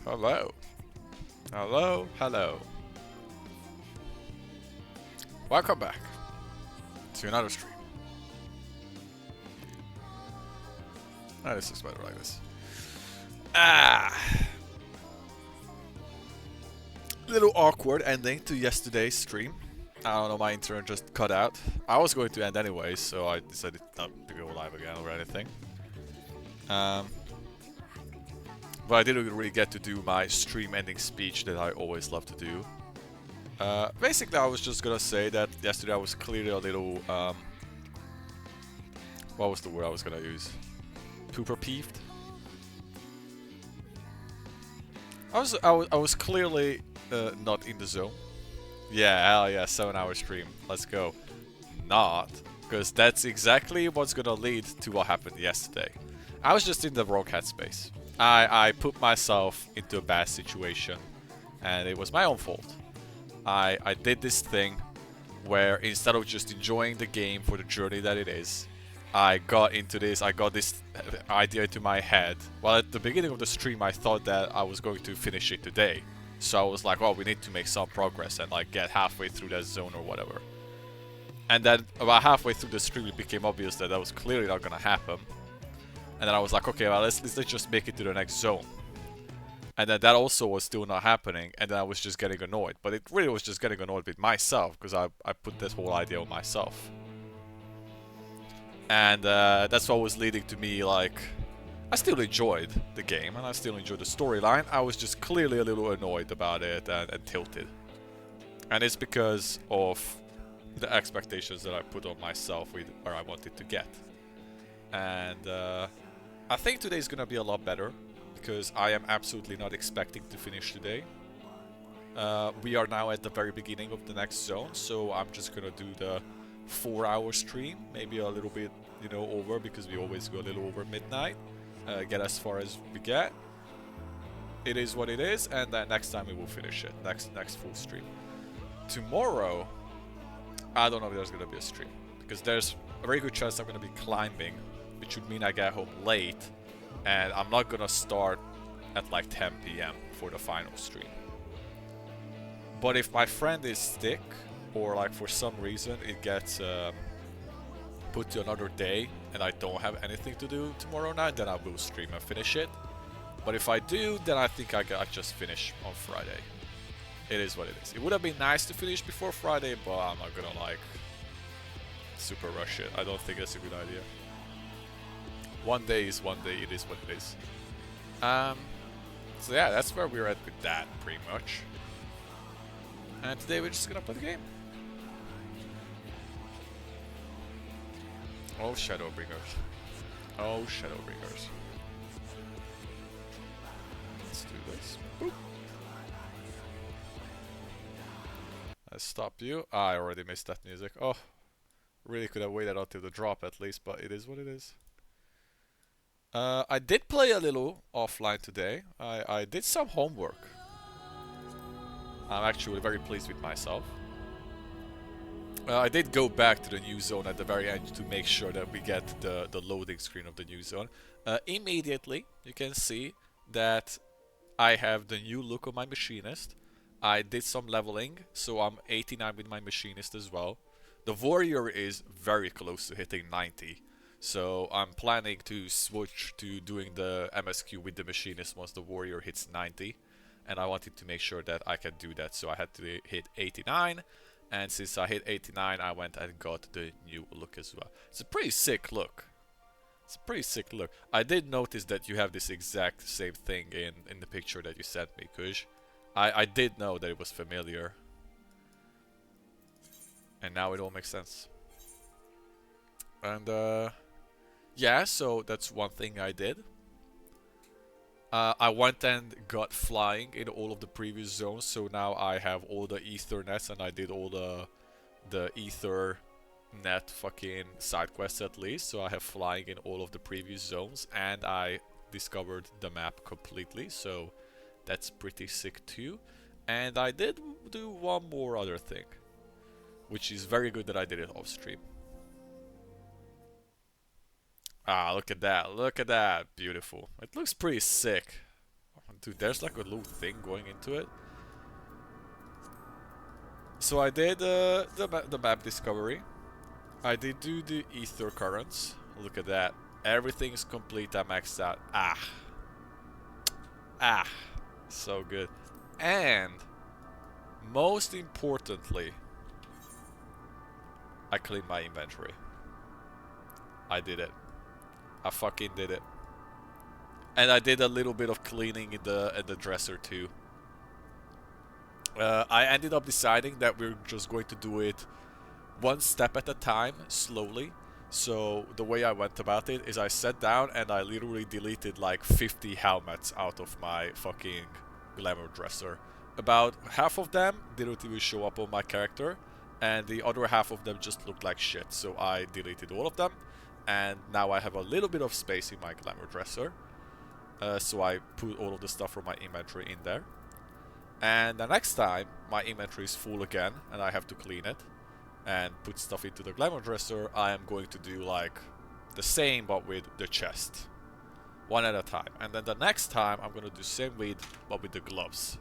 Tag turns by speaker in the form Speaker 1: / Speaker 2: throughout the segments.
Speaker 1: Hello. Hello, hello. Welcome back to another stream. Oh, this looks better like this. Little awkward ending to yesterday's stream. I don't know, my internet just cut out. I was going to end anyway, so I decided not to go live again or anything. But I didn't really get to do my stream ending speech that I always love to do. Basically, I was just gonna say that yesterday I was clearly a little, what was the word I was gonna use? Pooper peeved? I was clearly not in the zone. Yeah, hell yeah, 7-hour stream. Let's go. Not, because that's exactly what's gonna lead to what happened yesterday. I was just in the wrong headspace. I put myself into a bad situation, and it was my own fault. I did this thing where instead of just enjoying the game for the journey that it is, I got this idea into my head. Well, at the beginning of the stream, I thought that I was going to finish it today. So I was like, oh, we need to make some progress and like get halfway through that zone or whatever. And then about halfway through the stream, it became obvious that that was clearly not gonna happen. And then I was like, okay, well, let's just make it to the next zone. And then that also was still not happening, and then I was just getting annoyed. But it really was just getting annoyed with myself, because I put this whole idea on myself. And that's what was leading to me, like, I still enjoyed the game, and I still enjoyed the storyline. I was just clearly a little annoyed about it and tilted. And it's because of the expectations that I put on myself with where I wanted to get. And I think today's gonna be a lot better, because I am absolutely not expecting to finish today. We are now at the very beginning of the next zone, so I'm just gonna do the 4-hour stream, maybe a little bit, you know, over, because we always go a little over midnight. Get as far as we get. It is what it is, and then next time we will finish it. Next full stream. Tomorrow, I don't know if there's gonna be a stream, because there's a very good chance I'm gonna be climbing, which would mean I get home late, and I'm not gonna start at like 10 PM for the final stream. But if my friend is sick, or like for some reason it gets put to another day and I don't have anything to do tomorrow night, then I will stream and finish it. But if I do, then I think I just finish on Friday. It is what it is. It would have been nice to finish before Friday, but I'm not gonna like super rush it. I don't think that's a good idea. One day is one day, it is what it is. So yeah, that's where we're at with that, pretty much. And today we're just gonna play the game. Oh, Shadowbringers. Oh, Shadowbringers. Let's do this. Boop. Let's stop you. I already missed that music. Oh, really could have waited until the drop at least, but it is what it is. I did play a little offline today. I did some homework. I'm actually very pleased with myself. I did go back to the new zone at the very end to make sure that we get the loading screen of the new zone. Immediately, you can see that I have the new look of my machinist. I did some leveling, so I'm 89 with my machinist as well. The warrior is very close to hitting 90. So I'm planning to switch to doing the MSQ with the machinist once the warrior hits 90. And I wanted to make sure that I can do that, so I had to hit 89. And since I hit 89, I went and got the new look as well. It's a pretty sick look. It's a pretty sick look. I did notice that you have this exact same thing in the picture that you sent me, Kuj. I did know that it was familiar. And now it all makes sense. And yeah, so that's one thing I did. I went and got flying in all of the previous zones, so now I have all the Ethernets, and I did all the Ethernet fucking side quests at least, so I have flying in all of the previous zones, and I discovered the map completely, so that's pretty sick too. And I did do one more other thing, which is very good that I did it off stream. Ah, look at that, beautiful. It looks pretty sick. Dude, there's like a little thing going into it. So I did the map discovery. I did do the ether currents. Look at that. Everything's complete. I maxed out. So good. And most importantly, I cleaned my inventory. I did it. I fucking did it. And I did a little bit of cleaning in the dresser too. I ended up deciding that we're just going to do it one step at a time, slowly. So the way I went about it is I sat down and I literally deleted like 50 helmets out of my fucking glamour dresser. About half of them didn't even show up on my character, and the other half of them just looked like shit. So I deleted all of them, and now I have a little bit of space in my glamour dresser. So I put all of the stuff from my inventory in there. And the next time my inventory is full again and I have to clean it and put stuff into the glamour dresser, I am going to do like the same but with the chest, one at a time. And then the next time I'm going to do same but with the gloves.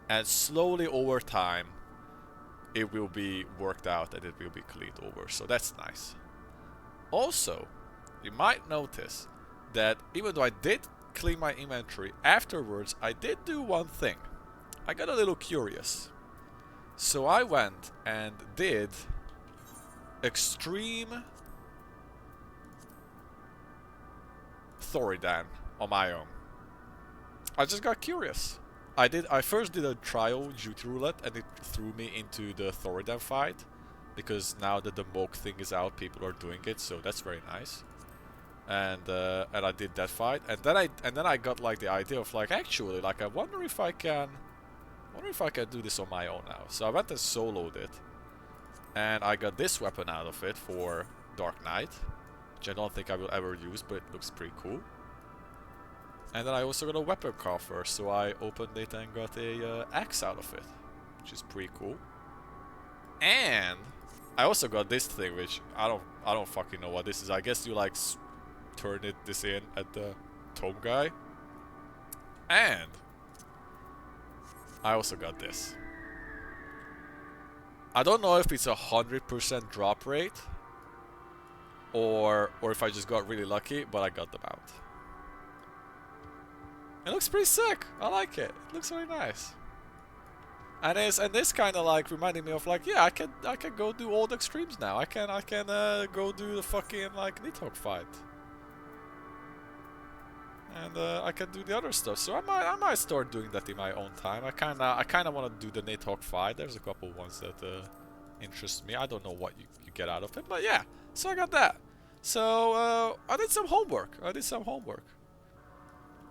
Speaker 1: And slowly over time it will be worked out and it will be cleaned over, so that's nice. Also, you might notice that even though I did clean my inventory afterwards, I did do one thing. I got a little curious. So I went and did extreme Thoradin on my own. I just got curious. I first did a trial duty roulette and it threw me into the Thoradin fight, because now that the Moog thing is out, people are doing it, so that's very nice. And I did that fight, and then I got like the idea of like, actually, like I wonder if I can do this on my own now. So I went and soloed it, and I got this weapon out of it for Dark Knight, which I don't think I will ever use, but it looks pretty cool. And then I also got a weapon coffer, so I opened it and got a axe out of it, which is pretty cool. And I also got this thing, which I don't fucking know what this is. I guess you like turn this in at the tome guy. And I also got this. I don't know if it's 100% drop rate or if I just got really lucky, but I got the mount. It looks pretty sick. I like it. It looks really nice. And this kind of like reminded me of like, yeah, I can go do all the extremes now. I can go do the fucking like Nidhogg fight. And I can do the other stuff. So I might start doing that in my own time. I kinda want to do the Nidhogg fight. There's a couple ones that interest me. I don't know what you get out of it, but yeah. So I got that. So I did some homework.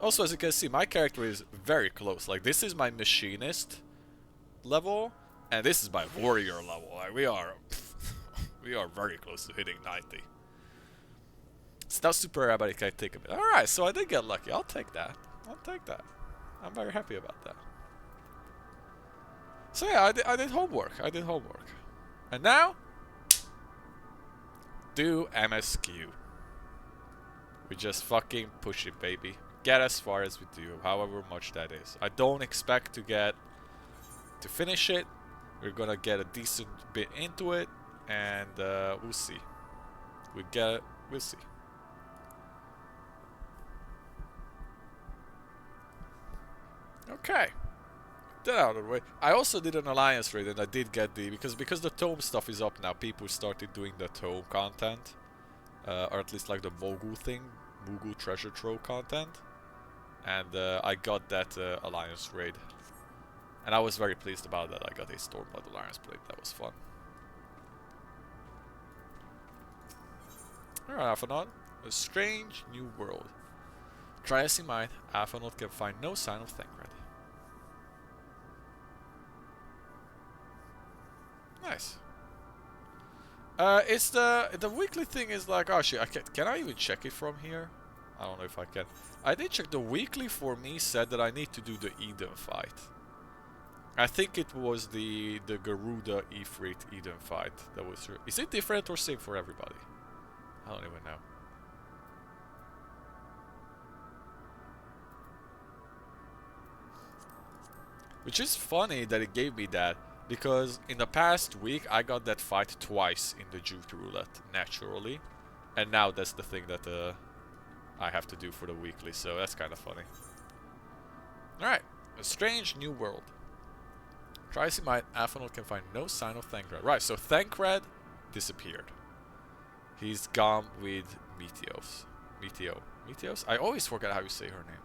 Speaker 1: Also, as you can see, my character is very close. Like, this is my machinist level, and this is my warrior level. Like, we are very close to hitting 90. It's not super rare, but it can take a bit. Alright, so I did get lucky. I'll take that. I'm very happy about that. So yeah, I did homework. And now, do MSQ. We just fucking push it, baby. Get as far as we do, however much that is. I don't expect to finish it. We're gonna get a decent bit into it, and we'll see. We'll see. Okay, that out of the way. I also did an alliance raid, and I did get because the tome stuff is up now. People started doing the tome content, or at least like the Mogul thing, Mogul treasure trove content. And I got that alliance raid, and I was very pleased about that. I got a Stormblood alliance plate. That was fun. Alright, Aphanod. A strange new world. Try as he might, Aphanod can find no sign of Thancred. Nice. It's the weekly thing is like, oh shit, can I even check it from here? I don't know if I can. I did check the weekly for me, said that I need to do the Eden fight. I think it was the Garuda Ifrit Eden fight that was. Is it different or same for everybody? I don't even know. Which is funny that it gave me that, because in the past week I got that fight twice in the duty roulette, naturally. And now that's the thing that I have to do for the weekly, so that's kind of funny. Alright, a strange new world. Tricey Might Athanol can find no sign of Thancred. Right, so Thancred disappeared. He's gone with Meteos. Meteos? I always forget how you say her name.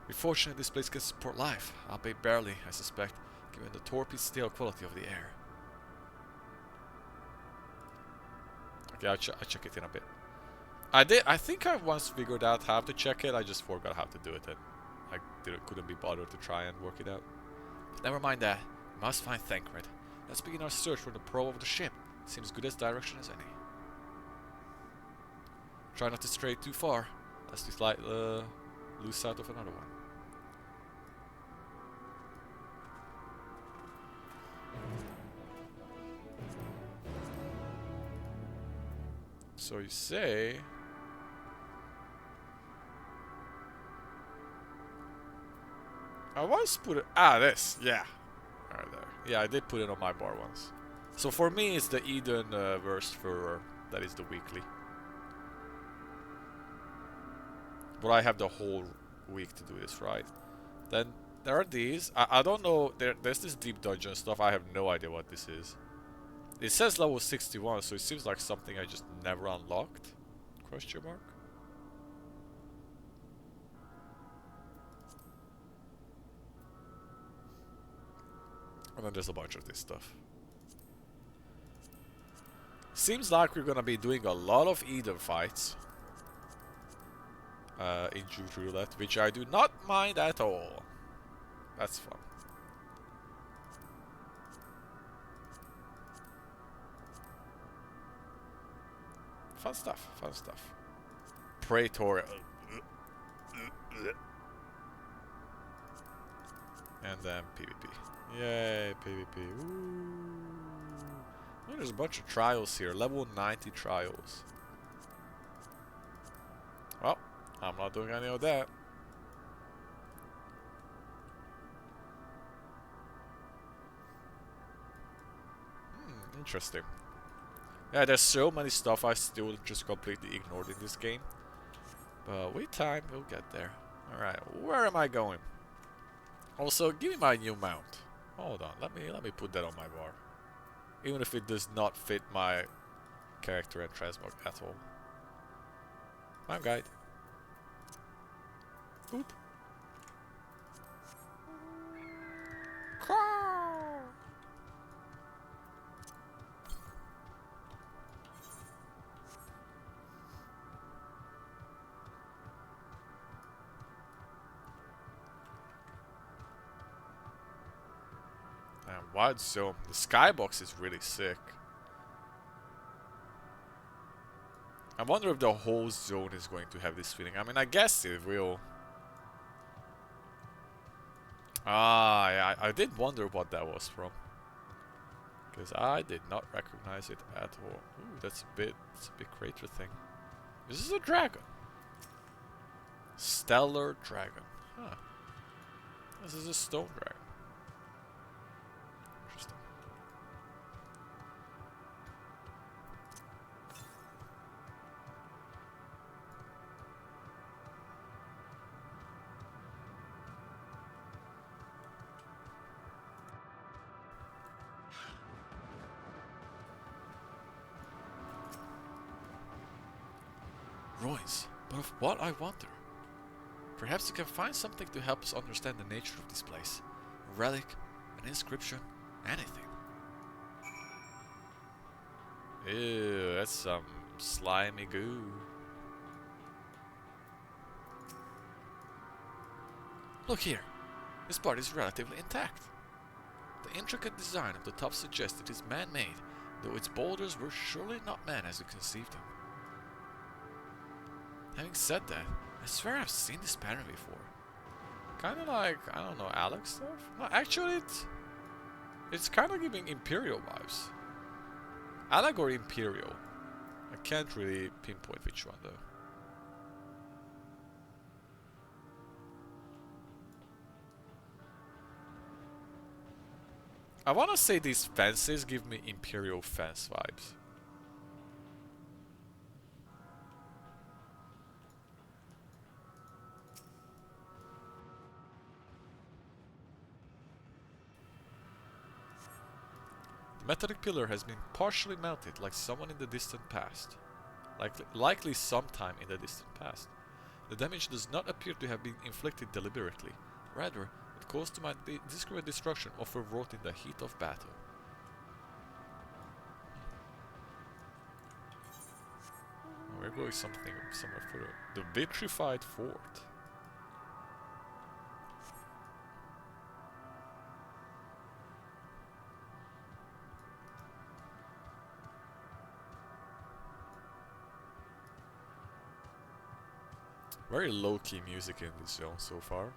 Speaker 1: We're fortunate this place can support life, albeit barely, I suspect, given the torpid stale quality of the air. Okay, I'll check it in a bit. I think I once figured out how to check it, I just forgot how to do it and I couldn't be bothered to try and work it out. But never mind that, we must find Thancred. Let's begin our search for the prow of the ship. Seems good as direction as any. Try not to stray too far, lest we lose sight of another one. So you say... I once put it... Ah, this! Yeah. Right there. Yeah, I did put it on my bar once. So for me, it's the Eden Verse Furor. That is the weekly. But I have the whole week to do this, right? Then there are these. I don't know. There's this deep dungeon stuff. I have no idea what this is. It says level 61, so it seems like something I just never unlocked? Question mark? And then there's a bunch of this stuff. Seems like we're gonna be doing a lot of Eden fights. In Duty Roulette, which I do not mind at all. That's fun. Fun stuff, fun stuff. Praetor. And then PvP. Yay, PvP. Ooh. Oh, there's a bunch of trials here. Level 90 trials. Well, I'm not doing any of that. Interesting. Yeah, there's so many stuff I still just completely ignored in this game. But with time, we'll get there. Alright, where am I going? Also, give me my new mount. Hold on, let me put that on my bar. Even if it does not fit my character and transmog at all. Mount guide. Oop. And wide zone. The skybox is really sick. I wonder if the whole zone is going to have this feeling. I mean, I guess it will. Ah, yeah, I did wonder what that was from. Because I did not recognize it at all. Ooh, that's a big crater thing. This is a dragon. Stellar dragon. Huh. This is a stone dragon. Interesting. Ruins, but of what I wonder? Perhaps you can find something to help us understand the nature of this place. A relic, an inscription, anything. Ew, that's some slimy goo. Look here, this part is relatively intact. The intricate design of the top suggests it is man-made, though its boulders were surely not man as you conceived them. Having said that, I swear I've seen this pattern before. Kinda like, I don't know, Alex stuff? No, actually it's kinda giving Imperial vibes. Alec or Imperial? I can't really pinpoint which one though. I want to say these fences give me Imperial fence vibes. The metallic pillar has been partially melted like someone in the distant past. Likely sometime in the distant past. The damage does not appear to have been inflicted deliberately. Rather, it caused to my discreet destruction overwrought in the heat of battle. We're going somewhere further. The vitrified fort. Very low-key music in this zone so far.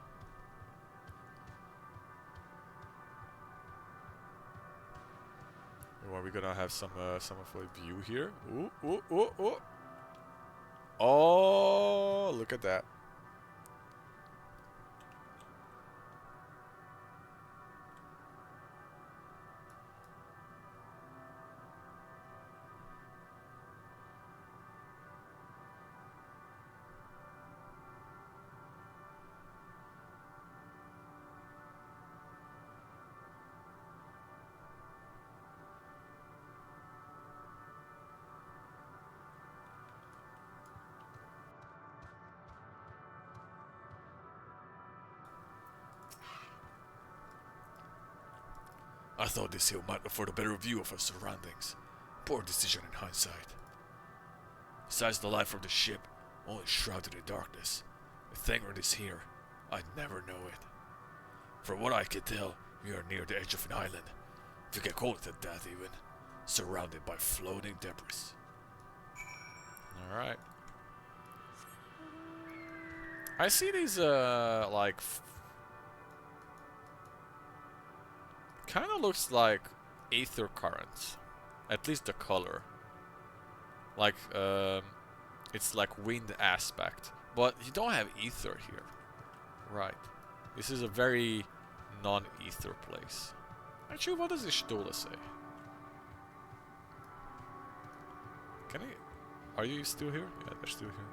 Speaker 1: Are we gonna have some of a view here? Ooh, ooh, ooh, ooh! Oh, look at that! I thought this hill might afford a better view of our surroundings. Poor decision in hindsight. Besides the light from the ship, only shrouded in darkness. If Thangred is here, I'd never know it. From what I can tell, we are near the edge of an island, if you can call it that even, surrounded by floating debris. Alright. I see these, like... Kinda looks like ether currents. At least the color. Like, it's like wind aspect. But you don't have ether here. Right. This is a very non-ether place. Actually, what does this Shdola say? Can I... Are you still here? Yeah, they're still here.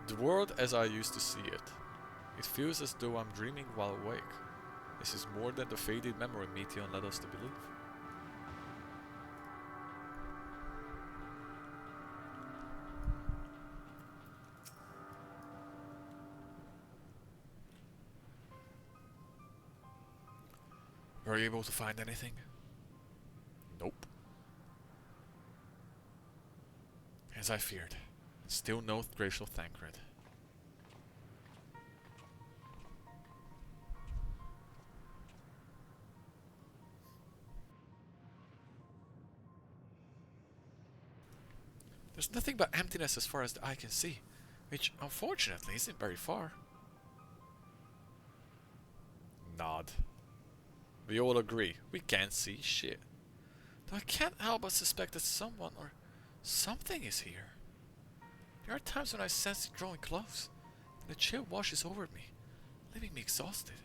Speaker 1: The world as I used to see it. It feels as though I'm dreaming while awake. This is more than the faded memory Meteon led us to believe. Were you able to find anything? Nope. As I feared. Still no Glacial Thancred. There's nothing but emptiness as far as the eye can see, which unfortunately isn't very far. Nod. We all agree, we can't see shit. Though I can't help but suspect that someone or something is here. There are times when I sense it drawing close, and the chill washes over me, leaving me exhausted.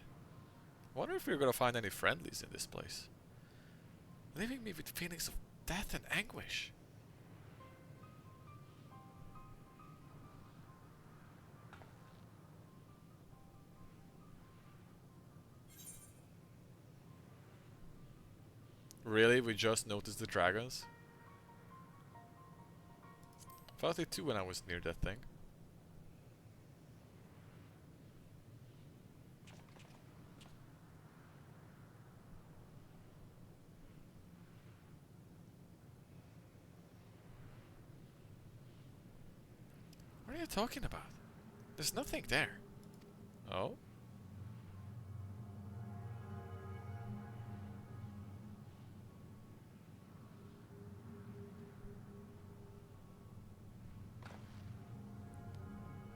Speaker 1: I wonder if we're gonna find any friendlies in this place. Leaving me with feelings of death and anguish. Really? We just noticed the dragons? Felt it too when I was near that thing. What are you talking about? There's nothing there. Oh?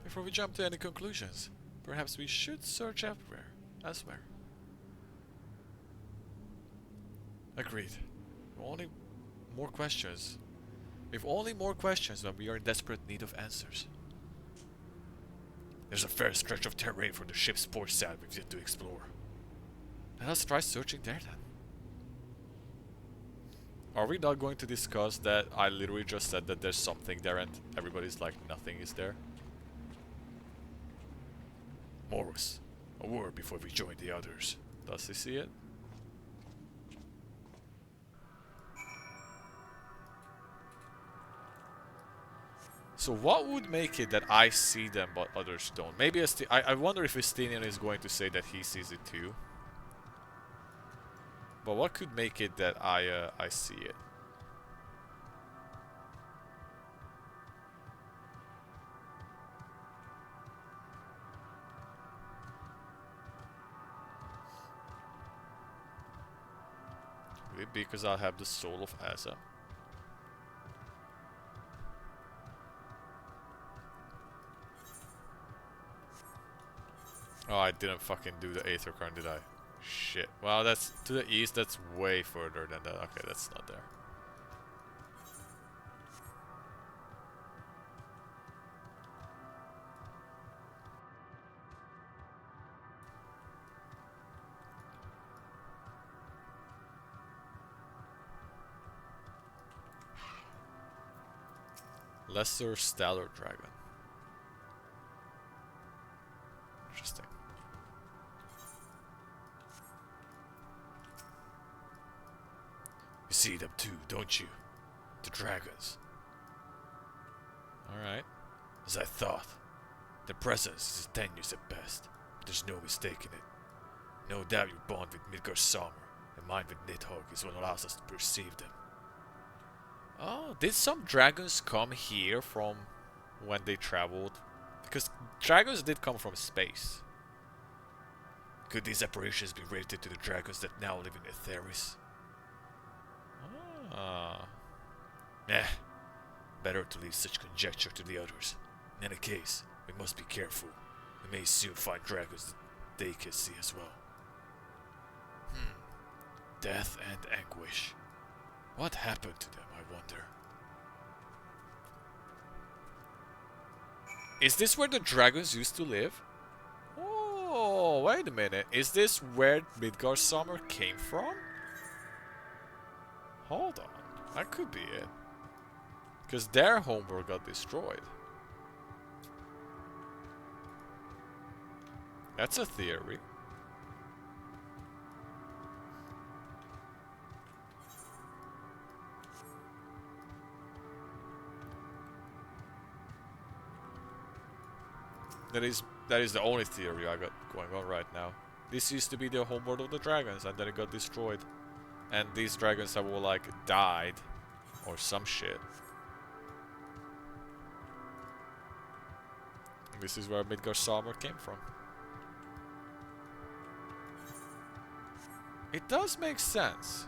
Speaker 1: Before we jump to any conclusions, perhaps we should search everywhere, elsewhere. Agreed. Only more questions. We've only more questions when we are in desperate need of answers. There's a fair stretch of terrain from the ship's port side we've yet to explore. Let us try searching there then. Are we not going to discuss that I literally just said that there's something there and everybody's like nothing is there? Morris, a word before we join the others. Does he see it? So what would make it that I see them but others don't? Maybe I wonder if Estinian is going to say that he sees it too. But what could make it that I see it? Could it be because I have the soul of Asa? Oh, I didn't fucking do the Aether card, did I? Shit. Well, that's to the east, that's way further than that. Okay, that's not there. Lesser Stellar Dragon. Interesting. You see them too, don't you? The dragons. Alright. As I thought. Their presence is tenuous at best. But there's no mistaking it. No doubt your bond with Midgard Sommer and mine with Nidhogg is what allows us to perceive them. Oh, did some dragons come here from when they traveled? Because dragons did come from space. Could these apparitions be related to the dragons that now live in Etheris? Ah. Nah. Better to leave such conjecture to the others. In any case, we must be careful. We may soon find dragons that they can see as well. Death and anguish. What happened to them, I wonder? Is this where the dragons used to live? Oh, wait a minute. Is this where Midgard Sommer came from? Hold on. That could be it. Because their homeworld got destroyed. That's a theory. That is the only theory I got going on right now. This used to be the homeworld of the dragons, and then it got destroyed. And these dragons have all like died, or some shit. And this is where Midgard Sommer came from. It does make sense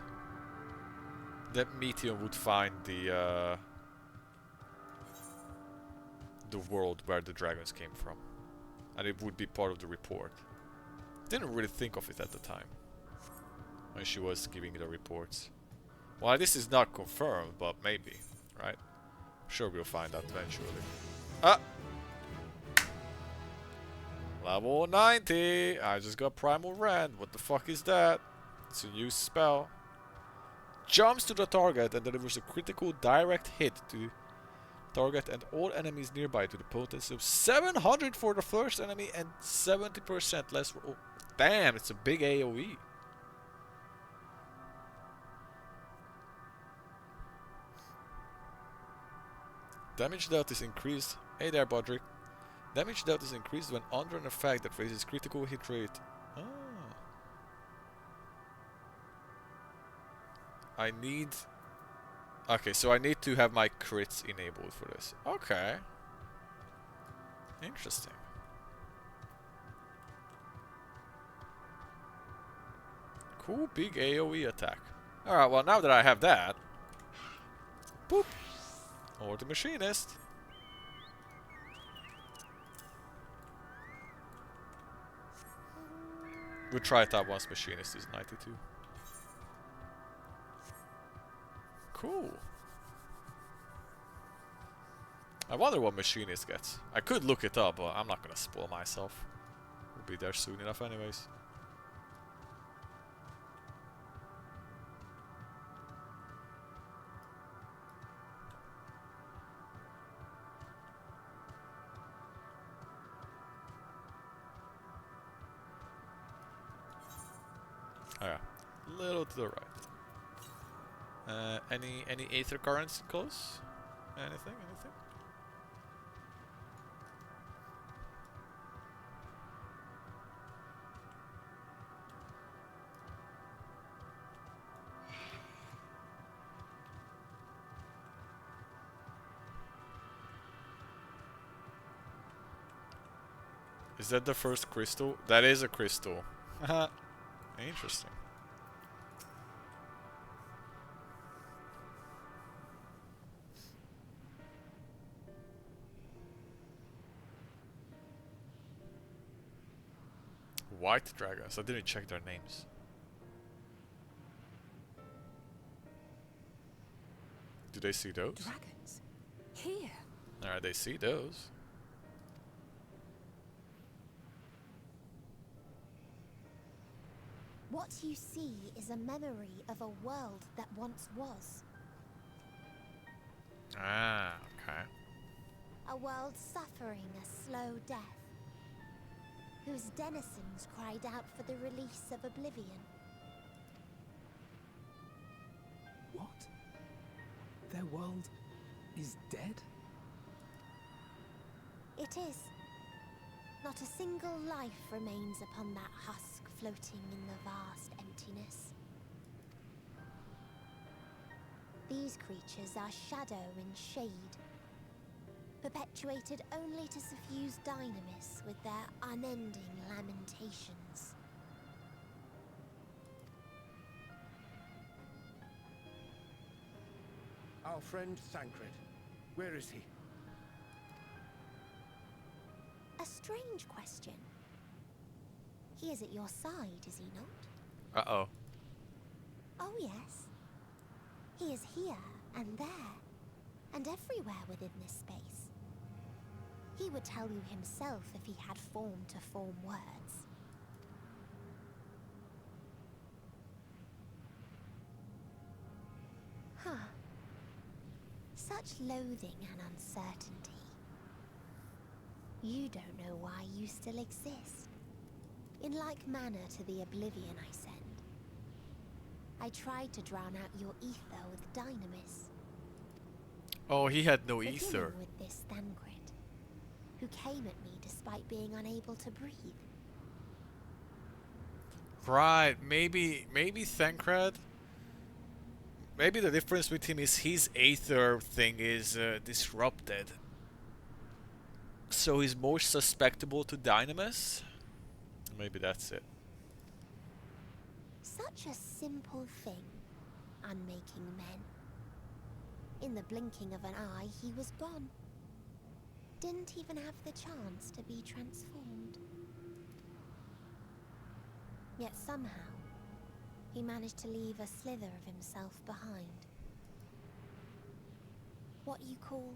Speaker 1: that Meteor would find the world where the dragons came from. And it would be part of the report. Didn't really think of it at the time. When she was giving the reports. Well, this is not confirmed, but maybe, right? I'm sure we'll find out eventually. Ah! Level 90! I just got Primal Rend. What the fuck is that? It's a new spell. Jumps to the target and delivers a critical direct hit to target and all enemies nearby to the potency of 700 for the first enemy and 70% less for... Oh, damn, it's a big AoE. Damage dealt is increased. Hey there, Bodrick. Damage dealt is increased when under an effect that raises critical hit rate. Ah. I need... Okay, so I need to have my crits enabled for this. Okay. Interesting. Cool, big AoE attack. Alright, well now that I have that... Boop! Or the Machinist. We'll try it out once Machinist is 92. Cool. I wonder what Machinist gets. I could look it up, but I'm not gonna spoil myself. We'll be there soon enough anyways. Oh yeah, a little to the right. Any Aether currents close? Anything? Is that the first crystal? That is a crystal. Interesting. White dragons. I didn't check their names. Do they see those?
Speaker 2: Dragons? Here?
Speaker 1: Alright, they see those.
Speaker 3: What you see is a memory of a world that once was.
Speaker 1: Ah, okay.
Speaker 3: A world suffering a slow death, whose denizens cried out for the release of oblivion.
Speaker 2: What? Their world is dead?
Speaker 3: It is. Not a single life remains upon that husk floating in the vast emptiness. These creatures are shadow and shade, perpetuated only to suffuse dynamis with their unending lamentations.
Speaker 4: Our friend Thancred, where is he?
Speaker 3: A strange question. He is at your side, is he not?
Speaker 1: Uh-oh.
Speaker 3: Oh yes. He is here and there, and everywhere within this space. He would tell you himself if he had form to form words. Huh. Such loathing and uncertainty. You don't know why you still exist. In like manner to the oblivion I send. I tried to drown out your ether with dynamis.
Speaker 1: Oh, he had no
Speaker 3: Beginning
Speaker 1: ether.
Speaker 3: with this Thancred, who came at me despite being unable to breathe.
Speaker 1: Right, maybe Thancred. Maybe the difference with him is his Aether thing is disrupted. So he's more susceptible to Dynamis? Maybe that's it.
Speaker 3: Such a simple thing, unmaking men. In the blinking of an eye, he was gone. Didn't even have the chance to be transformed. Yet somehow, he managed to leave a slither of himself behind. What you call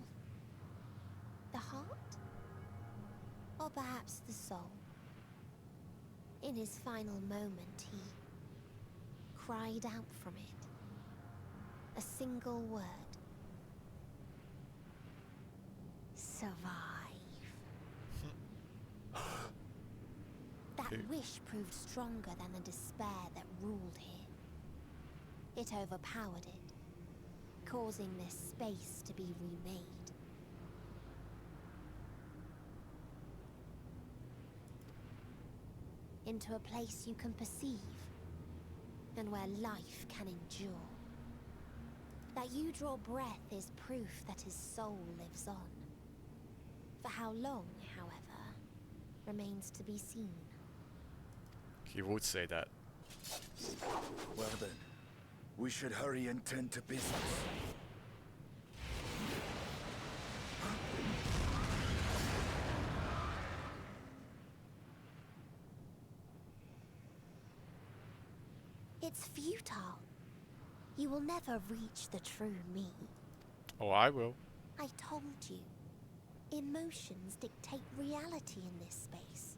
Speaker 3: the heart? Or perhaps the soul. In his final moment, he cried out from it. A single word. Survive. That wish proved stronger than the despair that ruled here. It overpowered it, causing this space to be remade. Into a place you can perceive, and where life can endure. That you draw breath is proof that his soul lives on. For how long, however, remains to be seen.
Speaker 1: He would say that.
Speaker 4: Well then, we should hurry and tend to business.
Speaker 3: It's futile. You will never reach the true me.
Speaker 1: Oh, I will.
Speaker 3: I told you. Emotions dictate reality in this space.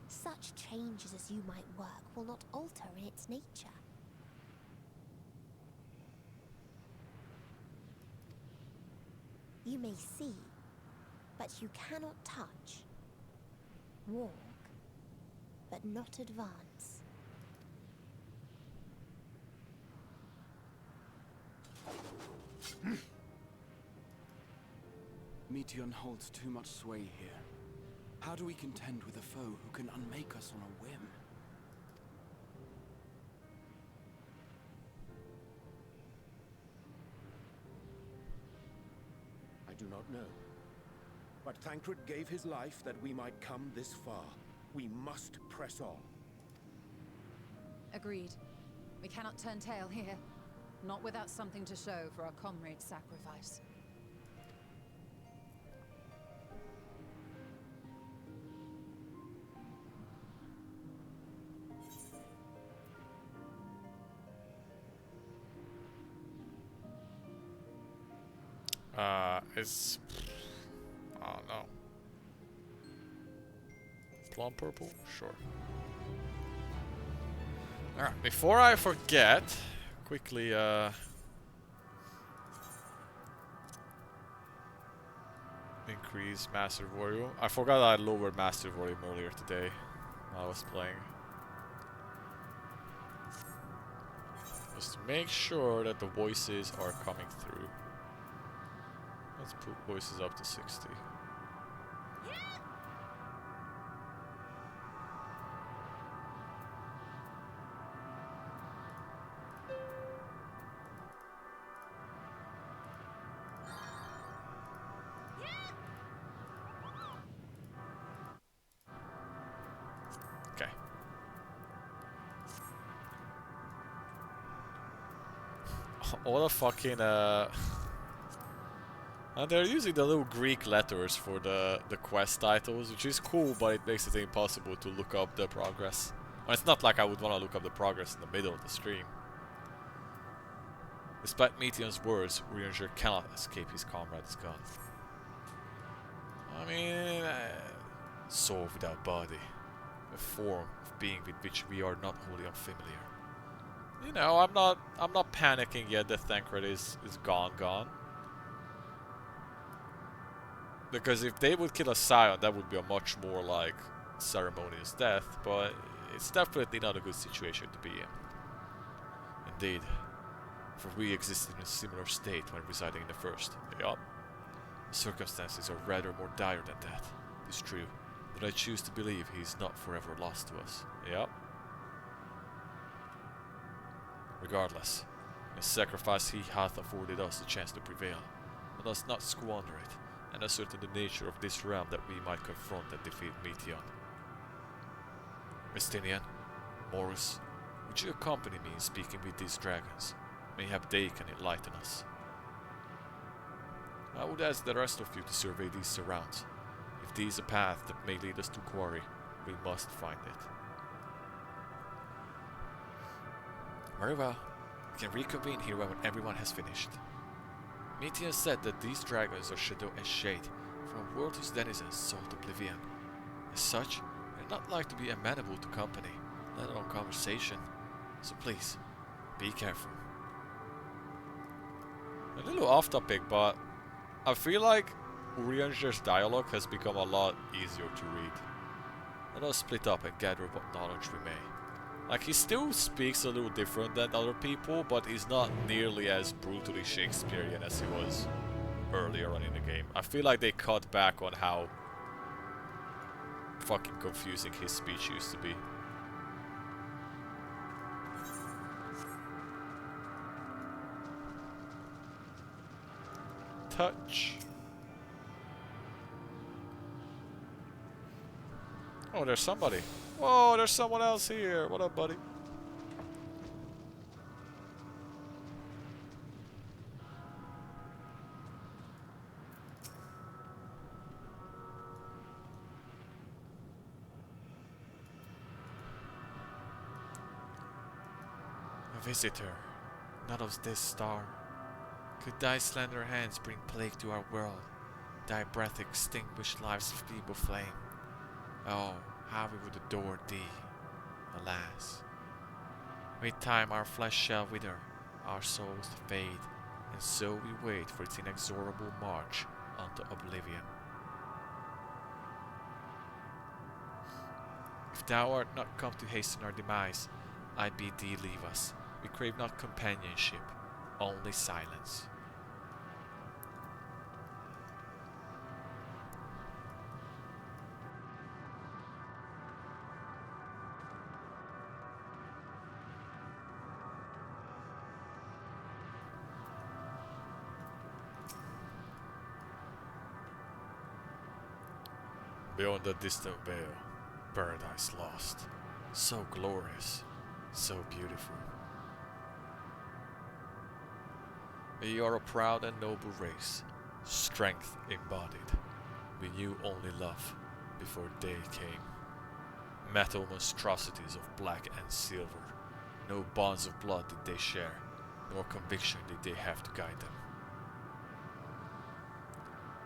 Speaker 3: Such changes as you might work will not alter in its nature. You may see, but you cannot touch. Walk, but not advance.
Speaker 2: Meteon holds too much sway here. How do we contend with a foe who can unmake us on a whim?
Speaker 5: I do not know. But Thancred gave his life that we might come this far. We must press on.
Speaker 6: Agreed. We cannot turn tail here. Not without something to show for our comrade's sacrifice.
Speaker 1: It's... I don't know. Plum purple? Sure. Alright, before I forget, quickly, increase Master Volume. I forgot I lowered Master Volume earlier today while I was playing. Just to make sure that the voices are coming through. Let's put voices up to 60. Okay. All the fucking and they're using the little Greek letters for the quest titles, which is cool, but it makes it impossible to look up the progress. Well, it's not like I would want to look up the progress in the middle of the stream. Despite Meteon's words, Urianger cannot escape his comrade's gun. I mean, soul without body, a form of being with which we are not wholly unfamiliar. You know, I'm not panicking yet that Thancred is gone. Because if they would kill a Scion, that would be a much more like ceremonious death, but it's definitely not a good situation to be in. Indeed, for we existed in a similar state when residing in the First. Yup. The circumstances are rather more dire than that. It's true, but I choose to believe he is not forever lost to us. Yup. Regardless, in the sacrifice he hath afforded us the chance to prevail. Let us not squander it, and ascertain the nature of this realm that we might confront and defeat Meteon. Mystinian, Morris, would you accompany me in speaking with these dragons? Mayhap they can enlighten us. I would ask the rest of you to survey these surrounds. If there is a path that may lead us to Quarry, we must find it. Very well. We can reconvene here when everyone has finished. Meteon said that these dragons are shadow and shade from a world whose denizens sought oblivion. As such, they're not like to be amenable to company, let alone conversation. So please, be careful. A little off topic, but I feel like Urianger's dialogue has become a lot easier to read. Let us split up and gather what knowledge we may. Like, he still speaks a little different than other people, but he's not nearly as brutally Shakespearean as he was earlier on in the game. I feel like they cut back on how fucking confusing his speech used to be. Touch. Oh, there's somebody. Whoa, there's someone else here. What up, buddy? Visitor, not of this star, could thy slender hands bring plague to our world, thy breath extinguish life's feeble flame, oh, how we would adore thee. Alas, with time our flesh shall wither, our souls fade, and so we wait for its inexorable march unto oblivion. If thou art not come to hasten our demise, I bid thee leave us. We crave not companionship, only silence. Beyond the distant veil, paradise lost, so glorious, so beautiful. We are a proud and noble race, strength embodied. We knew only love before day came. Metal monstrosities of black and silver, no bonds of blood did they share, nor conviction did they have to guide them.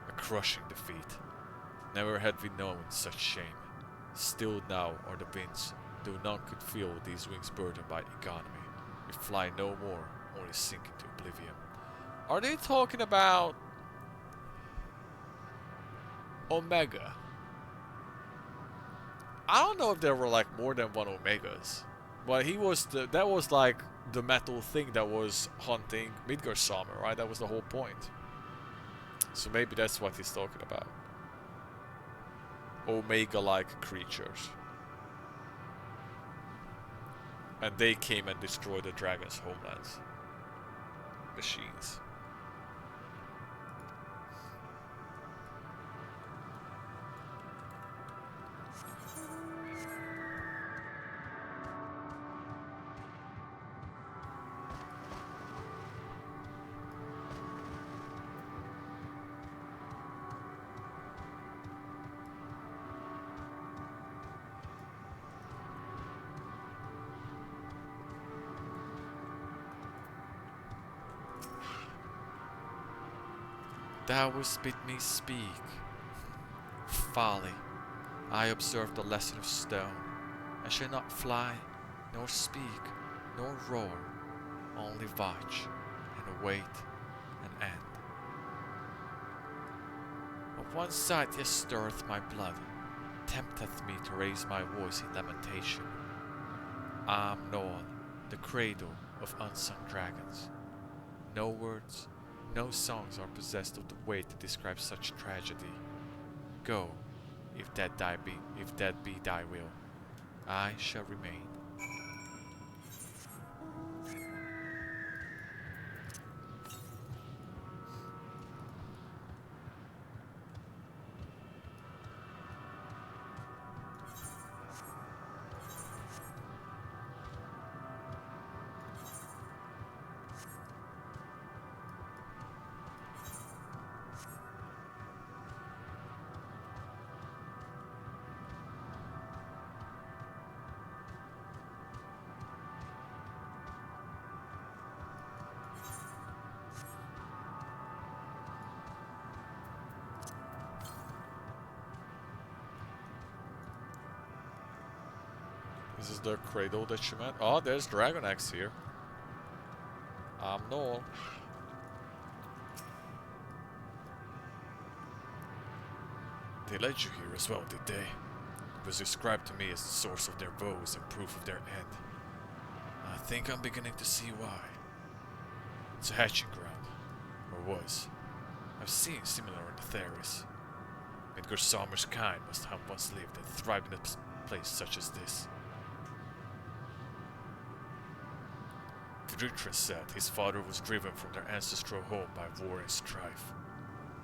Speaker 1: A crushing defeat. Never had we known such shame. Still now are the winds, though none could feel these wings burdened by economy. We fly no more, only sink into oblivion. Are they talking about Omega? I don't know if there were like more than one Omegas, but that was like the metal thing that was hunting Midgard Summer, right? That was the whole point. So maybe that's what he's talking about. Omega-like creatures. And they came and destroyed the dragon's homelands. Machines. Thou wouldst bid me speak. Folly. I observe the lesson of stone. I shall not fly, nor speak, nor roar, only watch, and await an end. Of one sight yet stirreth my blood, tempteth me to raise my voice in lamentation. Amnon, the cradle of unsung dragons. No words, no songs are possessed of the weight to describe such tragedy. Go, if that be thy will. I shall remain. This is the cradle that you meant. Oh, there's Dragon Axe here. Noel. They led you here as well, did they? It was described to me as the source of their woes and proof of their end. I think I'm beginning to see why. It's a hatching ground. Or was. I've seen similar in the Theris. Midgard Sommer's kind must have once lived and thrived in a place such as this. Vidrithra said his father was driven from their ancestral home by war and strife.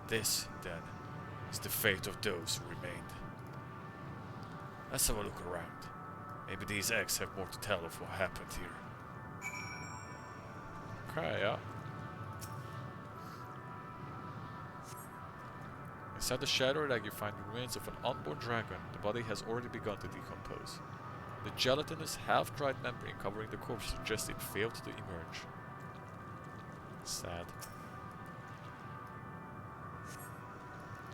Speaker 1: This, then, is the fate of those who remained. Let's have a look around. Maybe these eggs have more to tell of what happened here. Okay, yeah. Inside the shadow egg you find the remains of an unborn dragon. The body has already begun to decompose. The gelatinous, half-dried membrane covering the corpse suggests it failed to emerge. Sad.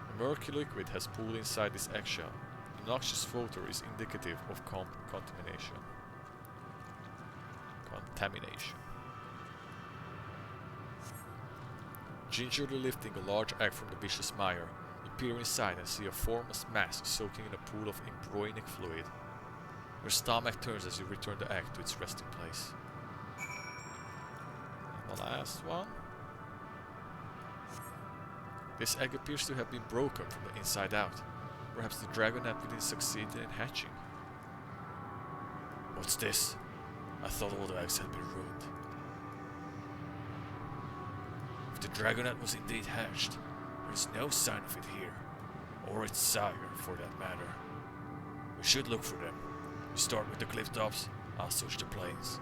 Speaker 1: A murky liquid has pooled inside this eggshell. The noxious photo is indicative of contamination. Gingerly lifting a large egg from the vicious mire, you peer inside and see a formless mass soaking in a pool of embryonic fluid. Your stomach turns as you return the egg to its resting place. And the last one. This egg appears to have been broken from the inside out. Perhaps the dragonette within succeeded in hatching. What's this? I thought all the eggs had been ruined. If the dragonette was indeed hatched, there is no sign of it here, or its sire for that matter. We should look for them. We start with the cliff tops, I'll search the plains.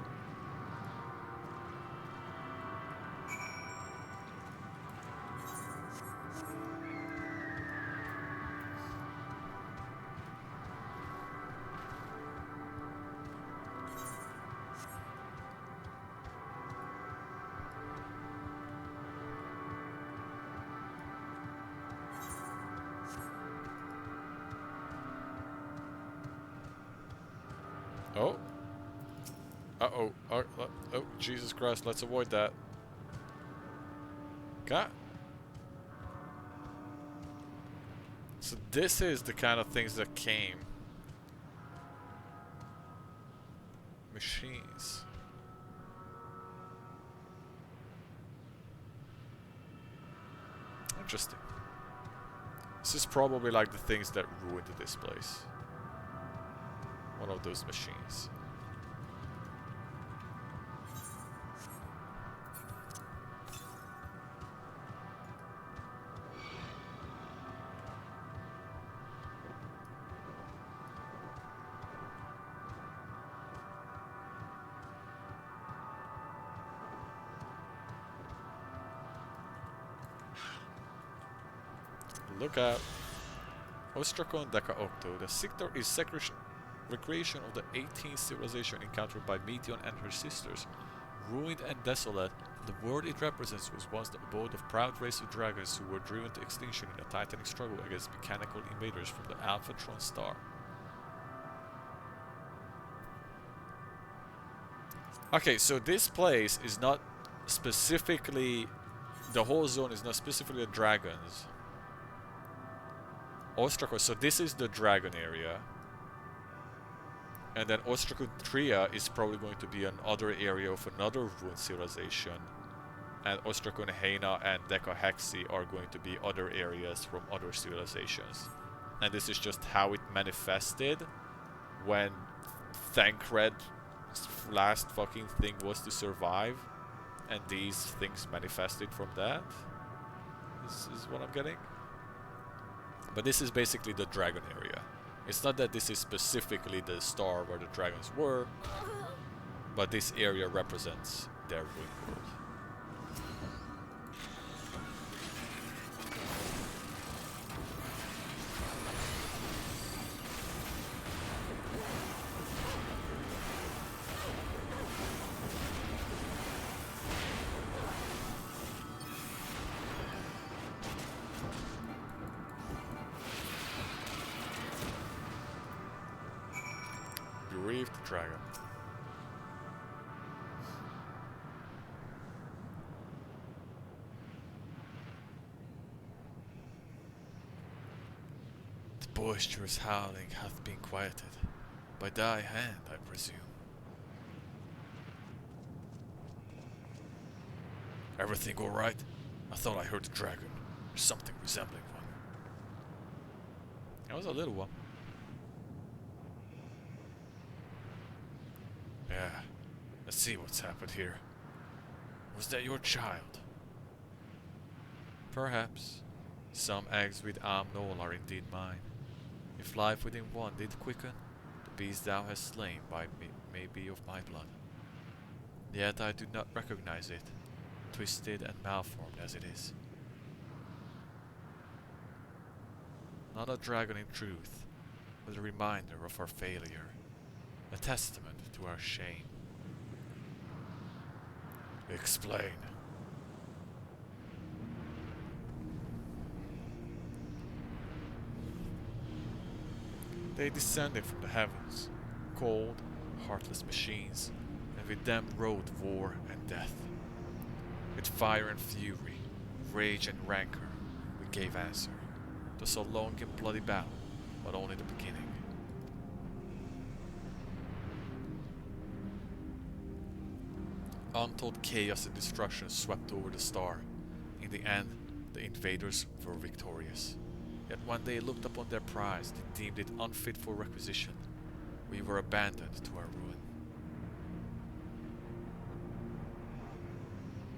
Speaker 1: Oh. Uh-oh. Oh, Jesus Christ. Let's avoid that. God. So this is the kind of things that came. Machines. Interesting. This is probably like the things that ruined this place. One of those machines. Look out. Ostrakon Deka Octo. The sector is recreation of the 18th civilization encountered by Meteon and her sisters. Ruined and desolate, the world it represents was once the abode of proud race of dragons who were driven to extinction in a titanic struggle against mechanical invaders from the Alphatron star. Okay, so this place is not specifically... The whole zone is not specifically the dragons. Ostrakon, so this is the dragon area. And then Ostrakon Tria is probably going to be another area of another ruined civilization. And Ostrakon Heina and Deka Hexi are going to be other areas from other civilizations. And this is just how it manifested when Thancred's last fucking thing was to survive. And these things manifested from that. This is what I'm getting. But this is basically the dragon area. It's not that this is specifically the star where the dragons were, but this area represents their ruined world. Bereaved dragon. The boisterous howling hath been quieted by thy hand, I presume. Everything all right? I thought I heard a dragon, or something resembling one. That was a little one. Yeah, let's see what's happened here. Was that your child? Perhaps. Some eggs with Amnol are indeed mine. If life within one did quicken, the beast thou hast slain may be of my blood. Yet I do not recognize it, twisted and malformed as it is. Not a dragon in truth, but a reminder of our failure. a testament to our shame. Explain. They descended from the heavens, cold, heartless machines, and with them rode war and death. With fire and fury, rage and rancor, we gave answer. It was a long and bloody battle, but only the beginning. Untold chaos and destruction swept over the star. In the end, the invaders were victorious. Yet when they looked upon their prize, they deemed it unfit for requisition. We were abandoned to our ruin.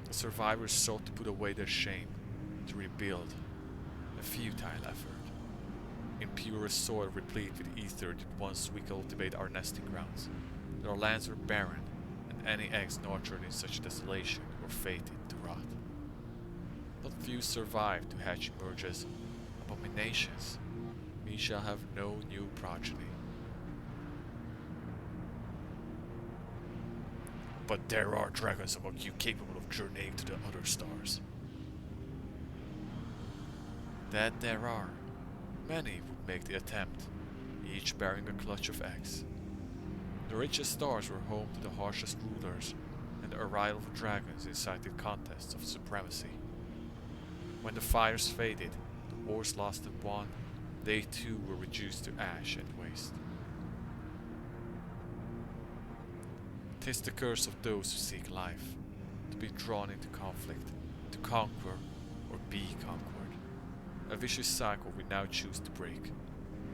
Speaker 1: The survivors sought to put away their shame, to rebuild. A futile effort. Impurest soil replete with ether did once we cultivate our nesting grounds. But our lands were barren, and any eggs nurtured in such desolation were fated to rot. Not few survived to hatch emerges, abominations. We shall have no new progeny. But there are dragons among you capable of journeying to the other stars. That there are. Many would make the attempt, each bearing a clutch of eggs. The richest stars were home to the harshest rulers, and the arrival of dragons incited contests of supremacy. When the fires faded, the wars lost and won, they too were reduced to ash and waste. 'Tis the curse of those who seek life, to be drawn into conflict, to conquer or be conquered. A vicious cycle we now choose to break.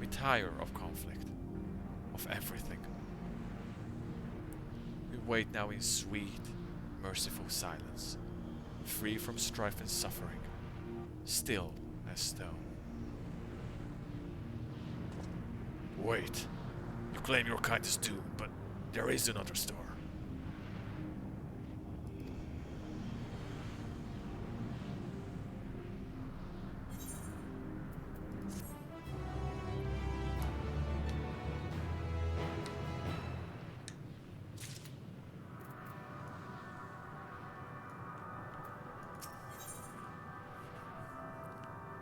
Speaker 1: We tire of conflict, of everything. We wait now in sweet, merciful silence, free from strife and suffering, still as stone. Wait, you claim your kind is doomed, but there is another star.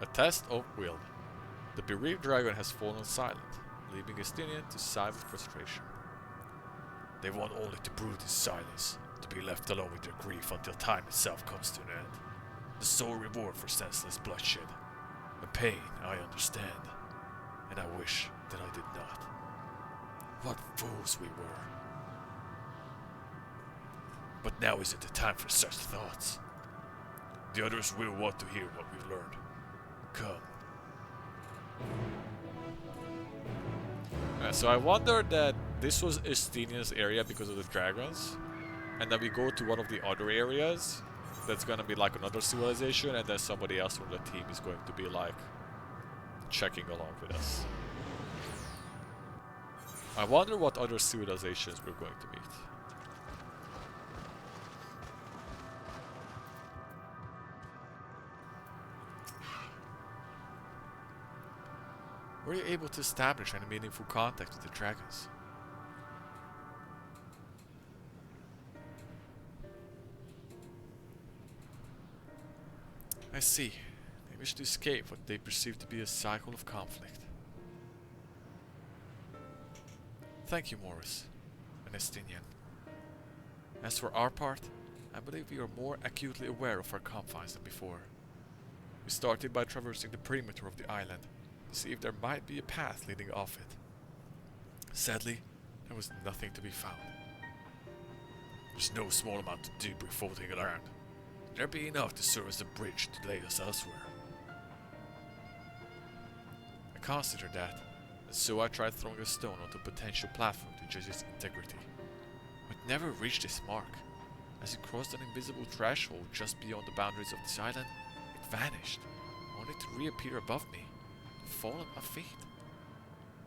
Speaker 1: A test of will. The bereaved dragon has fallen silent, leaving Estinian to sigh with frustration. They want only to brood in silence, to be left alone with their grief until time itself comes to an end. The sole reward for senseless bloodshed. A pain I understand, and I wish that I did not. What fools we were. But now isn't the time for such thoughts. The others will want to hear what we've learned. Come. So I wonder that this was Estinian's area because of the dragons, and then we go to one of the other areas that's gonna be like another civilization, and then somebody else from the team is going to be like checking along with us. I wonder what other civilizations we're going to meet. Were you able to establish any meaningful contact with the dragons? I see. They wish to escape what they perceive to be a cycle of conflict. Thank you, Morris, and Estinian. As for our part, I believe we are more acutely aware of our confines than before. We started by traversing the perimeter of the island, to see if there might be a path leading off it. Sadly, there was nothing to be found. There's no small amount of debris floating around. There'd be enough to serve as a bridge to lead us elsewhere. I considered that, and so I tried throwing a stone onto a potential platform to judge its integrity. But it never reached its mark. As it crossed an invisible threshold just beyond the boundaries of this island, it vanished, only to reappear above me, to fall at my feet.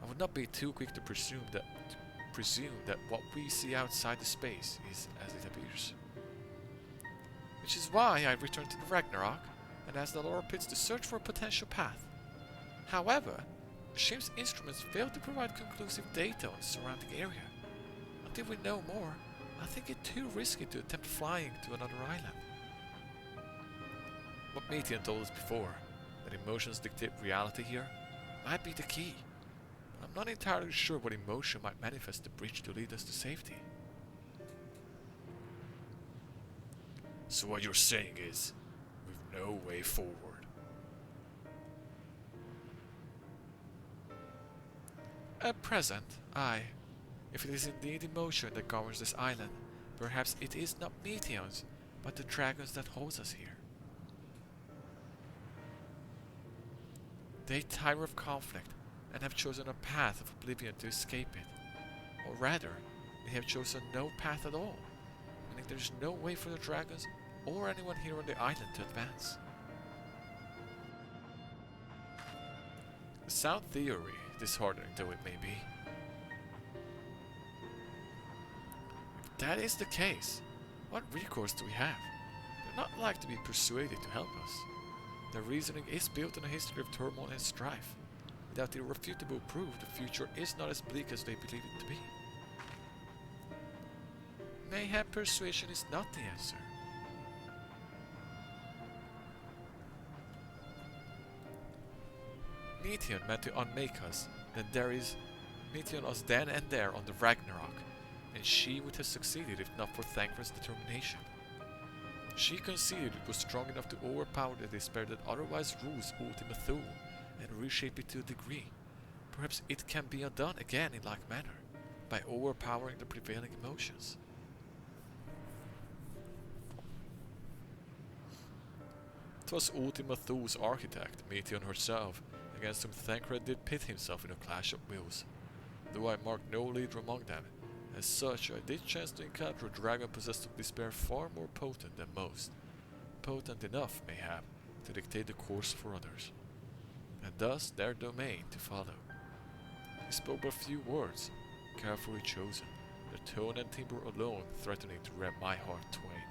Speaker 1: I would not be too quick to presume that what we see outside the space is as it appears. Which is why I returned to the Ragnarok and asked the lower pits to search for a potential path. However, the ship's instruments failed to provide conclusive data on the surrounding area. until we know more, I think it's too risky to attempt flying to another island. What Meteon told us before, that emotions dictate reality here, might be the key. I'm not entirely sure what emotion might manifest the bridge to lead us to safety. So what you're saying is, we've no way forward. At present, aye. If it is indeed emotion that governs this island, perhaps it is not Meteons, but the dragons that hold us here. They tire of conflict, and have chosen a path of oblivion to escape it. Or rather, they have chosen no path at all, meaning there is no way for the dragons or anyone here on the island to advance. The sound theory, disheartening though it may be. If that is the case, what recourse do we have? They're not like to be persuaded to help us. Their reasoning is built on a history of turmoil and strife. Without irrefutable proof, the future is not as bleak as they believe it to be. Mayhap persuasion is not the answer. Meteon meant to unmake us, then there is Meteon us then and there on the Ragnarok, and she would have succeeded if not for Thancred's determination. She conceded it was strong enough to overpower the despair that otherwise rules Ultima Thule, and reshape it to a degree. Perhaps it can be undone again in like manner, by overpowering the prevailing emotions. 'Twas Ultima Thule's architect, Meteon herself, against whom Thancred did pit himself in a clash of wills. Though I marked no leader among them, as such I did chance to encounter a dragon possessed of despair far more potent than most. Potent enough, mayhap, to dictate the course for others, and thus their domain to follow. He spoke but few words, carefully chosen, their tone and timbre alone threatening to rend my heart twain.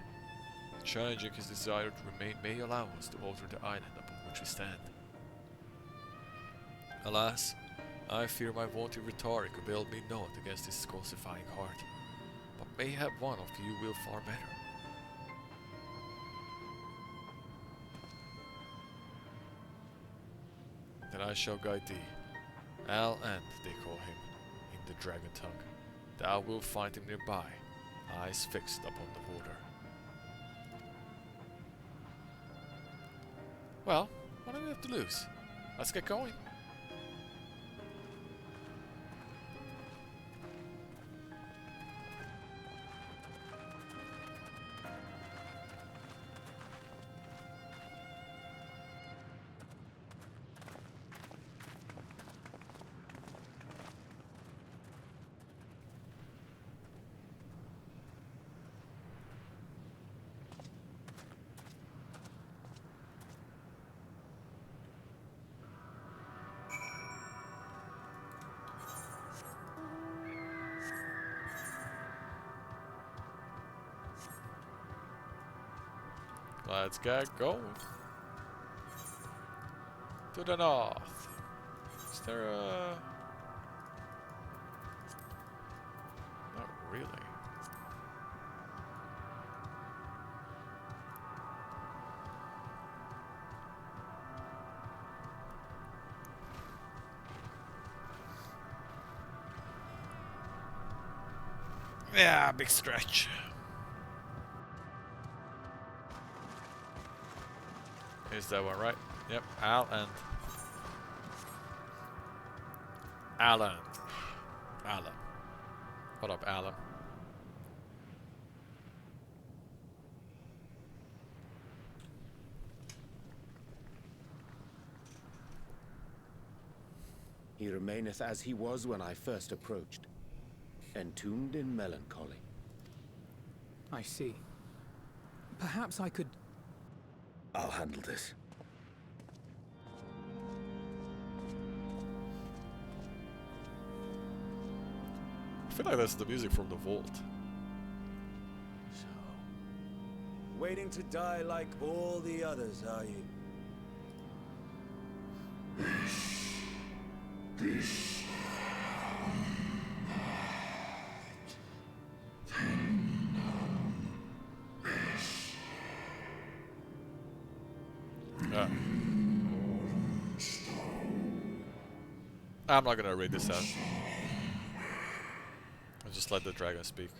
Speaker 1: Challenging his desire to remain may allow us to alter the island upon which we stand. Alas, I fear my vaunted rhetoric availed me naught against his calcifying heart, but mayhap one of you will far better. Then I shall guide thee. Al End, they call him, in the dragon tongue. Thou wilt find him nearby, eyes fixed upon the water. Well, what do we have to lose? Let's get going. Let's get going. To the north. Is there a... Not really. Yeah, big stretch. Is that one right? Yep, Al and Alan. Alan. What up, Alan?
Speaker 5: He remaineth as he was when I first approached, entombed in melancholy.
Speaker 2: I see. Perhaps I could...
Speaker 4: I'll handle this.
Speaker 1: I feel like that's the music from the vault.
Speaker 4: So, waiting to die like all the others, are you?
Speaker 1: I'm not gonna read this out. I'll just let the dragon speak.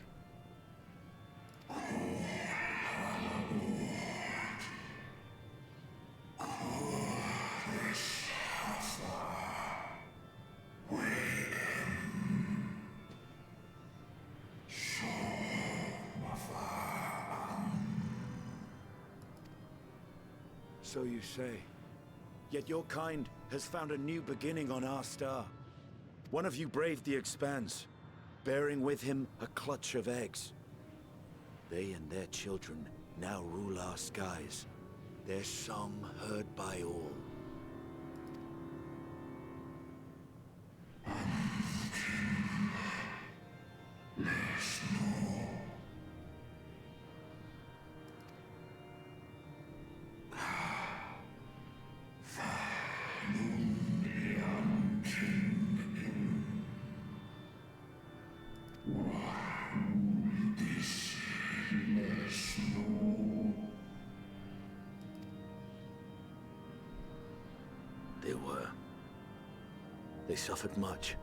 Speaker 4: So you say. Yet your kind has found a new beginning on our star. One of you braved the Expanse, bearing with him a clutch of eggs. They and their children now rule our skies, their song heard by all. They suffered much,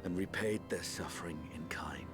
Speaker 4: and repaid their suffering in kind.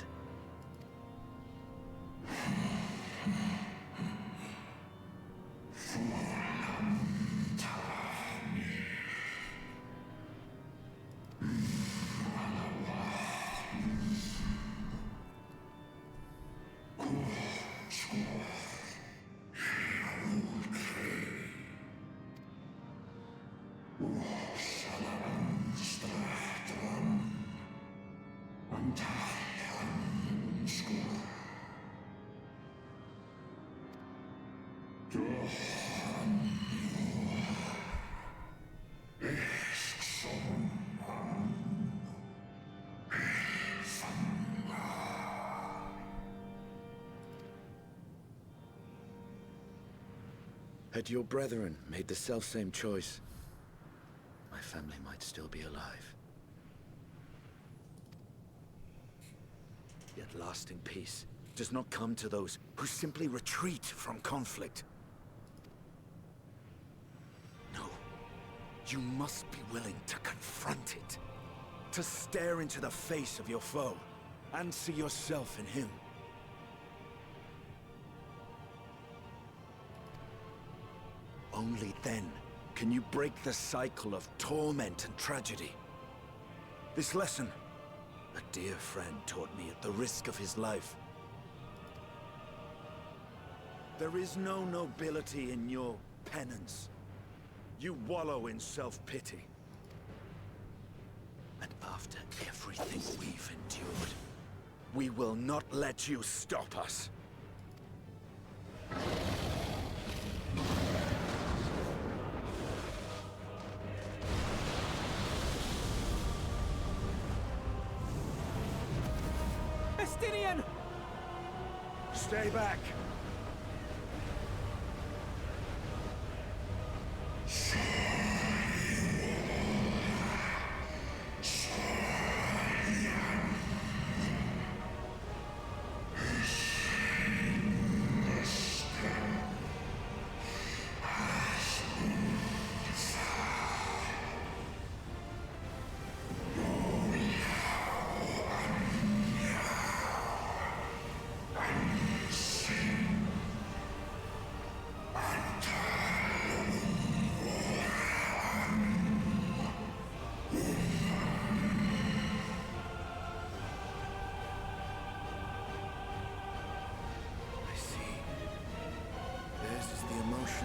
Speaker 4: Had your brethren made the selfsame choice, my family might still be alive. Yet lasting peace does not come to those who simply retreat from conflict. No, you must be willing to confront it, to stare into the face of your foe, and see yourself in him. Only then can you break the cycle of torment and tragedy. This lesson, a dear friend taught me at the risk of his life. There is no nobility in your penance. You wallow in self-pity. And after everything we've endured, we will not let you stop us. Stay back!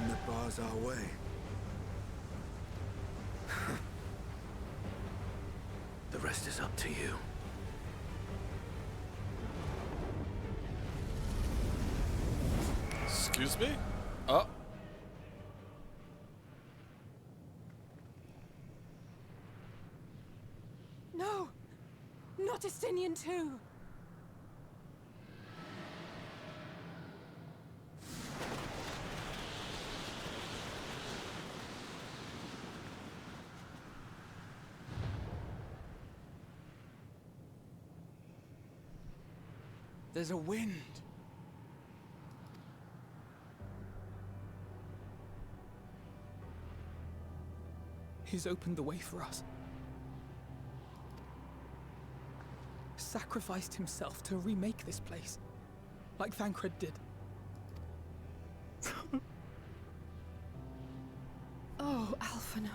Speaker 4: That bars our way. The rest is up to you.
Speaker 1: Excuse me? Oh.
Speaker 6: No! Not Estinian too!
Speaker 2: There's a wind.
Speaker 7: He's opened the way for us. Sacrificed himself to remake this place, like Thancred did.
Speaker 6: Oh, Alphino.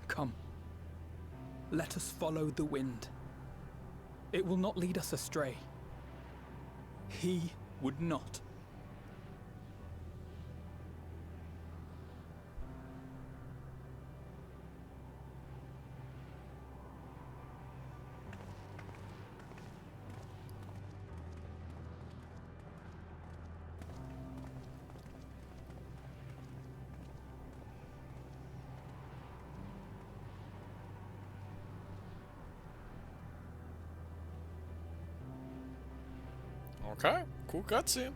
Speaker 7: Come. Let us follow the wind. It will not lead us astray. He would not.
Speaker 1: Okay, cool cutscene.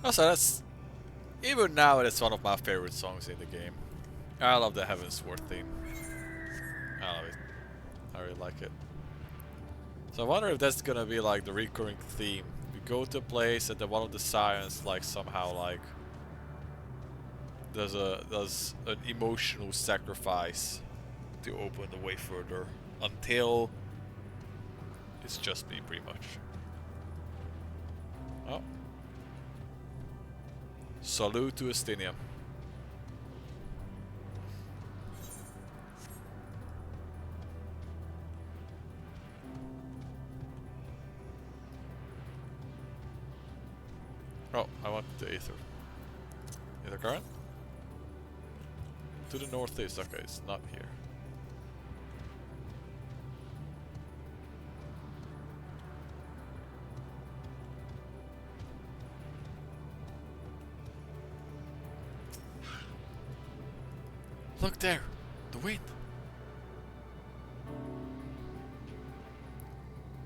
Speaker 1: Also, that's even now it's one of my favorite songs in the game. I love the Heavensward theme. I love it. I really like it. So I wonder if that's gonna be like the recurring theme. We go to a place and then one of the sirens like somehow like does an emotional sacrifice to open the way further until it's just me, pretty much. Oh. Salute to Estinium. Oh, I want the Aether. Aether current? To the northeast, okay, it's not here. Look there! The wind!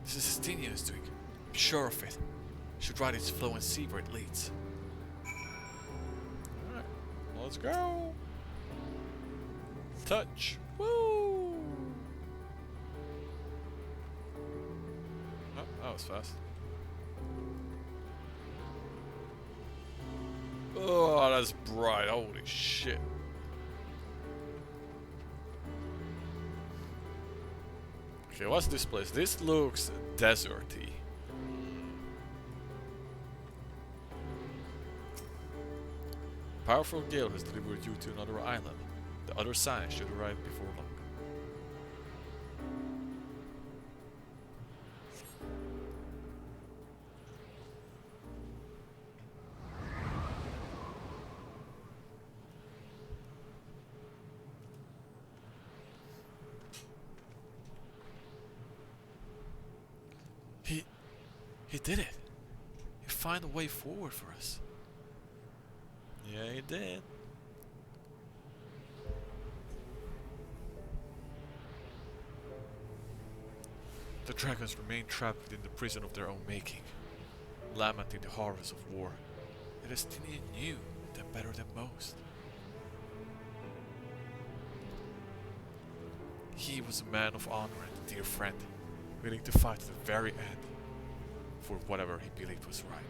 Speaker 1: This is Estinium doing. I'm sure of it. Should ride its flow and see where it leads. Alright, let's go! Touch! Woo! Oh, that was fast. Oh, that's bright. Holy shit. Okay, what's this place? This looks deserty. Powerful gale has delivered you to another island. The other side should arrive before long. He did it. He found a way forward for us. Yeah, he did. The dragons remain trapped within the prison of their own making, lamenting the horrors of war. The Estinian knew them better than most. He was a man of honor and a dear friend, willing to fight to the very end for whatever he believed was right.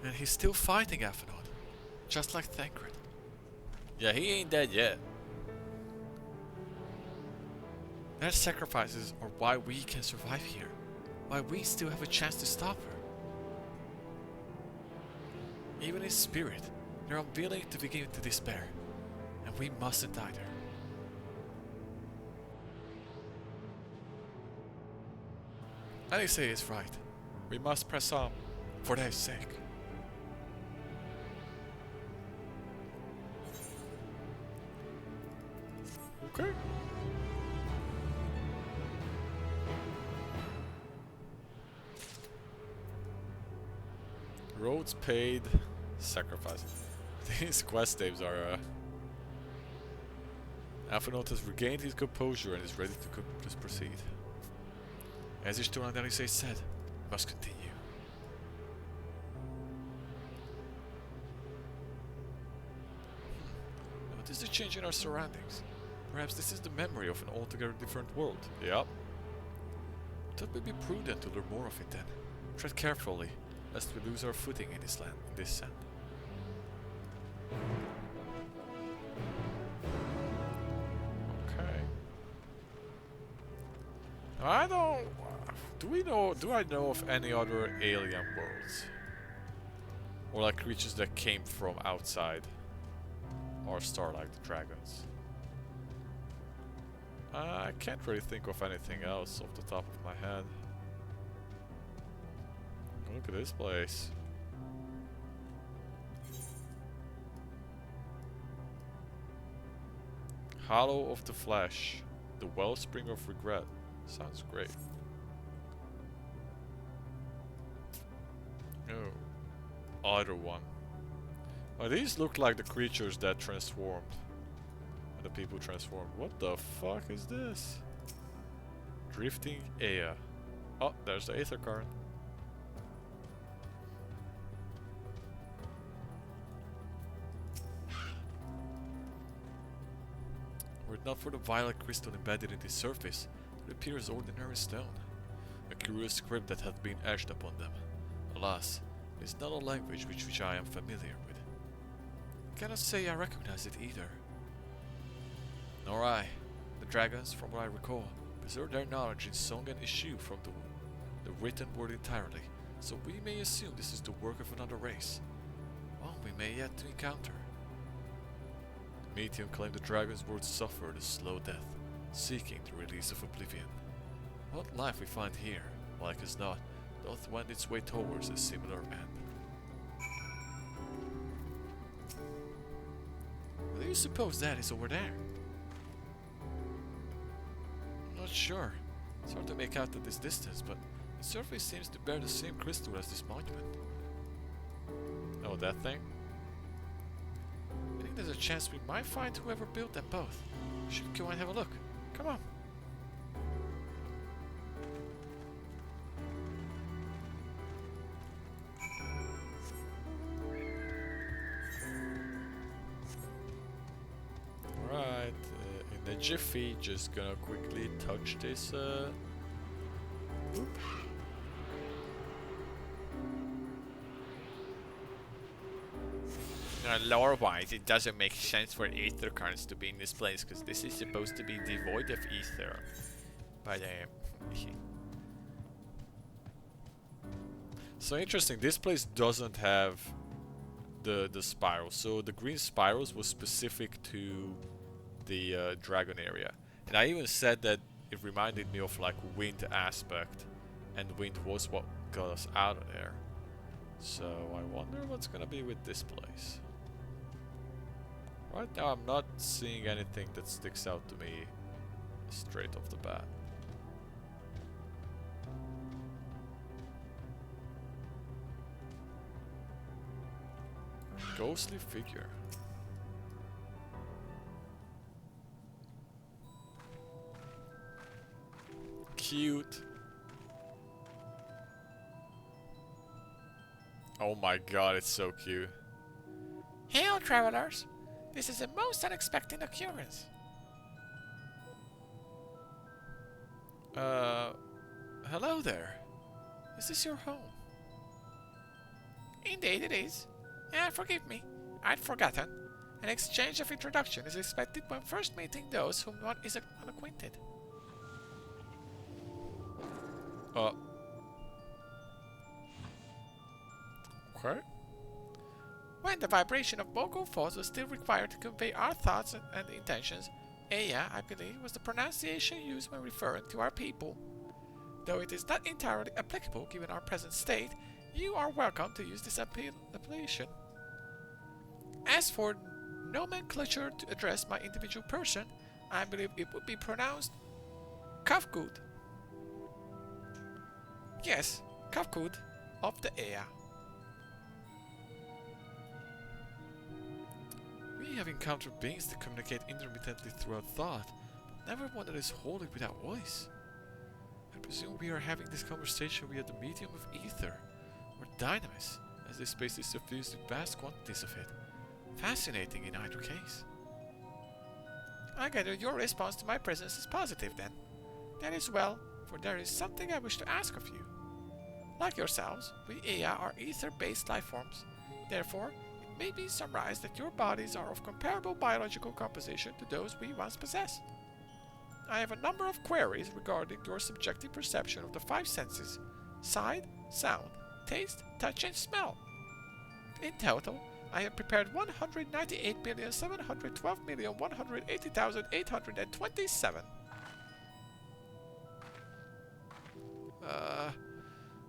Speaker 1: And he's still fighting Aphrodite, just like Thancred. Yeah, he ain't dead yet. Their sacrifices are why we can survive here, why we still have a chance to stop her. Even in spirit, they're unwilling to begin to despair, and we mustn't either. And they say it's right. We must press on, for their sake. Okay. Roads paid, sacrifice. These quest names are Aphrodite has regained his composure and is ready to proceed. As Ishtoran Danisei said, must continue. What is the change in our surroundings? Perhaps this is the memory of an altogether different world. Yep. But it would be prudent to learn more of it then. Tread carefully, lest we lose our footing in this land, in this sand. Okay. I don't... Do I know of any other alien worlds? Or like creatures that came from outside our star like the dragons? I can't really think of anything else off the top of my head. Look at this place. Hollow of the Flesh. The Wellspring of Regret. Sounds great. Oh. Other one. Oh, these look like the creatures that transformed. And the people transformed. What the fuck is this? Drifting Aya. Oh, there's the Aether card. Were it not for the violet crystal embedded in the surface, it appears ordinary stone. A curious script that hath been etched upon them. Alas, it is not a language with which I am familiar with. I cannot say I recognize it either. Nor I. The dragons, from what I recall, preserve their knowledge in song and issue from the written word entirely, so we may assume this is the work of another race. One we may yet to encounter. The medium claimed the dragon's words suffered a slow death, seeking the release of oblivion. What life we find here, like as not, doth wend its way towards a similar end. What do you suppose that is over there? I'm not sure. It's hard to make out at this distance, but the surface seems to bear the same crystal as this monument. Oh, that thing? I think there's a chance we might find whoever built them both. We should go and have a look. Come on. Alright, in a jiffy, just gonna quickly touch this, Oop. Lore-wise, it doesn't make sense for Aether cards to be in this place, because this is supposed to be devoid of Ether. But, so interesting, this place doesn't have the spirals. So the green spirals was specific to the dragon area. And I even said that it reminded me of like wind aspect, and wind was what got us out of there. So I wonder what's gonna be with this place. Right now I'm not seeing anything that sticks out to me straight off the bat. Ghostly figure. Cute. Oh my god, it's so cute. Hail, travelers! This is a most unexpected occurrence. Hello there. Is this your home? Indeed it is. Forgive me, I'd forgotten. An exchange of introduction is expected when first meeting those whom one is unacquainted. Okay. When the vibration of vocal folds was still required to convey our thoughts and intentions, Aya, I believe, was the pronunciation used when referring to our people. Though it is not entirely applicable given our present state, you are welcome to use this appellation. As for nomenclature to address my individual person, I believe it would be pronounced Kafgud. Yes, Kafgud of the Aya. We have encountered beings that communicate intermittently throughout thought, but never one that is wholly without voice. I presume we are having this conversation via the medium of ether, or dynamis, as this space is suffused with vast quantities of it. Fascinating in either case. I gather your response to my presence is positive then. That is well, for there is something I wish to ask of you. Like yourselves, we Ea are ether-based life forms. Therefore, it may be surmised that your bodies are of comparable biological composition to those we once possessed. I have a number of queries regarding your subjective perception of the five senses: sight, sound, taste, touch, and smell. In total, I have prepared 198,712,180,827.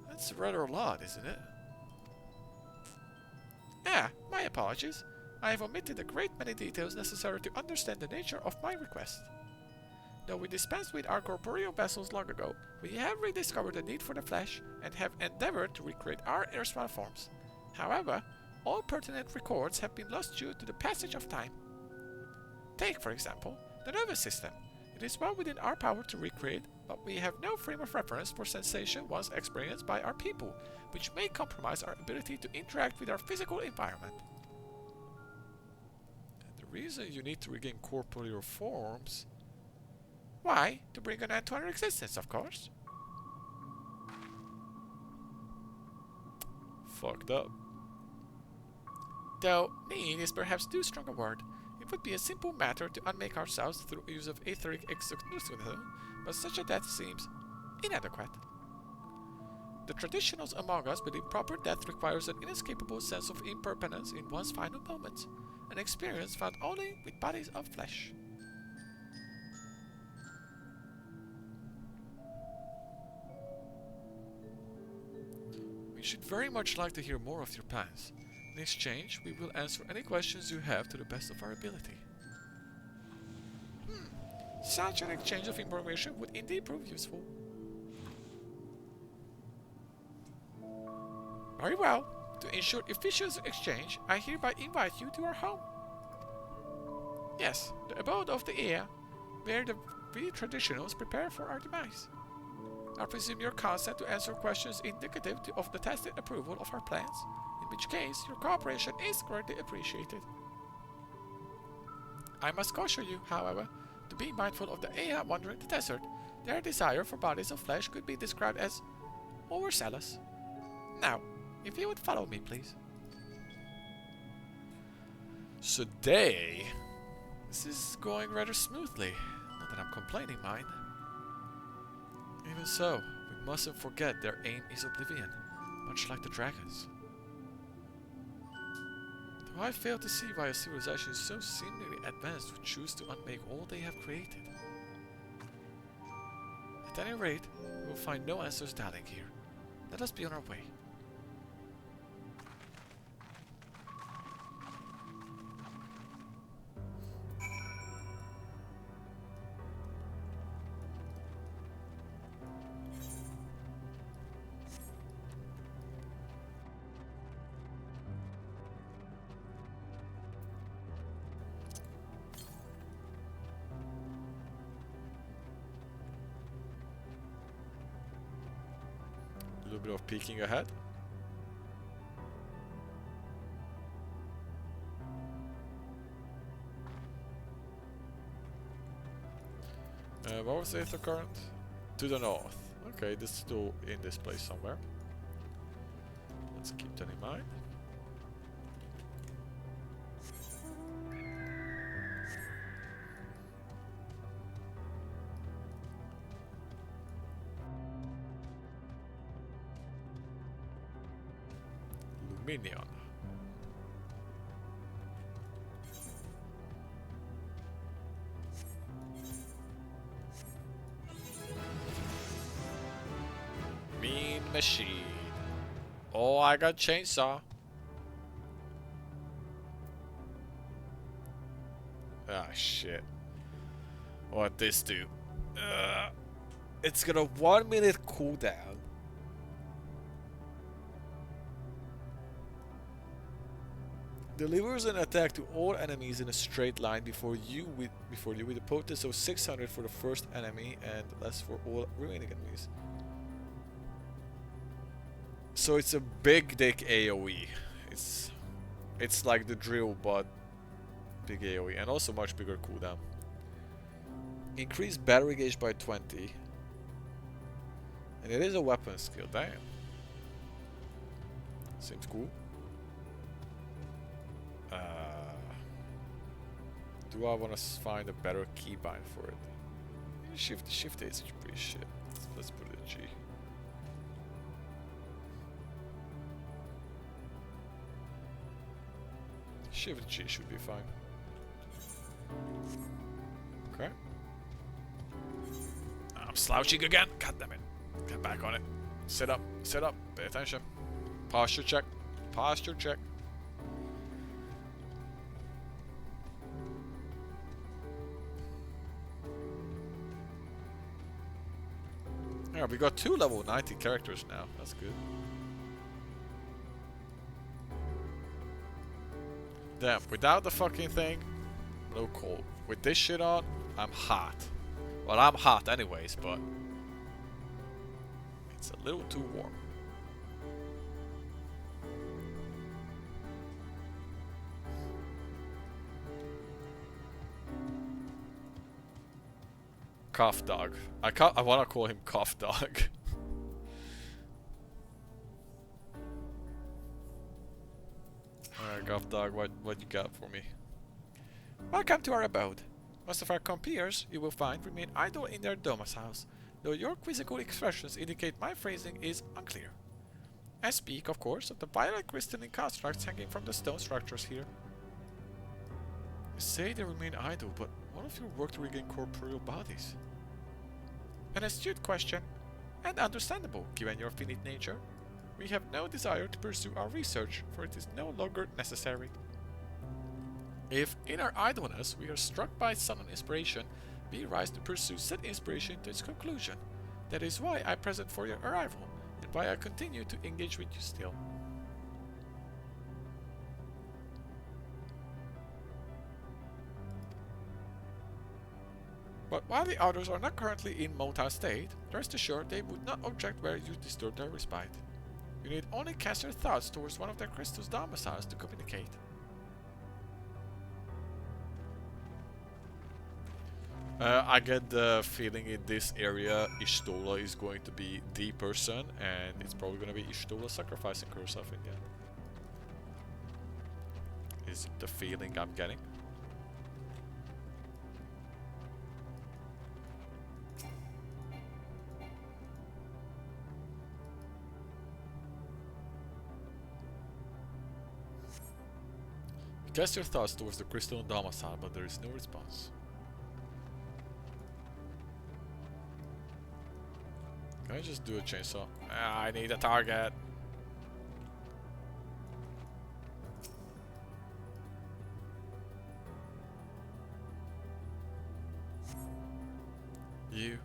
Speaker 1: That's rather a lot, isn't it? Ah, my apologies. I have omitted a great many details necessary to understand the nature of my request. Though we dispensed with our corporeal vessels long ago, we have rediscovered the need for the flesh and have endeavored to recreate our erstwhile forms. However, all pertinent records have been lost due to the passage of time. Take, for example, the nervous system. It is well within our power to recreate, but we have no frame of reference for sensation once experienced by our people, which may compromise our ability to interact with our physical environment. And the reason you need to regain corporeal forms... Why? To bring an end to our existence, of course. Fucked up. Though need is perhaps too strong a word. It would be a simple matter to unmake ourselves through use of etheric exoskeleton, but such a death seems inadequate. The traditionals among us believe proper death requires an inescapable sense of impermanence in one's final moments, an experience found only with bodies of flesh. We should very much like to hear more of your plans. In exchange, we will answer any questions you have to the best of our ability. Such an exchange of information would indeed prove useful. Very well. To ensure efficient exchange, I hereby invite you to our home. Yes, the abode of the Ea, where the we traditionals prepare for our demise. I presume your consent to answer questions indicative of the tacit approval of our plans, in which case your cooperation is greatly appreciated. I must caution you, however, to be mindful of the Ea wandering the desert. Their desire for bodies of flesh could be described as overzealous. Now, if you would follow me, please. So this is going rather smoothly. Not that I'm complaining, mind. Even so, we mustn't forget their aim is oblivion, much like the dragons. Though I fail to see why a civilization so seemingly advanced would choose to unmake all they have created. At any rate, we will find no answers doubting here. Let us be on our way. A little bit of peeking ahead. What was the ether current? To the north. Okay, this is still in this place somewhere. Let's keep that in mind. Luminion. Mean machine. Oh, I got chainsaw. Ah, shit. What this do? It's got a 1 minute cooldown. Delivers an attack to all enemies in a straight line before you with a potency of 600 for the first enemy and less for all remaining enemies. So it's a big dick AoE. It's like the drill, but big AoE and also much bigger cooldown. Increase battery gauge by 20. And it is a weapon skill, damn. Seems cool. Do I want to find a better keybind for it? Shift A is pretty shit. Let's put it in G. Shift G should be fine. Okay. I'm slouching again. God damn it. Get back on it. Sit up. Sit up. Pay attention. Posture check. Posture check. Yeah, we got 2 level 90 characters now. That's good. Damn, without the fucking thing, no cold. With this shit on, I'm hot. Well, I'm hot anyways, but it's a little too warm. Cough dog. I want to call him Cough dog. Alright, Cough dog, what you got for me? Welcome to our abode. Most of our compeers, you will find, remain idle in their domiciles, though your quizzical expressions indicate my phrasing is unclear. I speak, of course, of the violet crystalline constructs hanging from the stone structures here. You say they remain idle, but what of your work to regain corporeal bodies? An astute question, and understandable given your finite nature. We have no desire to pursue our research, for it is no longer necessary. If, in our idleness, we are struck by sudden inspiration, we rise to pursue said inspiration to its conclusion. That is why I present for your arrival, and why I continue to engage with you still. But while the others are not currently in motile state, rest assured they would not object were you disturb their respite. You need only cast your thoughts towards one of their crystal's domiciles to communicate. I get the feeling in this area Ishtola is going to be the person, and it's probably going to be Ishtola sacrificing herself in the end. Is the feeling I'm getting. Cast your thoughts towards the crystalline domicile, but there is no response. Can I just do a chainsaw? I need a target. You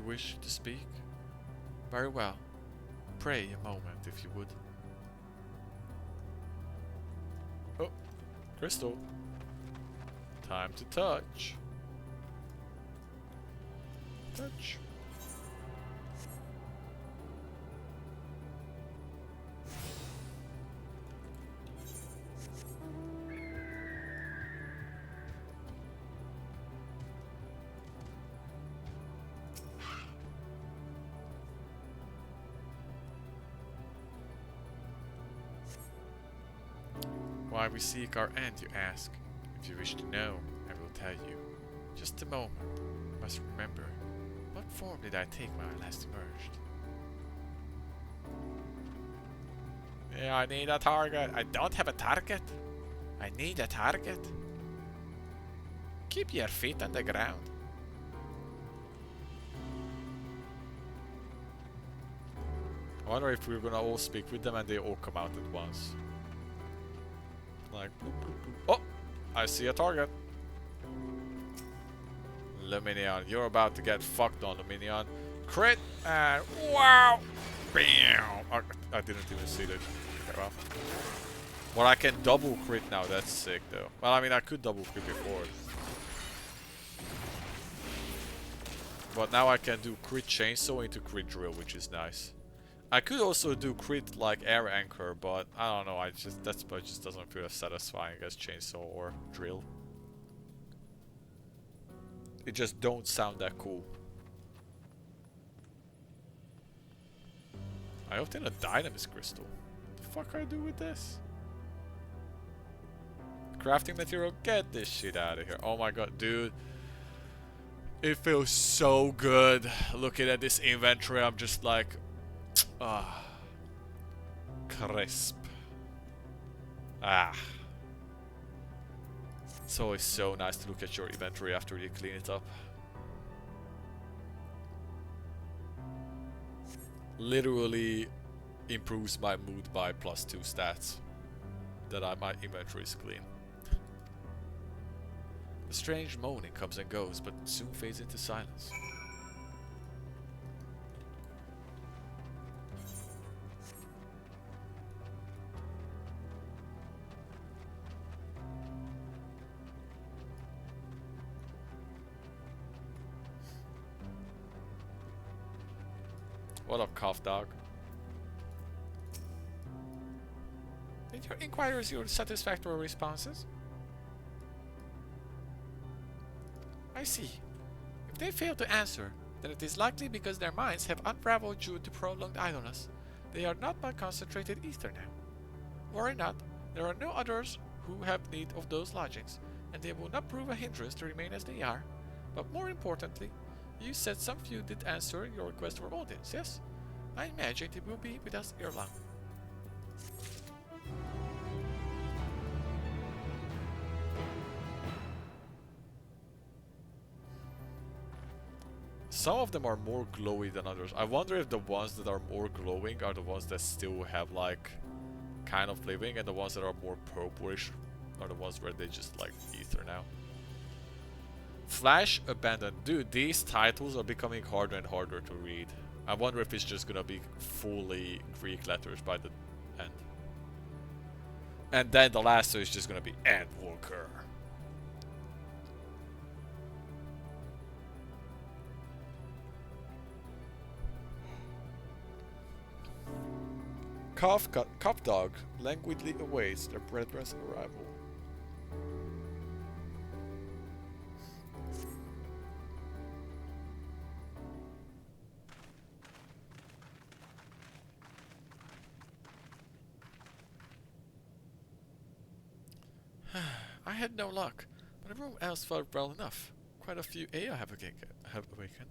Speaker 1: wish to speak? Very well. Pray a moment, if you would. Oh, crystal. Time to touch. Touch. Why we seek our end, you ask? If you wish to know, I will tell you. Just a moment. I must remember. What form did I take when I last emerged? Yeah, I need a target. I don't have a target. I need a target. Keep your feet on the ground. I wonder if we're gonna all speak with them and they all come out at once. Like, oh, I see a target. Luminion, you're about to get fucked on, Luminion. Crit and wow, bam! I didn't even see that. Okay, well, I can double crit now. That's sick, though. Well, I mean, I could double crit before, but now I can do crit chainsaw into crit drill, which is nice. I could also do crit like air anchor, but I don't know. That just doesn't feel as satisfying as chainsaw or drill. it just don't sound that cool. I obtained a dynamis crystal. What the fuck I do with this? Crafting material, get this shit out of here. Oh my god, dude. It feels so good looking at this inventory. I'm just like, ah, crisp. Ah. It's always so nice to look at your inventory after you clean it up. Literally improves my mood by +2 stats that my inventory is clean. The strange moaning comes and goes, but soon fades into silence. What up, cough dog? Did your inquiries yield satisfactory responses? I see. If they fail to answer, then it is likely because their minds have unraveled due to prolonged idleness. They are not my concentrated ether now. Worry not, there are no others who have need of those lodgings, and they will not prove a hindrance to remain as they are. But more importantly, you said some few did answer your request for audience, yes? I imagine it will be with us ere long. Some of them are more glowy than others. I wonder if the ones that are more glowing are the ones that still have like kind of living, and the ones that are more purplish are the ones where they just like ether now. Flash Abandoned. Dude, these titles are becoming harder and harder to read. I wonder if it's just gonna be fully Greek letters by the end. And then the last two is just gonna be Endwalker. Cop Dog languidly awaits their brethren's arrival. I had no luck, but everyone else felt well enough. Quite a few AI have awakened.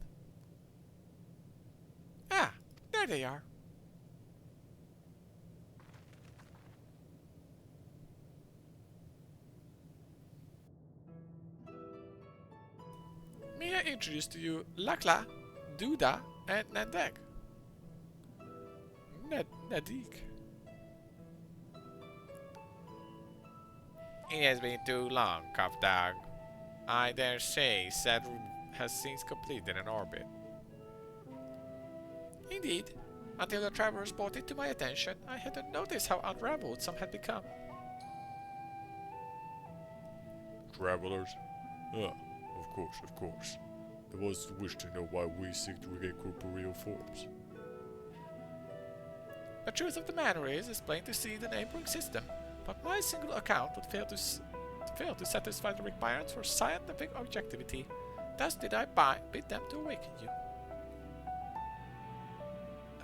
Speaker 1: Ah, there they are. May I introduce to you Lakla, Duda, and Nandeg? Nadik. It has been too long, Cuff Dog. I dare say Saturn has since completed an orbit. Indeed. Until the travelers brought it to my attention, I hadn't noticed how unraveled some had become. Travelers? Ah, of course. There was the wish to know why we seek to regain corporeal forms. The truth of the matter is plain to see the neighboring system, but my single account would fail to satisfy the requirements for scientific objectivity. Thus did I bid them to awaken you.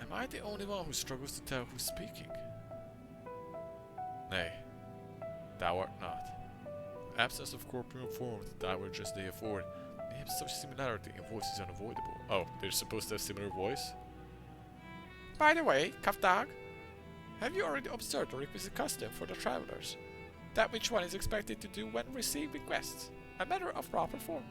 Speaker 1: Am I the only one who struggles to tell who's speaking? Nay, thou art not. The absence of corporeal forms that thou wert just day afford may have such similarity in voice is unavoidable. Oh, they're supposed to have similar voice? By the way, Cuff Dog, have you already observed the requisite custom for the travelers? That which one is expected to do when receiving requests? A matter of proper form.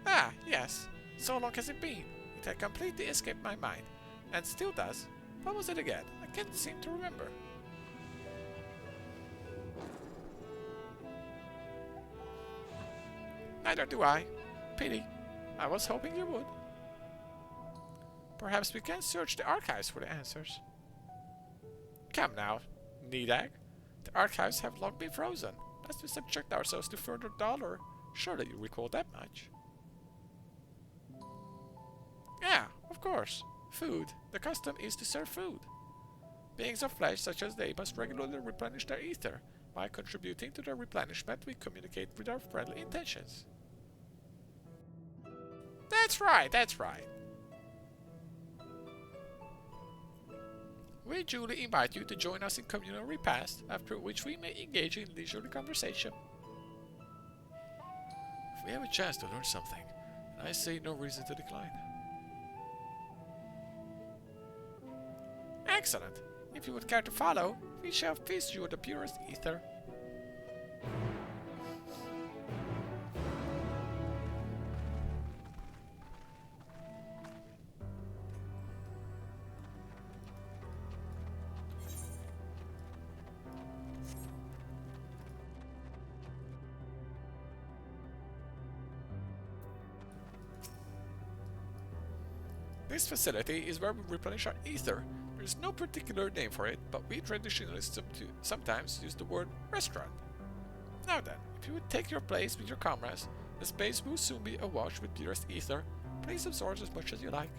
Speaker 1: Ah, yes. So long has it been. It had completely escaped my mind. And still does. What was it again? I can't seem to remember. Neither do I. Pity. I was hoping you would. Perhaps we can search the archives for the answers. Come now, Nedag. The archives have long been frozen. Lest we subject ourselves to further dollar. Surely you recall that much. Yeah, of course. Food. The custom is to serve food. Beings of flesh such as they must regularly replenish their ether. By contributing to their replenishment, we communicate with our friendly intentions. That's right, that's right. We duly invite you to join us in communal repast, after which we may engage in leisurely conversation. If we have a chance to learn something, I see no reason to decline. Excellent. If you would care to follow, we shall feast you with the purest ether. This facility is where we replenish our ether. There is no particular name for it, but we traditionally sometimes use the word restaurant. Now then, if you would take your place with your comrades, the space will soon be awash with purest ether. Please absorb as much as you like.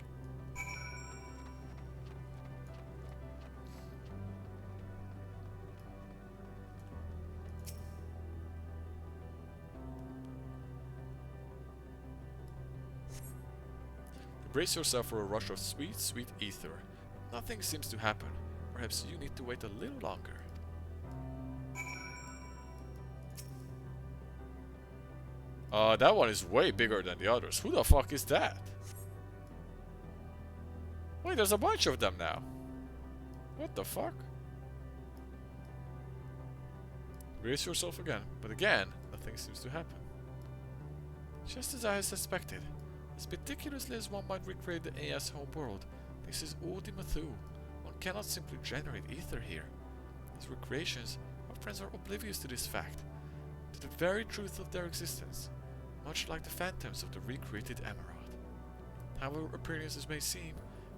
Speaker 1: Brace yourself for a rush of sweet, sweet ether. Nothing seems to happen. Perhaps you need to wait a little longer. That one is way bigger than the others. Who the fuck is that? Wait, there's a bunch of them now. What the fuck? Brace yourself again. But again, nothing seems to happen. Just as I had suspected. As meticulously as one might recreate the AS homeworld, this is Ultima Thule. One cannot simply generate ether here. As recreations, our friends are oblivious to this fact, to the very truth of their existence, much like the phantoms of the recreated emerald. However appearances may seem,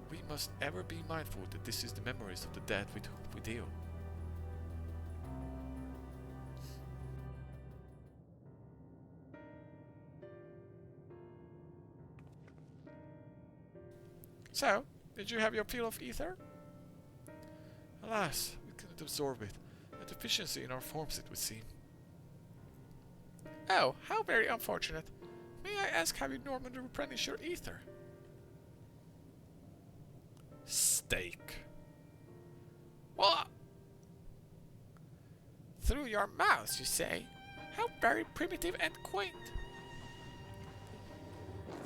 Speaker 1: we must ever be mindful that this is the memories of the dead with whom we deal. So, did you have your fill of ether? Alas, we couldn't absorb it. A deficiency in our forms, it would seem. Oh, how very unfortunate. May I ask how you normally replenish your ether? Steak. What? Through your mouth, you say? How very primitive and quaint.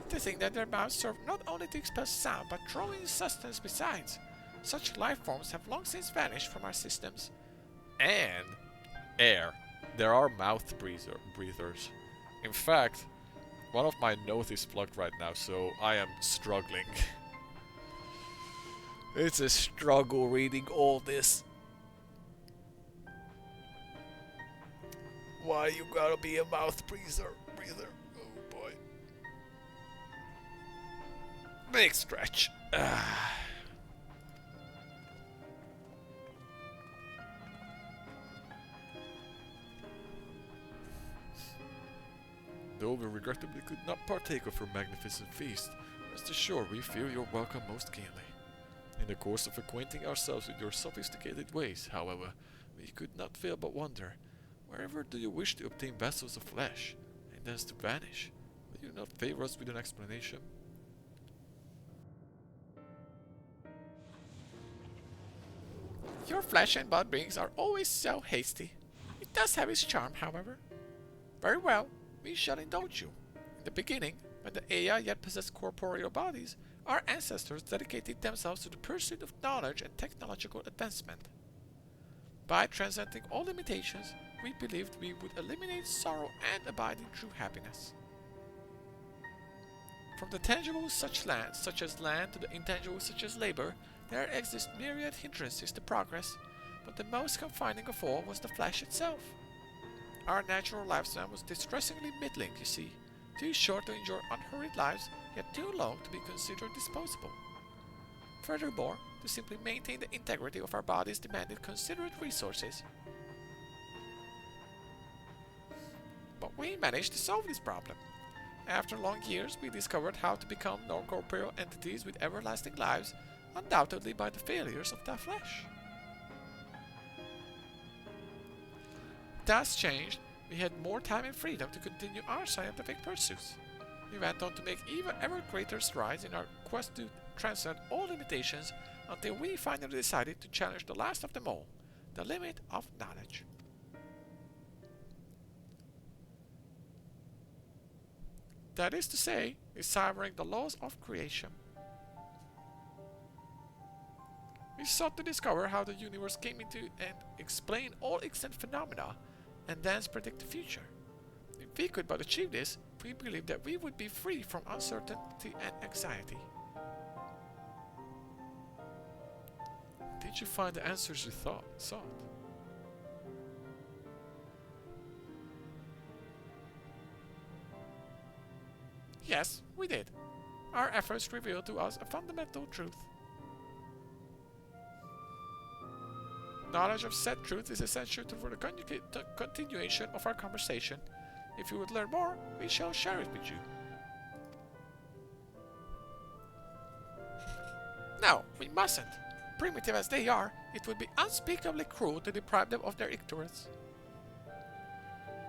Speaker 1: To think that their mouths serve not only to expel sound, but draw in sustenance besides. Such life forms have long since vanished from our systems. And air. There are mouth breathers. In fact, one of my nose is plugged right now, so I am struggling. It's a struggle reading all this. Why you gotta be a mouth breather? Oh boy. Big stretch. Though we regrettably could not partake of your magnificent feast, rest assured we feel your welcome most keenly. In the course of acquainting ourselves with your sophisticated ways, however, we could not fail but wonder, wherever do you wish to obtain vessels of flesh, and thence to vanish? Will you not favor us with an explanation? Your flesh and blood beings are always so hasty. It does have its charm, however. Very well, we shall indulge you. In the beginning, when the Aya yet possessed corporeal bodies, our ancestors dedicated themselves to the pursuit of knowledge and technological advancement. By transcending all limitations, we believed we would eliminate sorrow and abide in true happiness. From the tangible such as land to the intangible such as labor, there exist myriad hindrances to progress, but the most confining of all was the flesh itself. Our natural lifespan was distressingly middling, you see, too short to enjoy unhurried lives, yet too long to be considered disposable. Furthermore, to simply maintain the integrity of our bodies demanded considerate resources. But we managed to solve this problem. After long years, we discovered how to become non-corporeal entities with everlasting lives, undoubtedly by the failures of the flesh. task changed, we had more time and freedom to continue our scientific pursuits. We went on to make even ever greater strides in our quest to transcend all limitations until we finally decided to challenge the last of them all, the limit of knowledge. That is to say, deciphering the laws of creation. We sought to discover how the universe came into and explain all extant phenomena, and thence predict the future. If we could but achieve this, we believed that we would be free from uncertainty and anxiety. Did you find the answers you sought? Yes, we did. Our efforts revealed to us a fundamental truth. Knowledge of said truth is essential for the continuation of our conversation. If you would learn more, we shall share it with you. No, we mustn't. Primitive as they are, it would be unspeakably cruel to deprive them of their ignorance.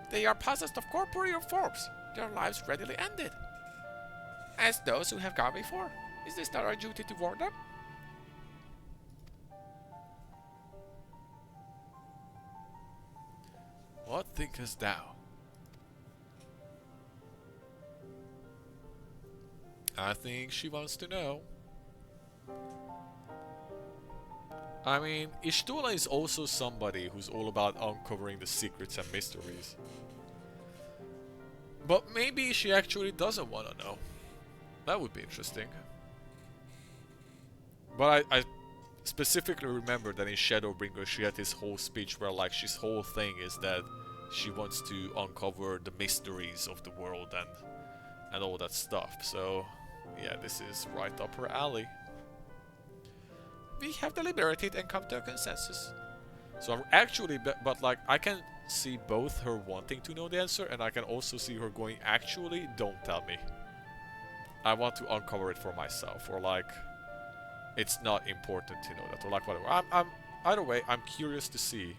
Speaker 1: They are possessed of corporeal forms, their lives readily ended. As those who have gone before, is this not our duty to warn them? What thinkest thou? I think she wants to know. I mean, Ishtula is also somebody who's all about uncovering the secrets and mysteries. But maybe she actually doesn't want to know. That would be interesting. But I specifically remember that in Shadowbringer she had this whole speech where like his whole thing is that she wants to uncover the mysteries of the world and all that stuff. So yeah, this is right up her alley. We have deliberated and come to a consensus. So I'm actually, but like I can see both her wanting to know the answer and I can also see her going, actually, don't tell me. I want to uncover it for myself, or like it's not important to know that, or like whatever. I'm either way, I'm curious to see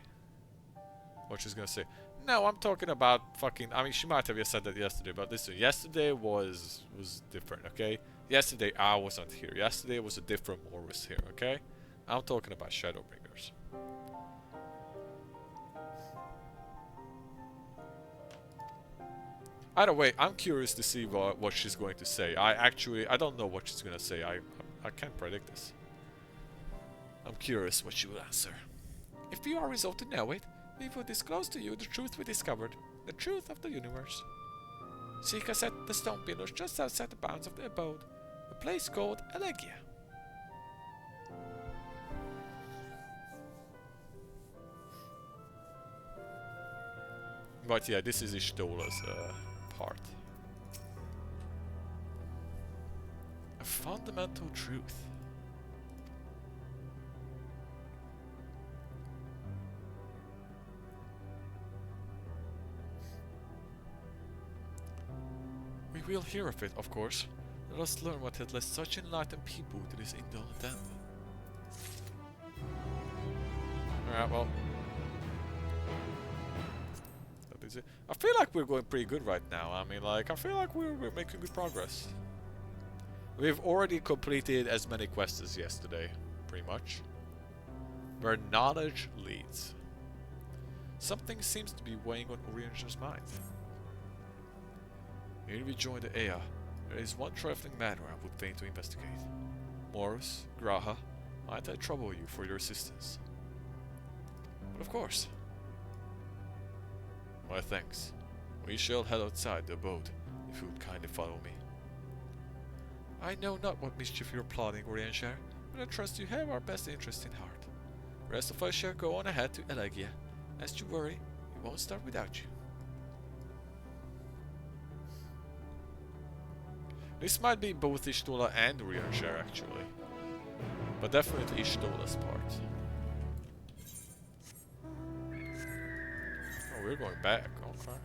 Speaker 1: what she's gonna say. No, I'm talking about fucking. I mean, she might have just said that yesterday, but listen, yesterday was different, okay? Yesterday I wasn't here. Yesterday was a different Morris here, okay? I'm talking about Shadowbringers. Either way, I'm curious to see what she's going to say. I don't know what she's gonna say. I can't predict this. I'm curious what she will answer. If you are resolved to know it, we will disclose to you the truth we discovered, the truth of the universe. Seek us at the stone pillars just outside the bounds of the abode, a place called Elegia. But yeah, this is Ishtola's part. A fundamental truth. We will hear of it, of course. Let us learn what had led such enlightened people to this indolent end. Alright, well. That is it. I feel like we're going pretty good right now. I mean, like, I feel like we're making good progress. We've already completed as many quests as yesterday, pretty much. Where knowledge leads. Something seems to be weighing on Orien's mind. Here we join the Ea. There is one trifling matter I would fain to investigate. Morus, Graha, might I trouble you for your assistance? But of course. My thanks. We shall head outside the abode, if you would kindly follow me. I know not what mischief you're plotting, Orienshire, but I trust you have our best interest in heart. The rest of us shall go on ahead to Elegia. Lest you worry, we won't start without you. This might be both Ishtola and Orienshire, actually. But definitely Ishtola's part. Oh, we're going back. Okay.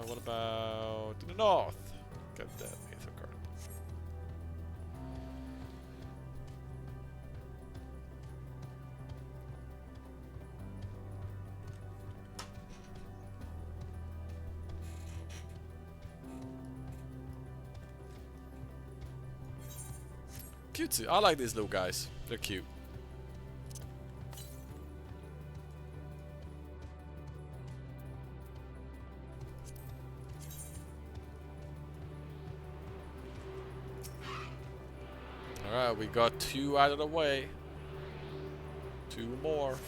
Speaker 1: What about to the north? Get that Aether card. cute too. I like these little guys. They're cute. Alright, we got 2 out of the way. 2 more.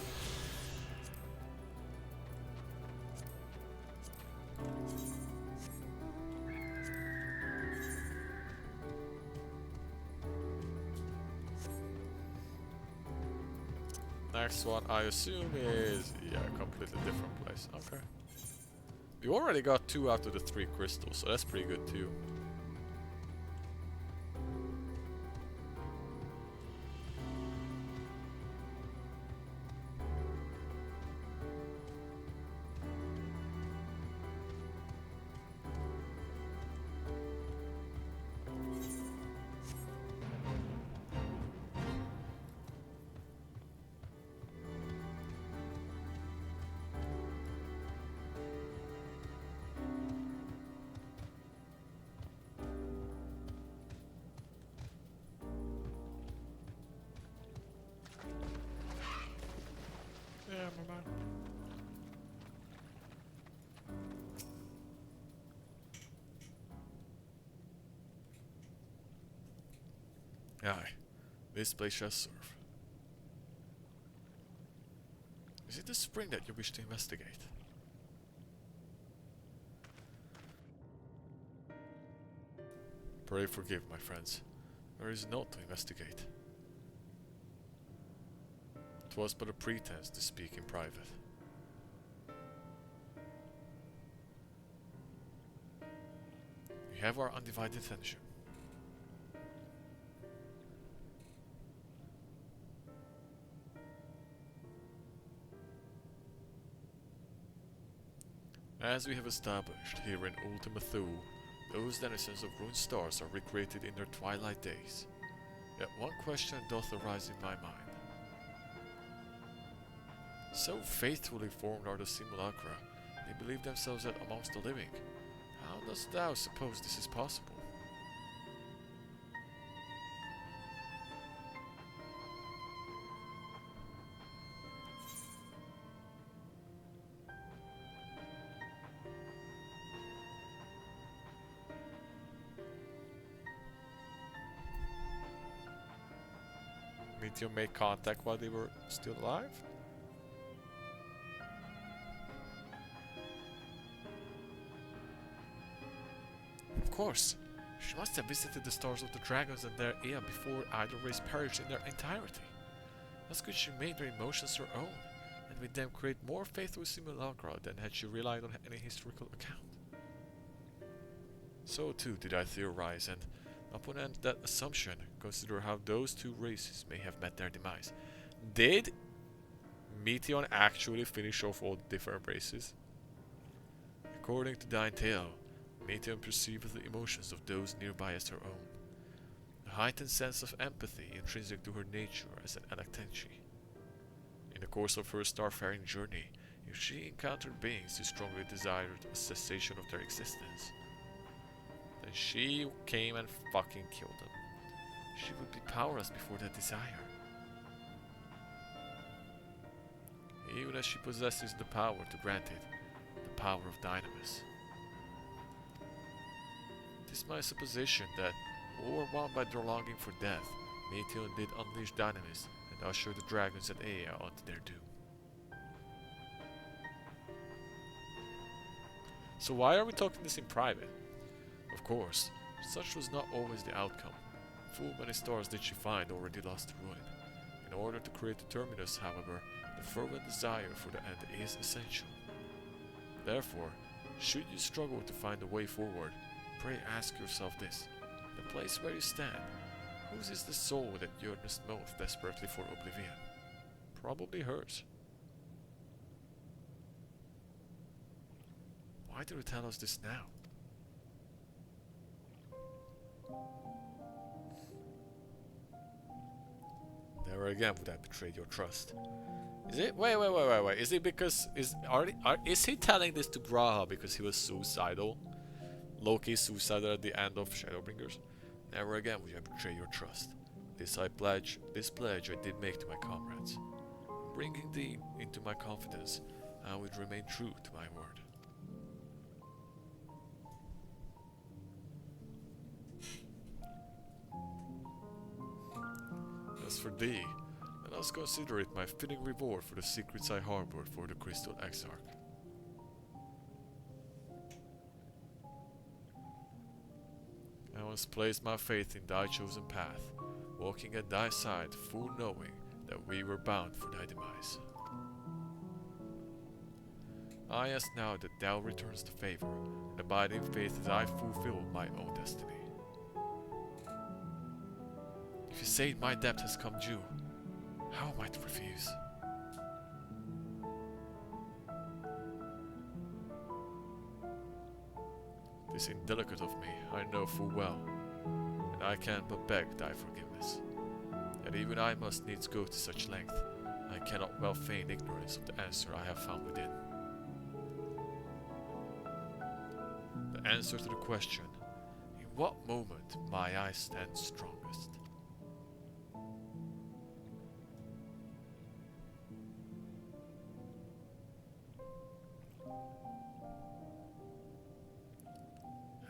Speaker 1: Next one, I assume, is a completely different place. Okay. We already got 2 out of the 3 crystals, so that's pretty good too. Yeah, my man. Aye, this place shall serve. Is it the spring that you wish to investigate? Pray forgive, my friends. There is naught to investigate. 'Twas but a pretense to speak in private. You have our undivided attention. As we have established here in Ultima Thule, those denizens of ruined stars are recreated in their twilight days. Yet one question doth arise in my mind. So faithfully formed are the simulacra, they believe themselves yet amongst the living. How dost thou suppose this is possible? Meteor made contact while they were still alive? Of course. She must have visited the stars of the dragons and their Ea before either race perished in their entirety. Thus could she make their emotions her own, and with them create more faithful simulacra than had she relied on any historical account. So too did I theorize, and upon that assumption, consider how those 2 races may have met their demise. Did Meteon actually finish off all the different races? According to thine tale, Meteon perceiveth the emotions of those nearby as her own, a heightened sense of empathy intrinsic to her nature as an Alactenchi. In the course of her starfaring journey, if she encountered beings who strongly desired a cessation of their existence, then she came and fucking killed them. She would be powerless before that desire. Even as she possesses the power to grant it, the power of Dynamis. It is my supposition that, overwhelmed by their longing for death, Meteon did unleash Dynamis and usher the dragons at Ea onto their doom. So why are we talking this in private? Of course, such was not always the outcome. Full many stars did she find already lost to ruin. In order to create the terminus, however, the fervent desire for the end is essential. Therefore, should you struggle to find a way forward, pray ask yourself this: in the place where you stand, whose is the soul that yearnest most desperately for oblivion? Probably hers. Why do you tell us this now? Never again would I betray your trust. Is it? Wait. Is it because is he telling this to Braha because he was suicidal? Loki suicidal at the end of Shadowbringers? Never again would I betray your trust. This pledge I did make to my comrades. Bringing thee into my confidence, I would remain true to my word. As for thee, let us consider it my fitting reward for the secrets I harbored for the Crystal Exarch. I once placed my faith in thy chosen path, walking at thy side, full knowing that we were bound for thy demise. I ask now that thou returns the favor, and abide in faith as I fulfill my own destiny. If you say my debt has come due, how am I to refuse? This is indelicate of me, I know full well, and I can but beg thy forgiveness. Yet even I must needs go to such length, I cannot well feign ignorance of the answer I have found within. The answer to the question, in what moment my eyes stand strongest?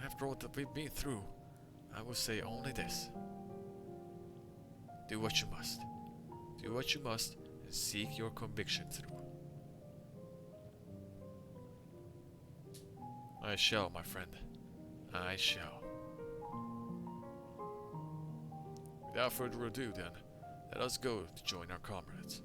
Speaker 1: After all that we've been through, I will say only this. Do what you must. Do what you must and seek your conviction through. I shall, my friend. I shall. Without further ado then, let us go to join our comrades.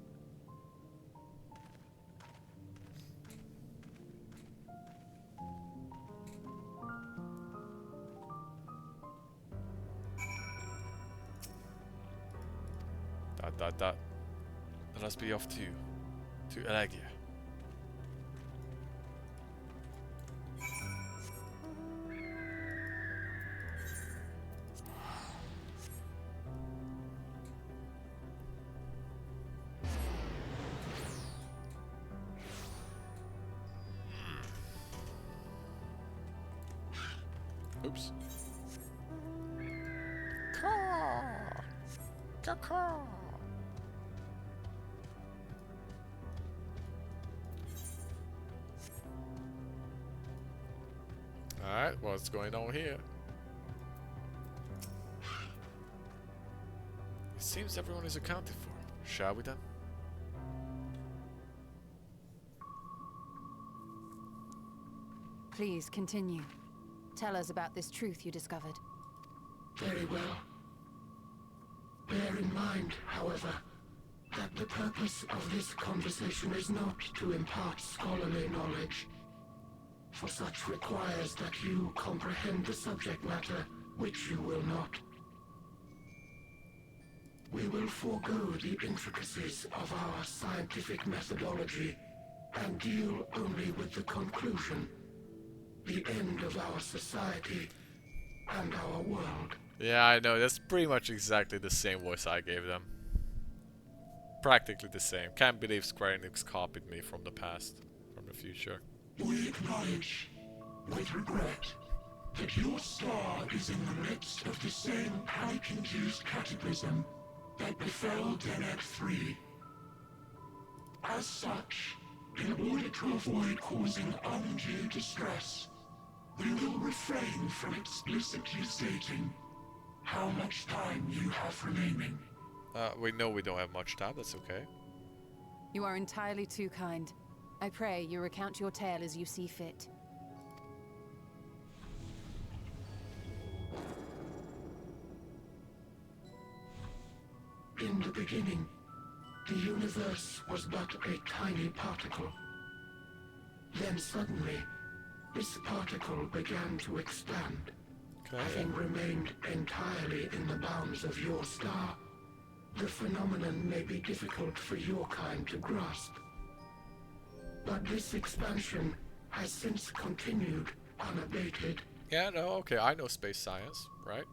Speaker 1: Let us be off to Elegia. Oops. Caw. Alright, what's going on here? It seems everyone is accounted for. Shall we then?
Speaker 6: Please continue. Tell us about this truth you discovered.
Speaker 8: Very well. Bear in mind, however, that the purpose of this conversation is not to impart scholarly knowledge, for such requires that you comprehend the subject matter, which you will not. We will forego the intricacies of our scientific methodology and deal only with the conclusion, the end of our society and our world.
Speaker 1: Yeah, I know. That's pretty much exactly the same voice I gave them. Practically the same. Can't believe Square Enix copied me from the past, from the future.
Speaker 8: We acknowledge, with regret, that your star is in the midst of the same panic-induced cataclysm that befell Deneb 3. As such, in order to avoid causing undue distress, we will refrain from explicitly stating how much time you have remaining.
Speaker 1: We know we don't have much time, that's okay.
Speaker 6: You are entirely too kind. I pray you recount your tale as you see fit.
Speaker 8: In the beginning, the universe was but a tiny particle. Then suddenly, this particle began to expand.
Speaker 1: Okay.
Speaker 8: Having remained entirely in the bounds of your star, the phenomenon may be difficult for your kind to grasp. But this expansion has since continued unabated.
Speaker 1: Yeah, no, okay, I know space science, right?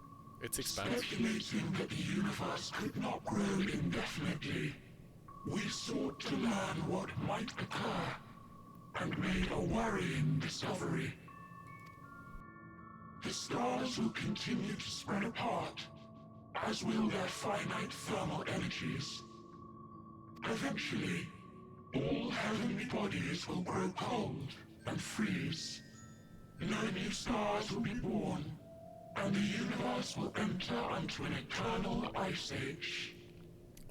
Speaker 1: It's expansive.
Speaker 8: Speculating that the universe could not grow indefinitely, we sought to learn what might occur, and made a worrying discovery. The stars will continue to spread apart, as will their finite thermal energies. Eventually, all heavenly bodies will grow cold and freeze. No new stars will be born, and the universe will enter onto an eternal ice age.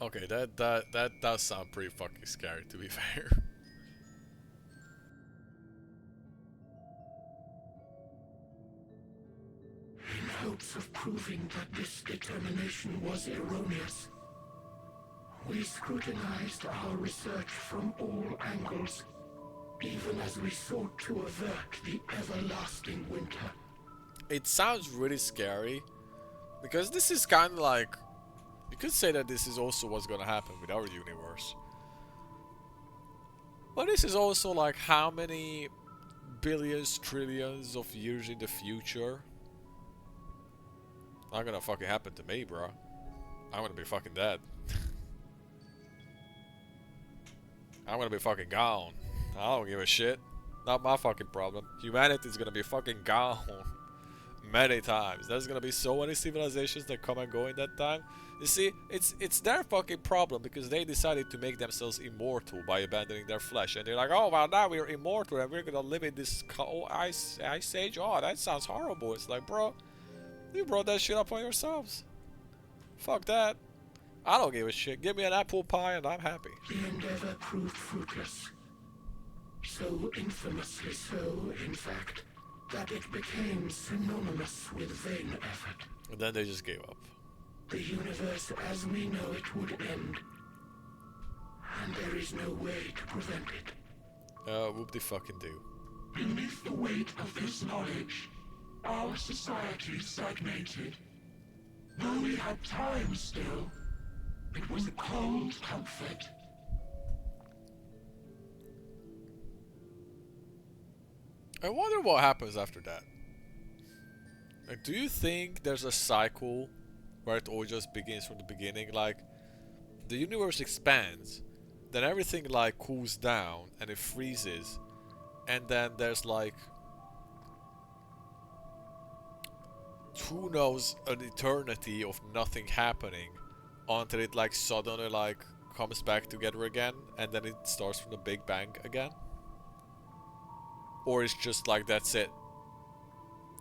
Speaker 1: Okay, that does sound pretty fucking scary, to be fair.
Speaker 8: In hopes of proving that this determination was erroneous, we scrutinized our research from all angles, even as we sought to avert the everlasting winter.
Speaker 1: It sounds really scary, because this is kind of like, you could say that this is also what's gonna happen with our universe. But this is also like how many billions, trillions of years in the future? Not gonna fucking happen to me, bro. I'm gonna be fucking dead. I'm gonna be fucking gone. I don't give a shit. Not my fucking problem. Humanity's gonna be fucking gone. Many times. There's gonna be so many civilizations that come and go in that time. You see, it's their fucking problem because they decided to make themselves immortal by abandoning their flesh, and they're like, oh well, now we're immortal and we're gonna live in this ice age. Oh, that sounds horrible. It's like, bro, you brought that shit up on yourselves. Fuck that. I don't give a shit. Give me an apple pie and I'm happy.
Speaker 8: The endeavor proved fruitless. So infamously so, in fact, that it became synonymous with vain effort.
Speaker 1: And then they just gave up.
Speaker 8: The universe as we know it would end. And there is no way to prevent it.
Speaker 1: Whoop de fucking do.
Speaker 8: Beneath the weight of this knowledge, our society stagnated. Though we had time still, it was a cold comfort.
Speaker 1: I wonder what happens after that. Like, do you think there's a cycle where it all just begins from the beginning? Like, the universe expands, then everything like cools down and it freezes, and then there's like, who knows, an eternity of nothing happening until it like suddenly like comes back together again, and then it starts from the Big Bang again? Or it's just like, that's it.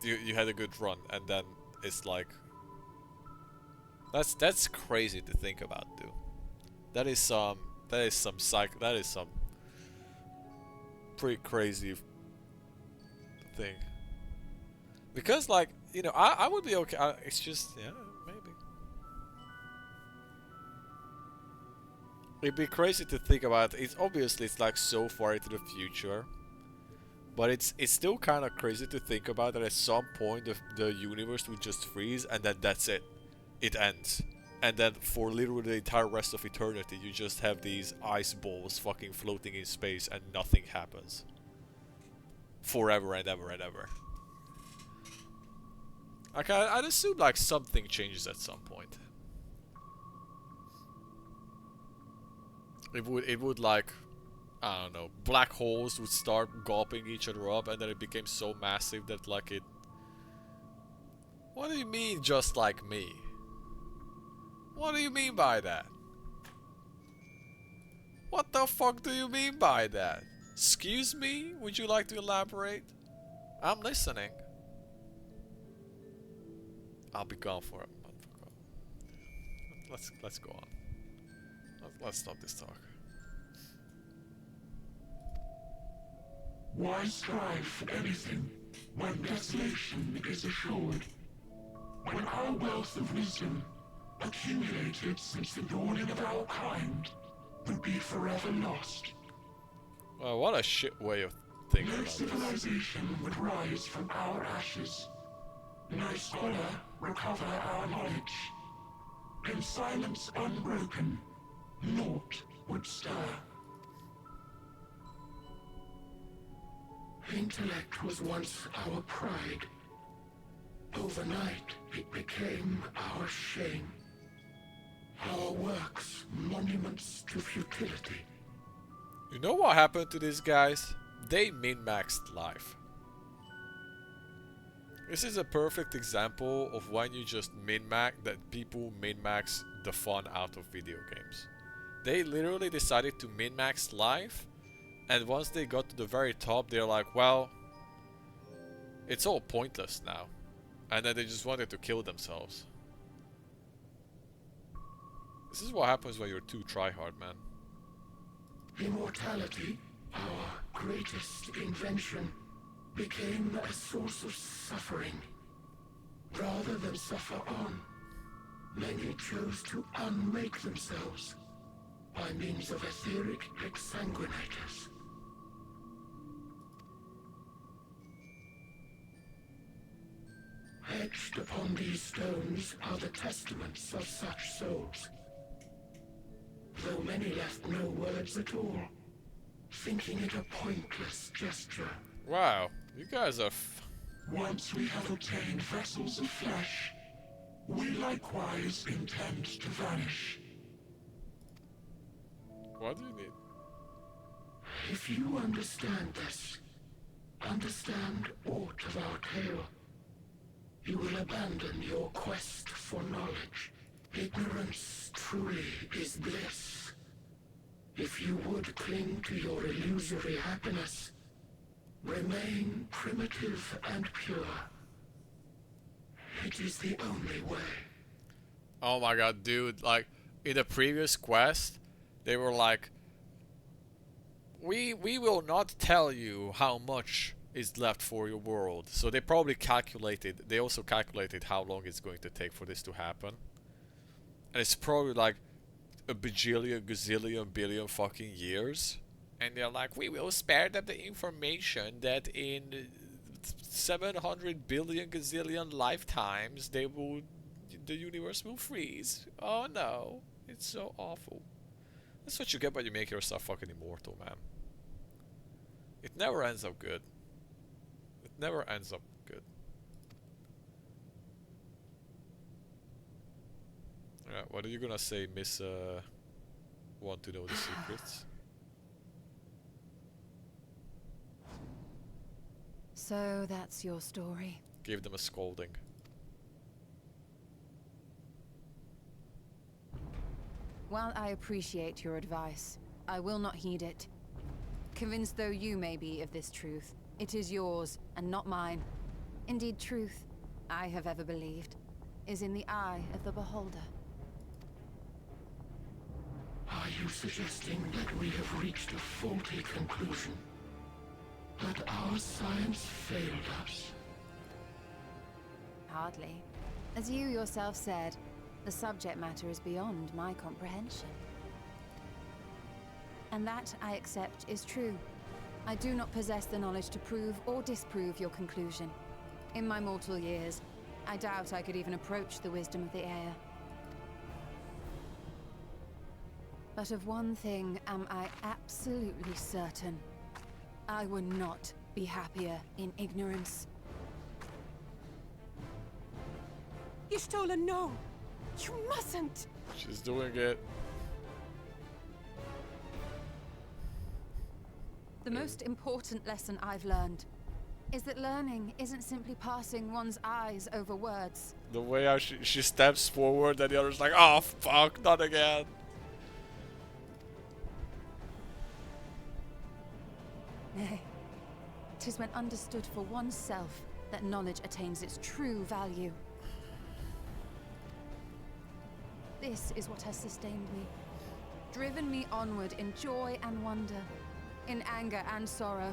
Speaker 1: You had a good run, and then it's like, that's crazy to think about, dude. That is some pretty crazy thing. Because like, you know, I would be okay. It's just, yeah, maybe. It'd be crazy to think about. It's obviously it's like so far into the future. But it's still kind of crazy to think about that at some point the universe will just freeze and then that's it. It ends. And then for literally the entire rest of eternity you just have these ice balls fucking floating in space and nothing happens. Forever and ever and ever. Like I'd assume like something changes at some point. It would like, I don't know, black holes would start gulping each other up, and then it became so massive that like it... What do you mean just like me? What do you mean by that? What the fuck do you mean by that? Excuse me? Would you like to elaborate? I'm listening. I'll be gone for a month. Let's go on. Let's stop this talk.
Speaker 8: Why strive for anything when desolation is assured? When our wealth of wisdom, accumulated since the dawning of our kind, would be forever lost.
Speaker 1: Well, what a shit way of thinking
Speaker 8: No
Speaker 1: about this.
Speaker 8: civilization would rise from our ashes. No scholar recover our knowledge. In silence unbroken, naught would stir. Intellect was once our pride. Overnight, it became our shame. Our works, monuments to futility.
Speaker 1: You know what happened to these guys? They min-maxed life. This is a perfect example of when you just min-max, that people min-max the fun out of video games. They literally decided to min-max life, and once they got to the very top, they're like, well, it's all pointless now. And then they just wanted to kill themselves. This is what happens when you're too tryhard, man.
Speaker 8: Immortality, our greatest invention, became a source of suffering. Rather than suffer on, many chose to unmake themselves by means of etheric exsanguinators. Etched upon these stones are the testaments of such souls. Though many left no words at all, thinking it a pointless gesture.
Speaker 1: Wow, you guys are
Speaker 8: Once we have obtained vessels of flesh, we likewise intend to vanish.
Speaker 1: what do you need?
Speaker 8: If you understand this, understand aught of our tale, you will abandon your quest for knowledge. Ignorance truly is bliss. If you would cling to your illusory happiness, remain primitive and pure. It is the only way.
Speaker 1: Oh my god, dude, like, in the previous quest, they were like, we will not tell you how much is left for your world. So they probably calculated, they also calculated how long it's going to take for this to happen. And it's probably like a bajillion, gazillion, billion fucking years. And they're like, we will spare them the information that in 700 billion gazillion lifetimes the universe will freeze. Oh no, it's so awful. That's what you get when you make yourself fucking immortal, man. It never ends up good. It never ends up good. What are you gonna say, Miss Want to know the secrets?
Speaker 6: So that's your story.
Speaker 1: Give them a scolding.
Speaker 6: While I appreciate your advice, I will not heed it. Convinced though you may be of this truth, it is yours and not mine. Indeed, truth, I have ever believed, is in the eye of the beholder.
Speaker 8: Are you suggesting that we have reached a faulty conclusion? That our science failed us?
Speaker 6: Hardly. As you yourself said, the subject matter is beyond my comprehension. And that, I accept, is true. I do not possess the knowledge to prove or disprove your conclusion. In my mortal years, I doubt I could even approach the wisdom of the air. But of one thing am I absolutely certain. I would not be happier in ignorance.
Speaker 9: Y'shtola, no! You mustn't!
Speaker 1: She's doing it.
Speaker 6: The most important lesson I've learned is that learning isn't simply passing one's eyes over words.
Speaker 1: The way how she steps forward and the other's like, oh fuck, not again.
Speaker 6: Nay, 'tis when understood for oneself that knowledge attains its true value. This is what has sustained me, driven me onward in joy and wonder, in anger and sorrow.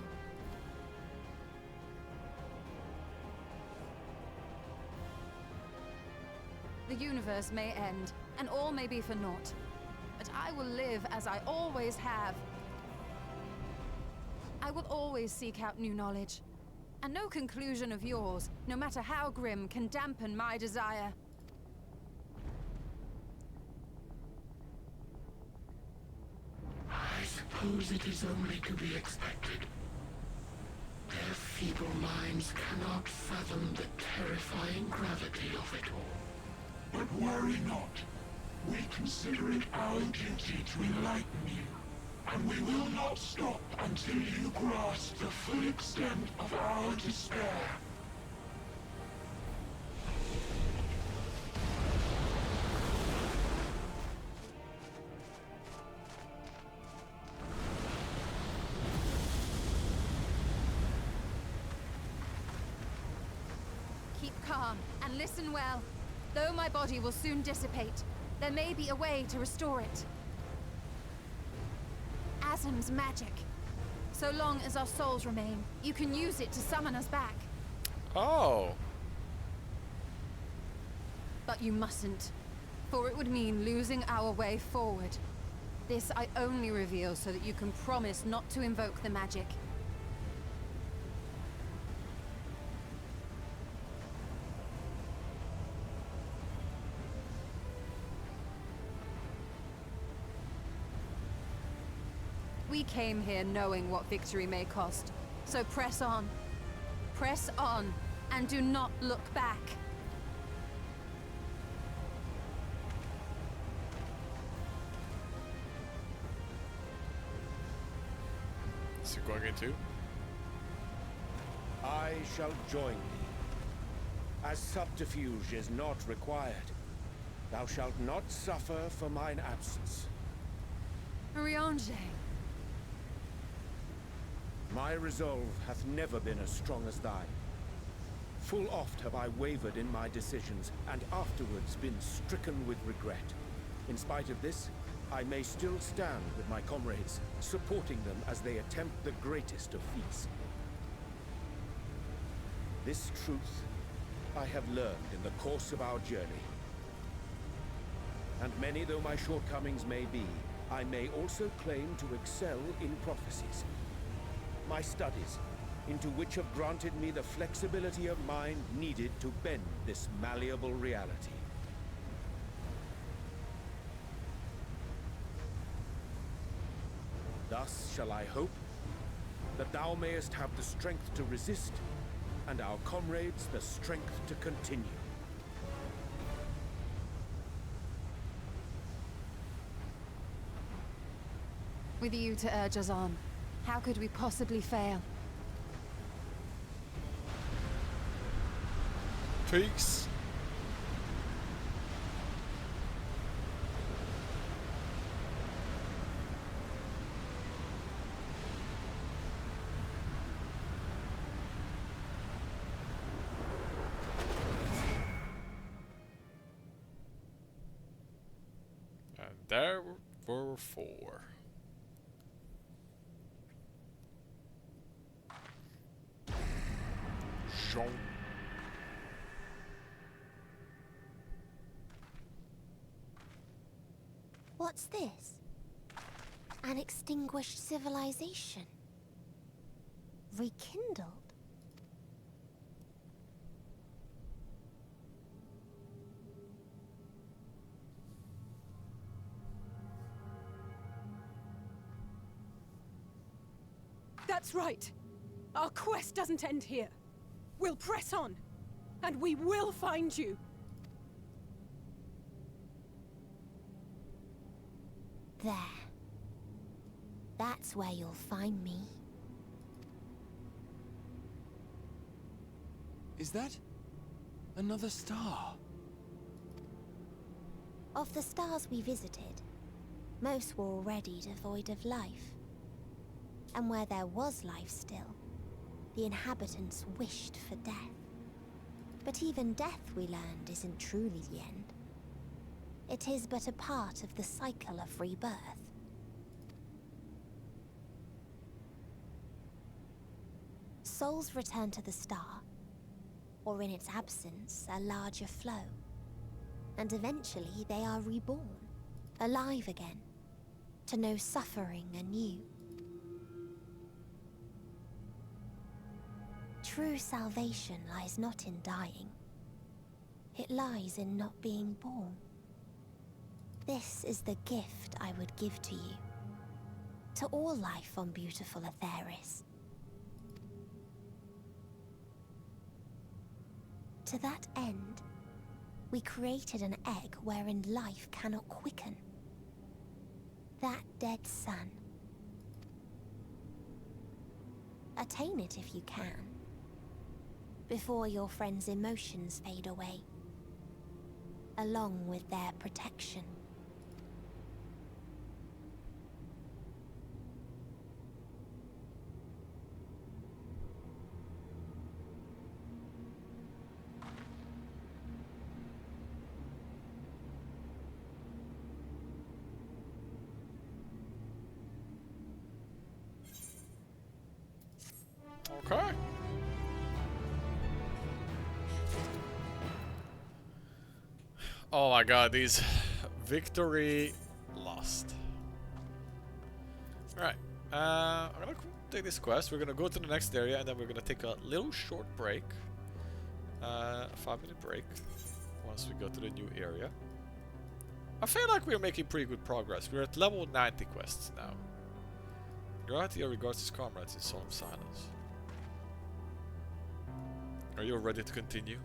Speaker 6: The universe may end, and all may be for naught, but I will live as I always have. I will always seek out new knowledge, and no conclusion of yours, no matter how grim, can dampen my desire.
Speaker 8: I suppose it is only to be expected. Their feeble minds cannot fathom the terrifying gravity of it all. But worry not. We consider it our duty to enlighten you. And we will not stop until you grasp the full extent of our despair.
Speaker 6: calm and listen well. Though my body will soon dissipate, there may be a way to restore it. Asm's magic. So long as our souls remain, you can use it to summon us back.
Speaker 1: Oh.
Speaker 6: But you mustn't, for it would mean losing our way forward. This I only reveal so that you can promise not to invoke the magic. We came here knowing what victory may cost, so press on. Press on, and do not look back.
Speaker 1: Is he going into?
Speaker 5: I shall join thee. As subterfuge is not required, thou shalt not suffer for mine absence.
Speaker 6: Riange.
Speaker 5: My resolve hath never been as strong as thine. Full oft have I wavered in my decisions, and afterwards been stricken with regret. In spite of this, I may still stand with my comrades, supporting them as they attempt the greatest of feats. This truth I have learned in the course of our journey. And many though my shortcomings may be, I may also claim to excel in prophecies. My studies, into which have granted me the flexibility of mind needed to bend this malleable reality. Thus shall I hope that thou mayest have the strength to resist, and our comrades the strength to continue.
Speaker 6: With you to urge us on, how could we possibly fail?
Speaker 1: Peace. And there were 4. Jean.
Speaker 3: What's this? An extinguished civilization. Rekindled.
Speaker 9: That's right. Our quest doesn't end here. We'll press on, and we will find you.
Speaker 3: There. That's where you'll find me.
Speaker 2: Is that another star?
Speaker 3: Of the stars we visited, most were already devoid of life. And where there was life still, the inhabitants wished for death. But even death, we learned, isn't truly the end. It is but a part of the cycle of rebirth. Souls return to the star, or in its absence, a larger flow. And eventually they are reborn, alive again, to know suffering anew. True salvation lies not in dying. It lies in not being born. This is the gift I would give to you. To all life on beautiful Atheris. To that end, we created an egg wherein life cannot quicken. That dead sun. Attain it if you can, before your friends' emotions fade away, along with their protection.
Speaker 1: Okay. Oh my god, these victory lost. Alright. I'm gonna take this quest. We're gonna go to the next area and then we're gonna take a little short break. A 5-minute break. Once we go to the new area. I feel like we're making pretty good progress. We're at level 90 quests now. Gratia regards his comrades in solemn silence. Are you ready to continue?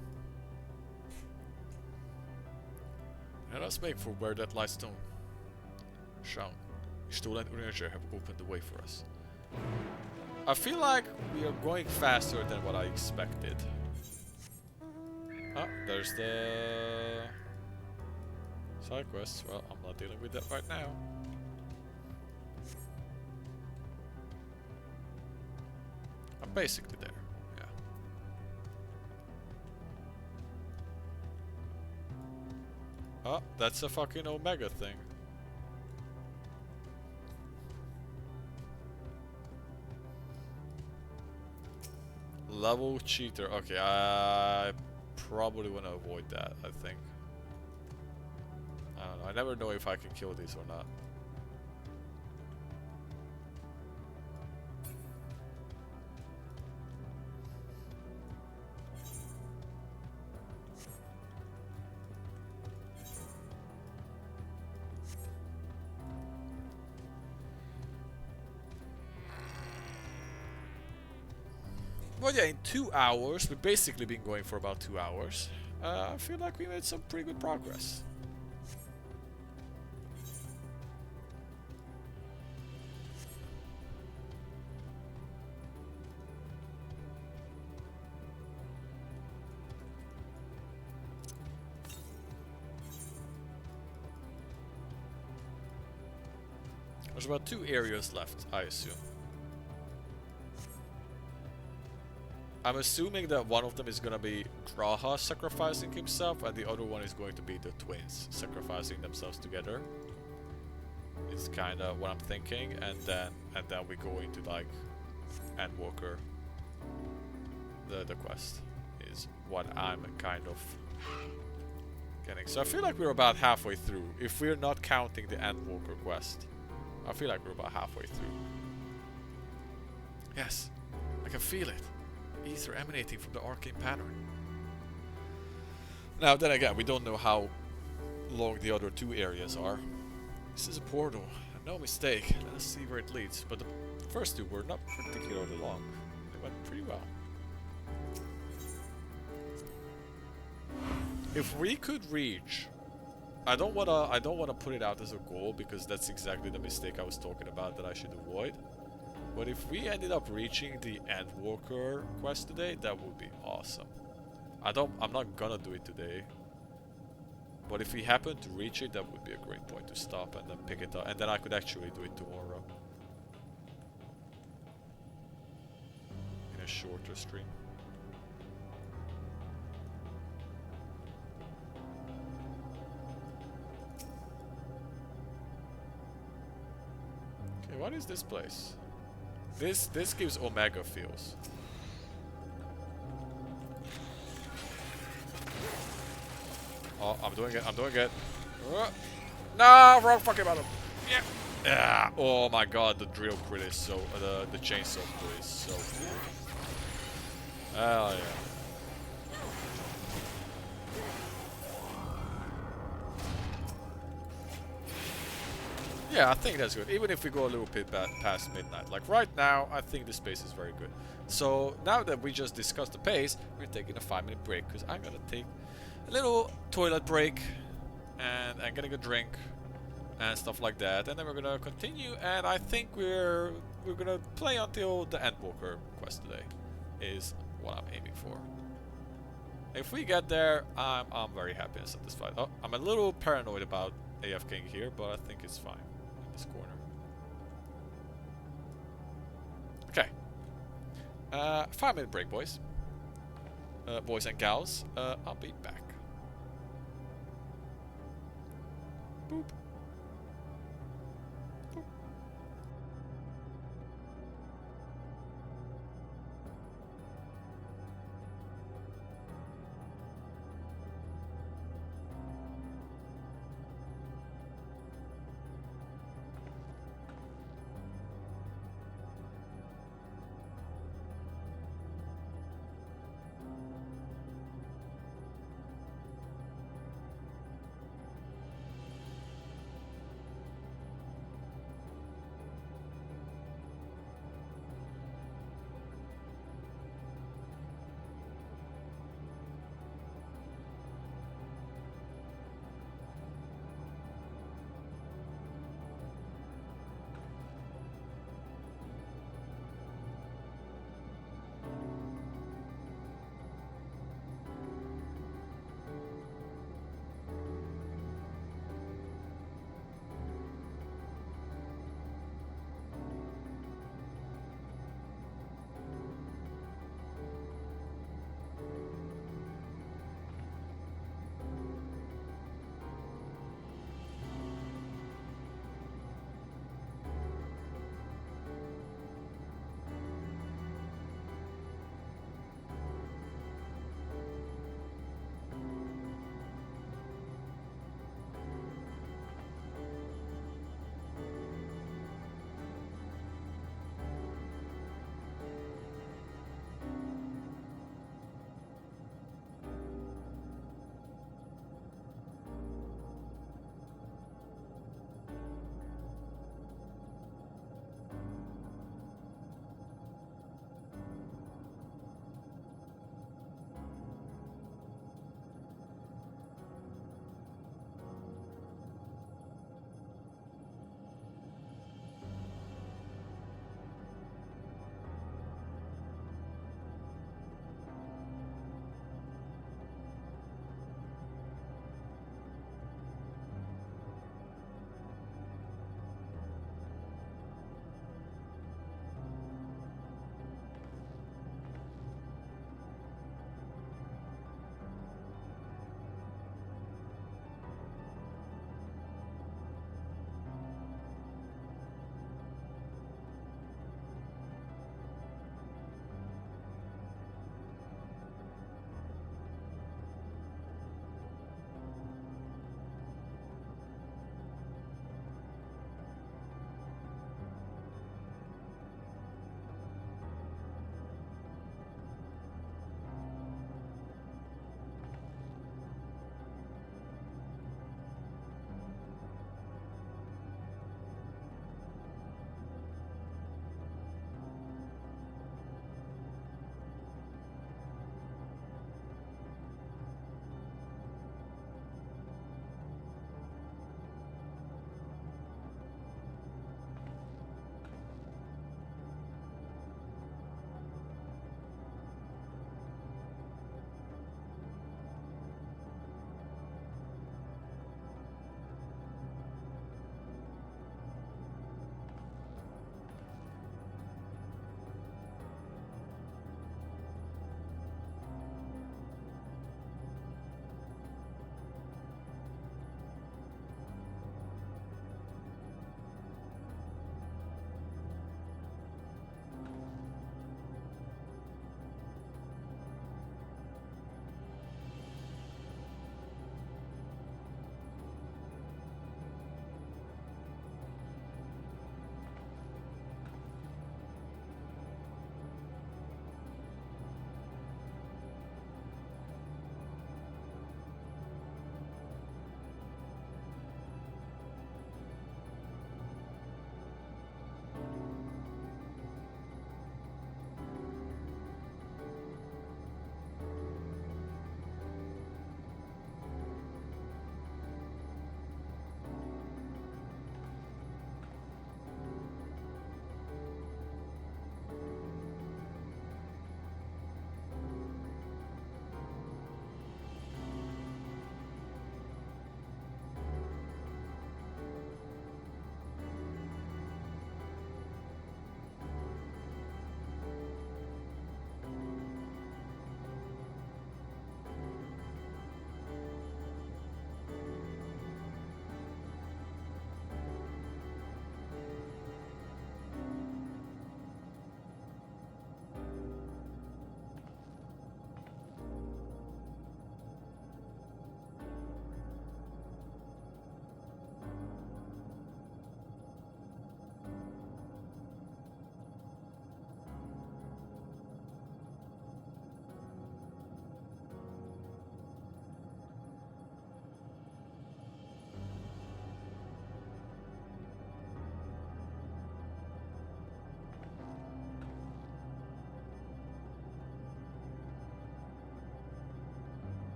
Speaker 1: Let us make for where that lies stone. Shaun, Stool and Uringer have opened the way for us. I feel like we are going faster than what I expected. Ah, there's the side quests. Well, I'm not dealing with that right now. I'm basically there. Yeah. Oh, that's a fucking Omega thing. Level cheater. Okay, I probably want to avoid that, I think. I don't know. I never know if I can kill these or not. Well, yeah, in 2 hours, we've basically been going for about 2 hours. I feel like we made some pretty good progress. There's about 2 areas left, I assume. I'm assuming that one of them is gonna be Graha sacrificing himself, and the other one is going to be the twins sacrificing themselves together. It's kind of what I'm thinking, and then we go into like Endwalker. The quest is what I'm kind of getting. So I feel like we're about halfway through. If we're not counting the Endwalker quest, I feel like we're about halfway through. Yes, I can feel it. Ether emanating from the arcane pattern. Now then again, we don't know how long the other 2 areas are. This is a portal, no mistake. Let us see where it leads. But the first 2 were not particularly long. They went pretty well. If we could reach, I don't wanna put it out as a goal because that's exactly the mistake I was talking about that I should avoid. But if we ended up reaching the Endwalker quest today, that would be awesome. I'm not gonna do it today. But if we happen to reach it, that would be a great point to stop and then pick it up. And then I could actually do it tomorrow. In a shorter stream. Okay, what is this place? This gives Omega feels. Oh, I'm doing it. No, wrong fucking button. Yeah. Yeah. Oh my god, the drill crit is so the chainsaw crit is so cool. Hell yeah. Yeah, I think that's good. Even if we go a little bit past midnight. Like right now, I think this pace is very good. So now that we just discussed the pace, we're taking a 5-minute break because I'm gonna take a little toilet break and getting a drink and stuff like that. And then we're gonna continue. And I think we're gonna play until the Endwalker quest today is what I'm aiming for. If we get there, I'm very happy and satisfied. Oh, I'm a little paranoid about AFKing here, but I think it's fine. This corner. Okay. 5-minute break, boys. Boys and gals. I'll be back. Boop. Boop.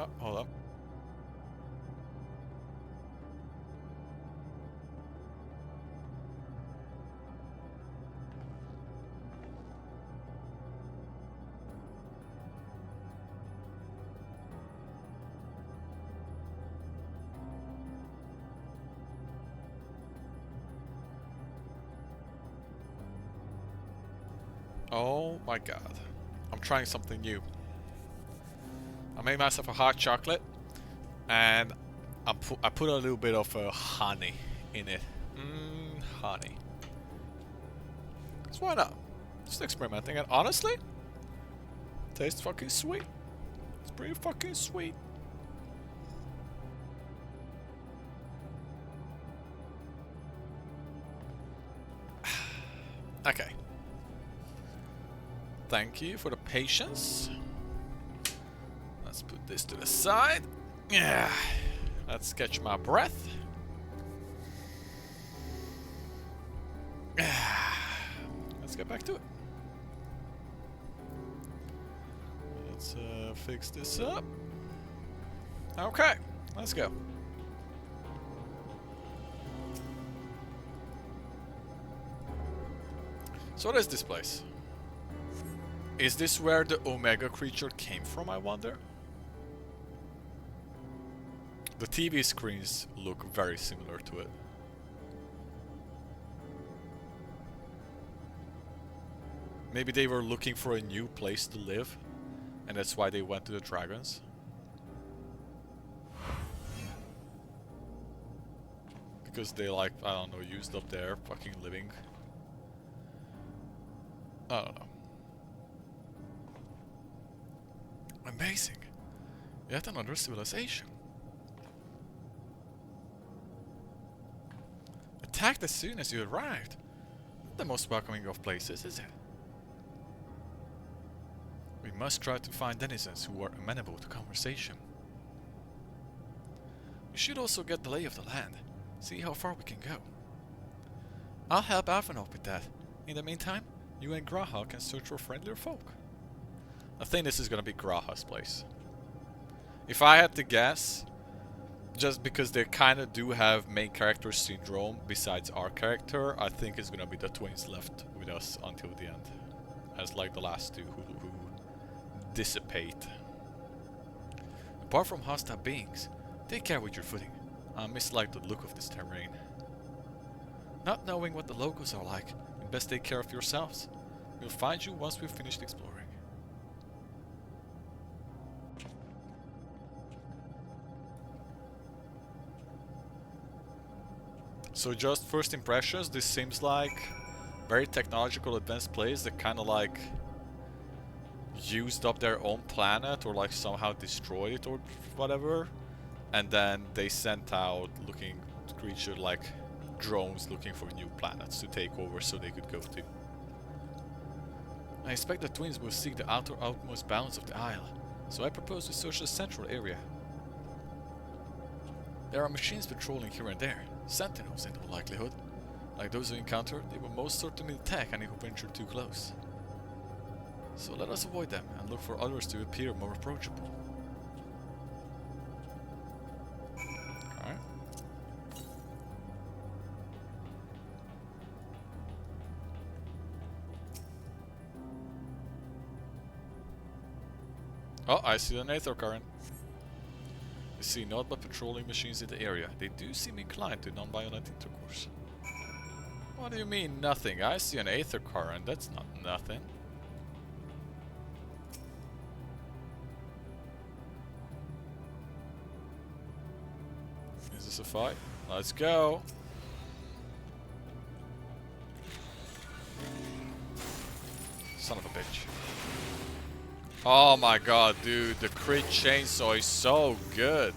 Speaker 1: Oh, hold up. Oh my god. I'm trying something new. I made myself a hot chocolate and I put a little bit of honey in it. Honey. So why not? Just experimenting, and honestly, tastes fucking sweet. It's pretty fucking sweet. Okay. Thank you for the patience. Let's put this to the side. Yeah. Let's catch my breath. Let's get back to it. Let's fix this up. Okay, let's go. So what is this place? Is this where the Omega creature came from, I wonder? The TV screens look very similar to it. Maybe they were looking for a new place to live, and that's why they went to the dragons. Because they, like, I don't know, used up their fucking living. I don't know. Amazing. Yet another civilization. Attacked as soon as you arrived. Not the most welcoming of places, is it? We must try to find denizens who are amenable to conversation. We should also get the lay of the land. See how far we can go. I'll help Avanov with that. In the meantime, you and Graha can search for friendlier folk. I think this is gonna be Graha's place. If I had to guess, just because they kinda do have main character syndrome besides our character, I think it's gonna be the twins left with us until the end. As like the last two who dissipate. Apart from hostile beings, take care with your footing. I mislike the look of this terrain. Not knowing what the locals are like, you best take care of yourselves. We'll find you once we've finished exploring. So just first impressions, this seems like very technological advanced place that kinda like used up their own planet or like somehow destroyed it or whatever, and then they sent out looking creature like drones looking for new planets to take over so they could go to. I expect the twins will seek the outmost bounds of the isle, so I propose we search the central area. There are machines patrolling here and there, sentinels in all likelihood. Like those we encountered, they will most certainly attack any who venture too close. So let us avoid them and look for others to appear more approachable. Okay. Oh, I see an aether current. I see naught but patrolling machines in the area. They do seem inclined to non-violent intercourse. What do you mean, nothing? I see an aether current. That's not nothing. Is this a fight? Let's go! Son of a bitch. Oh my god, dude, the crit chainsaw is so good.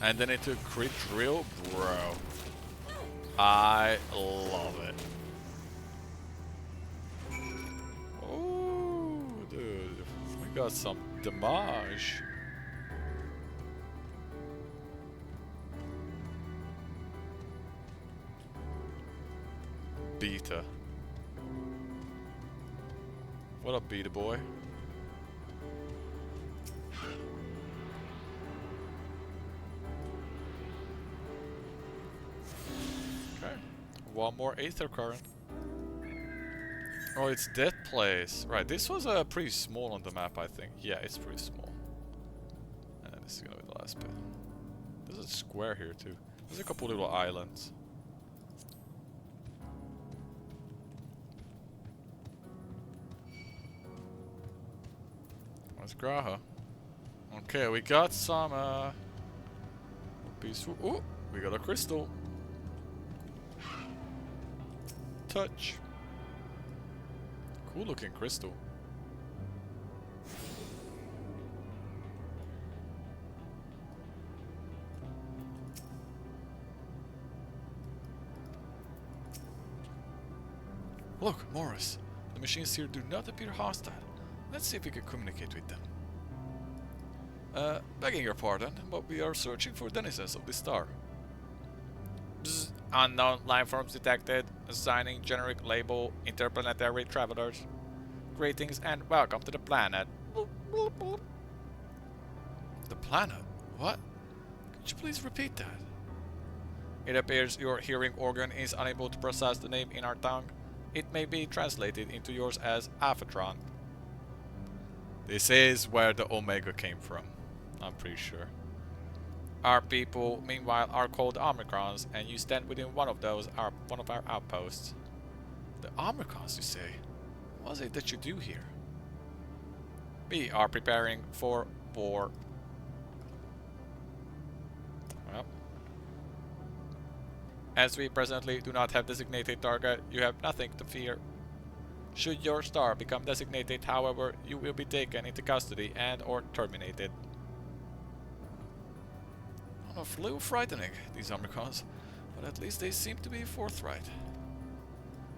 Speaker 1: And then it took crit drill, bro. I love it. Oh, dude, we got some damage. Beta. What up, Beady boy? Okay. One more Aether current. Oh, it's that place. Right, this was pretty small on the map, I think. Yeah, it's pretty small. And this is gonna be the last bit. There's a square here too. There's a couple little islands. Let's Graha. Okay, we got some peaceful. Oh, we got a crystal. Touch. Cool looking crystal. Look, Morris. The machines here do not appear hostile. Let's see if we can communicate with them. Begging your pardon, but we are searching for denizens of the star. Bzz, unknown life forms detected. Assigning generic label interplanetary travelers. Greetings and welcome to the planet. Bloop, bloop, bloop. The planet? What? Could you please repeat that? It appears your hearing organ is unable to process the name in our tongue. It may be translated into yours as Aphatron. This is where the Omega came from, I'm pretty sure. Our people, meanwhile, are called Omicrons, and you stand within one of our outposts. The Omicrons, you say? What is it that you do here? We are preparing for war. Well, as we presently do not have designated target, you have nothing to fear. Should your star become designated, however, you will be taken into custody and or terminated. A little frightening, these Omicrons, but at least they seem to be forthright.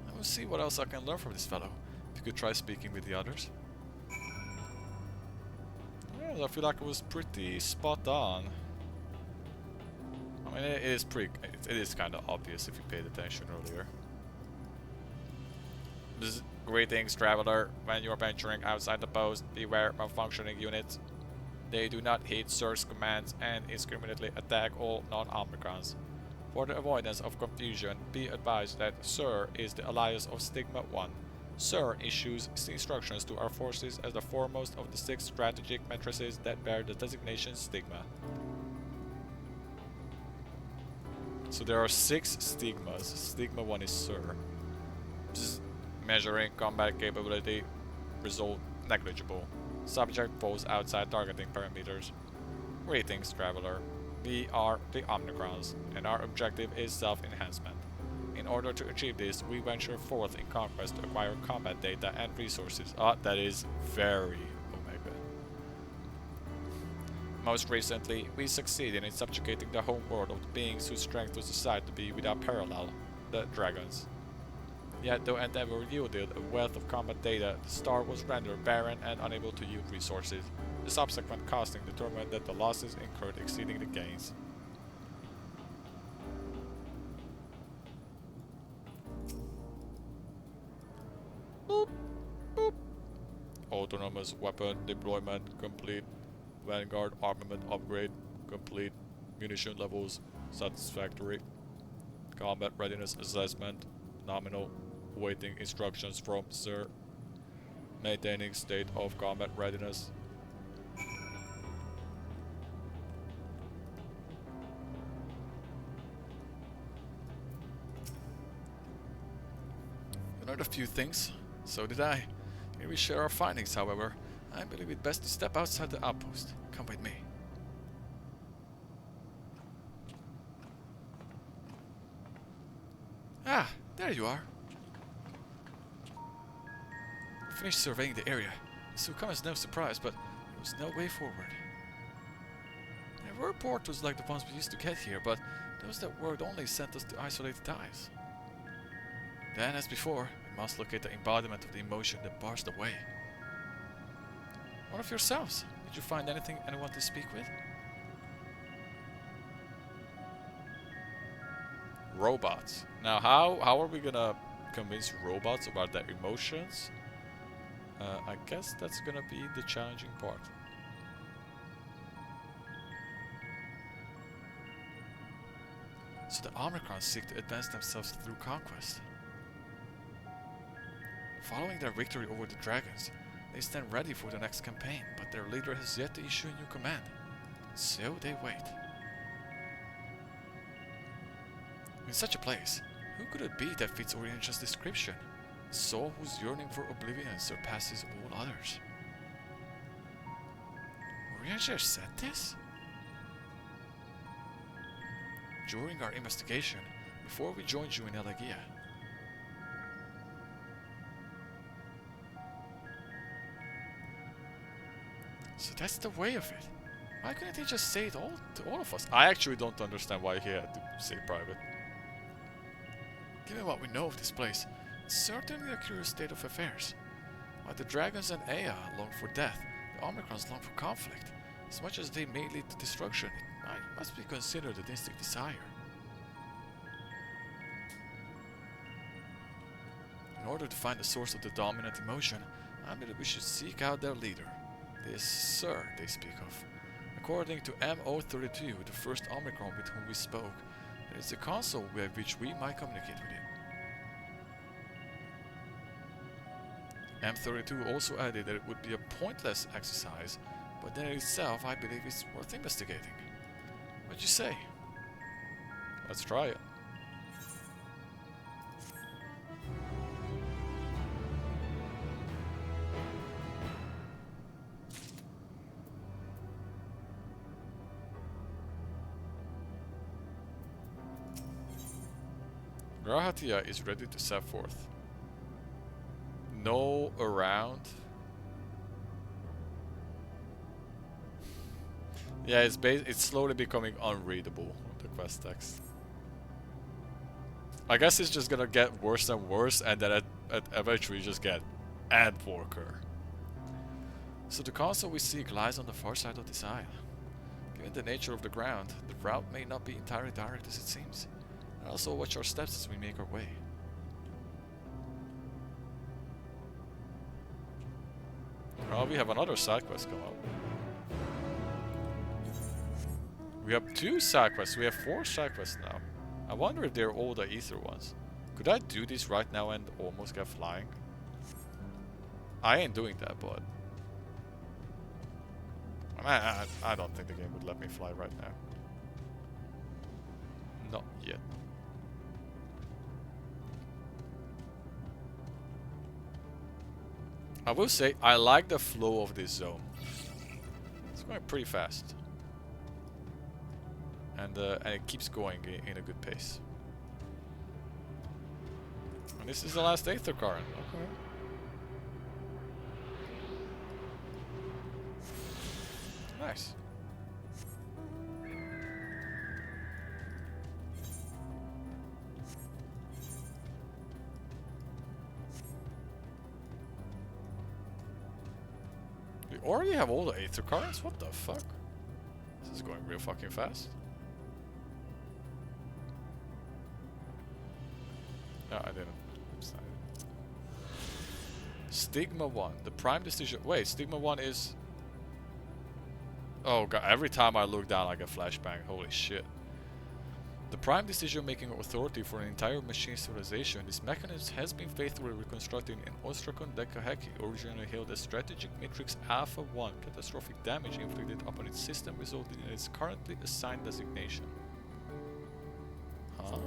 Speaker 1: I will see what else I can learn from this fellow. If you could try speaking with the others. Well, I feel like it was pretty spot on. I mean, it is kind of obvious if you paid attention earlier. Greetings, traveler. When you are venturing outside the post, beware of functioning units. They do not heed Sir's commands and indiscriminately attack all non-Omicrons. For the avoidance of confusion, be advised that Sir is the alias of Stigma 1. Sir issues instructions to our forces as the foremost of the 6 strategic matrices that bear the designation Stigma. So there are 6 Stigmas. Stigma 1 is Sir. Measuring combat capability, result negligible. Subject falls outside targeting parameters. Greetings, traveler. We are the Omicrons, and our objective is self-enhancement. In order to achieve this, we venture forth in conquest to acquire combat data and resources. That is very Omega. Most recently, we succeeded in subjugating the home world of the beings whose strength was decided to be without parallel, the dragons. Yet, though Endeavor yielded a wealth of combat data, the star was rendered barren and unable to yield resources. The subsequent costing determined that the losses incurred exceeding the gains. Boop, boop. Autonomous weapon deployment complete. Vanguard armament upgrade complete. Munition levels satisfactory. Combat readiness assessment nominal. Waiting instructions from Sir. Maintaining state of combat readiness. You learned a few things. So did I. Here we share our findings, however. I believe it best to step outside the outpost. Come with me. Ah, there you are. Finished surveying the area. This will come as no surprise, but there was no way forward. There were portals like the ones we used to get here, but those that worked only sent us to isolated dives. Then, as before, we must locate the embodiment of the emotion that bars the way. What of yourselves? Did you find anyone to speak with? Robots. Now, how are we gonna convince robots about their emotions? I guess that's gonna be the challenging part. So the Omicrons seek to advance themselves through conquest. Following their victory over the dragons, they stand ready for the next campaign, but their leader has yet to issue a new command. So they wait. In such a place, who could it be that fits Orientia's description? A soul whose yearning for oblivion surpasses all others. Orientia said this? During our investigation, before we joined you in Elegia. So that's the way of it. Why couldn't he just say it all to all of us? I actually don't understand why he had to say private. Given what we know of this place, it's certainly a curious state of affairs. While the dragons and Ea long for death, the Omicrons long for conflict. As much as they may lead to destruction, it must be considered a distinct desire. In order to find the source of the dominant emotion, I believe we should seek out their leader. This Sir they speak of. According to MO32, the first Omicron with whom we spoke, there is a console with which we might communicate with him. M32 also added that it would be a pointless exercise, but in itself I believe it's worth investigating. What'd you say? Let's try it. Grahatia is ready to set forth. No around. Yeah, it's slowly becoming unreadable, the quest text. I guess it's just gonna get worse and worse, and then eventually you just get Endwalker. So the console we seek lies on the far side of this isle. Given the nature of the ground, the route may not be entirely direct as it seems. And also watch our steps as we make our way. Well, we have another side quest come up. We have 2 side quests. We have 4 side quests now. I wonder if they're all the ether ones. Could I do this right now and almost get flying? I ain't doing that, but I don't think the game would let me fly right now. Not yet. I will say, I like the flow of this zone. It's going pretty fast. And it keeps going in a good pace. And this is the last Aether current. Okay. Nice. We already have all the Aether currents? What the fuck? This is going real fucking fast. No, I didn't. Oops, Stigma 1. The prime decision. Wait, Stigma 1 is. Oh god, every time I look down I get flashbang. Holy shit. The prime decision-making authority for an entire machine civilization, this mechanism has been faithfully reconstructed in Ostrakon Dekaheki, originally hailed as Strategic Matrix Alpha 1. Catastrophic damage inflicted upon its system resulted in its currently assigned designation. Huh?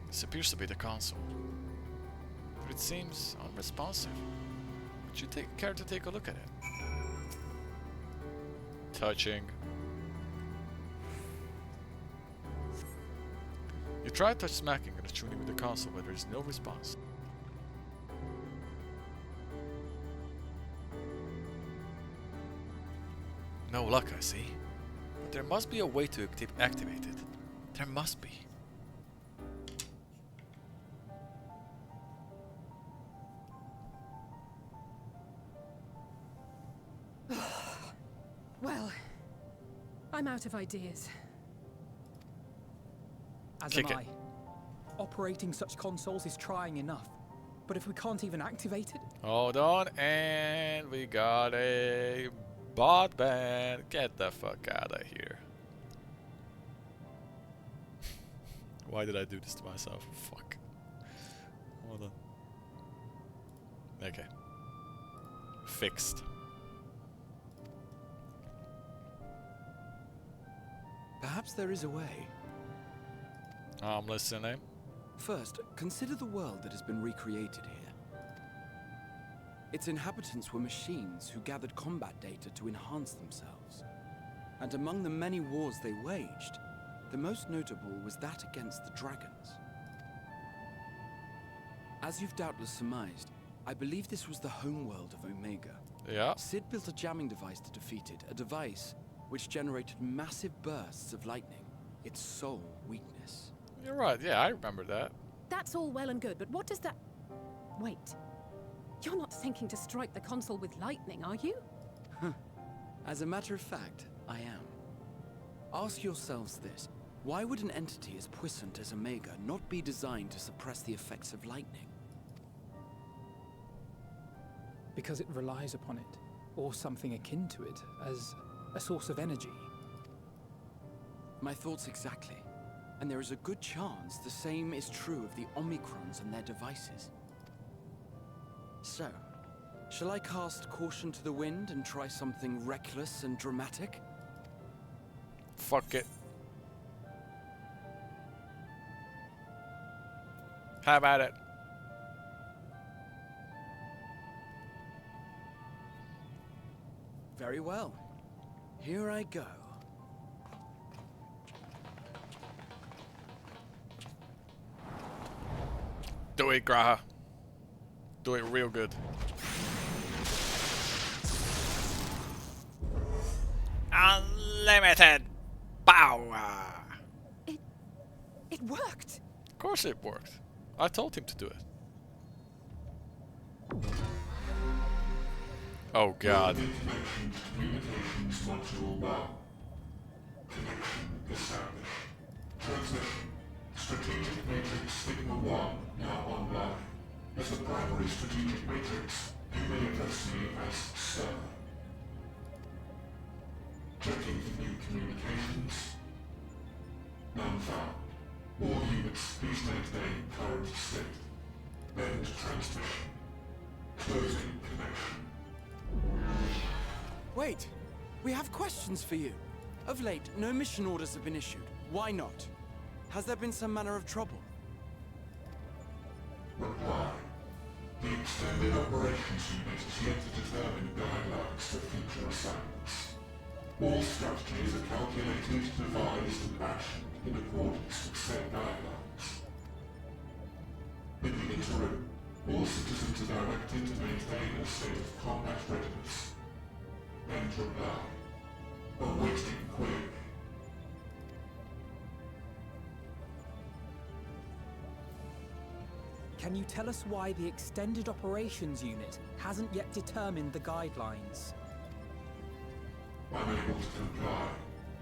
Speaker 1: This appears to be the console, but it seems unresponsive. Would you take care to take a look at it? Touching. You try touch smacking and tuning with the console, but there is no response. No luck, I see. But there must be a way to activate it. There must be.
Speaker 9: I'm out of ideas.
Speaker 7: As
Speaker 1: Kick
Speaker 7: am
Speaker 1: it.
Speaker 7: I. Operating such consoles is trying enough. But if we can't even activate it,
Speaker 1: Hold on, and we got a bot ban. Get the fuck out of here. Why did I do this to myself? Fuck. Hold on. Okay. Fixed.
Speaker 2: Perhaps there is a way.
Speaker 1: I'm listening.
Speaker 2: First, consider the world that has been recreated here. Its inhabitants were machines who gathered combat data to enhance themselves. And among the many wars they waged, the most notable was that against the dragons. As you've doubtless surmised, I believe this was the homeworld of Omega.
Speaker 1: Yeah.
Speaker 2: Sid built a jamming device to defeat it, a device which generated massive bursts of lightning, its sole weakness.
Speaker 1: You're right. Yeah, I remember that.
Speaker 9: That's all well and good, but what does that... Wait. You're not thinking to strike the console with lightning, are you?
Speaker 2: As a matter of fact, I am. Ask yourselves this. Why would an entity as puissant as Omega not be designed to suppress the effects of lightning?
Speaker 7: because it relies upon it, or something akin to it, as a source of energy.
Speaker 2: My thoughts exactly. And there is a good chance the same is true of the Omicrons and their devices. So, shall I cast caution to the wind and try something reckless and dramatic?
Speaker 1: Fuck it. How about it?
Speaker 2: Very well. Here I go.
Speaker 1: Do it, Graha. Do it real good. Unlimited power.
Speaker 9: It worked.
Speaker 1: Of course it worked. I told him to do it. Oh God.
Speaker 8: Communications module 1. Connection established. Transmission. Strategic Matrix Sigma 1 now online. As the primary strategic matrix, you may address me as Sir. Checking for new communications. None found. All units, please maintain current state. End transmission. Closing connection.
Speaker 2: Wait! We have questions for you. Of late, no mission orders have been issued. Why not? Has there been some manner of trouble?
Speaker 8: Reply. The Extended Operations Unit is yet to determine guidelines for future assignments. All strategies are calculated, devised, and actioned in accordance with said guidelines. In the interim, all citizens are directed to maintain a state of combat readiness. End reply. Awaiting query.
Speaker 7: Can you tell us why the Extended Operations Unit hasn't yet determined the guidelines?
Speaker 8: Unable to comply.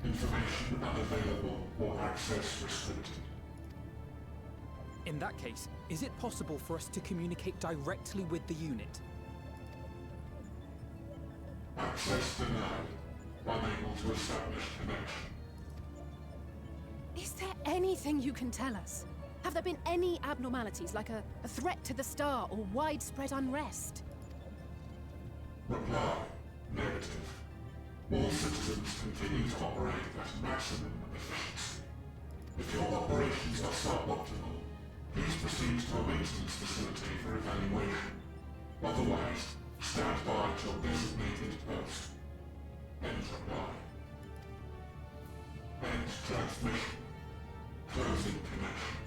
Speaker 8: Information unavailable or access restricted.
Speaker 7: In that case, is it possible for us to communicate directly with the unit?
Speaker 8: Access denied. Unable to establish connection.
Speaker 9: Is there anything you can tell us? Have there been any abnormalities, like a threat to the star or widespread unrest?
Speaker 8: Reply. Negative. All citizens continue to operate at maximum efficiency. If your operations are suboptimal, please proceed to a maintenance facility for evaluation. Otherwise, stand by at your designated post. End reply. End transmission. Closing connection.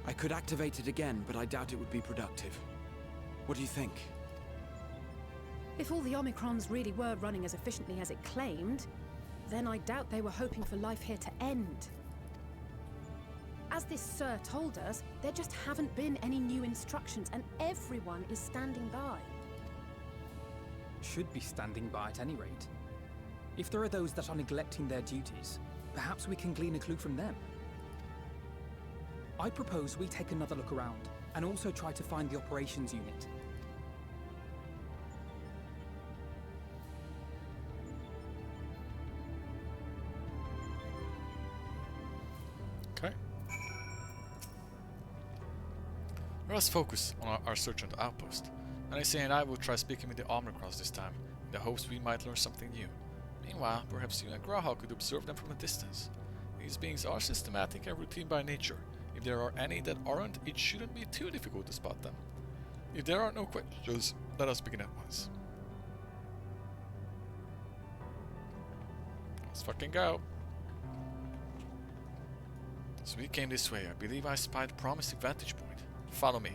Speaker 2: I could activate it again, but I doubt it would be productive. What do you think?
Speaker 9: If all the Omicrons really were running as efficiently as it claimed, then I doubt they were hoping for life here to end. As this sir told us, there just haven't been any new instructions, and everyone is standing by.
Speaker 7: Should be standing by at any rate. If there are those that are neglecting their duties, perhaps we can glean a clue from them. I propose we take another look around, and also try to find the operations unit.
Speaker 1: Okay. Let us focus on our search on the outpost. And Issei and I will try speaking with the Omicrons this time, in the hopes we might learn something new. Meanwhile, perhaps you and Graha could observe them from a distance. These beings are systematic and routine by nature. If there are any that aren't, it shouldn't be too difficult to spot them. If there are no questions, let us begin at once. Let's fucking go. So we came this way. I believe I spied a promising vantage point. Follow me.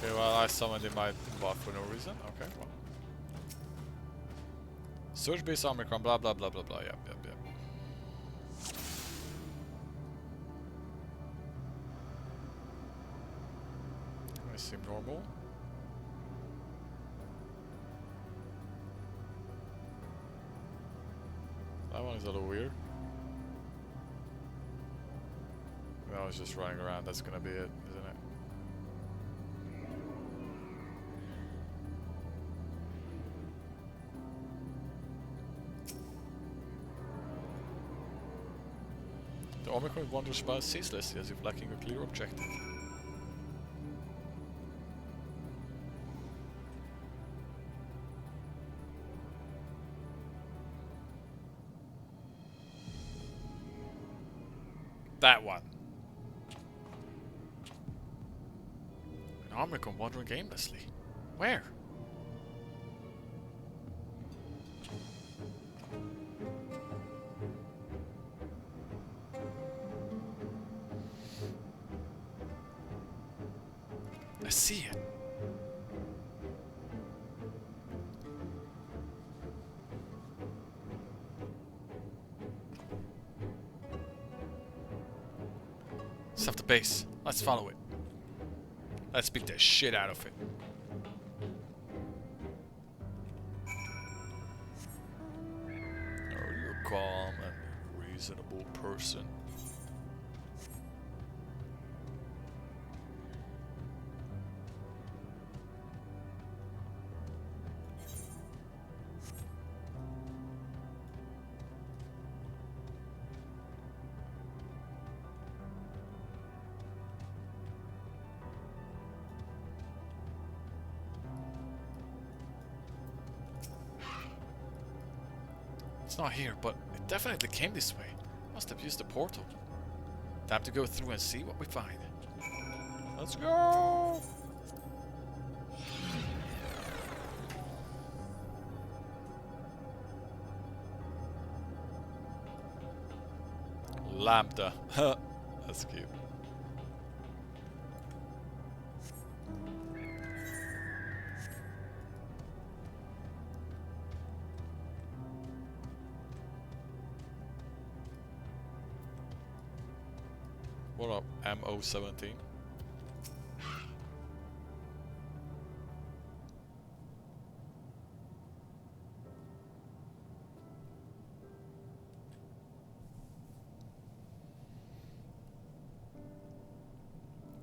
Speaker 1: Okay, well, I summoned in my bot for no reason. Okay, well. Search base Omicron, blah blah blah blah blah. Yep. I seem normal. That one is a little weird. I was just running around. That's gonna be it, isn't it? The Omicron wanders by ceaselessly as if lacking a clear objective. That one. An Omicron wandering aimlessly. Where? I see it. It's off the base. Let's follow it. Let's beat the shit out of it. Are you a calm and reasonable person? It's not here, but it definitely came this way. Must have used the portal. Time to go through and see what we find. Let's go! Lambda. That's cute. What up, MO17?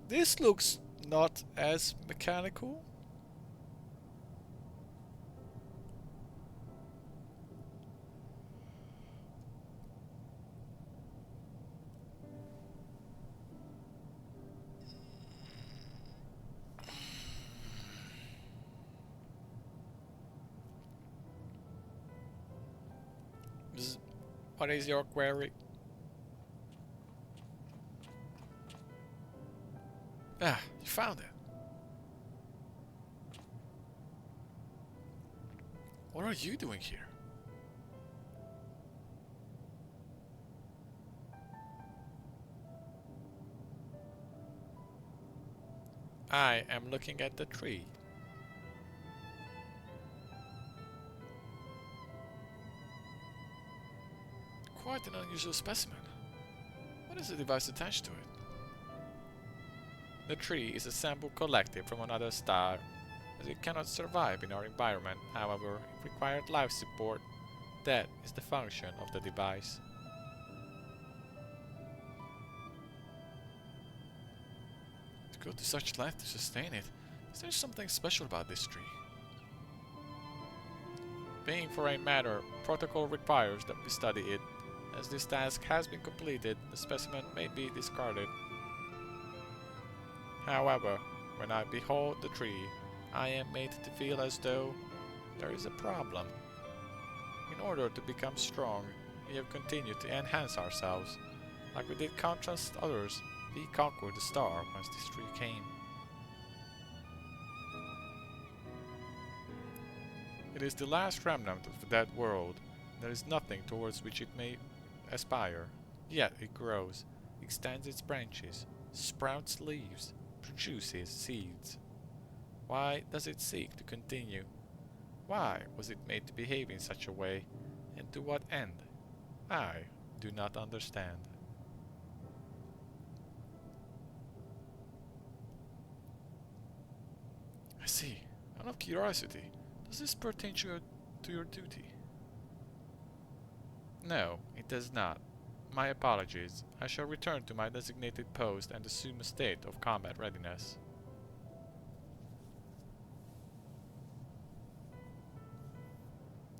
Speaker 1: This looks not as mechanical. What is your query? Ah, you found it. What are you doing here? I am looking at the tree. Quite an unusual specimen. What is the device attached to it? The tree is a sample collected from another star, as it cannot survive in our environment. However, it required life support. That is the function of the device. To go to such length to sustain it, is there something special about this tree? Being for a matter, protocol requires that we study it. As this task has been completed, the specimen may be discarded. However, when I behold the tree, I am made to feel as though there is a problem. In order to become strong, we have continued to enhance ourselves. Like we did contrast others, we conquered the star once this tree came. It is the last remnant of the dead world. There is nothing towards which it may aspire. Yet it grows, extends its branches, sprouts leaves, produces seeds. Why does it seek to continue? Why was it made to behave in such a way, and to what end? I do not understand. I see. Out of curiosity, does this pertain to your duty? No, it does not. My apologies. I shall return to my designated post and assume a state of combat readiness.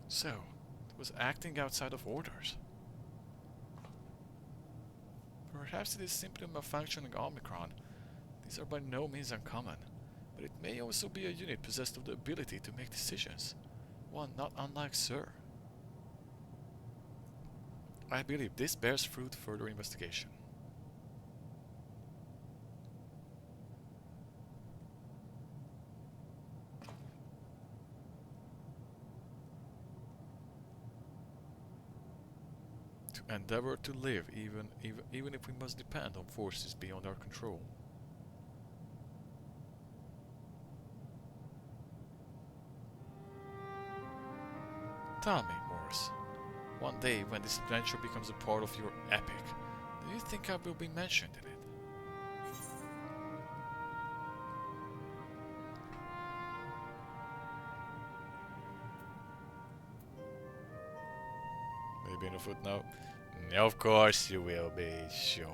Speaker 1: So, it was acting outside of orders. Perhaps it is simply a malfunctioning Omicron. These are by no means uncommon, but it may also be a unit possessed of the ability to make decisions. One not unlike Sir. I believe this bears fruit further investigation. To endeavor to live even if we must depend on forces beyond our control. Tell me, Morris. One day, when this adventure becomes a part of your epic, do you think I will be mentioned in it? Maybe in a footnote? Of course you will be, sure.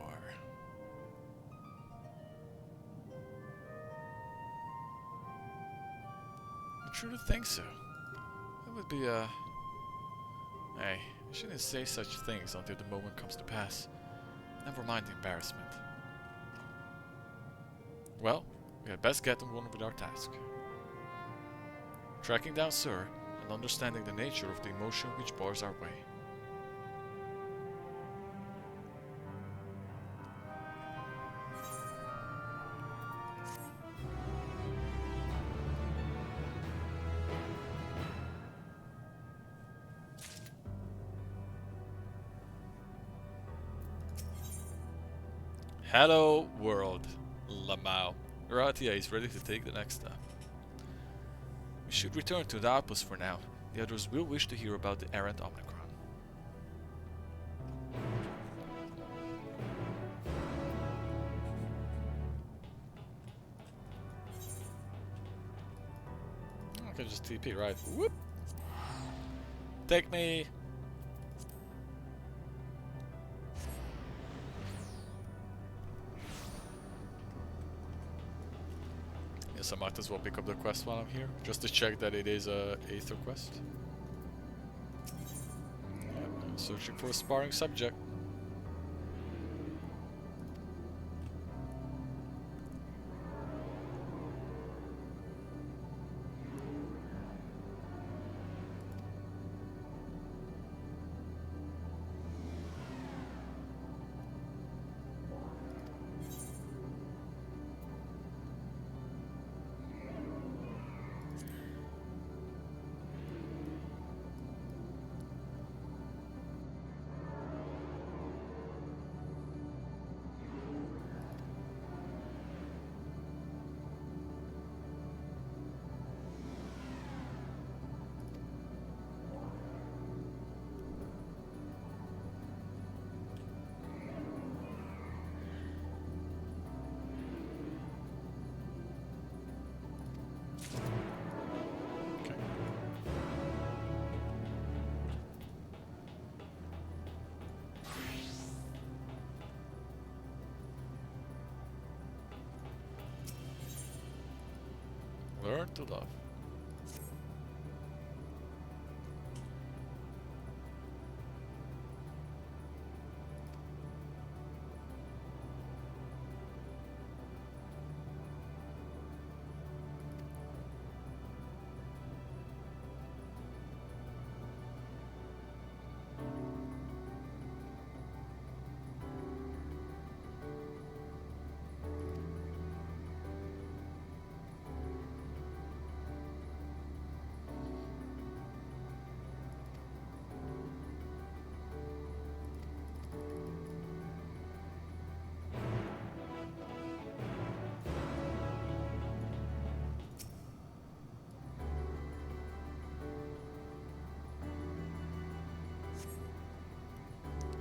Speaker 1: I truly think so. That would be a... Hey, I shouldn't say such things until the moment comes to pass. Never mind the embarrassment. Well, we had best get on with our task. Tracking down Sir, and understanding the nature of the emotion which bars our way. Hello, world. Lamau. Ratia is ready to take the next step. We should return to the outpost for now. The others will wish to hear about the errant Omicron. I can just TP, right? Whoop! Take me! I might as well pick up the quest while I'm here, just to check that it is a Aether quest. I'm searching for a sparring subject. Learn to love.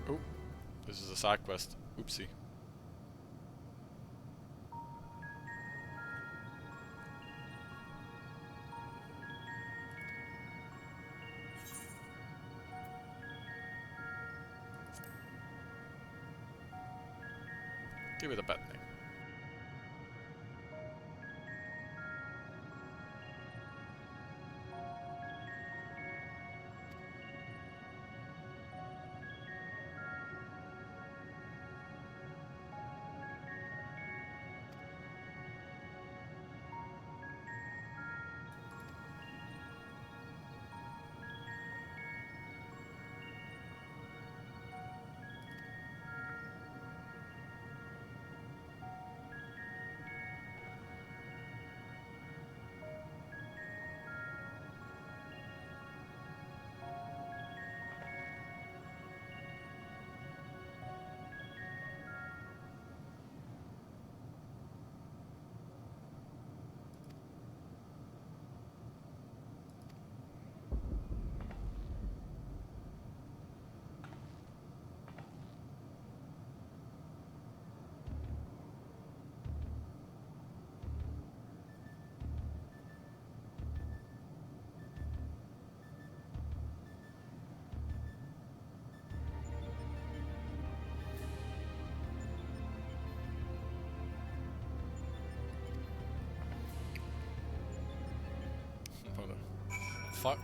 Speaker 1: Oh, this is a side quest. Oopsie. Give it a bad name.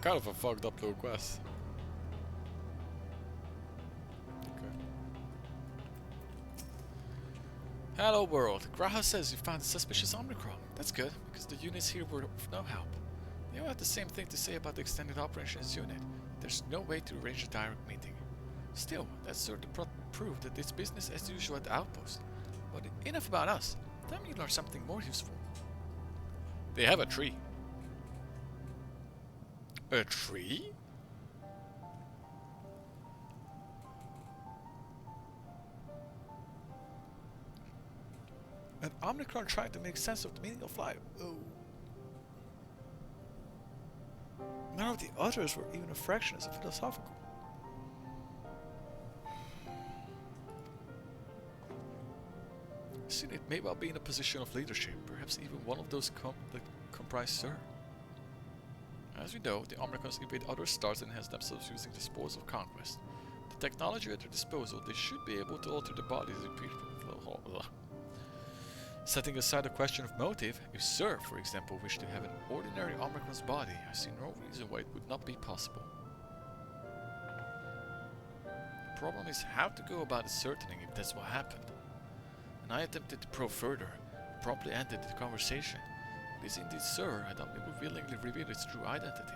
Speaker 1: Kind of a fucked up little quest. Okay. Hello world. Graha says you found a suspicious Omicron. That's good, because the units here were of no help. You have the same thing to say about the extended operations unit. There's no way to arrange a direct meeting. Still, that's sort of proof that it's business as usual at the outpost. But enough about us. Tell me you learn something more useful. They have a tree. A tree? An Omicron trying to make sense of the meaning of life. Oh. None of the others were even a fraction as philosophical. It may well be in a position of leadership, perhaps even one of those that comprise Sir. As we know, the Omicrons invade other stars and enhance themselves using the spores of conquest. The technology at their disposal, they should be able to alter the bodies of people. Setting aside the question of motive, if Sir, for example, wished to have an ordinary Omicron's body, I see no reason why it would not be possible. The problem is how to go about ascertaining if that's what happened. And I attempted to probe further, promptly ended the conversation. It is indeed Sir, I thought it would willingly reveal its true identity.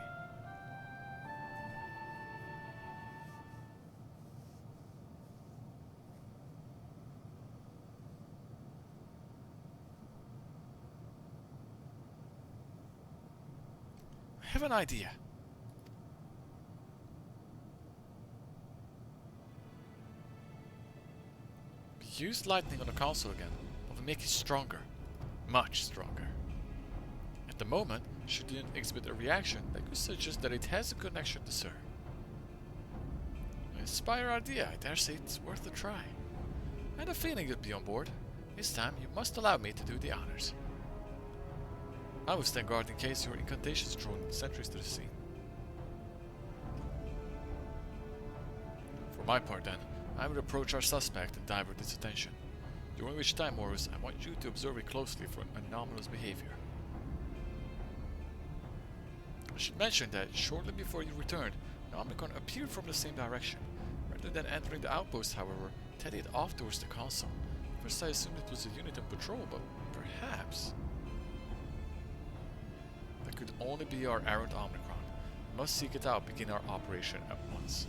Speaker 1: I have an idea. We use lightning on the console again, but we make it stronger. Much stronger. At the moment, should it exhibit a reaction, that could suggest that it has a connection to Sir. An inspired idea, I dare say it's worth a try. I had a feeling you'd be on board. This time, you must allow me to do the honors. I will stand guard in case your incantations draw sentries to the scene. For my part then, I will approach our suspect and divert its attention. During which time, Morris, I want you to observe it closely for anomalous behavior. I should mention that shortly before you returned, an Omicron appeared from the same direction. Rather than entering the outpost, however, it headed off towards the console. First I assumed it was a unit in patrol, but perhaps that could only be our errant Omicron. We must seek it out, begin our operation at once.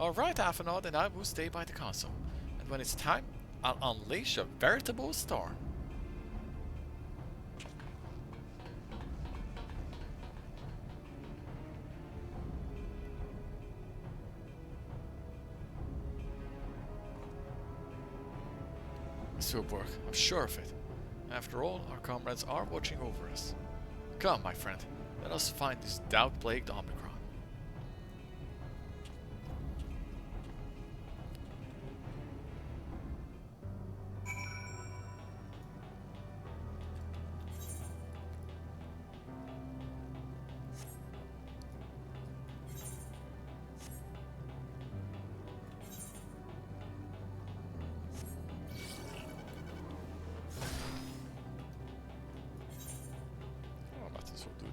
Speaker 1: Alright, Aphanaud, and I will stay by the console. And when it's time, I'll unleash a veritable storm. This will work, I'm sure of it. After all, our comrades are watching over us. Come, my friend, let us find this doubt-plagued Omicron.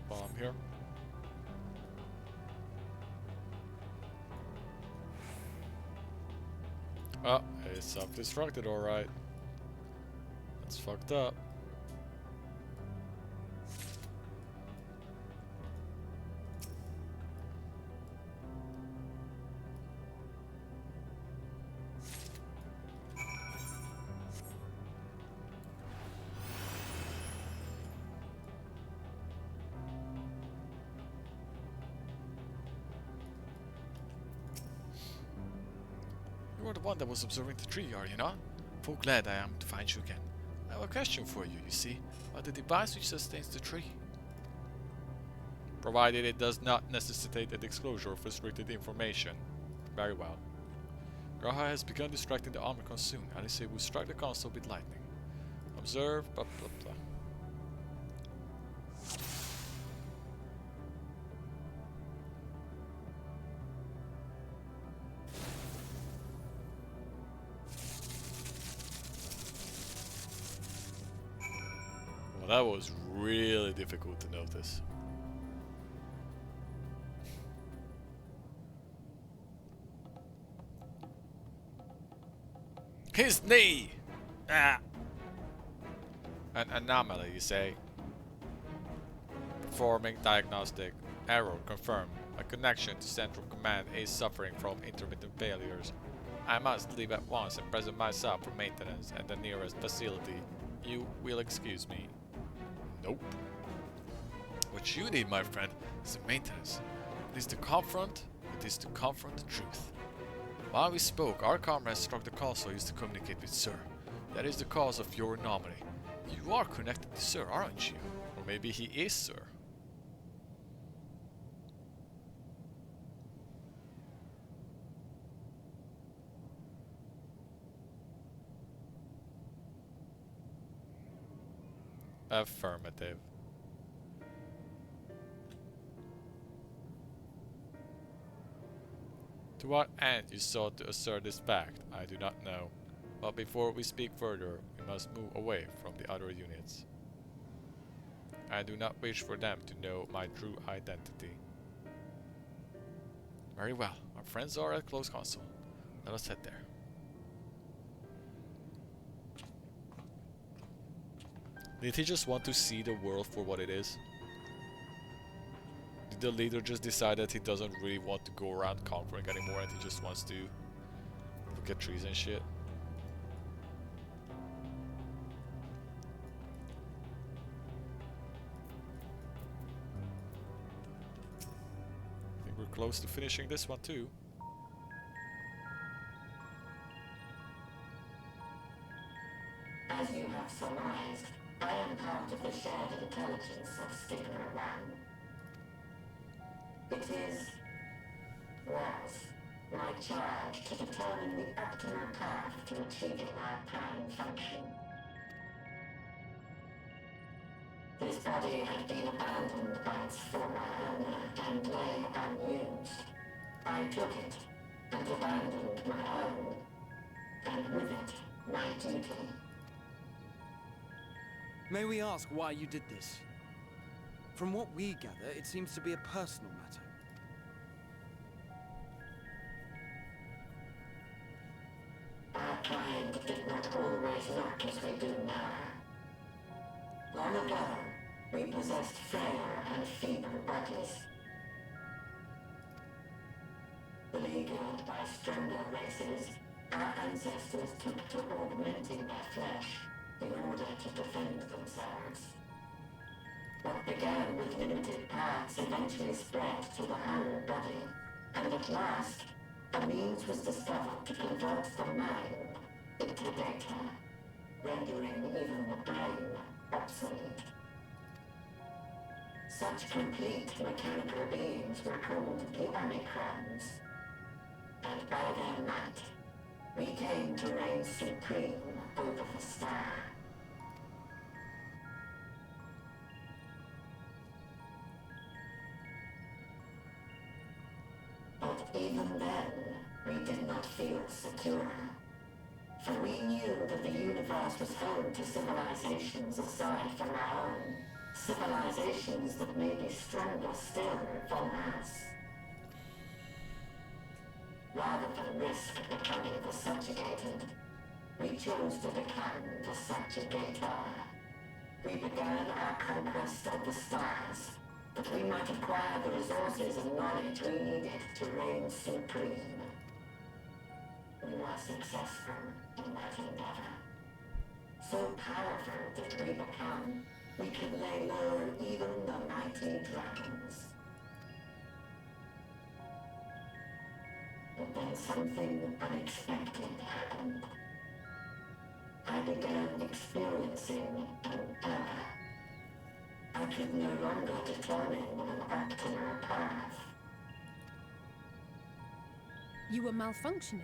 Speaker 1: Bomb here. Oh, it's self-destructed, alright. That's fucked up. You are the one that was observing the tree, are you not? Full glad I am to find you again. I have a question for you, you see, about the device which sustains the tree. Provided it does not necessitate the disclosure of restricted information. Very well. Graha has begun distracting the Omicron soon. Alice will strike the console with lightning. Observe, blah blah blah. Well, that was really difficult to notice. His knee! Ah! An anomaly, you say? Performing diagnostic. Error confirmed. A connection to central command is suffering from intermittent failures. I must leave at once and present myself for maintenance at the nearest facility. You will excuse me. Nope. What you need, my friend, is a maintenance. It is to confront the truth. While we spoke, our comrade struck the console used to communicate with Sir. That is the cause of your anomaly. You are connected to Sir, aren't you? Or maybe he is Sir. Affirmative. To what end you sought to assert this fact, I do not know. But before we speak further, we must move away from the other units. I do not wish for them to know my true identity. Very well, our friends are at close console. Let us head there. Did he just want to see the world for what it is? Did the leader just decide that he doesn't really want to go around conquering anymore and he just wants to look at trees and shit? I think we're close to finishing this one too.
Speaker 10: As you have surmised, I am part of the shared intelligence of Skipper 1. It was my charge to determine the optimal path to achieving our prime function. His body had been abandoned by its former owner and lay unused. I took it and abandoned my own, and with it, my duty.
Speaker 2: May we ask why you did this? From what we gather, it seems to be a personal matter.
Speaker 10: Our kind did not always look as we do now. Long ago, we possessed frail and feeble bodies. Beleaguered by stronger races, our ancestors took to augmenting their flesh in order to defend themselves. What began with limited parts eventually spread to the whole body, and at last, a means was discovered to convert the mind into data, rendering even the brain obsolete. Such complete mechanical beings were called the Omicrons, and by their might, we came to reign supreme over the star. But even then, we did not feel secure. For we knew that the universe was home to civilizations aside from our own. Civilizations that may be stronger still than us. Rather than risk becoming the subjugated, we chose to become the subjugator. We began our conquest of the stars, that we might acquire the resources and knowledge we needed to reign supreme. We were successful in that endeavor. So powerful did we become, we could lay low even the mighty dragons. But then something unexpected happened. I began experiencing an error. I could no longer determine an optimal path.
Speaker 9: You were malfunctioning.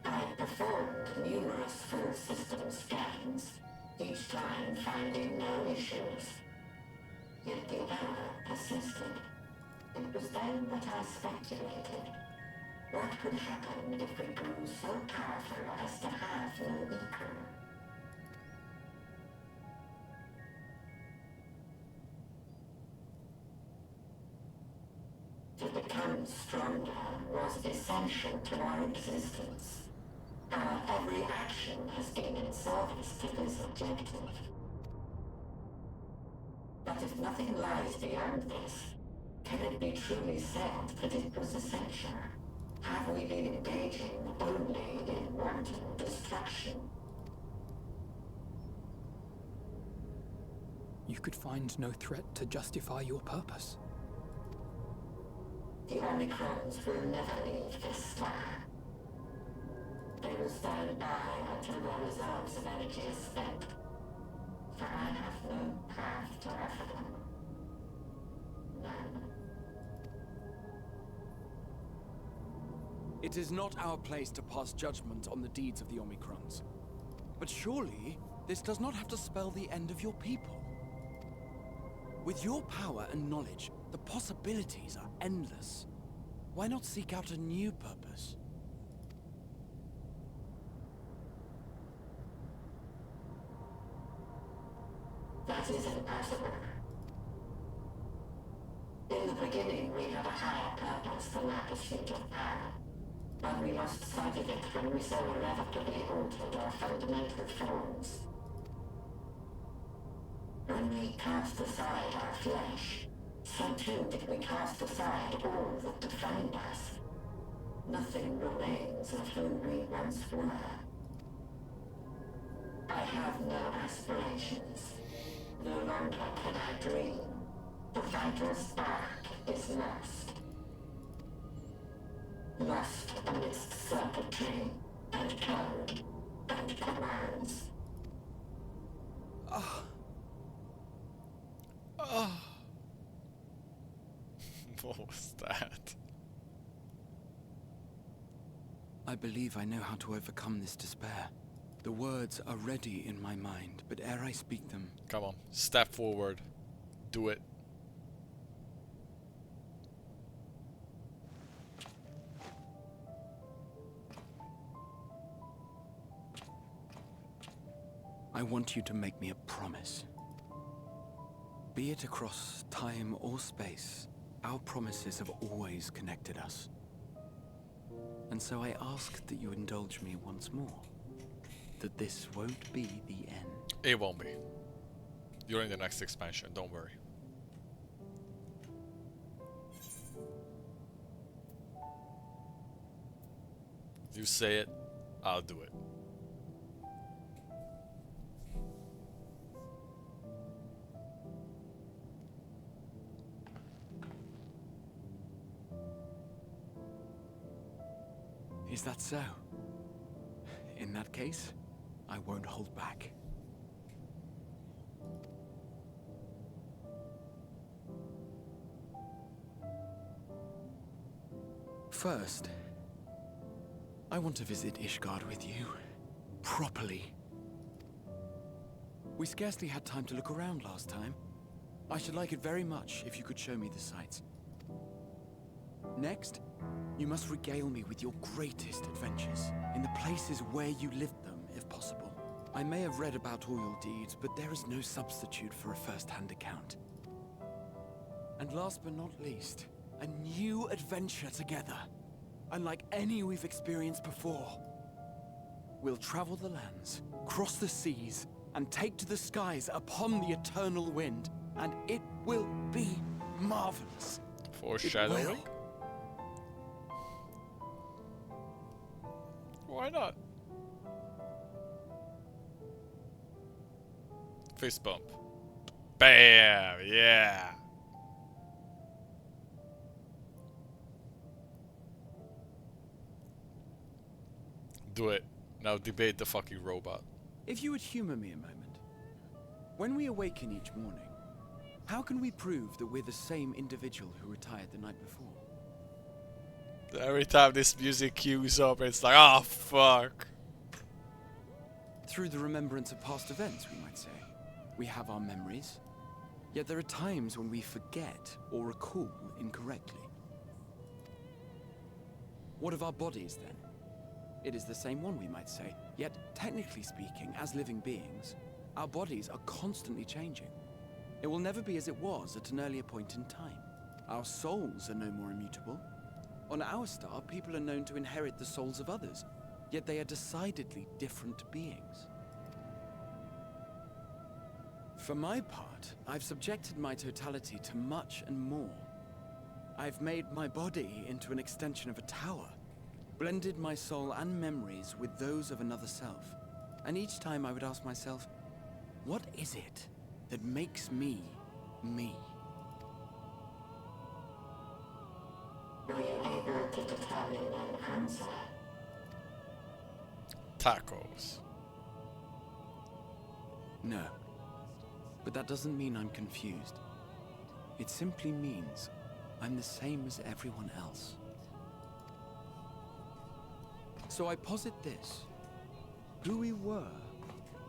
Speaker 10: I performed numerous full system scans, each time finding no issues. Yet the error persisted. It was then that I speculated. What could happen if we grew so powerful as to have no equal? To become stronger was essential to our existence. Our every action has been in service to this objective. But if nothing lies beyond this, can it be truly said that it was essential? Have we been engaging only in wanton destruction?
Speaker 7: You could find no threat to justify your purpose.
Speaker 10: The Omicrons will never leave this star. They will stand by until their reserves of energy is spent. For I have no path to offer them. None.
Speaker 2: It is not our place to pass judgment on the deeds of the Omicrons. But surely, this does not have to spell the end of your people. With your power and knowledge, the possibilities are endless. Why not seek out a new purpose?
Speaker 10: That is impossible. In the beginning, we had a higher purpose than our pursuit of power. But we lost sight of it when we so irrevocably altered our fundamental forms. When we cast aside our flesh, so too did we cast aside all that defined us. Nothing remains of who we once were. I have no aspirations. No longer can I dream. The vital spark is lost. Lost amidst circuitry and code and commands.
Speaker 1: What was that?
Speaker 2: I believe I know how to overcome this despair. The words are ready in my mind, but ere I speak them...
Speaker 1: Come on, step forward. Do it.
Speaker 2: I want you to make me a promise. Be it across time or space, our promises have always connected us. And so I ask that you indulge me once more, that this won't be the end.
Speaker 1: It won't be. You're in the next expansion, don't worry. You say it, I'll do it.
Speaker 2: Is that so? In that case, I won't hold back. First, I want to visit Ishgard with you. Properly. We scarcely had time to look around last time. I should like it very much if you could show me the sights. Next, you must regale me with your greatest adventures, in the places where you lived them, if possible. I may have read about all your deeds, but there is no substitute for a first-hand account. And last but not least, a new adventure together, unlike any we've experienced before. We'll travel the lands, cross the seas, and take to the skies upon the eternal wind, and it will be marvelous.
Speaker 1: Foreshadowing? Why not? Fist bump. Bam! Yeah! Do it. Now debate the fucking robot.
Speaker 2: If you would humor me a moment. When we awaken each morning, how can we prove that we're the same individual who retired the night before?
Speaker 1: Every time this music cues up, it's like, oh fuck.
Speaker 2: Through the remembrance of past events, we might say. We have our memories, yet there are times when we forget or recall incorrectly. What of our bodies, then? It is the same one, we might say, yet technically speaking, as living beings, our bodies are constantly changing. It will never be as it was at an earlier point in time. Our souls are no more immutable. On our star, people are known to inherit the souls of others, yet they are decidedly different beings. For my part, I've subjected my totality to much and more. I've made my body into an extension of a tower, blended my soul and memories with those of another self. And each time I would ask myself, what is it that makes me, me?
Speaker 10: Were you able to determine an answer?
Speaker 1: Tacos.
Speaker 2: No. But that doesn't mean I'm confused. It simply means I'm the same as everyone else. So I posit this. Who we were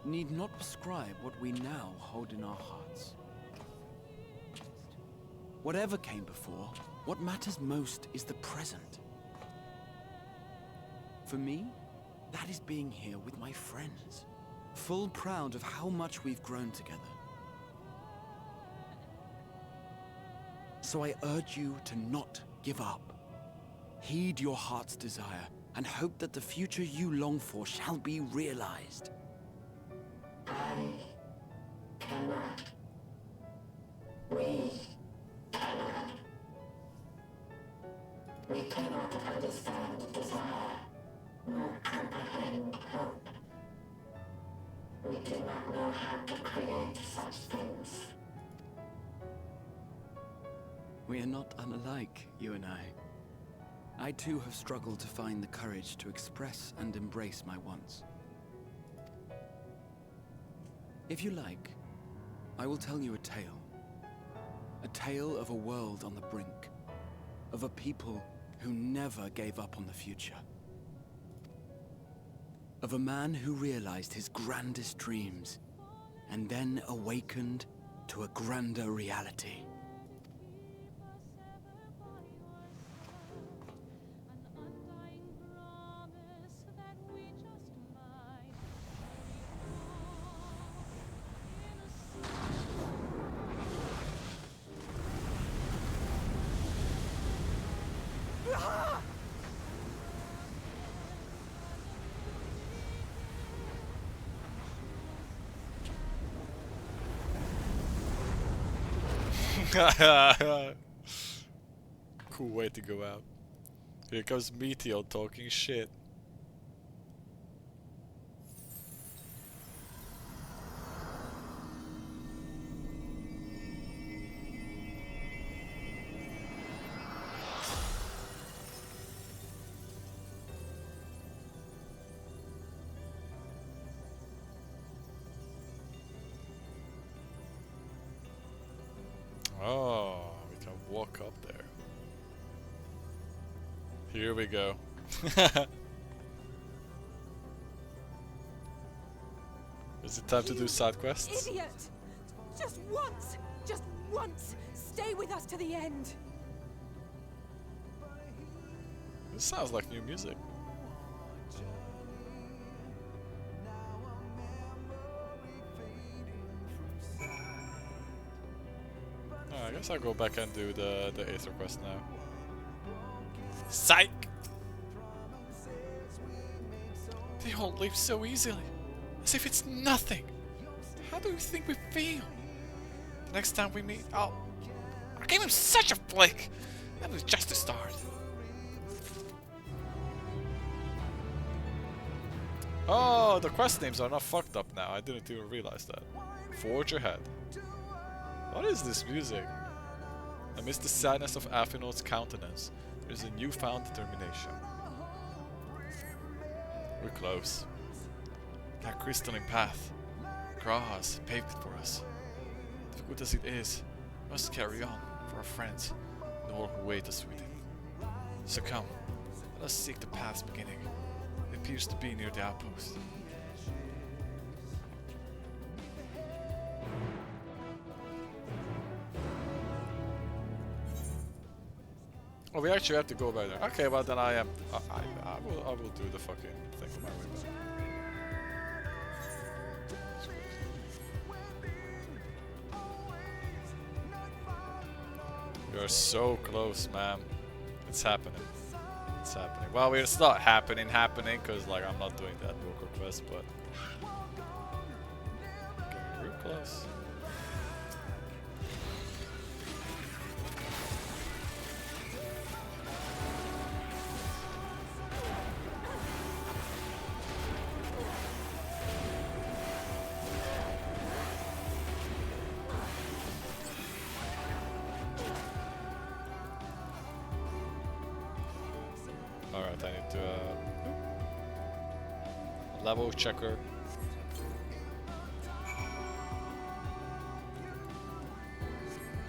Speaker 2: need not prescribe what we now hold in our hearts. Whatever came before, what matters most is the present. For me, that is being here with my friends, full proud of how much we've grown together. So I urge you to not give up. Heed your heart's desire, and hope that the future you long for shall be realized.
Speaker 10: I cannot. We cannot. We cannot understand desire, nor comprehend hope. We do not know how to create such things.
Speaker 2: We are not unalike, you and I. I too have struggled to find the courage to express and embrace my wants. If you like, I will tell you a tale. A tale of a world on the brink. Of a people who never gave up on the future. Of a man who realized his grandest dreams, and then awakened to a grander reality.
Speaker 1: Cool way to go out. Here comes Meteor talking shit. Oh, we can walk up there. Here we go. Is it time to do side quests?
Speaker 9: Idiot! Just once, stay with us to the end.
Speaker 1: This sounds like new music. Oh, I guess I'll go back and do the Aether quest now. Psych! They all leave so easily, as if it's nothing. How do you think we feel? The next time we meet, I gave him such a flick. That was just the start. Oh, the quest names are not fucked up now. I didn't even realize that. Forge ahead. What is this music? Amidst the sadness of Atheno's countenance, there is a newfound determination. We're close. That crystalline path. Grass paved it for us. Difficult as it is, we must carry on for our friends and all who wait us with it. So come, let us seek the path's beginning. It appears to be near the outpost. Oh, we actually have to go by there. Okay, well then I will do the fucking thing on my way back. We are so close, man. It's happening. It's happening. Well, it's not happening, because like I'm not doing that Endwalker quest, but getting real close. Alright, I need to level checker.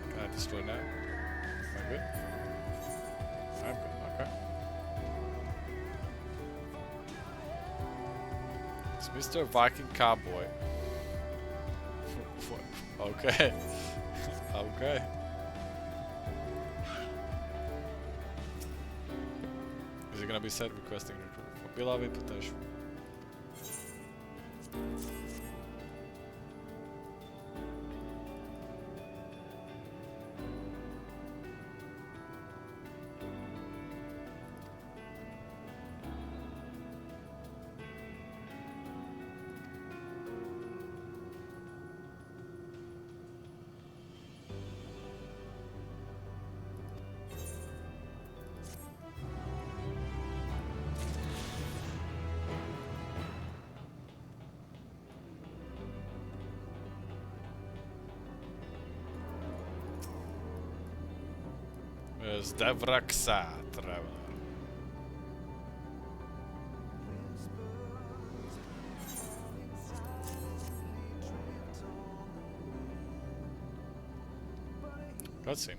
Speaker 1: Can I destroy now? Am I good? I'm good, okay. It's Mr. Viking Cowboy. Okay. Okay. Is it gonna be said requesting recruit for beloved potential? There's Devraxa Traveler. Cutscene.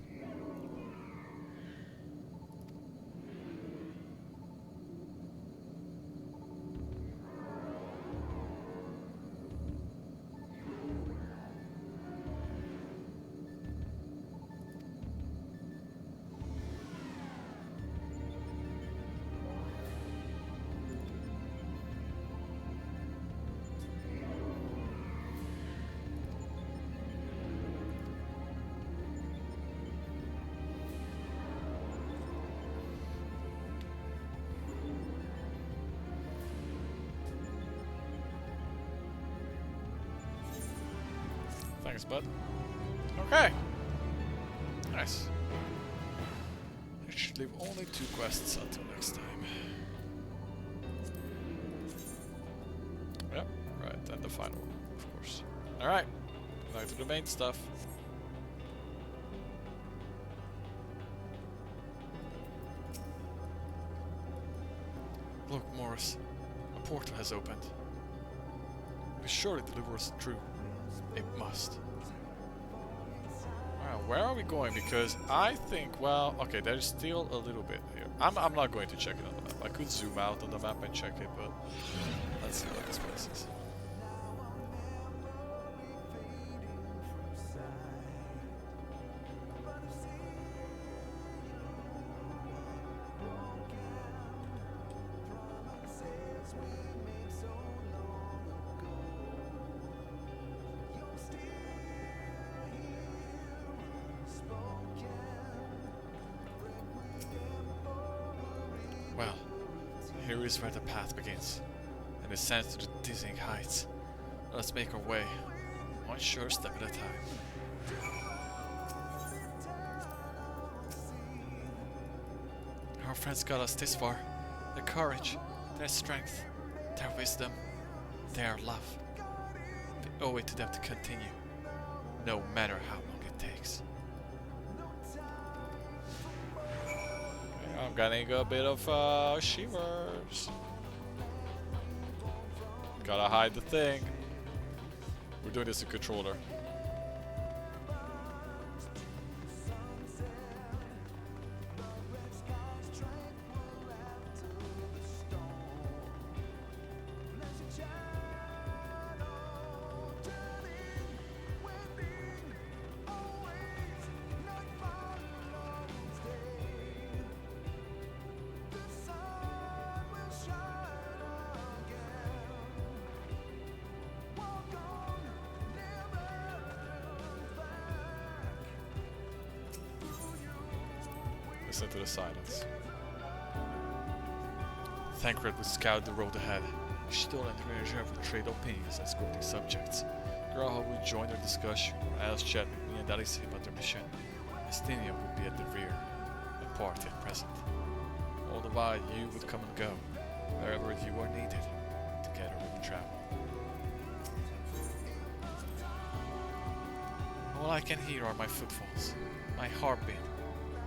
Speaker 1: Thanks, bud. Okay. Nice. I should leave only 2 quests until next time. Yep, right, and the final one, of course. Alright, back to the main stuff. Look, Morris, a portal has opened. It surely deliver us through. It must. Wow, where are we going? Because I think, well, okay, there's still a little bit here. I'm not going to check it on the map. I could zoom out on the map and check it, but let's see what this place is. Well, here is where the path begins, and descends to the dizzying heights. Let's make our way, one sure step at a time. Our friends got us this far. Their courage, their strength, their wisdom, their love. We owe it to them to continue, no matter how long it takes. I'm getting a bit of shivers. Gotta hide the thing. We're doing this in controller. Listen to the silence. Thancred would scout the road ahead. Still entering a reserve with trade opinions and escorting subjects. Graha would join their discussion, or else chat with me and Alicia about their mission. Estinian would be at the rear, apart yet present. All the while you would come and go, wherever you are needed. Together we would travel. All I can hear are my footfalls, my heartbeat.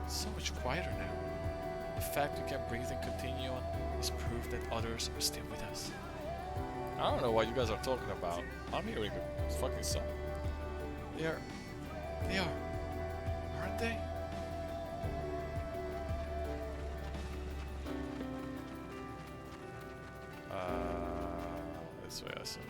Speaker 1: So much quieter now. The fact we can breathe and continue on is proof that others are still with us. I don't know what you guys are talking about. I'm hearing a fucking song. They are, aren't they? This way I see.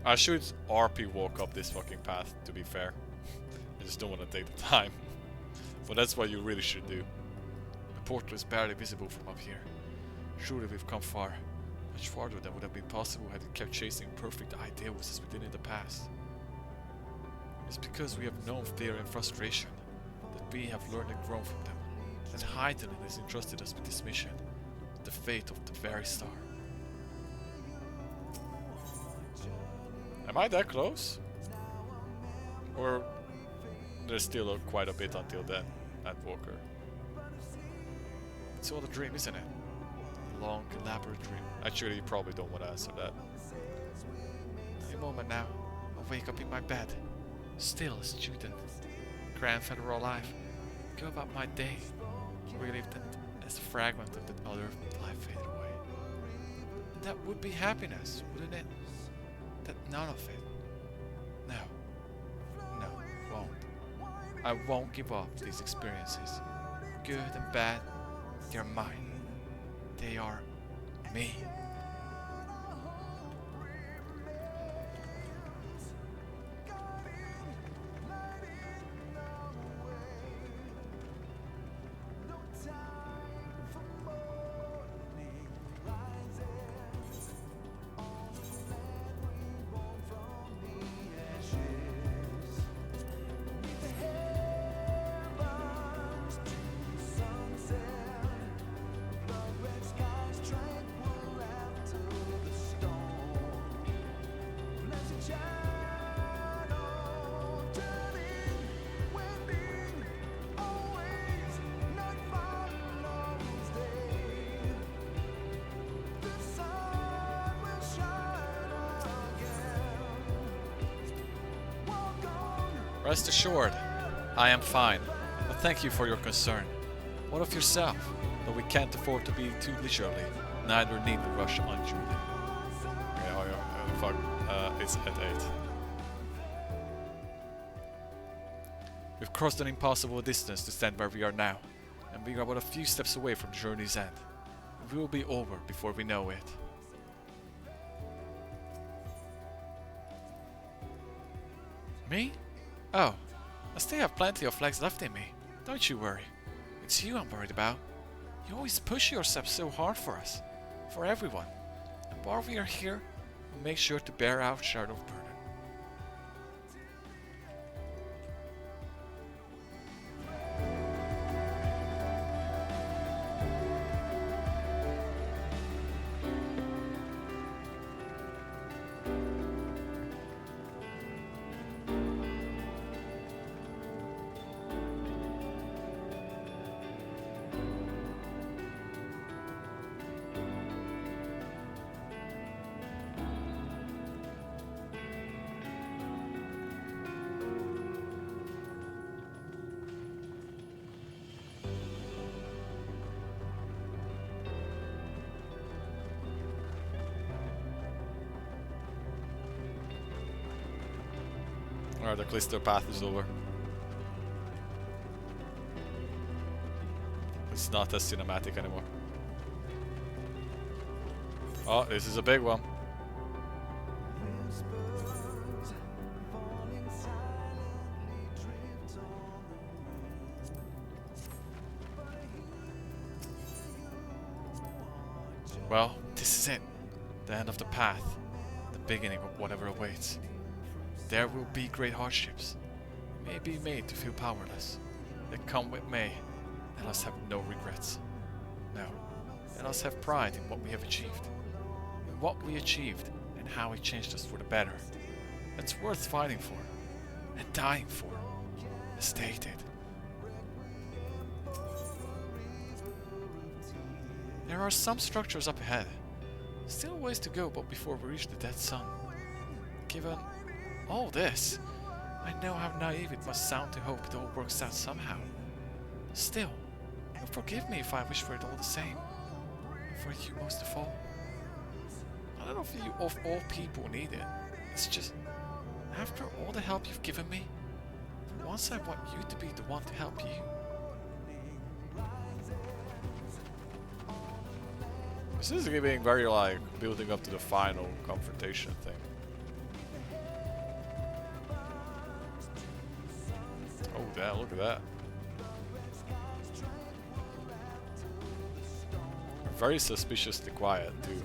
Speaker 1: I should RP walk up this fucking path, to be fair. I just don't want to take the time. But that's what you really should do. The portal is barely visible from up here. Surely we've come far. Much farther than would have been possible had we kept chasing perfect ideals within in the past. It's because we have known fear and frustration that we have learned and grown from them. That Hydaelyn has entrusted us with this mission. The fate of the very star. Am I that close? Or there's still quite a bit until then, Endwalker. It's all a dream, isn't it? A long, elaborate dream. Actually, you probably don't want to answer that. Any moment now, I'll wake up in my bed, still a student, grandfather alive, go about my day, relived as a fragment of that other life faded away. That would be happiness, wouldn't it? That none of it. No, won't. I won't give up these experiences. Good and bad, they're mine. They are me. Rest assured, I am fine, but thank you for your concern. What of yourself? Though we can't afford to be too leisurely, neither need we rush unduly. Yeah, fuck, it's at 8. We've crossed an impossible distance to stand where we are now, and we are but a few steps away from the journey's end. We will be over before we know it. Me? Oh, I still have plenty of flags left in me. Don't you worry. It's you I'm worried about. You always push yourself so hard for us. For everyone. And while we are here, we'll make sure to bear our share of burden. Alright, the Callisto path is over. It's not as cinematic anymore. Oh, this is a big one. Well, this is it. The end of the path. The beginning of whatever awaits. There will be great hardships. We may be made to feel powerless. They come with may. Let us have no regrets. No. Let us have pride in what we have achieved. In what we achieved and how it changed us for the better. It's worth fighting for. And dying for. As stated. There are some structures up ahead. Still a ways to go but before we reach the dead sun. Given all this, I know how naive it must sound to hope it all works out somehow. Still, forgive me if I wish for it all the same. For you most of all. I don't know if you of all people need it. It's just, after all the help you've given me, for once I want you to be the one to help you. This is being very like building up to the final confrontation thing. Oh damn, look at that. Very suspiciously quiet too.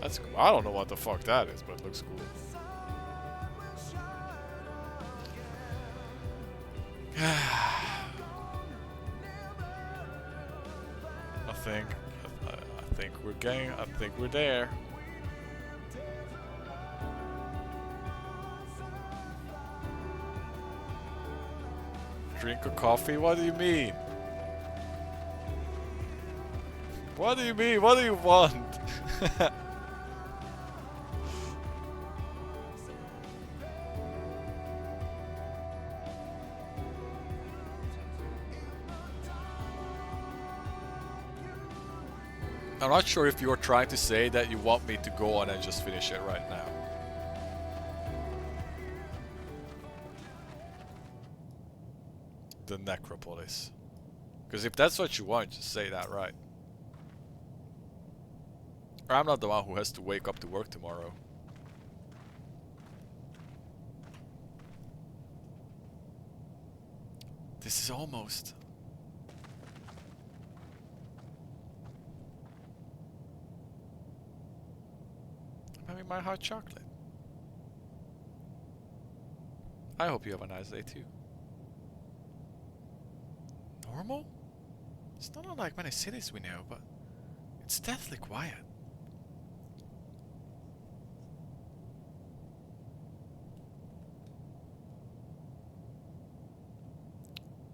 Speaker 1: That's cool. I don't know what the fuck that is, but it looks cool. I think we're there. Drink a coffee? What do you mean? What do you mean? What do you want? I'm not sure if you're trying to say that you want me to go on and just finish it right now. The necropolis. Because if that's what you want, just say that, right? Or I'm not the one who has to wake up to work tomorrow. This is almost... I'm having my hot chocolate. I hope you have a nice day too. Normal? It's not unlike many cities we know, but it's deathly quiet.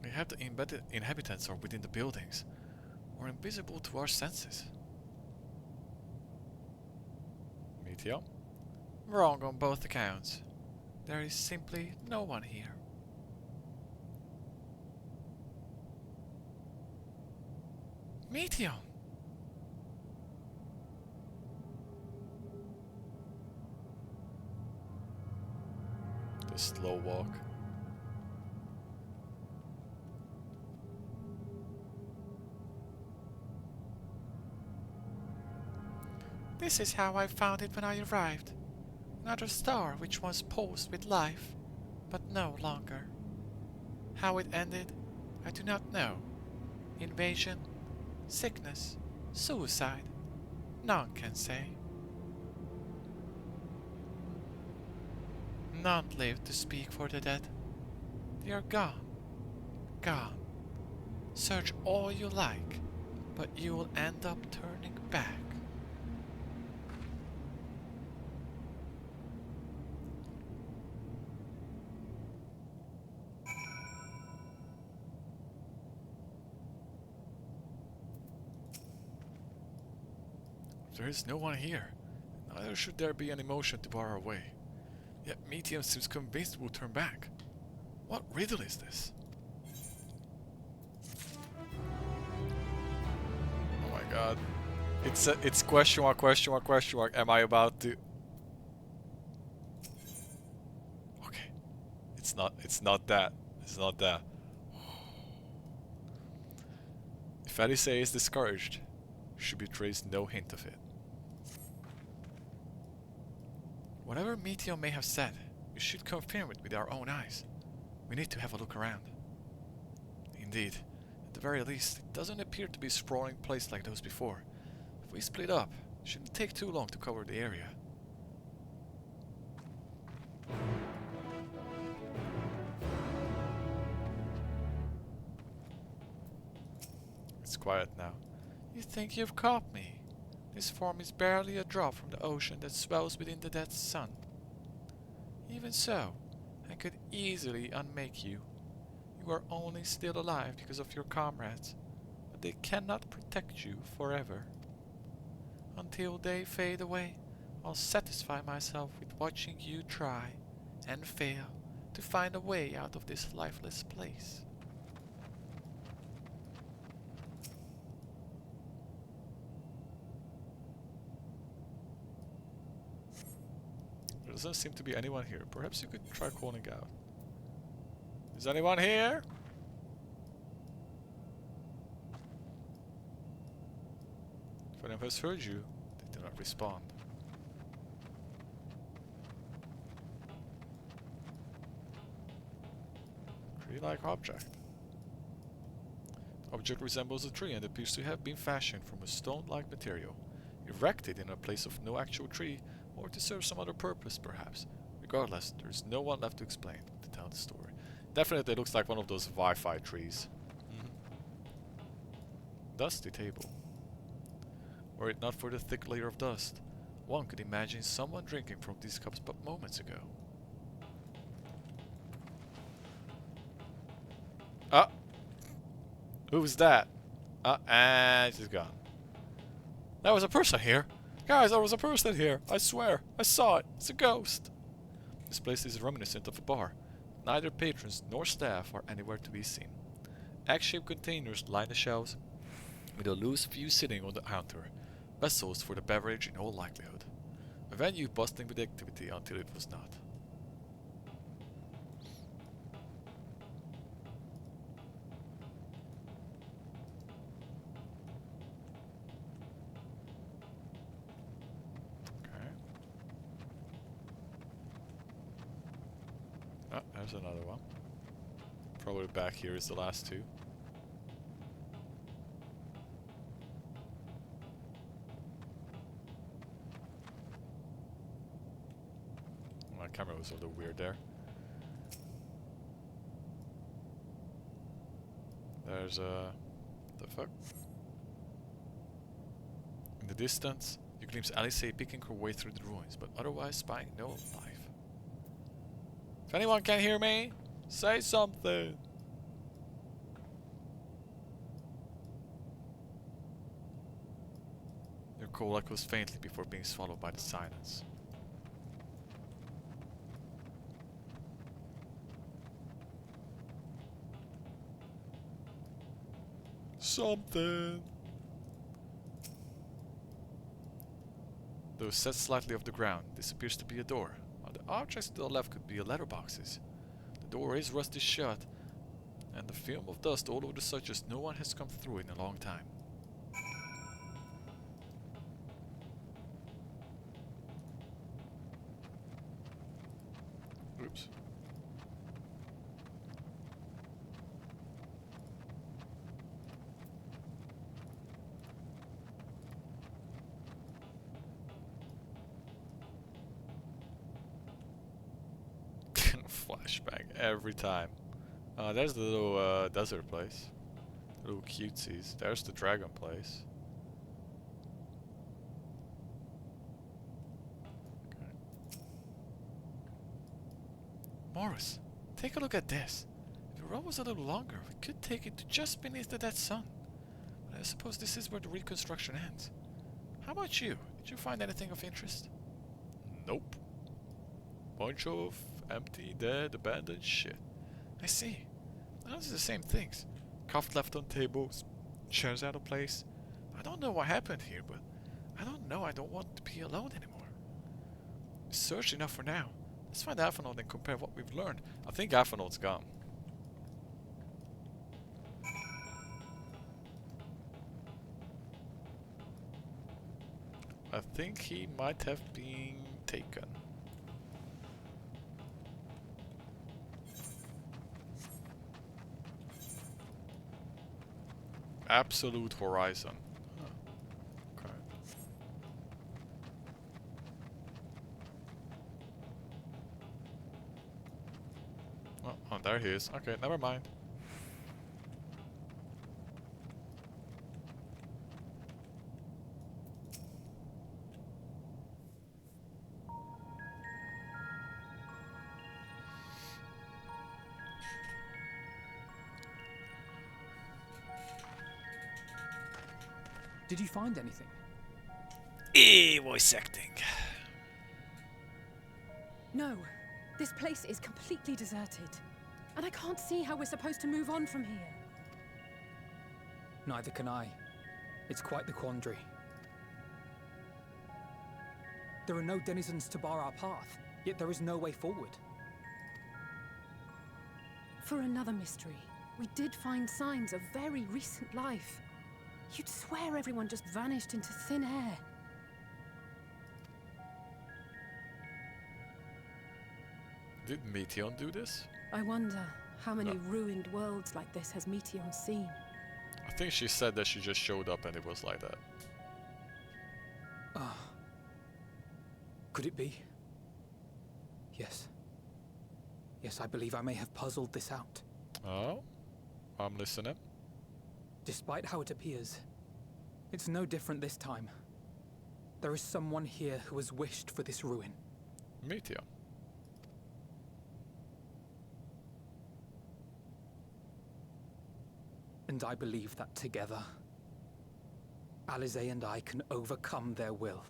Speaker 1: We have the embedded inhabitants are within the buildings, or invisible to our senses. Meteo? Wrong on both accounts. There is simply no one here. Meteo! The slow walk. This is how I found it when I arrived. Another star which was pulsed with life, but no longer. How it ended, I do not know. Invasion, sickness, suicide, none can say. None live to speak for the dead. They are gone, gone. Search all you like, but you will end up turning back. There is no one here, neither should there be any motion to bar our way. Yet Meteo seems convinced we'll turn back. What riddle is this? Oh my god. It's question mark, question mark, question mark. Am I about to... Okay. It's not that. It's not that. If Alice is discouraged, she betrays no hint of it. Whatever Meteo may have said, we should confirm it with our own eyes. We need to have a look around. Indeed, at the very least, it doesn't appear to be a sprawling place like those before. If we split up, it shouldn't take too long to cover the area. It's quiet now. You think you've caught me? This form is barely a drop from the ocean that swells within the dead sun. Even so, I could easily unmake you. You are only still alive because of your comrades, but they cannot protect you forever. Until they fade away, I'll satisfy myself with watching you try, and fail, to find a way out of this lifeless place. There doesn't seem to be anyone here. Perhaps you could try calling out. Is anyone here? If anyone has heard you, they do not respond. Tree-like object. The object resembles a tree and appears to have been fashioned from a stone-like material, erected in a place of no actual tree, or to serve some other purpose, perhaps. Regardless, there is no one left to explain, to tell the story. Definitely looks like one of those Wi-Fi trees. Dusty table. Were it not for the thick layer of dust, one could imagine someone drinking from these cups but moments ago. Ah! Who's that? And she's gone. There was a person here! Guys, there was a person here! I swear! I saw it! It's a ghost! This place is reminiscent of a bar. Neither patrons nor staff are anywhere to be seen. Egg-shaped containers line the shelves, with a loose few sitting on the counter. Vessels for the beverage in all likelihood. A venue bustling with activity until it was not. Oh, there's another one. Probably back here is the last two. My camera was a little weird there. There's the fuck? In the distance, you glimpse Alice picking her way through the ruins, but otherwise spying no life. If anyone can hear me, say something. Your call echoes faintly before being swallowed by the silence. Something. Though set slightly off the ground, this appears to be a door. On the objects to the left could be letterboxes. The door is rusty shut, and the film of dust all over the suggests no one has come through in a long time. Oops. Flashback every time. There's the little desert place. The little cutesies. There's the dragon place. Okay. Morris, take a look at this. If the road was a little longer, we could take it to just beneath the dead sun. But I suppose this is where the reconstruction ends. How about you? Did you find anything of interest? Nope. Bunch of empty, dead, abandoned shit. I see. Those are the same things. Cuffed left on tables, chairs out of place. I don't know what happened here, but I don't want to be alone anymore. Search enough for now. Let's find Aphanaut and compare what we've learned. I think Aphanaut's gone. I think he might have been taken. Absolute Horizon. Huh. Okay. Oh, there he is. Okay, never mind.
Speaker 7: Did you find anything?
Speaker 1: Voice acting.
Speaker 9: No. This place is completely deserted. And I can't see how we're supposed to move on from here.
Speaker 7: Neither can I. It's quite the quandary. There are no denizens to bar our path, yet there is no way forward.
Speaker 9: For another mystery, we did find signs of very recent life. You'd swear everyone just vanished into thin air.
Speaker 1: Did Meteon do this?
Speaker 9: I wonder how many
Speaker 1: No.
Speaker 9: ruined worlds like this has Meteon seen?
Speaker 1: I think she said that she just showed up and it was like that.
Speaker 7: Ah. Could it be? Yes. Yes, I believe I may have puzzled this out.
Speaker 1: Oh? I'm listening.
Speaker 7: Despite how it appears, it's no different this time. There is someone here who has wished for this ruin.
Speaker 1: Meteon.
Speaker 7: And I believe that together, Alize and I can overcome their will.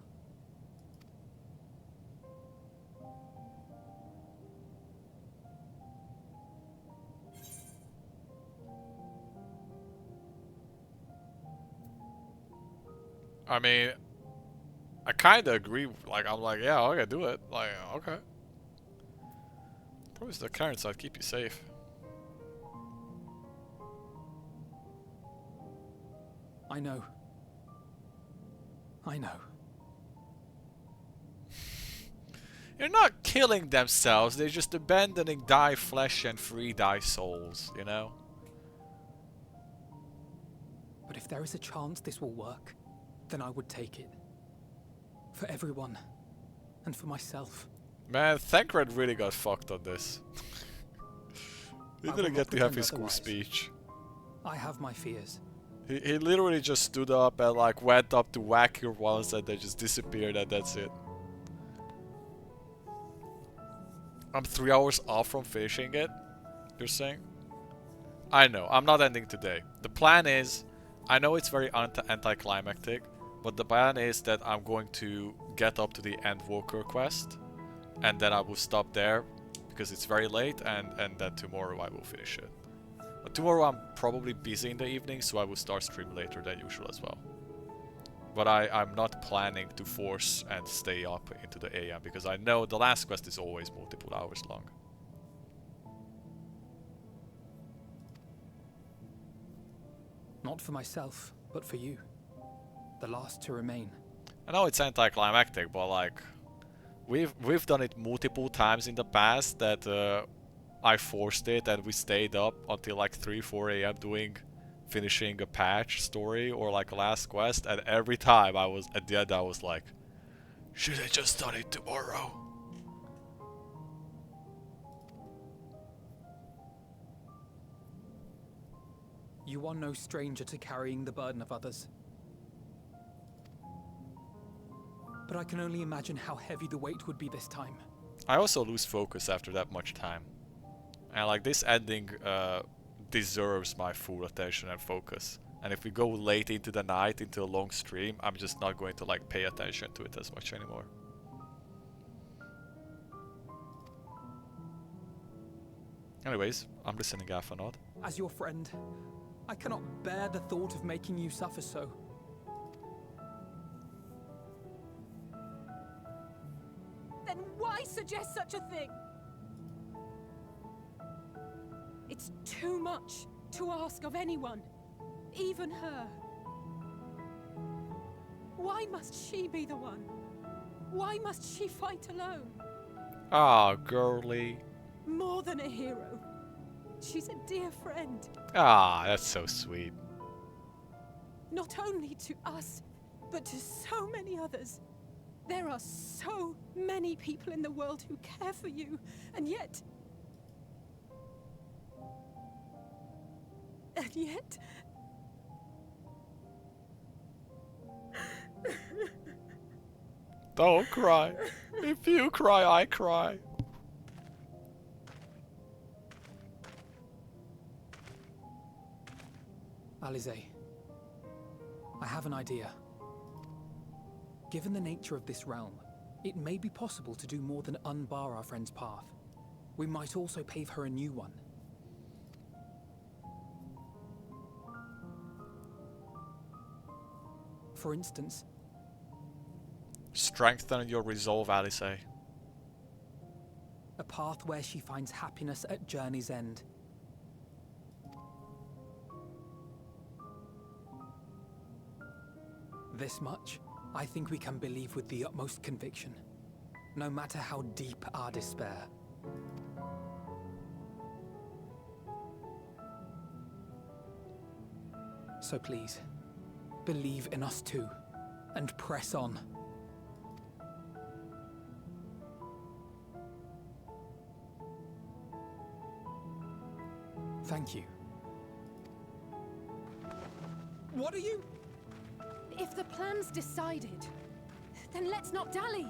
Speaker 1: I mean, I kind of agree. Like, I'm like, yeah, okay, do it. Like, okay. Promise the current side keep you safe.
Speaker 7: I know. I know.
Speaker 1: They're not killing themselves. They're just abandoning thy flesh and free thy souls, you know?
Speaker 7: But if there is a chance this will work, then I would take it. For everyone. And for myself.
Speaker 1: Man, Thancred really got fucked on this. He
Speaker 7: I will
Speaker 1: didn't
Speaker 7: not
Speaker 1: get to have
Speaker 7: pretend
Speaker 1: his cool
Speaker 7: otherwise.
Speaker 1: speech.
Speaker 7: I have my fears.
Speaker 1: He literally just stood up and like went up to whack her once and then just disappeared and that's it. I'm 3 hours off from finishing it, you're saying? I know, I'm not ending today. The plan is, I know it's very anticlimactic, But the plan is that I'm going to get up to the Endwalker quest, and then I will stop there because it's very late, and then tomorrow I will finish it. But tomorrow I'm probably busy in the evening, so I will start stream later than usual as well. But I'm not planning to force and stay up into the AM, because I know the last quest is always multiple hours long.
Speaker 7: Not for myself, but for you. The last to remain.
Speaker 1: I know it's anticlimactic, but like, we've done it multiple times in the past that I forced it and we stayed up until like 3-4 AM finishing a patch story or like a last quest, and every time I was at the end I was like, should I just done it tomorrow?
Speaker 7: You are no stranger to carrying the burden of others. But I can only imagine how heavy the weight would be this time.
Speaker 1: I also lose focus after that much time. And like, this ending deserves my full attention and focus. And if we go late into the night, into a long stream, I'm just not going to like pay attention to it as much anymore. Anyways, I'm listening, Alphanod.
Speaker 7: As your friend, I cannot bear the thought of making you suffer so.
Speaker 9: Then why suggest such a thing? It's too much to ask of anyone, even her. Why must she be the one? Why must she fight alone?
Speaker 1: Ah, girly.
Speaker 9: More than a hero. She's a dear friend.
Speaker 1: Ah, that's so sweet.
Speaker 9: Not only to us, but to so many others. There are so many people in the world who care for you, and yet... And yet...
Speaker 1: Don't cry. If you cry, I cry.
Speaker 7: Alize, I have an idea. Given the nature of this realm, it may be possible to do more than unbar our friend's path. We might also pave her a new one. For instance...
Speaker 1: Strengthen your resolve, Alice.
Speaker 7: A path where she finds happiness at journey's end. This much, I think we can believe with the utmost conviction, no matter how deep our despair. So please, believe in us too, and press on. Thank you. What are you?
Speaker 9: If the plan's decided, then let's not dally.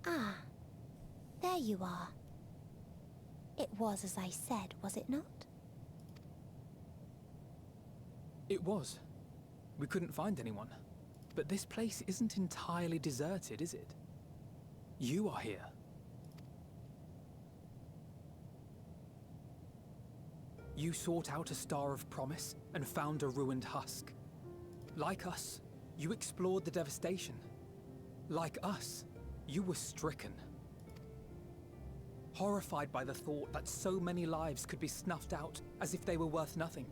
Speaker 3: Ah, there you are. It was as I said, was it not?
Speaker 7: It was. We couldn't find anyone. But this place isn't entirely deserted, is it? You are here. You sought out a star of promise and found a ruined husk. Like us, you explored the devastation. Like us, you were stricken. Horrified by the thought that so many lives could be snuffed out as if they were worth nothing.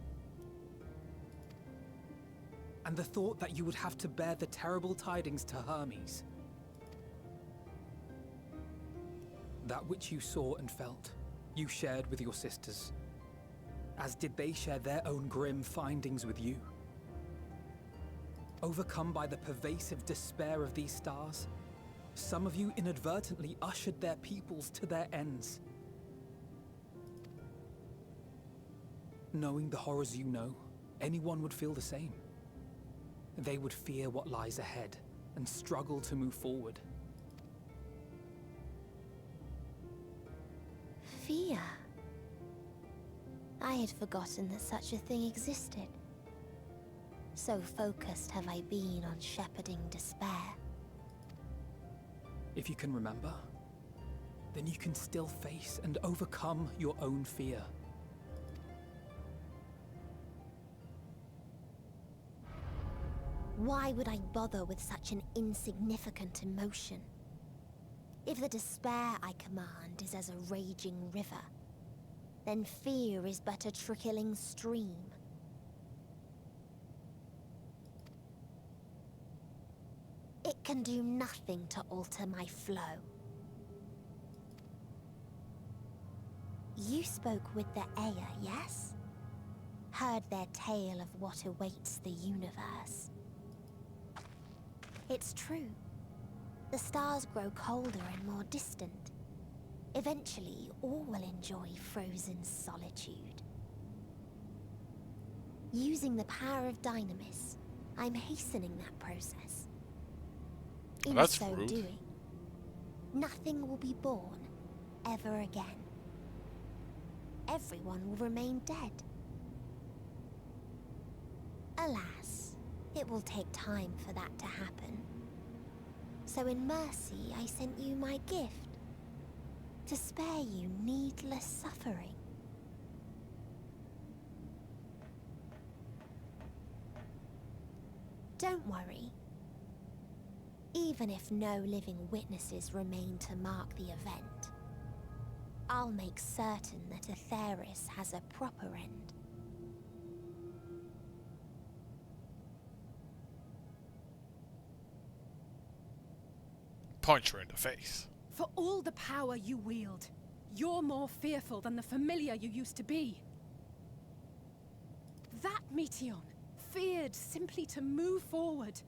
Speaker 7: And the thought that you would have to bear the terrible tidings to Hermes. That which you saw and felt, you shared with your sisters, as did they share their own grim findings with you. Overcome by the pervasive despair of these stars, some of you inadvertently ushered their peoples to their ends. Knowing the horrors you know, anyone would feel the same. They would fear what lies ahead and struggle to move forward.
Speaker 3: Fear? I had forgotten that such a thing existed. So focused have I been on shepherding despair.
Speaker 7: If you can remember, then you can still face and overcome your own fear.
Speaker 3: Why would I bother with such an insignificant emotion? If the despair I command is as a raging river, then fear is but a trickling stream. It can do nothing to alter my flow. You spoke with the Aya, yes? Heard their tale of what awaits the universe. It's true. The stars grow colder and more distant. Eventually, all will enjoy frozen solitude. Using the power of Dynamis, I'm hastening that process. In
Speaker 1: That's
Speaker 3: so
Speaker 1: rude.
Speaker 3: doing, nothing will be born ever again. Everyone will remain dead. Alas, it will take time for that to happen. So in mercy, I sent you my gift, to spare you needless suffering. Don't worry. Even if no living witnesses remain to mark the event, I'll make certain that Atheris has a proper end.
Speaker 1: Punch her in the face.
Speaker 9: For all the power you wield, you're more fearful than the familiar you used to be. That Meteion feared simply to move forward.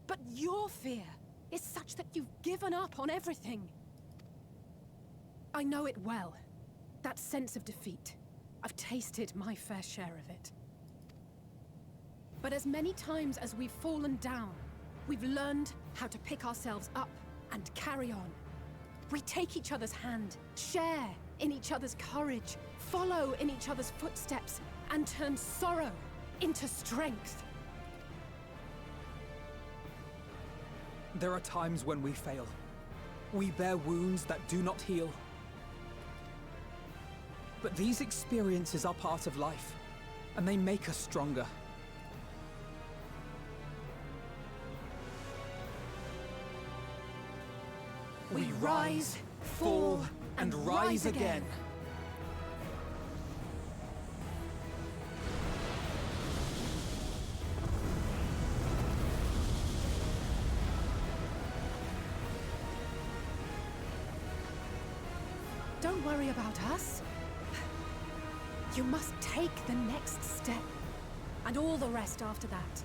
Speaker 9: But your fear is such that you've given up on everything. I know it well. That sense of defeat. I've tasted my fair share of it. But as many times as we've fallen down, we've learned how to pick ourselves up and carry on. We take each other's hand, share in each other's courage, follow in each other's footsteps, and turn sorrow into strength.
Speaker 7: There are times when we fail. We bear wounds that do not heal. But these experiences are part of life, and they make us stronger. We rise, fall, and rise again.
Speaker 9: Don't worry about us. You must take the next step, and all the rest after that.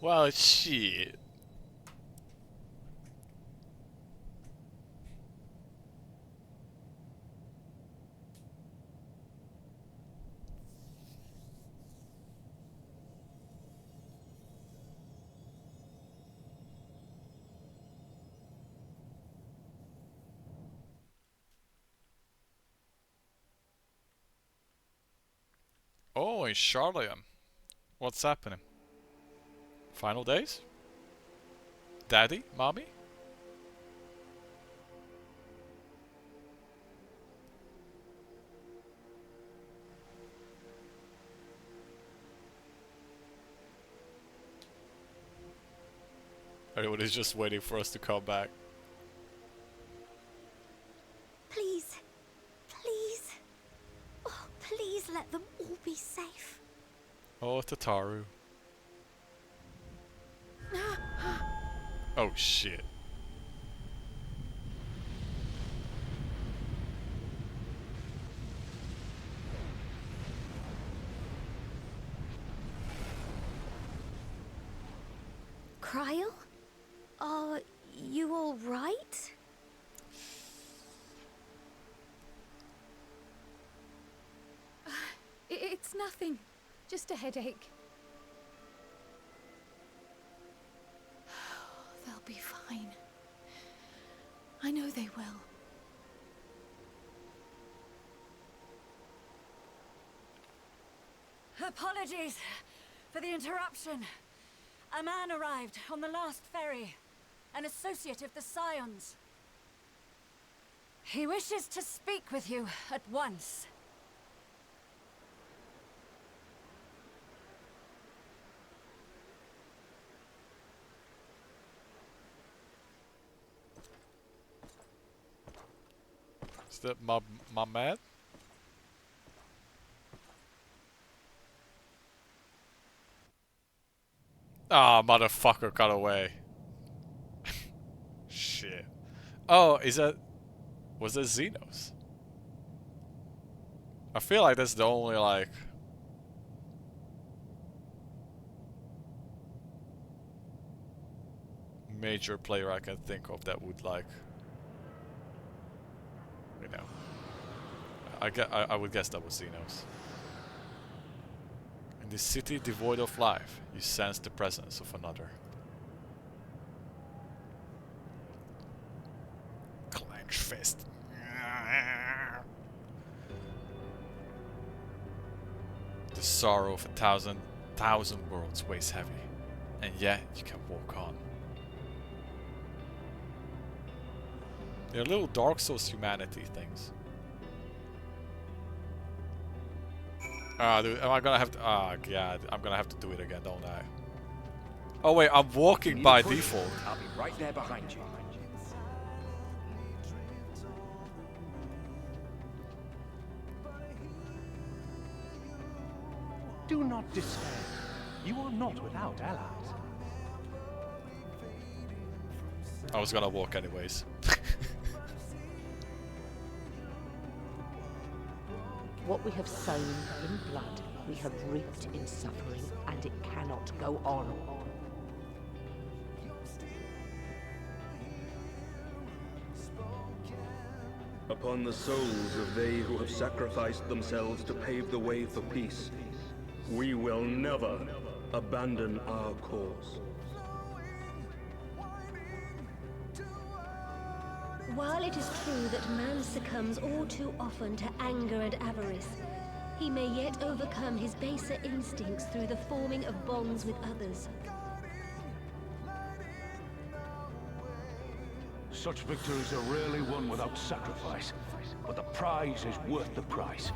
Speaker 1: Well, shit. Oh, in Charlotte. What's happening? Final days? Daddy? Mommy? Everyone is just waiting for us to come back.
Speaker 3: Please, please, oh, please let them all be safe.
Speaker 1: Oh, Tataru. Oh shit.
Speaker 3: You all right?
Speaker 9: It's nothing. Just a headache. They'll be fine. I know they will.
Speaker 11: Apologies for the interruption. A man arrived on the last ferry. An associate of the Scions. He wishes to speak with you at once.
Speaker 1: Is that my man? Ah, motherfucker got away. Shit. Oh, is that... Was that Xenos? I feel like that's the only, like... major player I can think of that would, like... You know... I would guess that was Xenos. In this city devoid of life, you sense the presence of another. Clench fist. The sorrow of a thousand worlds weighs heavy, and yet you can walk on. They're little Dark Souls humanity things. Dude, am I gonna have to... Ah, God, I'm gonna have to do it again, don't I? Oh wait, I'm walking by default.
Speaker 5: I'll be right there behind you.
Speaker 12: Do not despair. You are not without allies.
Speaker 1: I was gonna walk anyways.
Speaker 13: What we have sown in blood, we have reaped in suffering, and it cannot go on.
Speaker 14: Upon the souls of they who have sacrificed themselves to pave the way for peace, we will never abandon our cause.
Speaker 15: While it is true that man succumbs all too often to anger and avarice, he may yet overcome his baser instincts through the forming of bonds with others.
Speaker 12: Such victories are rarely won without sacrifice, but the prize is worth the price.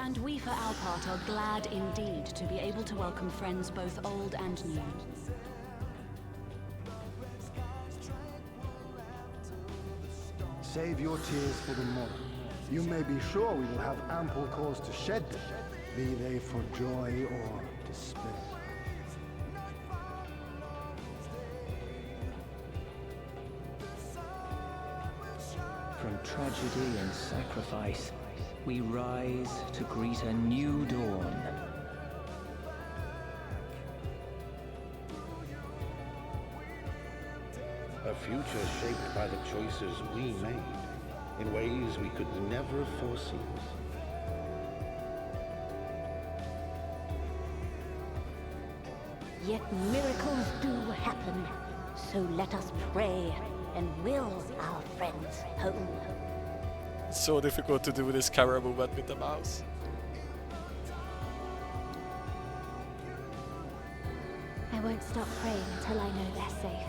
Speaker 16: And we, for our part, are glad indeed to be able to welcome friends both old and new.
Speaker 17: Save your tears for the morrow. You may be sure we will have ample cause to shed them, be they for joy or despair.
Speaker 18: From tragedy and sacrifice, we rise to greet a new dawn.
Speaker 19: A future shaped by the choices we made, in ways we could never foresee.
Speaker 15: Yet miracles do happen, so let us pray and will our friends home.
Speaker 1: It's so difficult to do this camera movement with the mouse.
Speaker 15: I won't stop praying until I know they're safe.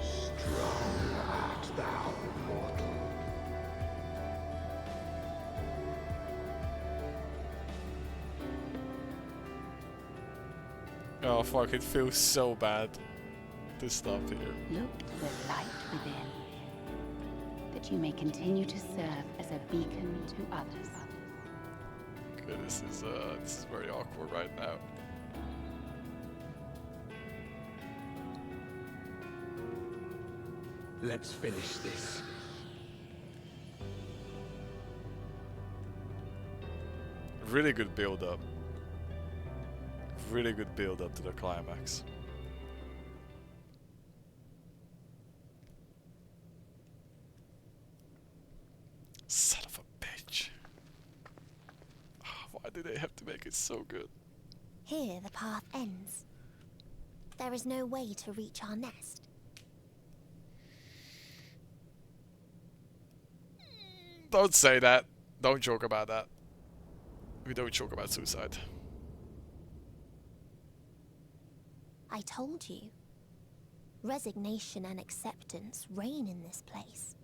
Speaker 19: Strong art thou, mortal.
Speaker 1: Oh fuck, it feels so bad to stop here.
Speaker 16: Look to the light within, that you may continue to serve as a beacon to others.
Speaker 1: Okay, this is very awkward right now.
Speaker 5: Let's finish this.
Speaker 1: Really good build up. Really good build up to the climax. Son of a bitch. Why do they have to make it so good?
Speaker 3: Here the path ends. There is no way to reach our nest.
Speaker 1: Don't say that. Don't joke about that. We don't joke about suicide.
Speaker 3: I told you. Resignation and acceptance reign in this place.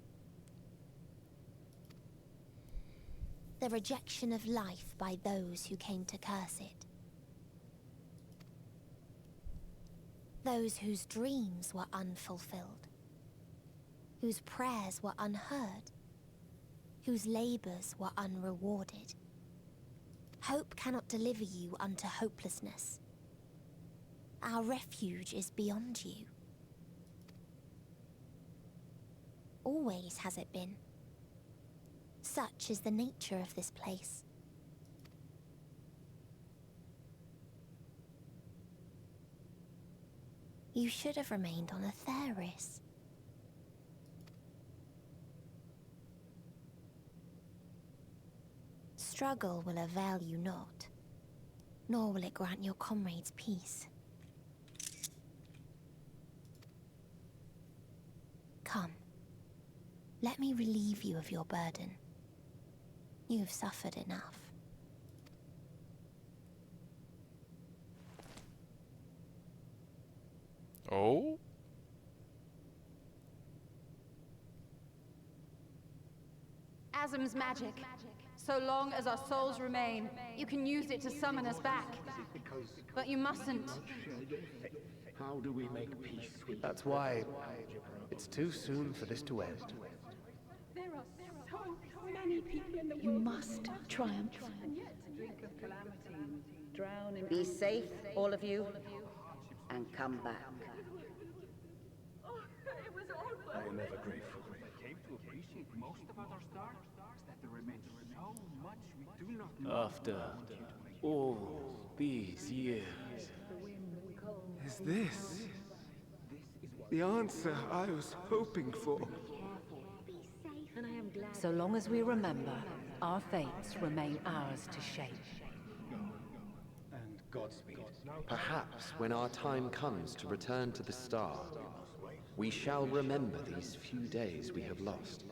Speaker 3: The rejection of life by those who came to curse it. Those whose dreams were unfulfilled. Whose prayers were unheard. Whose labors were unrewarded. Hope cannot deliver you unto hopelessness. Our refuge is beyond you. Always has it been. Such is the nature of this place. You should have remained on Atheris. Struggle will avail you not, nor will it grant your comrades peace. Come, let me relieve you of your burden. You have suffered enough.
Speaker 1: Oh?
Speaker 6: Asm's magic. So long as our souls remain, you can use it to summon us back. But you mustn't.
Speaker 20: How do we make peace with... That's why it's too soon for this to end.
Speaker 9: There are so many people in the world.
Speaker 13: You must triumph.
Speaker 21: Be safe, all of you, and come back.
Speaker 20: I am ever grateful. After all these years, is this the answer I was hoping for?
Speaker 13: So long as we remember, our fates remain ours to shape.
Speaker 20: And Godspeed.
Speaker 22: Perhaps when our time comes to return to the star, we shall remember these few days we have lost.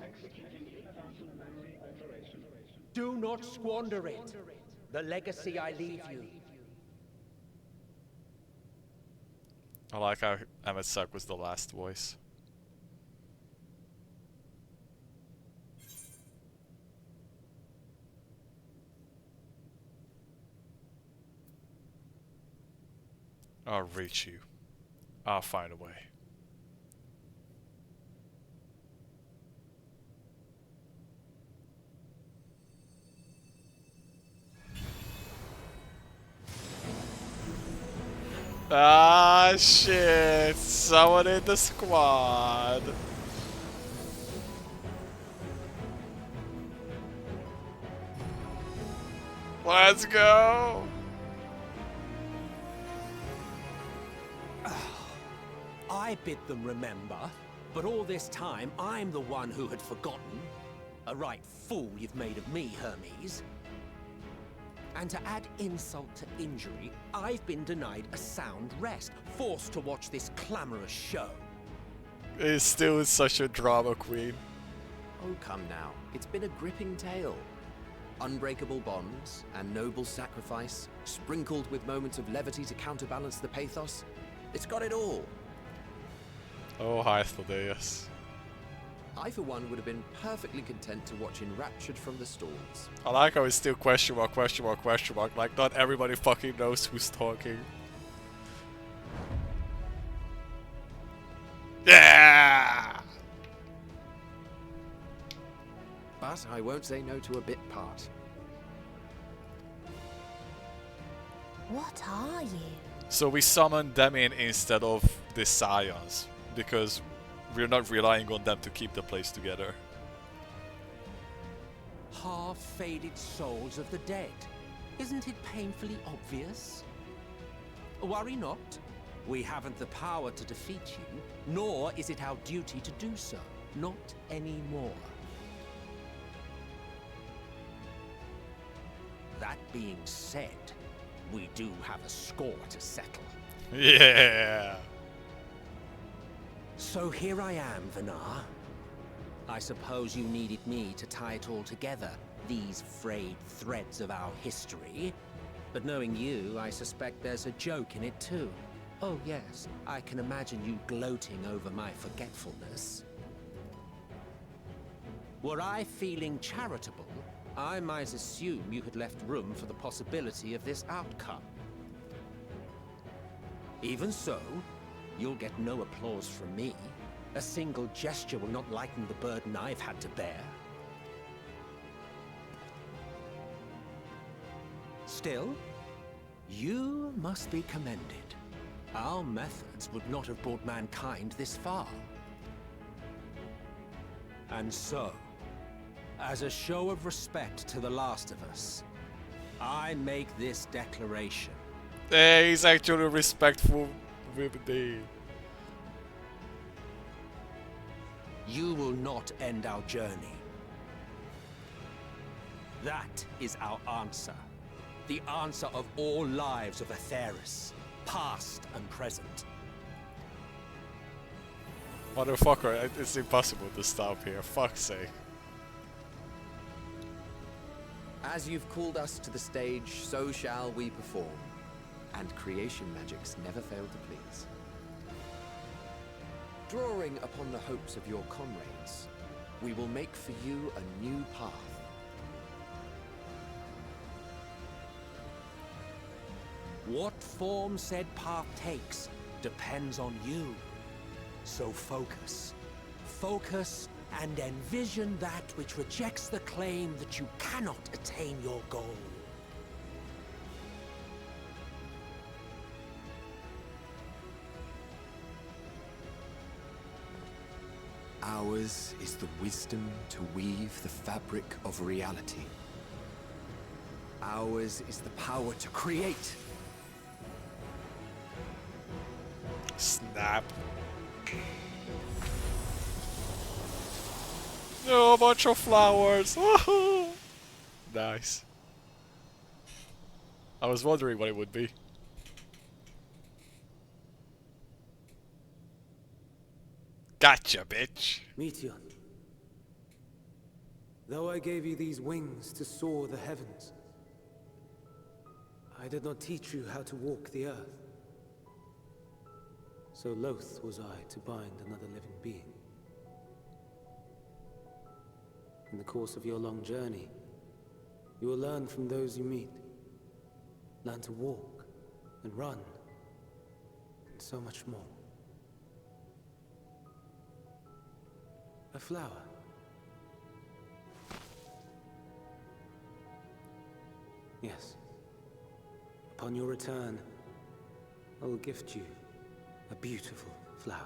Speaker 23: Do not squander it. The legacy I leave you.
Speaker 1: I like how Emmett was the last voice. I'll reach you. I'll find a way. Ah, shit. Someone in the squad. Let's go.
Speaker 23: I bid them remember, but all this time I'm the one who had forgotten. A right fool you've made of me, Hermes. And to add insult to injury, I've been denied a sound rest, forced to watch this clamorous show.
Speaker 1: It's still such a drama queen.
Speaker 22: Oh, come now. It's been a gripping tale. Unbreakable bonds and noble sacrifice, sprinkled with moments of levity to counterbalance the pathos. It's got it all.
Speaker 1: Oh, hi, Thaddeus.
Speaker 22: I, for one, would have been perfectly content to watch enraptured from the stalls.
Speaker 1: I like how it's still question mark, question mark, question mark. Like, not everybody fucking knows who's talking. Yeah!
Speaker 22: But I won't say no to a bit part.
Speaker 3: What are you?
Speaker 1: So we summoned them in instead of the Scions, because we're not relying on them to keep the place together.
Speaker 23: Half-faded souls of the dead. Isn't it painfully obvious? Worry not. We haven't the power to defeat you, nor is it our duty to do so. Not anymore. That being said, we do have a score to settle.
Speaker 1: Yeah.
Speaker 23: So here I am, Vanar. I suppose you needed me to tie it all together, these frayed threads of our history. But knowing you, I suspect there's a joke in it too. Oh yes, I can imagine you gloating over my forgetfulness. Were I feeling charitable, I might assume you had left room for the possibility of this outcome. Even so, you'll get no applause from me. A single gesture will not lighten the burden I've had to bear. Still, you must be commended. Our methods would not have brought mankind this far. And so, as a show of respect to the last of us, I make this declaration.
Speaker 1: Hey, he's actually respectful with the...
Speaker 23: You will not end our journey. That is our answer. The answer of all lives of Atheris, past and present.
Speaker 1: Motherfucker, it's impossible to stop here, fuck's sake.
Speaker 22: As you've called us to the stage, so shall we perform. And creation magics never fail to please. Drawing upon the hopes of your comrades, we will make for you a new path.
Speaker 23: What form said path takes depends on you. So focus. Focus and envision that which rejects the claim that you cannot attain your goal.
Speaker 22: Ours is the wisdom to weave the fabric of reality. Ours is the power to create.
Speaker 1: Snap. No, a bunch of flowers. Nice. I was wondering what it would be. Gotcha, bitch.
Speaker 7: Meteon, though I gave you these wings to soar the heavens, I did not teach you how to walk the earth. So loath was I to bind another living being. In the course of your long journey, you will learn from those you meet. Learn to walk and run, and so much more. A flower. Yes. Upon your return, I will gift you a beautiful flower.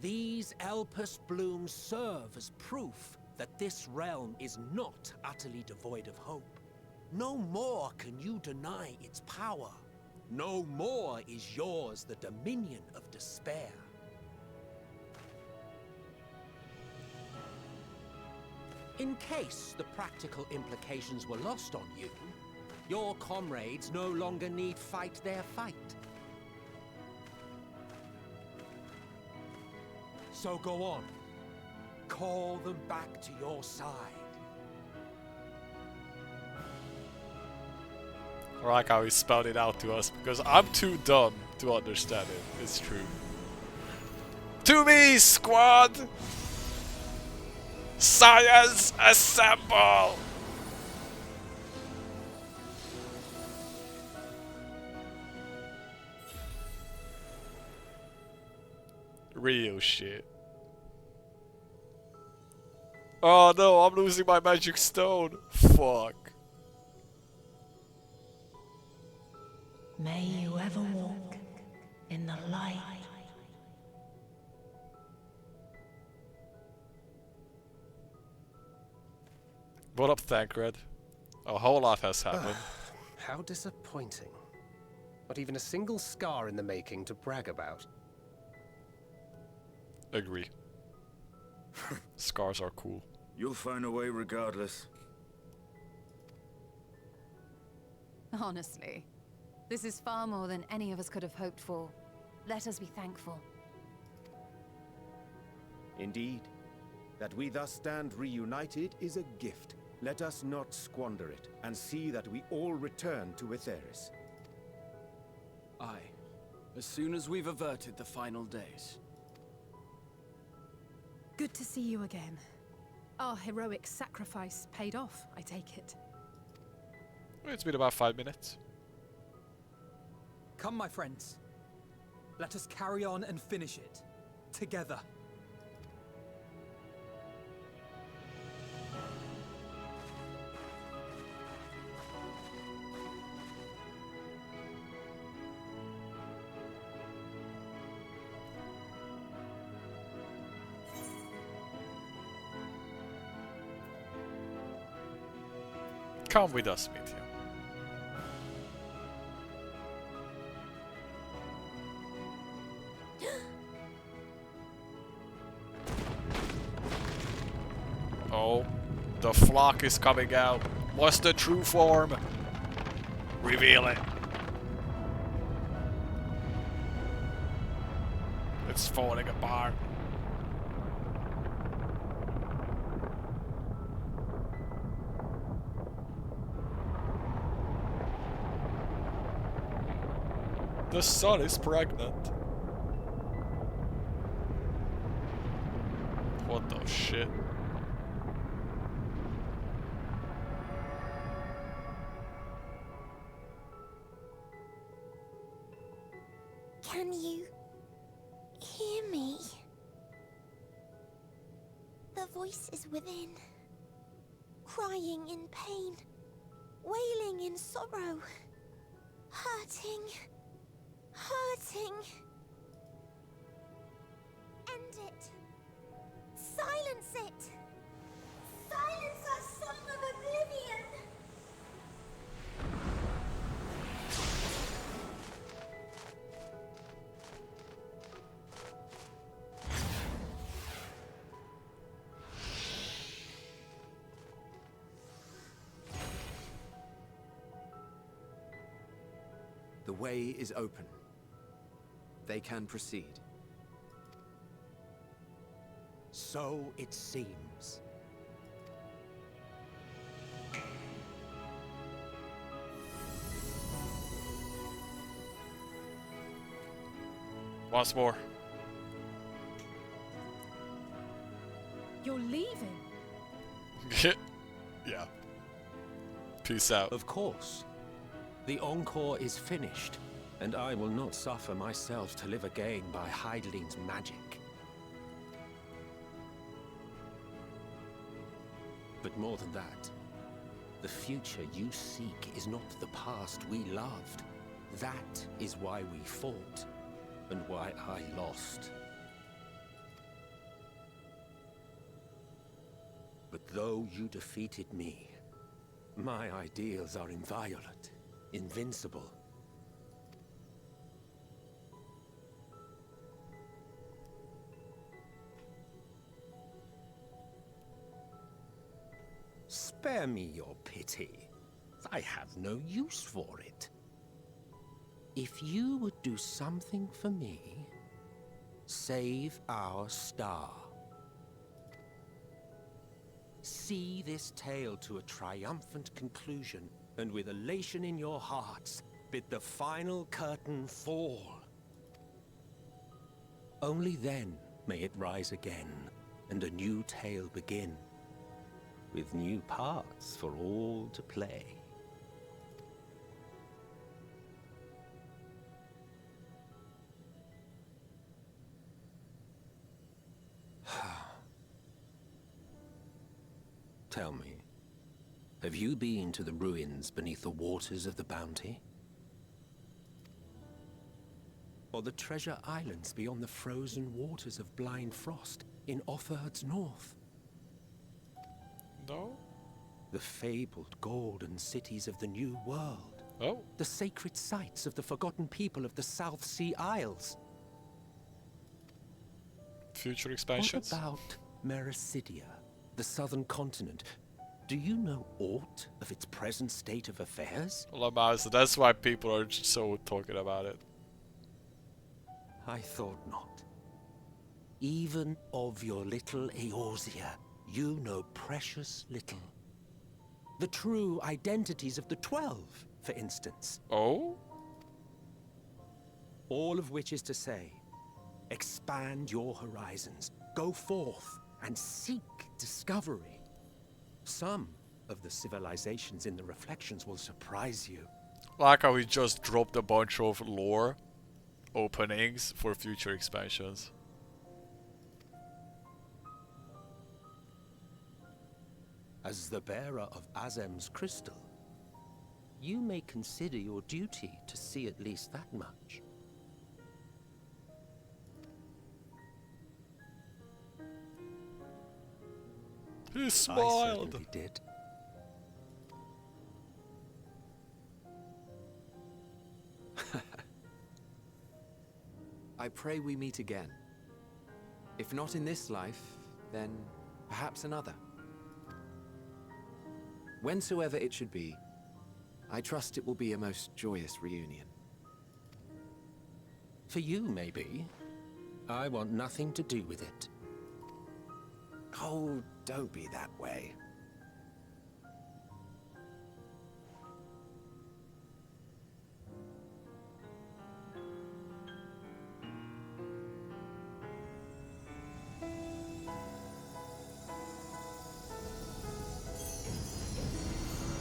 Speaker 23: These Elpis blooms serve as proof that this realm is not utterly devoid of hope. No more can you deny its power. No more is yours the dominion of despair. In case the practical implications were lost on you, your comrades no longer need fight their fight. So go on. Call them back to your side.
Speaker 1: I like how he spelled it out to us, because I'm too dumb to understand it. It's true. To me, squad! Science assemble! Real shit. Oh no, I'm losing my magic stone. Fuck.
Speaker 4: May you ever walk in the light.
Speaker 1: What up, Thancred? A whole lot has happened.
Speaker 20: How disappointing. Not even a single scar in the making to brag about.
Speaker 1: Agree. Scars are cool.
Speaker 4: You'll find a way regardless.
Speaker 6: Honestly, this is far more than any of us could have hoped for. Let us be thankful.
Speaker 5: Indeed. That we thus stand reunited is a gift. Let us not squander it, and see that we all return to Etheris.
Speaker 2: Aye. As soon as we've averted the final days.
Speaker 9: Good to see you again. Our heroic sacrifice paid off, I take it.
Speaker 1: It's been about 5 minutes.
Speaker 7: Come, my friends. Let us carry on and finish it. Together.
Speaker 1: Come with us, Mitya. Oh, the flock is coming out. What's the true form? Reveal it. It's falling apart. The sun is pregnant. What the shit?
Speaker 3: Can you hear me? The voice is within, crying in pain, wailing in sorrow, hurting. Hurting. End it. Silence it. Silence our song of oblivion.
Speaker 22: The way is open. They can proceed.
Speaker 23: So it seems.
Speaker 1: Once more.
Speaker 9: You're leaving?
Speaker 1: Yeah. Peace out.
Speaker 23: Of course. The encore is finished, and I will not suffer myself to live again by Heideling's magic. But more than that, the future you seek is not the past we loved. That is why we fought, and why I lost. But though you defeated me, my ideals are inviolate, invincible. Spare me your pity. I have no use for it. If you would do something for me, save our star. See this tale to a triumphant conclusion, and with elation in your hearts, bid the final curtain fall. Only then may it rise again, and a new tale begin, with new parts for all to play. Tell me, have you been to the ruins beneath the waters of the Bounty? Or the treasure islands beyond the frozen waters of Blind Frost in Offerd's north?
Speaker 1: No?
Speaker 23: The fabled golden cities of the New World.
Speaker 1: Oh.
Speaker 23: The sacred sites of the forgotten people of the South Sea Isles.
Speaker 1: Future expansions?
Speaker 23: What about Mericidia, the southern continent? Do you know aught of its present state of affairs?
Speaker 1: Well, so that's why people are so talking about it.
Speaker 23: I thought not. Even of your little Eorzea, you know precious little. The true identities of the 12, for instance.
Speaker 1: Oh?
Speaker 23: All of which is to say, expand your horizons, go forth and seek discovery. Some of the civilizations in the reflections will surprise you.
Speaker 1: Like how he just dropped a bunch of lore openings for future expansions.
Speaker 23: As the bearer of Azem's crystal, you may consider your duty to see at least that much.
Speaker 1: He smiled.
Speaker 23: I certainly did.
Speaker 22: I pray we meet again. If not in this life, then perhaps another. Whensoever it should be, I trust it will be a most joyous reunion.
Speaker 23: For you, maybe. I want nothing to do with it.
Speaker 22: Oh, don't be that way.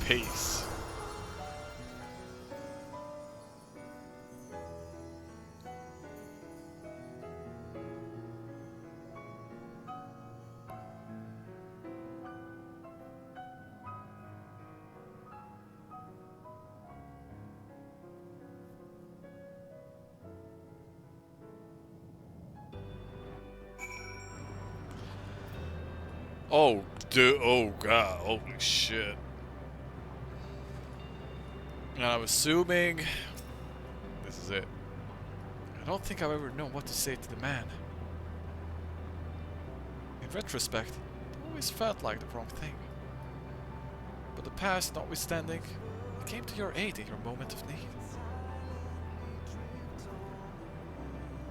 Speaker 1: Peace. Oh, dude, oh god, holy shit. And I'm assuming this is it. I don't think I've ever known what to say to the man. In retrospect, it always felt like the wrong thing. But the past notwithstanding, it came to your aid in your moment of need.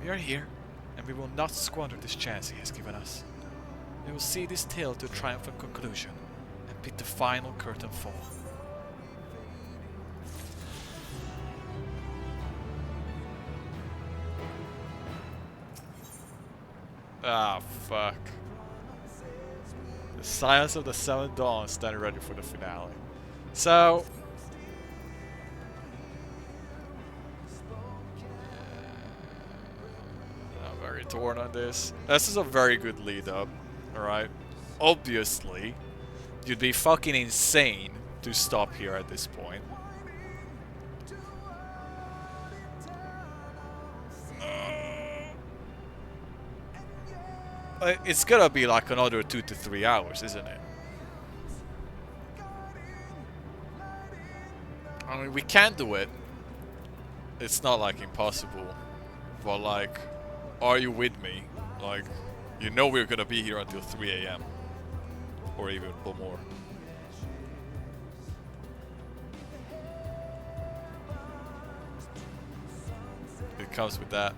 Speaker 1: We are here, and we will not squander this chance he has given us. We will see this tale to a triumphant conclusion, and bid the final curtain fall. Ah, fuck. The Silence of the Seven Dawns standing ready for the finale. So... I'm very torn on this. This is a very good lead up, alright? Obviously, you'd be fucking insane to stop here at this point. It's gonna be like another 2 to 3 hours, isn't it? I mean, we can do it. It's not like impossible. But like, are you with me? Like, you know we're gonna be here until 3 AM. Or even more. It comes with that.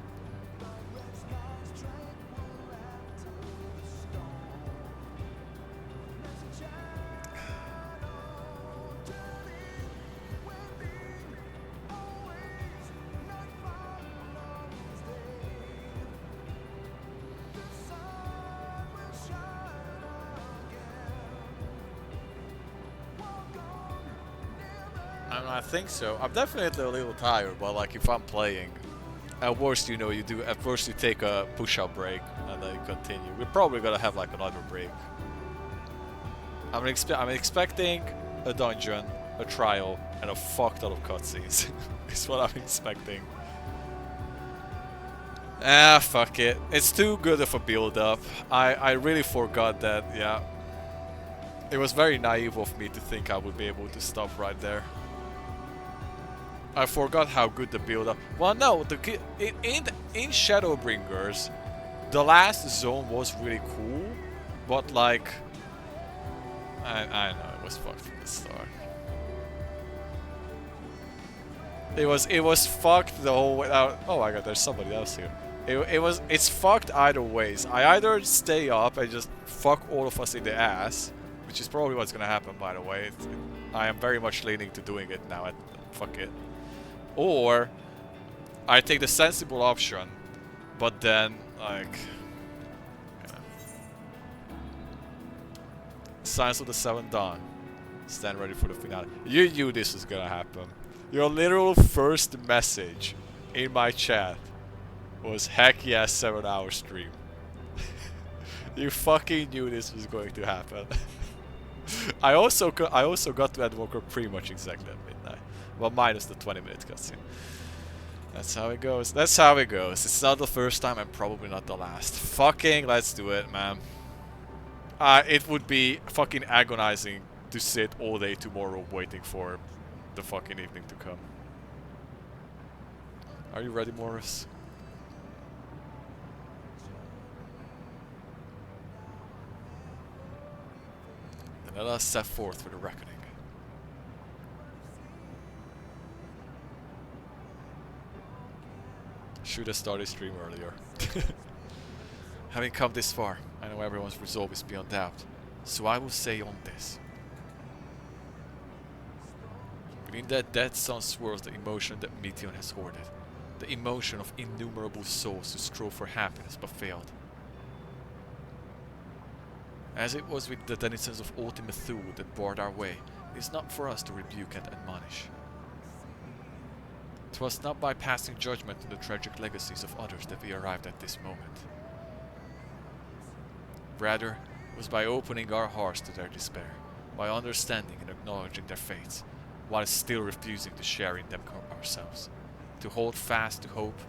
Speaker 1: I think so. I'm definitely a little tired, but like if I'm playing, at worst, you know, at first you take a push-up break and then you continue. We're probably gonna have like another break. I'm expecting a dungeon, a trial, and a fuck ton of cutscenes. Is what I'm expecting. Ah, fuck it. It's too good of a build-up. I really forgot that, yeah. It was very naive of me to think I would be able to stop right there. I forgot how good the build-up. Well, no, in Shadowbringers, the last zone was really cool, but like, I know it was fucked from the start. It was fucked the whole way out. Oh my god, there's somebody else here. It's fucked either ways. I either stay up and just fuck all of us in the ass, which is probably what's gonna happen, by the way. I am very much leaning to doing it now. Fuck it. Or I take the sensible option, but then like, you know. Signs of the Seventh Dawn. Stand ready for the finale. You knew this was gonna happen. Your literal first message in my chat was heck yeah, 7-hour stream. You fucking knew this was going to happen. I also got to Endwalker pretty much exactly at midnight. Well, minus the 20-minute cutscene. That's how it goes. That's how it goes. It's not the first time and probably not the last. Fucking let's do it, man. It would be fucking agonizing to sit all day tomorrow waiting for the fucking evening to come. Are you ready, Morris? Then let us set forth for the reckoning. Should have started stream earlier. Having come this far, I know everyone's resolve is beyond doubt, so I will say on this. Within that dead sun swirls the emotion that Meteon has hoarded, the emotion of innumerable souls who strove for happiness but failed. As it was with the denizens of Ultima Thule that barred our way, it is not for us to rebuke and admonish. 'Twas not by passing judgment on the tragic legacies of others that we arrived at this moment. Rather, it was by opening our hearts to their despair, by understanding and acknowledging their fates, while still refusing to share in them ourselves, to hold fast to hope,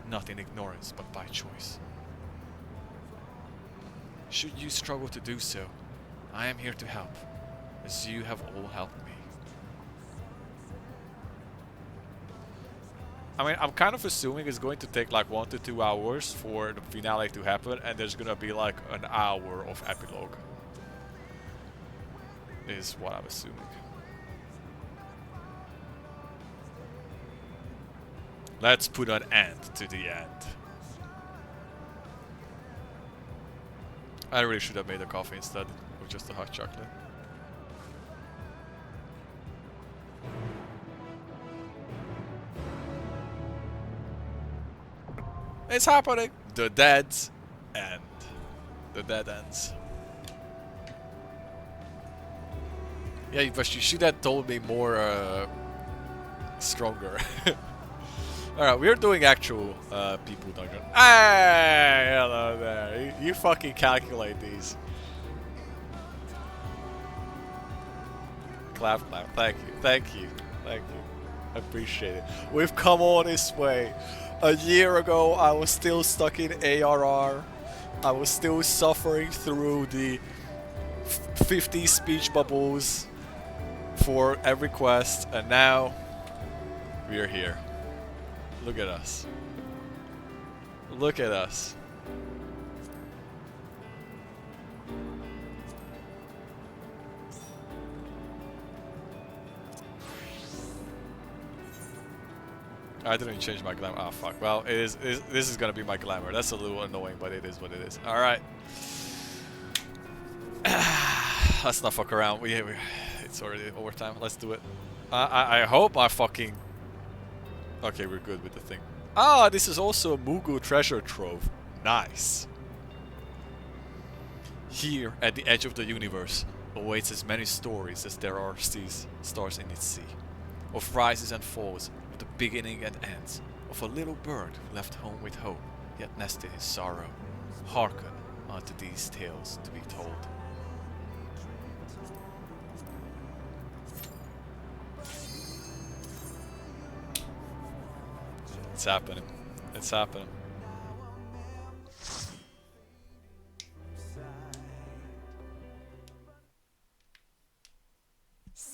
Speaker 1: not in ignorance but by choice. Should you struggle to do so, I am here to help, as you have all helped me. I mean, I'm kind of assuming it's going to take like 1 to 2 hours for the finale to happen, and there's gonna be like an hour of epilogue. Is what I'm assuming. Let's put an end to the end. I really should have made a coffee instead of just a hot chocolate. It's happening! The dead's end. The dead ends. Yeah, but you should have told me more stronger. Alright, we're doing actual people dungeon. Hey! Hello there. You fucking calculate these. Clap, clap. Thank you. Thank you. Thank you. I appreciate it. We've come all this way. A year ago, I was still stuck in ARR. I was still suffering through the 50 speech bubbles for every quest, and now we are here. Look at us. Look at us. I didn't change my glamour. Oh fuck. Well, this is gonna be my glamour. That's a little annoying, but it is what it is. All right. Let's not fuck around. It's already overtime. Let's do it. I hope I fucking. Okay, we're good with the thing. Ah, this is also a Mugu treasure trove. Nice. Here, at the edge of the universe, awaits as many stories as there are stars in its sea. Of rises and falls, of the beginning and ends. Of a little bird who left home with hope, yet nested in sorrow. Hearken unto these tales to be told. It's happening. It's happening.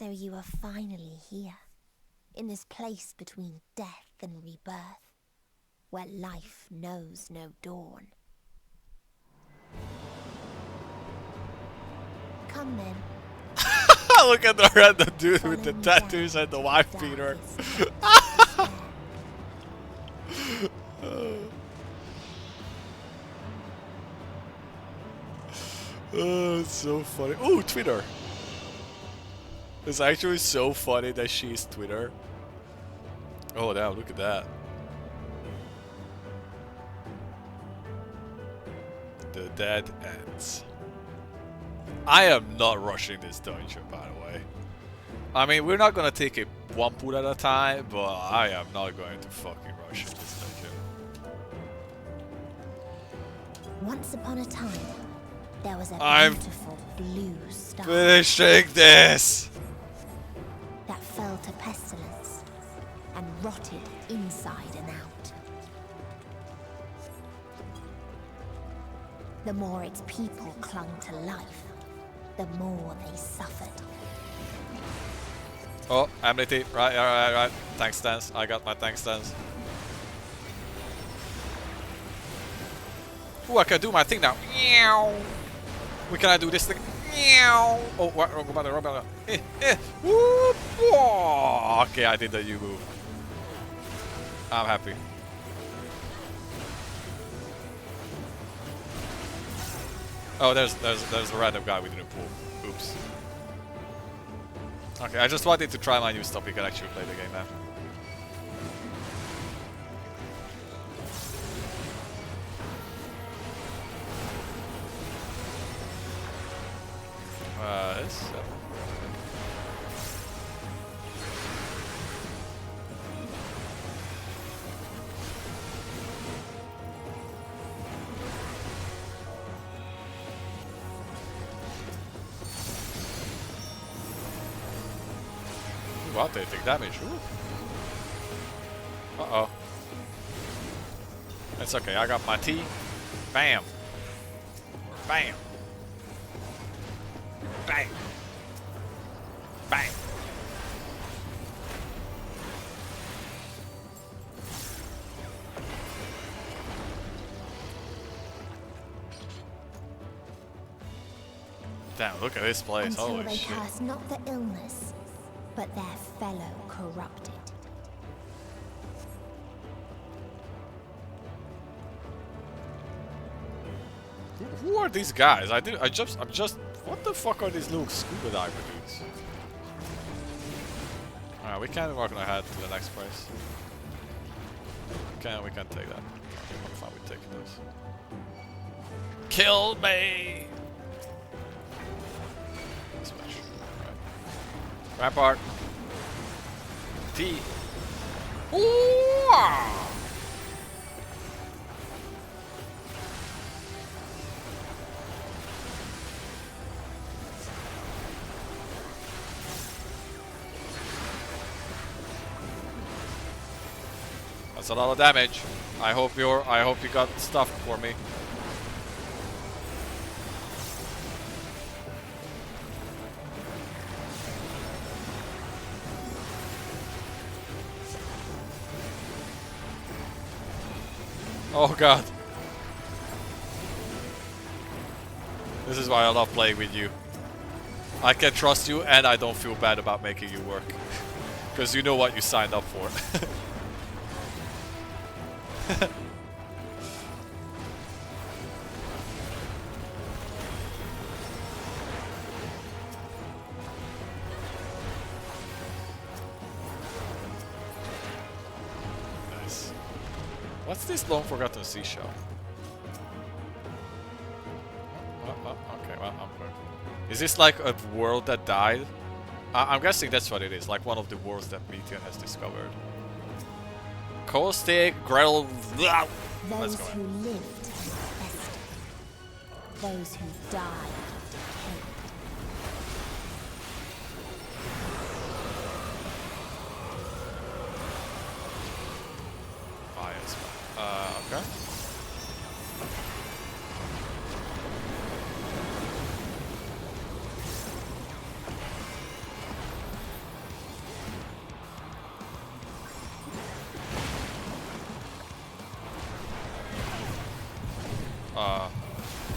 Speaker 3: So you are finally here, in this place between death and rebirth, where life knows no dawn. Come then.
Speaker 1: Look at the random dude with the tattoos and the wife beater. Oh, it's so funny. Oh, Twitter. It's actually so funny that she's Twitter. Oh, damn, look at that. The dead ends. I am not rushing this dungeon, by the way. I mean, we're not gonna take it one pull at a time, but I am not going to fucking rush this dungeon.
Speaker 3: Once upon a time, there was a beautiful blue star.
Speaker 1: Finishing this!
Speaker 3: That fell to pestilence and rotted inside and out. The more its people clung to life, the more they suffered.
Speaker 1: Oh, amenity. Right. Tank stance. I got my tank stance. Ooh, I can do my thing now. Wait, can I do this thing? Oh, what? Wrong button. Whoop. Okay, I did the U move. I'm happy. Oh, there's a random guy we didn't pull. Oops. Okay, I just wanted to try my new stuff. You can actually play the game now. This. Wow, they take damage. Ooh. Uh-oh. It's okay, I got my T. Bam. Bam. Bang. Bang. Damn, look at this place.
Speaker 3: Until
Speaker 1: Holy
Speaker 3: they
Speaker 1: shit.
Speaker 3: curse not the illness, but their fellow corrupted.
Speaker 1: Who are these guys? I'm just what the fuck are these little scuba diver dudes? Alright, we can walk on ahead to the next place. We can take that. I'm fine with taking those. Kill me! Smash. Right. Rampart. T. Ooh! That's a lot of damage. I hope you got stuff for me. Oh god. This is why I love playing with you. I can trust you and I don't feel bad about making you work. Because you know what you signed up for. Nice. What's this long forgotten seashell? Okay, well, I'm good. Is this like a world that died? I'm guessing that's what it is, like one of the worlds that Meteor has discovered. Caustic, Grell.
Speaker 3: Those who lived and festered. Those who died and decayed.
Speaker 1: Fire. Okay.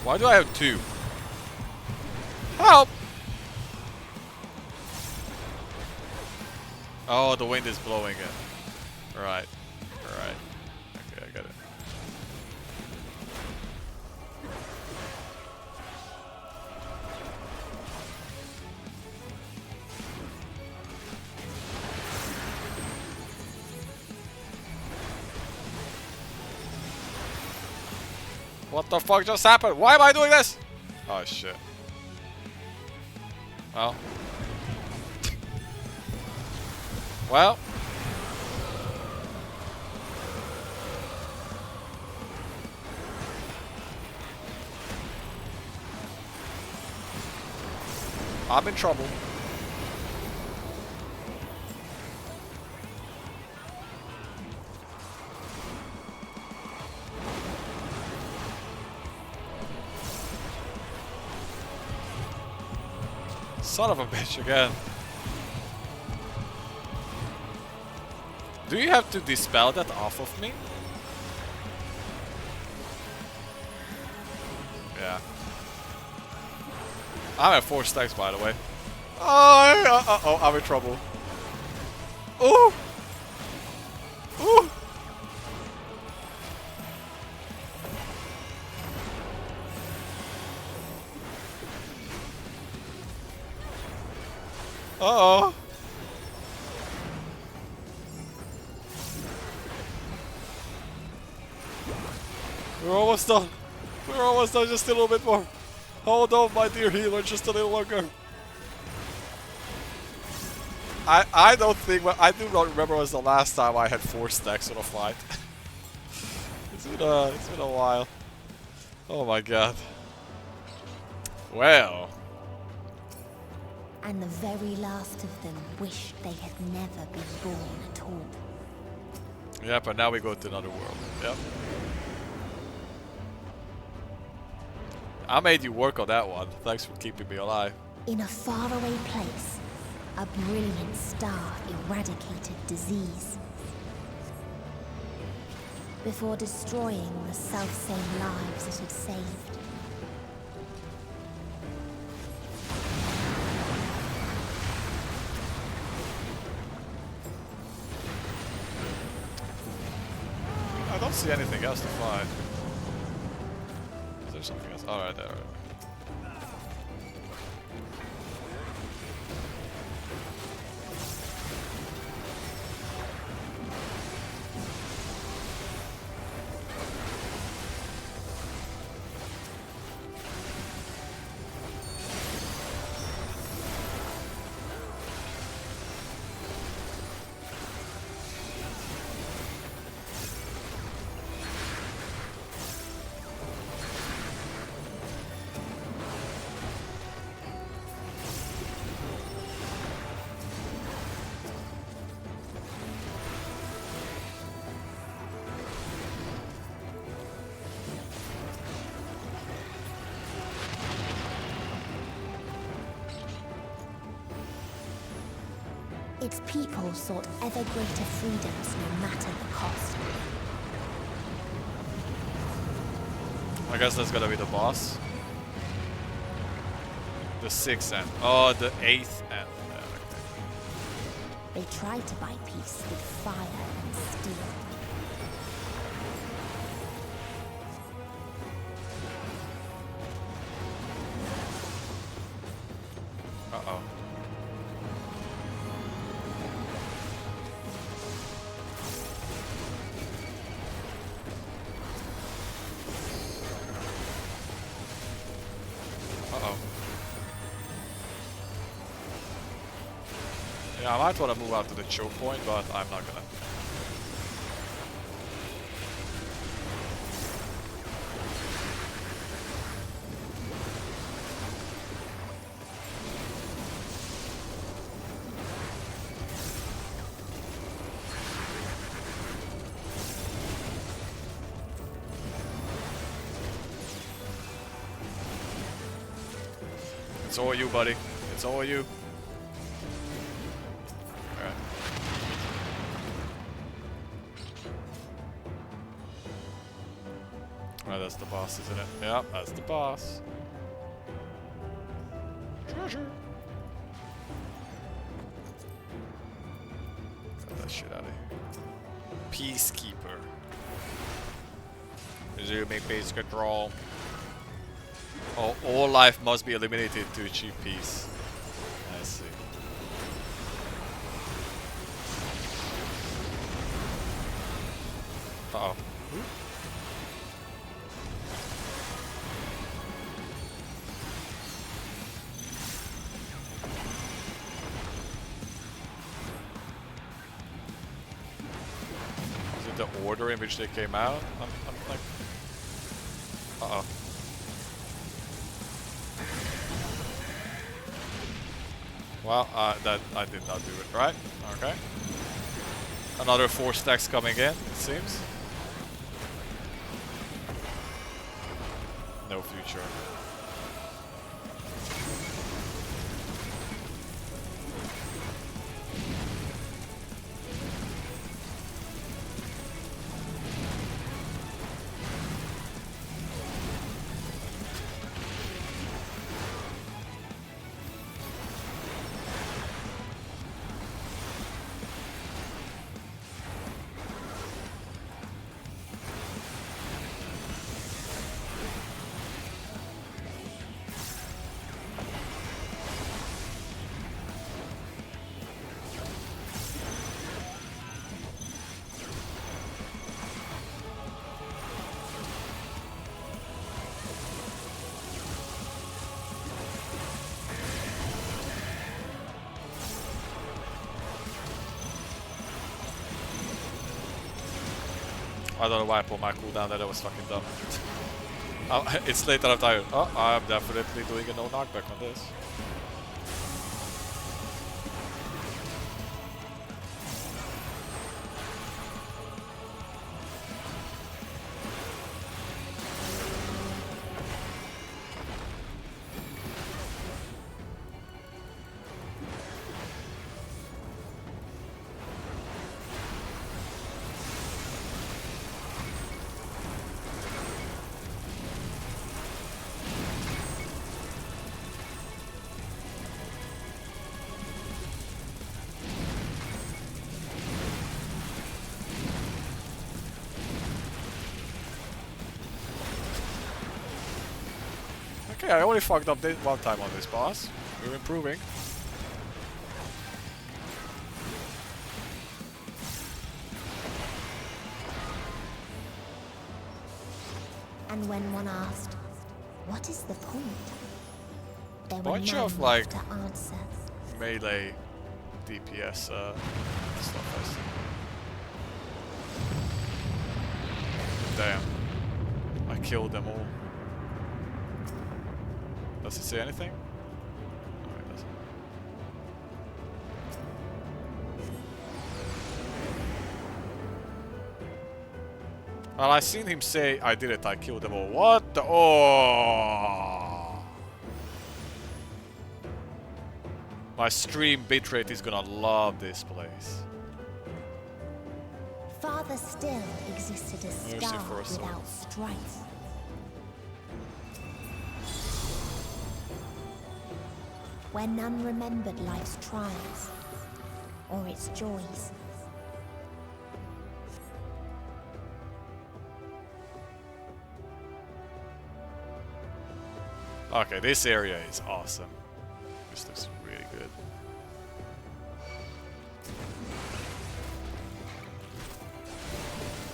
Speaker 1: Why do I have 2? Help! Oh, the wind is blowing it. Right. Alright. Okay, I got it. What the fuck just happened? Why am I doing this? Oh shit. Well. Well. I'm in trouble. Son of a bitch again. Do you have to dispel that off of me? Yeah. I'm at 4 stacks, by the way. Oh, I'm in trouble. Ooh! Ooh! Uh-oh. We're almost done. We're almost done. Just a little bit more. Hold on, my dear healer. Just a little longer. I don't think... I do not remember was the last time I had 4 stacks on a fight. It's been a while. Oh my god. Well...
Speaker 3: And the very last of them wished they had never been born at all.
Speaker 1: Yeah, but now we go to another world. Yep. I made you work on that one. Thanks for keeping me alive.
Speaker 3: In a faraway place, a brilliant star eradicated disease. Before destroying the selfsame lives it had saved.
Speaker 1: I don't see anything else to find. Is there something else? Alright, there.
Speaker 3: Its people sought ever greater freedoms no matter the cost.
Speaker 1: I guess that's gonna be the boss. The 6th end. Oh, the 8th end.
Speaker 3: They tried to buy peace with fire and steel.
Speaker 1: Uh-oh. Yeah, I might want to move out to the choke point, but I'm not gonna. It's all you, buddy. It's all you. Right, that's the boss, isn't it? Yeah, that's the boss. Treasure. Get that shit out of here. Peacekeeper. Resuming base control. Oh, all life must be eliminated to achieve peace. I see. Uh-oh. Is it the order in which they came out? I'm like... Uh-oh. Well, that I did not do it right. Okay. Another 4 stacks coming in, it seems. No future. I don't know why I put my cooldown there, that was fucking dumb. It's late that I'm tired. Oh, I'm definitely doing a no knockback on this. Okay, I only fucked up one time on this boss. We're improving.
Speaker 3: And when one asked, what is the point? There were
Speaker 1: Bunch
Speaker 3: none
Speaker 1: of like
Speaker 3: to answer.
Speaker 1: melee DPS stuff. I see. Damn. I killed them all. Does it say anything? No, it doesn't. Well, I seen him say, I did it, I killed them all. What the? Oh! My stream bitrate is gonna love this place.
Speaker 3: Farther still existed a
Speaker 1: Mercy
Speaker 3: star
Speaker 1: for a soul.
Speaker 3: without strife. Where none remembered life's trials or its joys.
Speaker 1: Okay, this area is awesome. This looks really good.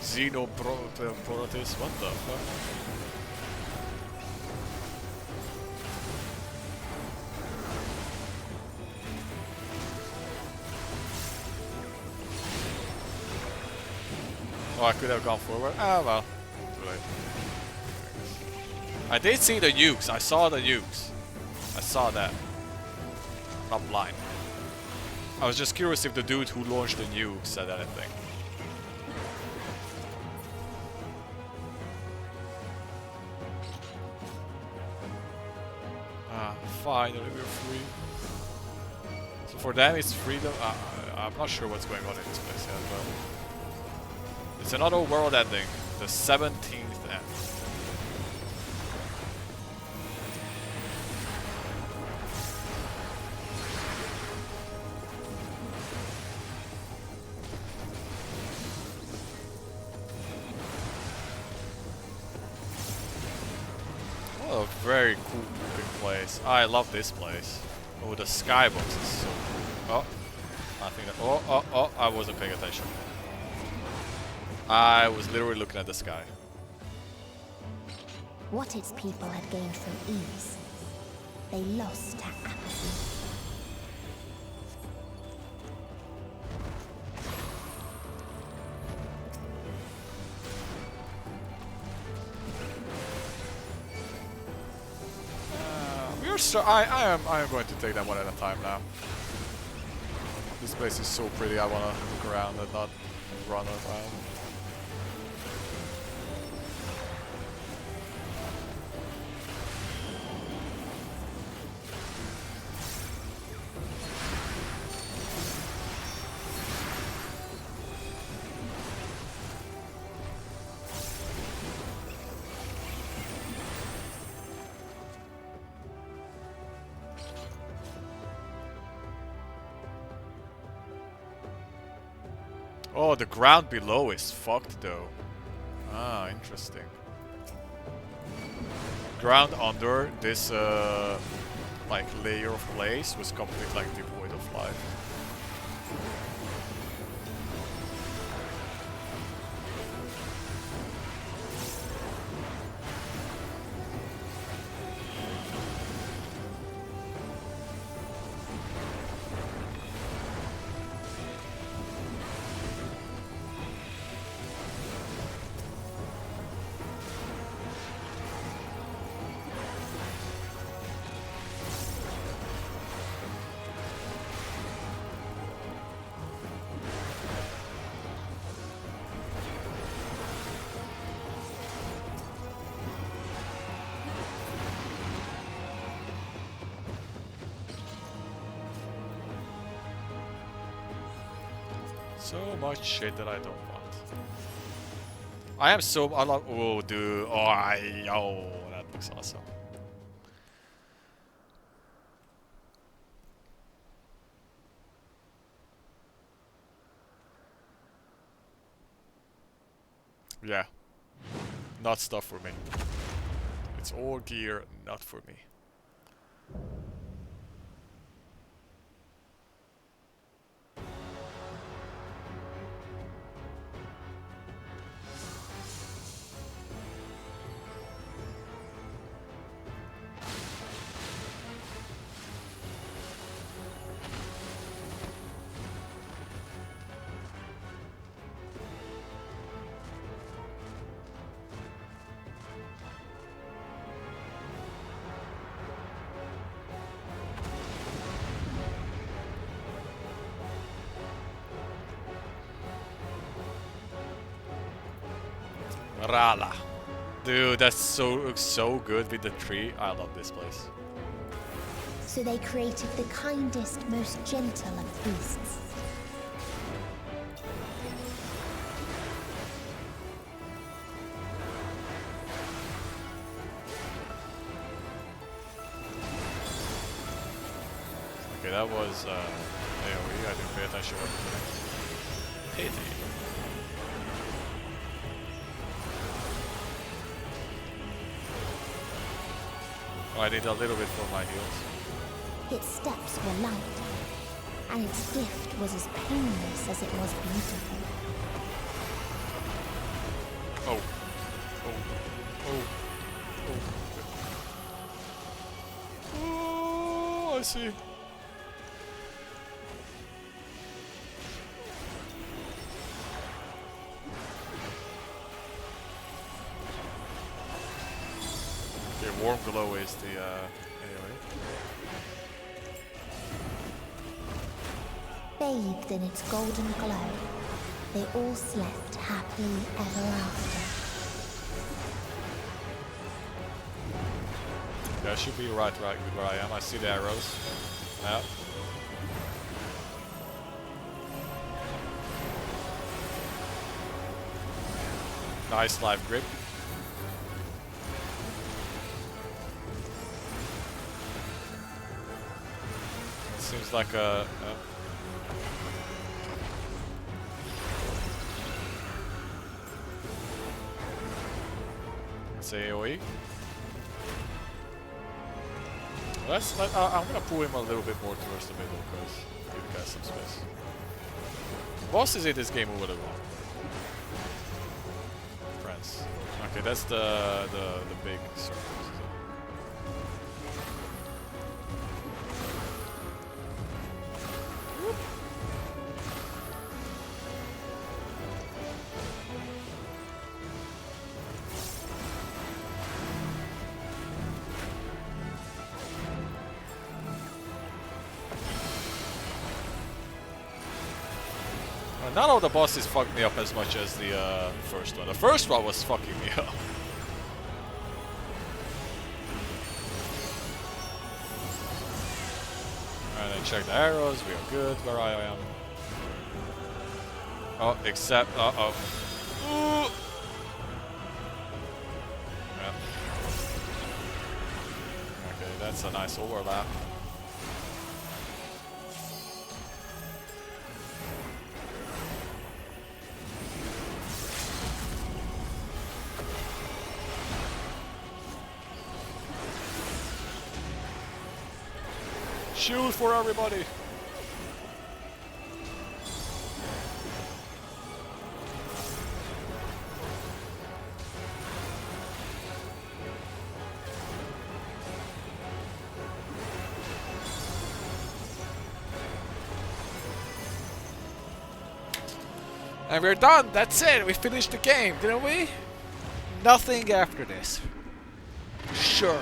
Speaker 1: Xenoprotis, what the fuck? Oh, I could have gone forward. Ah, well. Too late. I did see the nukes. I saw the nukes. I saw that. Not blind. I was just curious if the dude who launched the nukes said anything. Ah, finally we're free. So for them it's freedom. I'm not sure what's going on in this place yet, but it's another world ending. The 17th end. Oh, very cool looking place. I love this place. Oh, the skybox is so cool. Oh, I think that. Oh, I wasn't paying attention. I was literally looking at the sky.
Speaker 3: What its people had gained from ease, they lost to apathy.
Speaker 1: I am going to take them one at a time now. This place is so pretty. I want to look around and not run around. Oh, the ground below is fucked though. Ah, interesting. Ground under this like layer of glaze was completely like devoid of life. So much shit that I don't want. I am so I love. Oh, dude. Oh, that looks awesome. Yeah, not stuff for me. It's all gear, not for me. Rala. Dude, that's so good with the tree. I love this place.
Speaker 3: So they created the kindest, most gentle of beasts.
Speaker 1: Okay, that was AoE. I didn't pay attention what was doing. Pity. Oh, I need a little bit for my heals.
Speaker 3: Its steps were light, and its gift was as painless as it was beautiful.
Speaker 1: Oh. Oh, I see. Okay, warm glow is the anyway.
Speaker 3: Bathed in its golden glow, they all slept happily ever after.
Speaker 1: Yeah, I should be right with where I am. I see the arrows. Yeah. Nice live grip. It seems like a it's AoE. I'm gonna pull him a little bit more towards the middle because give the guy some space. Bosses in this game are really well. Friends. Okay, that's the big circle. None of the bosses fucked me up as much as the first one. The first one was fucking me up. Alright, then check the arrows. We are good where I am. Oh, except... uh-oh. Ooh. Yeah. Okay, that's a nice overlap. Shoot for everybody! And we're done! That's it! We finished the game, didn't we? Nothing after this. Surely.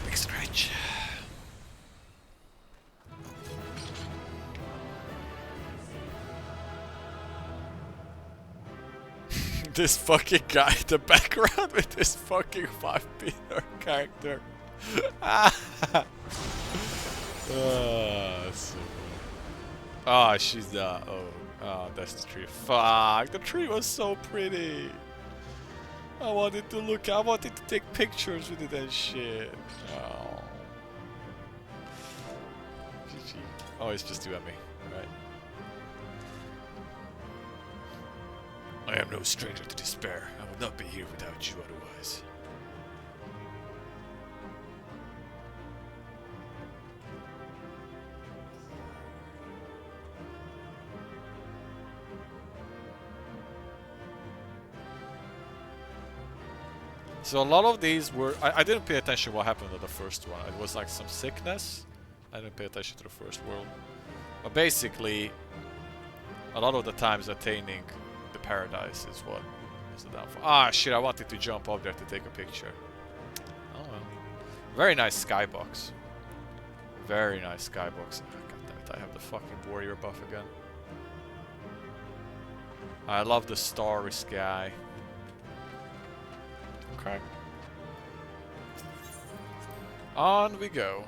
Speaker 1: Big stretch. This fucking guy in the background with this fucking 5-Peter character. She's the... Oh, that's the tree. Fuck, the tree was so pretty. I wanted to look, I wanted to take pictures with it and shit. Oh. GG. Oh, it's just you and me, right? I am no stranger to despair. I would not be here without you otherwise. So a lot of these were... I didn't pay attention what happened to the first one. It was like some sickness. I didn't pay attention to the first world. But basically, a lot of the times attaining the paradise is what is the downfall. Ah, shit, I wanted to jump up there to take a picture. Oh well. Very nice skybox. Very nice skybox. Oh, God damn it, I have the fucking warrior buff again. I love the starry sky. Okay. On we go.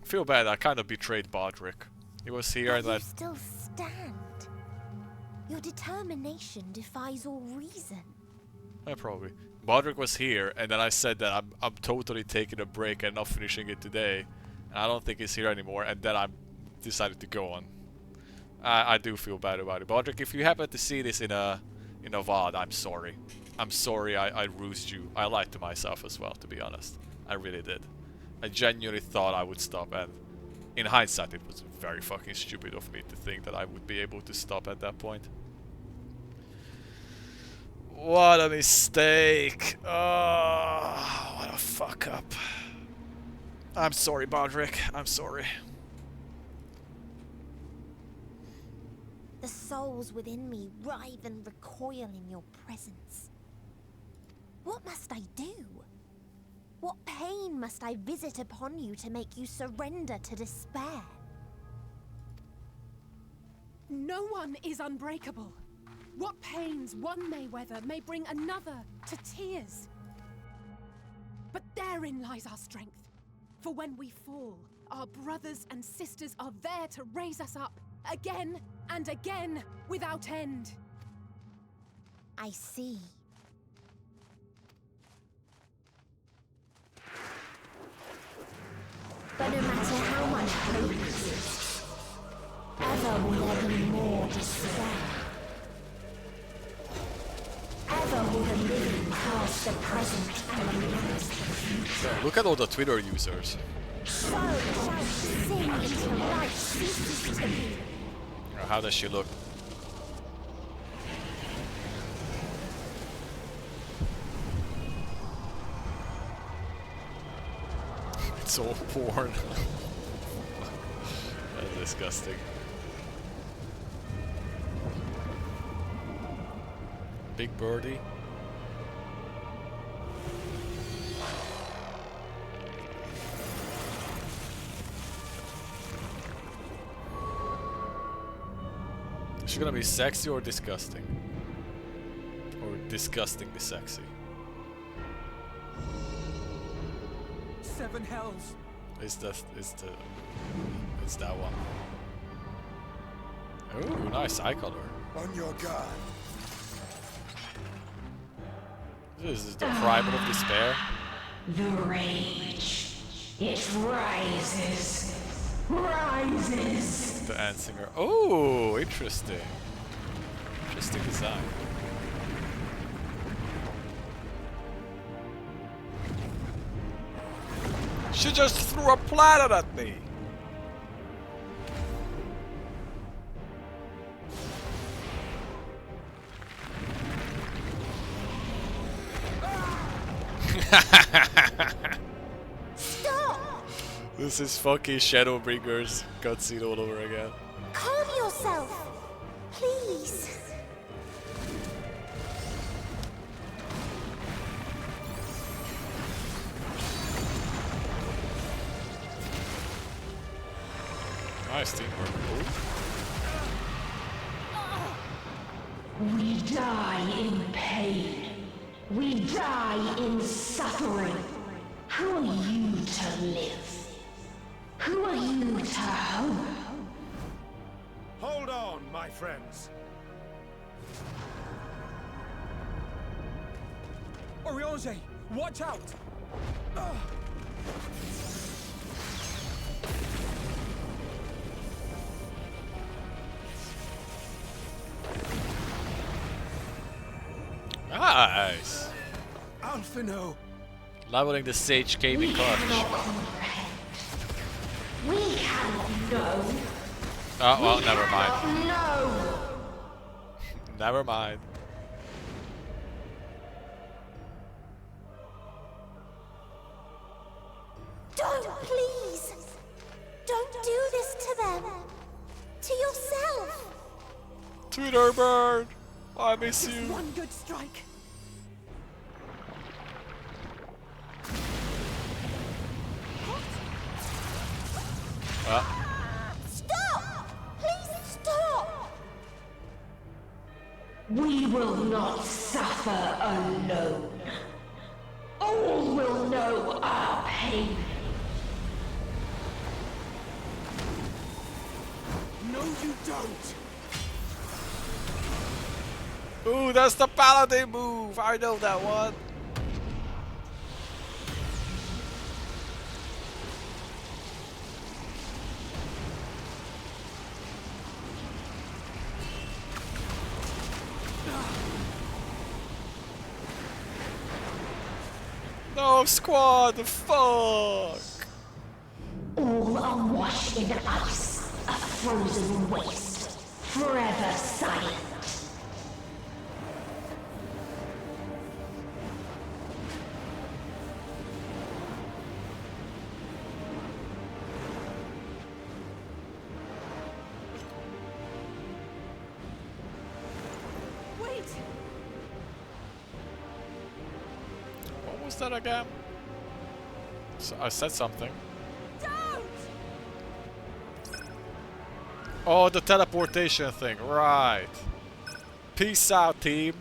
Speaker 1: Feel bad, I kind of betrayed Bodrick. He was here and
Speaker 3: you
Speaker 1: then...
Speaker 3: still stand. Your determination defies all reason.
Speaker 1: Yeah, probably. Bodrick was here and then I said that I'm totally taking a break and not finishing it today. And I don't think he's here anymore, and then I decided to go on. I do feel bad about it. Bodrick, if you happen to see this in a VOD, I'm sorry. I'm sorry I rused you. I lied to myself as well, to be honest. I really did. I genuinely thought I would stop, and in hindsight it was very fucking stupid of me to think that I would be able to stop at that point. What a mistake. Oh, what a fuck up. I'm sorry, Bodrick. I'm sorry.
Speaker 3: The souls within me writhe and recoil in your presence. What must I do? What pain must I visit upon you to make you surrender to despair?
Speaker 9: No one is unbreakable. What pains one may weather may bring another to tears. But therein lies our strength. For when we fall, our brothers and sisters are there to raise us up, again and again, without end.
Speaker 3: I see. But no matter how much hope exists, Ever will there be more despair. Ever will the living curse the present and embrace the future.
Speaker 1: Look at all the Twitter users.
Speaker 3: So shall sin into right ceases to be.
Speaker 1: How does she look? It's all porn. That's disgusting. Big birdie. Is she gonna be sexy or disgusting? Or disgustingly sexy?
Speaker 7: 7 hells.
Speaker 1: It's that one. Ooh, nice eye color.
Speaker 8: On your guard.
Speaker 1: This is the primal of despair.
Speaker 16: The rage. It rises. Rises.
Speaker 1: The ant singer. Oh, interesting. Interesting design. She just threw a planet at me.
Speaker 3: Stop!
Speaker 1: This is fucking Shadowbringers cutscene all over again.
Speaker 3: Calm yourself, please.
Speaker 1: Nice teamwork.
Speaker 16: We die in pain. We die in suffering. Who are you to live? Who are you to hope?
Speaker 5: Hold on, my friends.
Speaker 7: Oriange, watch out!
Speaker 1: Nice.
Speaker 5: Alphino.
Speaker 1: Leveling the Sage Gaming clutch.
Speaker 16: We cannot know.
Speaker 1: Oh, well, never mind.
Speaker 16: No.
Speaker 1: Never mind.
Speaker 3: Don't, please. Don't do this to them. To yourself.
Speaker 1: Twitter bird, I miss you.
Speaker 9: One good strike.
Speaker 3: Stop! Please stop!
Speaker 16: We will not suffer alone. All will know our pain.
Speaker 5: No, you don't.
Speaker 1: Ooh, that's the paladin move. I know that one. No, squad, fuck!
Speaker 16: All are washed in ice, a frozen waste, forever silent.
Speaker 9: Wait!
Speaker 1: What was that again? So I said something.
Speaker 9: Don't!
Speaker 1: Oh, the teleportation thing, right. Peace out, team.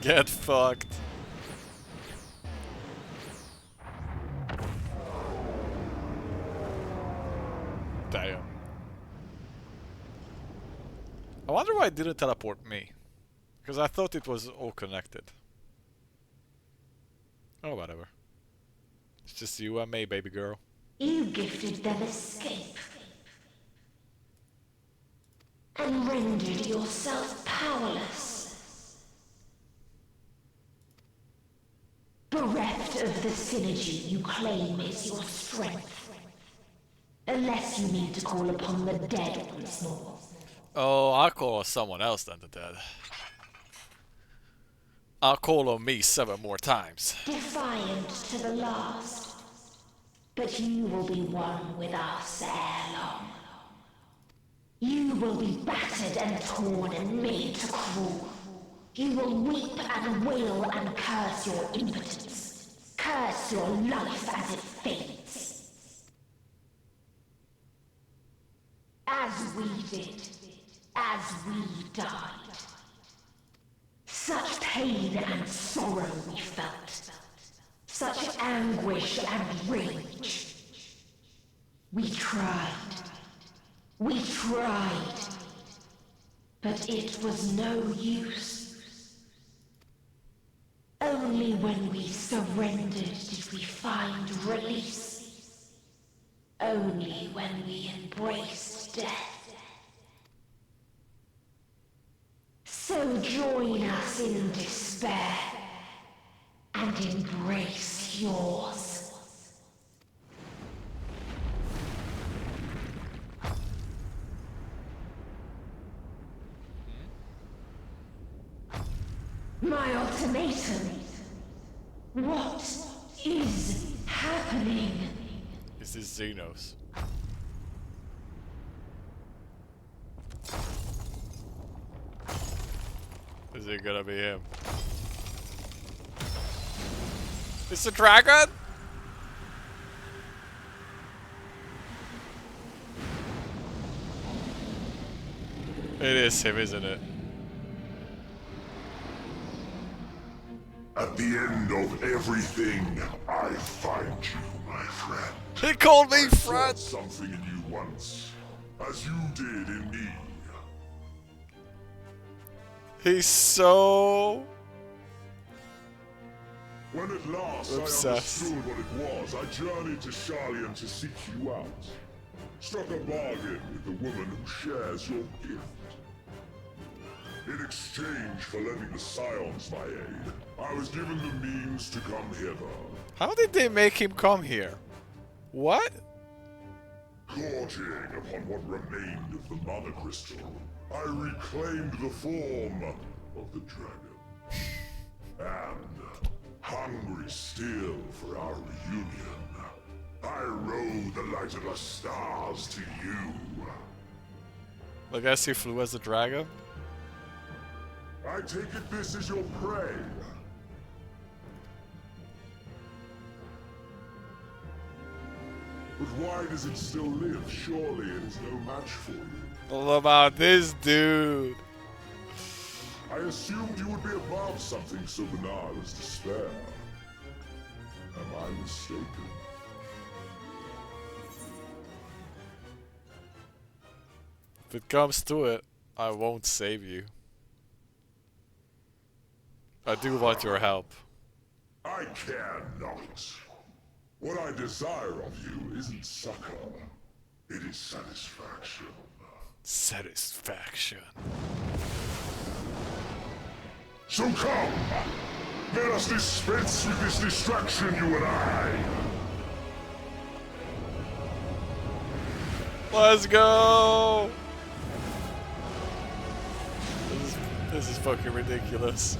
Speaker 1: Get fucked. Damn. I wonder why it didn't teleport me. Because I thought it was all connected. Oh, whatever. It's just you and me, baby girl.
Speaker 16: You gifted them escape. and rendered yourself powerless. Bereft of the synergy you claim is your strength. Unless you need to call upon the dead once more.
Speaker 1: Oh, I'll call someone else than the dead. I'll call on me 7 more times.
Speaker 16: Defiant to the last. But you will be one with us ere long. You will be battered and torn and made to crawl. You will weep and wail and curse your impotence. Curse your life as it fades. As we did. As we died. Such pain and sorrow we felt. Such anguish and rage. We tried. We tried. But it was no use. Only when we surrendered did we find release. Only when we embraced death. So join us in despair and embrace yours. My ultimatum. What is happening?
Speaker 1: This is Xenos. Is it gonna be him? It's a dragon? It is him, isn't it?
Speaker 8: At the end of everything, I find you, my friend.
Speaker 1: He called me
Speaker 8: I
Speaker 1: friend!
Speaker 8: saw something in you once, as you did in me.
Speaker 1: He's so
Speaker 8: When at last
Speaker 1: obsessed.
Speaker 8: I understood what it was, I journeyed to Sharlayan to seek you out. Struck a bargain with the woman who shares your gift. In exchange for lending the Scions my aid, I was given the means to come hither.
Speaker 1: How did they make him come here? What?
Speaker 8: Gorging upon what remained of the Mother Crystal, I reclaimed the form of the dragon. And, hungry still for our reunion, I rode the light of the stars to you.
Speaker 1: I guess he flew as a dragon?
Speaker 8: I take it this is your prey. But why does it still live? Surely it is no match for you.
Speaker 1: All about this dude.
Speaker 8: I assumed you would be above something so banal as despair. Am I mistaken?
Speaker 1: If it comes to it, I won't save you. I do want your help.
Speaker 8: I care not. What I desire of you isn't succor. It is satisfaction.
Speaker 1: Satisfaction.
Speaker 8: So come! Let us dispense with this distraction, you and I!
Speaker 1: Let's go! This is fucking ridiculous.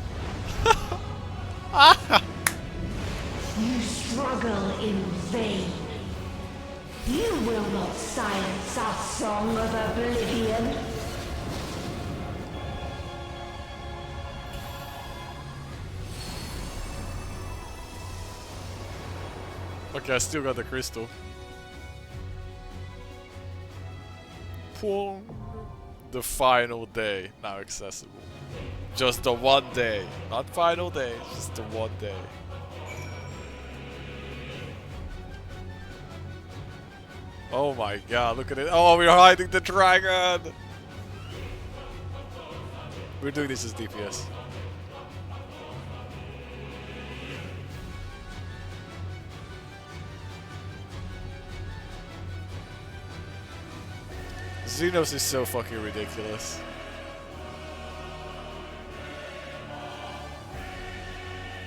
Speaker 16: You struggle in vain. You will not silence our song of oblivion.
Speaker 1: Okay, I still got the crystal. Boom. The final day now accessible. Just the one day, not final day, just the one day. Oh my god, look at it. Oh, we're hiding the dragon! We're doing this as DPS. Xenos is so fucking ridiculous.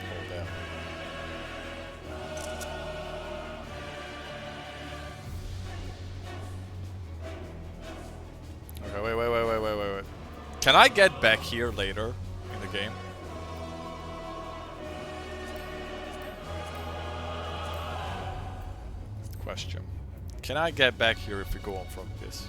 Speaker 1: Oh damn. Okay, wait. Can I get back here later in the game? Question. Can I get back here if we go on from this?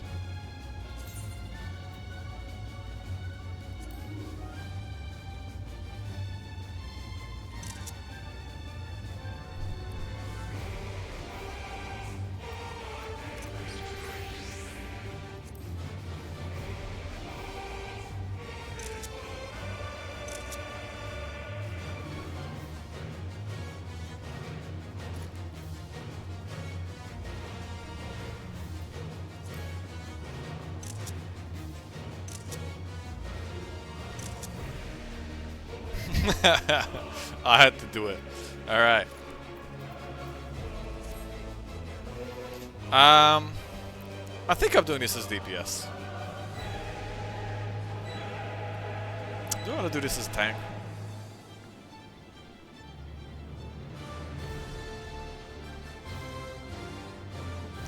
Speaker 1: I had to do it. Alright. I think I'm doing this as DPS. Do I want to do this as tank?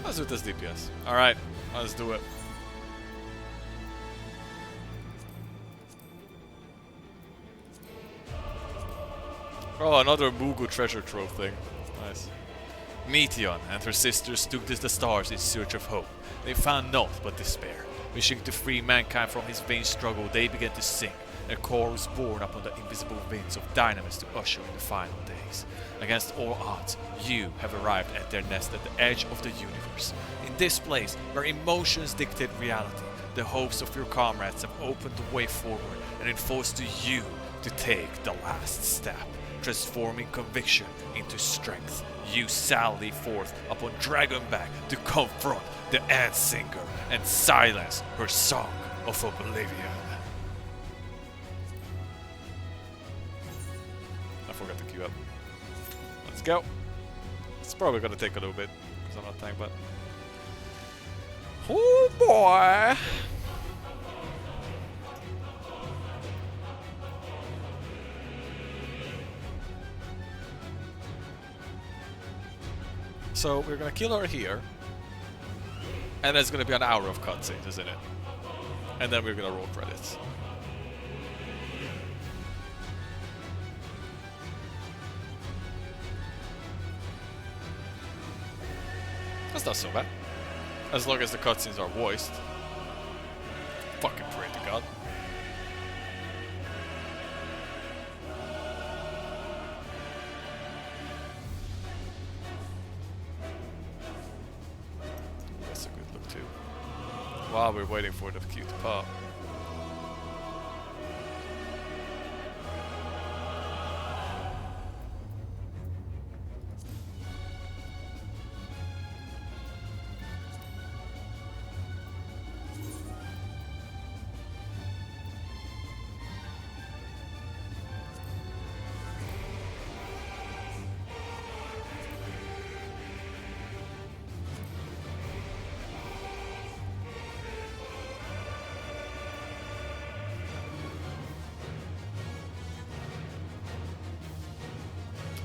Speaker 1: Let's do it as DPS. Alright, let's do it. Oh, another Mugu treasure trove thing. Nice. Meteon and her sisters took to the stars in search of hope. They found naught but despair. Wishing to free mankind from his vain struggle, they began to sing. Their core was born upon the invisible winds of dynamis to usher in the final days. Against all odds, you have arrived at their nest at the edge of the universe. In this place, where emotions dictate reality, the hopes of your comrades have opened the way forward and enforced you to take the last step. Transforming conviction into strength, you sally forth upon Dragonback to confront the Ant Singer and silence her song of oblivion. I forgot to queue up. Let's go. It's probably gonna take a little bit because I'm not tank, but oh boy. So we're gonna kill her here, and it's gonna be an hour of cutscenes, isn't it? And then we're gonna roll credits. That's not so bad, as long as the cutscenes are voiced. Fucking pray to God. While we're waiting for the queue to pop.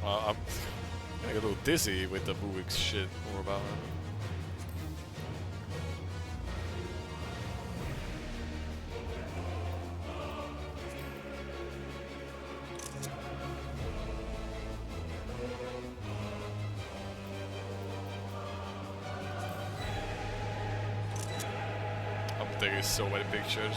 Speaker 1: I'm getting a little dizzy with the moving shit more about it. I'm taking so many pictures.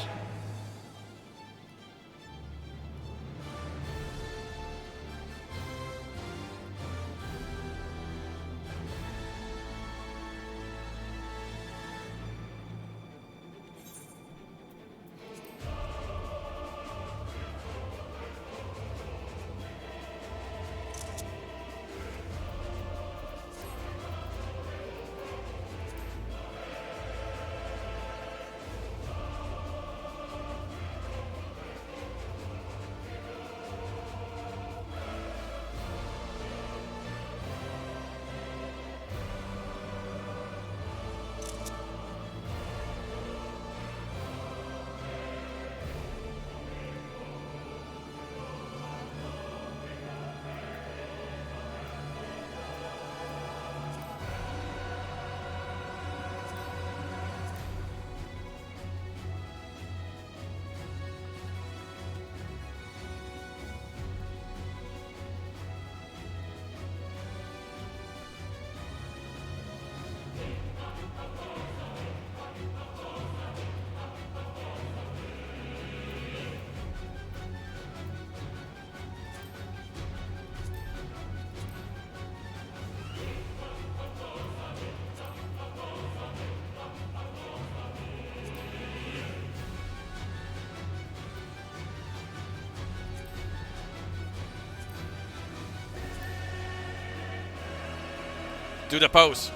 Speaker 1: Do the pose.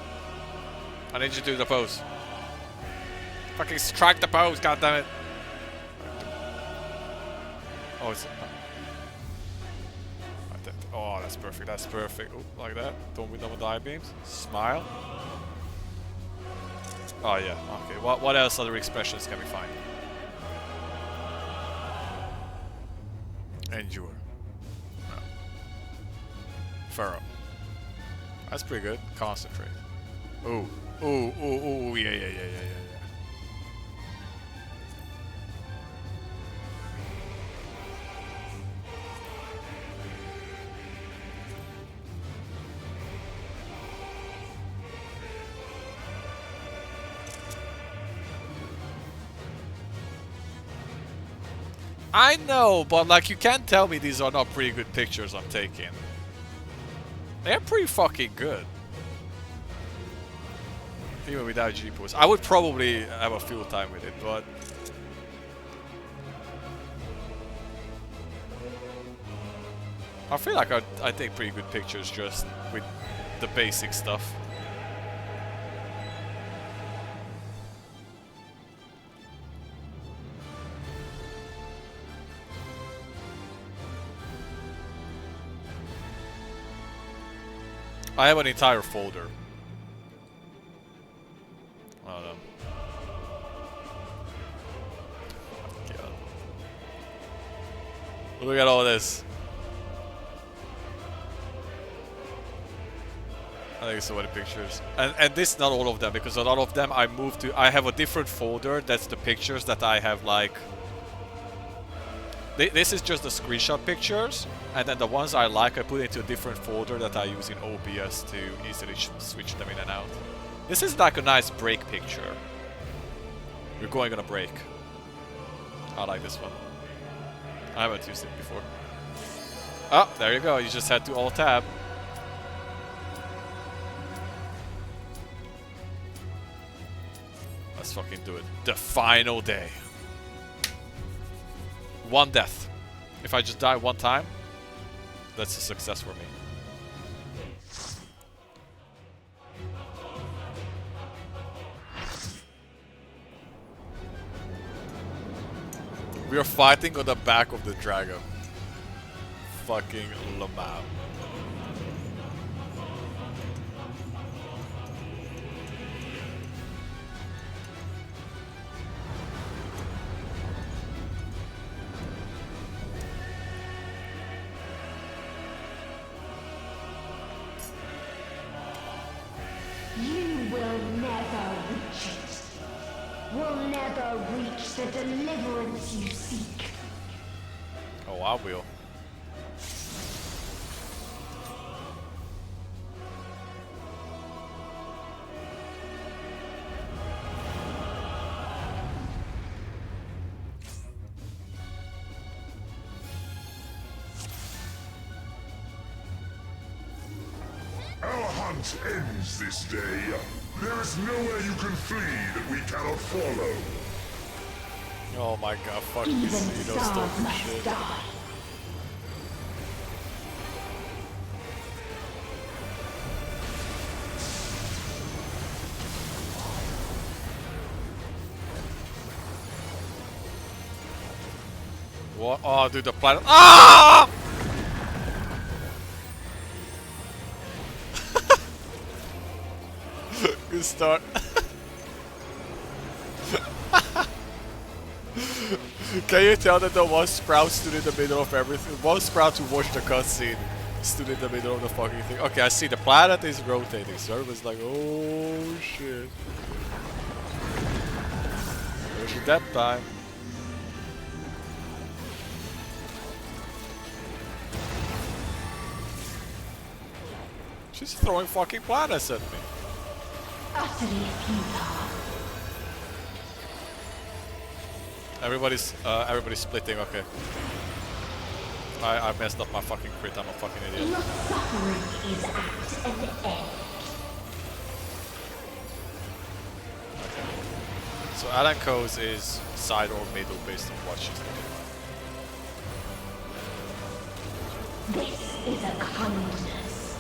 Speaker 1: I need you to do the pose. Fucking strike the pose, goddammit. Oh, it's... Oh, that's perfect, that's perfect. Oh, like that. Don't we know with the eye beams? Smile. Oh yeah, okay. What else other expressions can we find? Endure. No. Furrow. That's pretty good. Concentrate. Ooh. Ooh, ooh, ooh, yeah. I know, but like you can't tell me these are not pretty good pictures I'm taking. They're pretty fucking good. Even without GPUs. I would probably have a field time with it, but... I feel like I take pretty good pictures just with the basic stuff. I have an entire folder. Oh no. God. Look at all this. I think so many pictures. And this not all of them, because a lot of them I moved to. I have a different folder that's the pictures that I have like. This is just the screenshot pictures, and then the ones I like I put into a different folder that I use in OBS to easily switch them in and out. This is like a nice break picture. We're going on a break. I like this one. I haven't used it before. Oh, there you go. You just had to Alt-Tab. Let's fucking do it. The final day. One death. If I just die one time, that's a success for me. We are fighting on the back of the dragon. Fucking Lamau.
Speaker 16: You will never reach it. Will never reach the deliverance you seek.
Speaker 1: Oh, I will.
Speaker 8: Our hunt ends this day. There is nowhere you can flee that we cannot follow.
Speaker 1: Oh my god, fuck this, you know, stupid shit.
Speaker 16: Die.
Speaker 1: What? Oh, dude, the planet. Ah! Good start. Can you tell that the one sprout stood in the middle of everything? One sprout who watched the cutscene stood in the middle of the fucking thing. Okay, I see the planet is rotating, so everyone's like, oh shit. There's your death time. She's throwing fucking planets at me.
Speaker 16: Utterly futile.
Speaker 1: Everybody's splitting, okay. I messed up my fucking crit, I'm a fucking idiot.
Speaker 16: Your suffering is at an end.
Speaker 1: Okay. So Alan Coase is side or middle based on what she's doing.
Speaker 16: This is a kindness.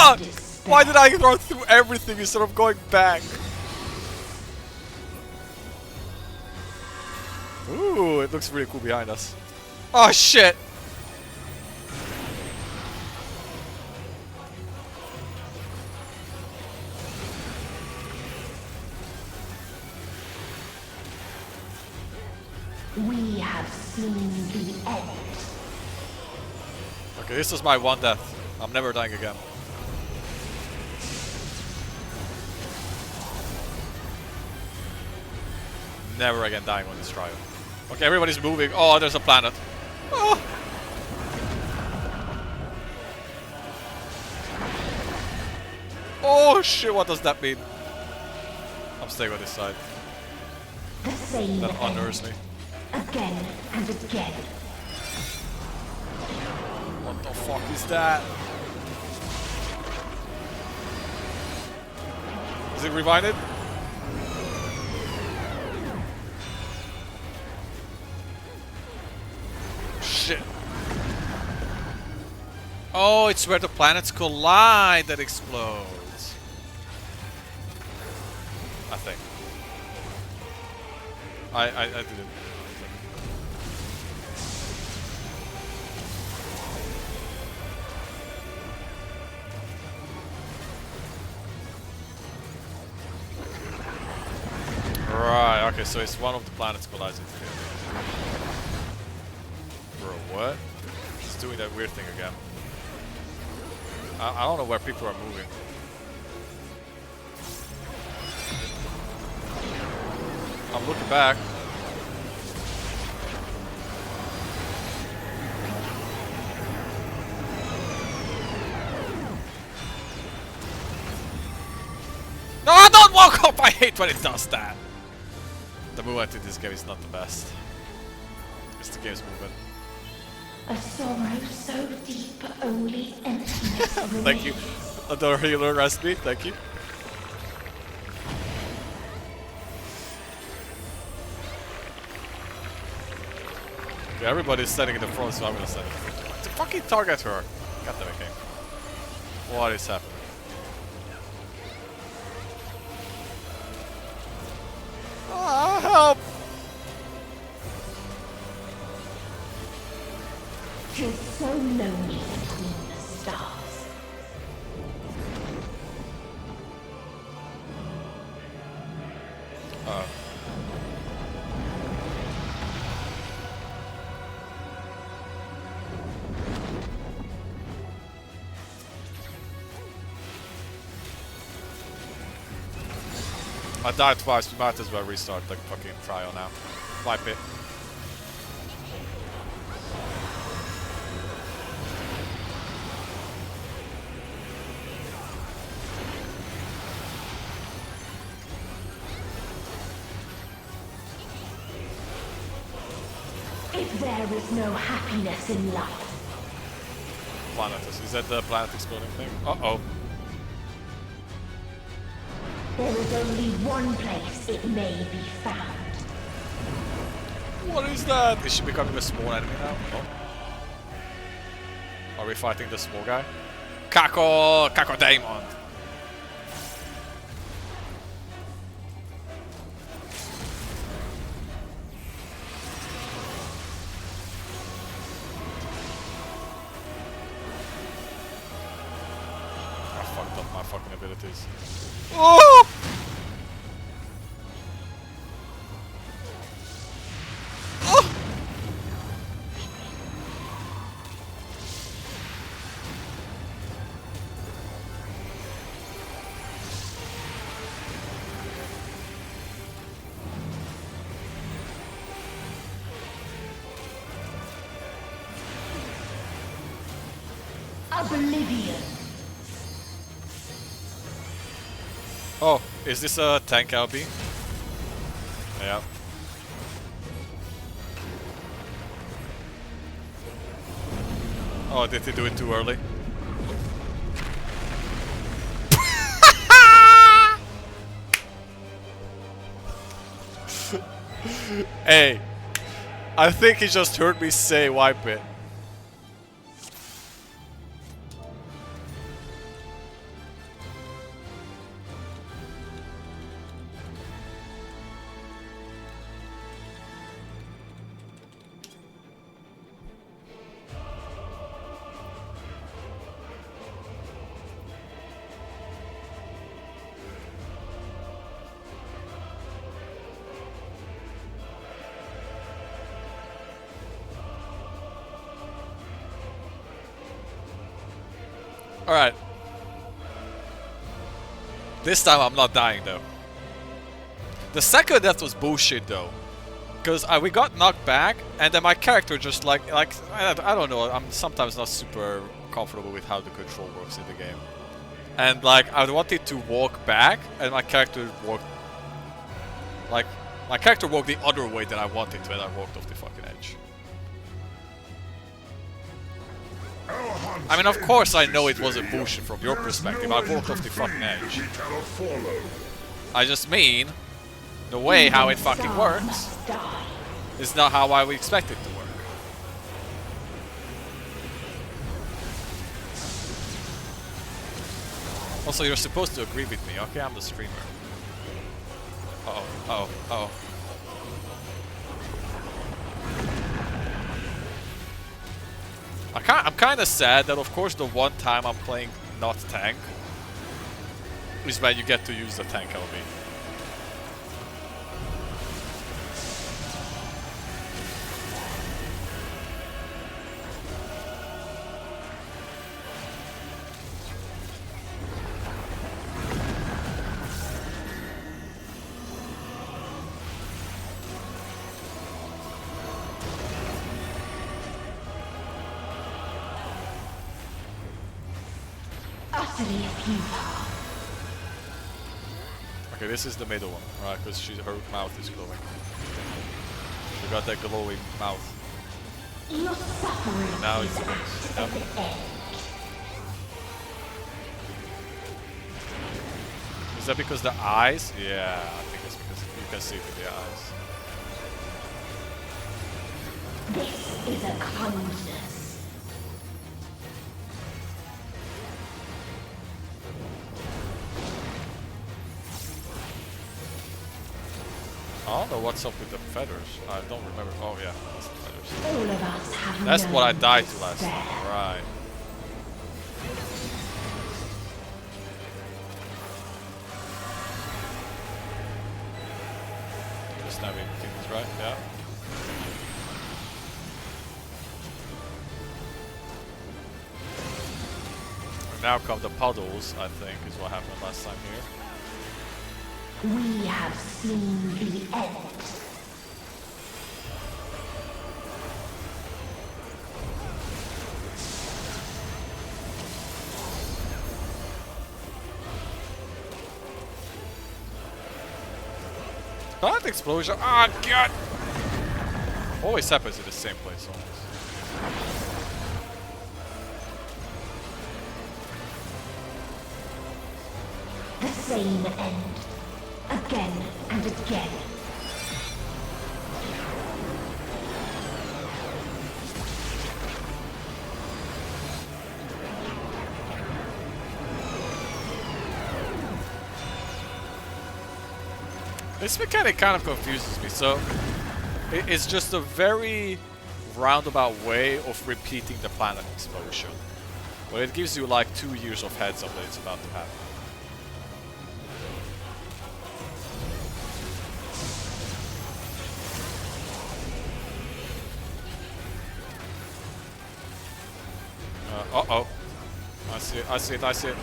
Speaker 1: Fuck! Why did I run through everything instead of going back? Ooh, it looks really cool behind us. Oh shit!
Speaker 16: We have seen the end.
Speaker 1: Okay, this is my one death. I'm never dying again. Never again dying on this trial. Okay, everybody's moving. Oh, there's a planet. Oh. Oh shit, what does that mean? I'm staying on this side.
Speaker 16: The same
Speaker 1: That honors me.
Speaker 16: again and again.
Speaker 1: What the fuck is that? Is it revived? Shit. Oh, it's where the planets collide that explodes. I think. I didn't. Right, okay, so it's one of the planets collides into the other. Bro, what? It's doing that weird thing again. I don't know where people are moving. I'm looking back. No, don't walk up! I hate when it does that. The movement in this game is not the best. It's the game's movement.
Speaker 16: A sorrow so deep only emptiness remains.
Speaker 1: Thank you. Another healer rest me, thank you. Okay, everybody's standing in the front, so I'm gonna stand in the front. To fucking target her. God damn it, game. What is happening? Ah, help!
Speaker 16: Tis so lonely between the stars.
Speaker 1: I died twice, we might as well restart the fucking trial now. Wipe it.
Speaker 16: If there is no happiness in life,
Speaker 1: Planet is that the planet exploding thing? Uh-oh.
Speaker 16: there is only one place it may be found.
Speaker 1: What is that? Is she becoming a small enemy now? Oh. Are we fighting the small guy? Kako Daemon! I fucked up my fucking abilities. Oh!
Speaker 16: Oblivion.
Speaker 1: Oh, is this a tank LB? Yeah. Oh, did he do it too early? Hey, I think he just heard me say wipe it. Alright. This time I'm not dying though. The second death was bullshit though. Because we got knocked back and then my character just like I don't know, I'm sometimes not super comfortable with how the control works in the game. And like I wanted to walk back and my character walked the other way than I wanted to and I walked off the fucking edge. I mean, of course I know it was a bullshit from your perspective. I walked off the fucking edge. I just mean, the way how it fucking works is not how I would expect it to work. Also, you're supposed to agree with me. Okay, I'm the streamer. Uh-oh, uh-oh, uh-oh. I'm kind of sad that, of course, the one time I'm playing not tank is when you get to use the tank LB. Okay, this is the middle one, right? Because her mouth is glowing. She got that glowing mouth. Now it's the wings. Yep. Is that because the eyes? Yeah, I think it's because you can see it with the eyes.
Speaker 16: This is a kindness.
Speaker 1: I don't know what's up with the feathers. I don't remember. Oh yeah, that's the feathers.
Speaker 16: All of us have
Speaker 1: That's what I died to last time. Right. Just now we think it's right, yeah. And now come the puddles, I think, is what happened last time here.
Speaker 16: We have seen the end.
Speaker 1: That explosion! Ah, God! Always happens in the same place, almost.
Speaker 16: The same end. Again and again.
Speaker 1: This mechanic kind of confuses me. So, it's just a very roundabout way of repeating the planet explosion. But it gives you like 2 years of heads up that it's about to happen. Uh-oh. I see it, I see it, I see it.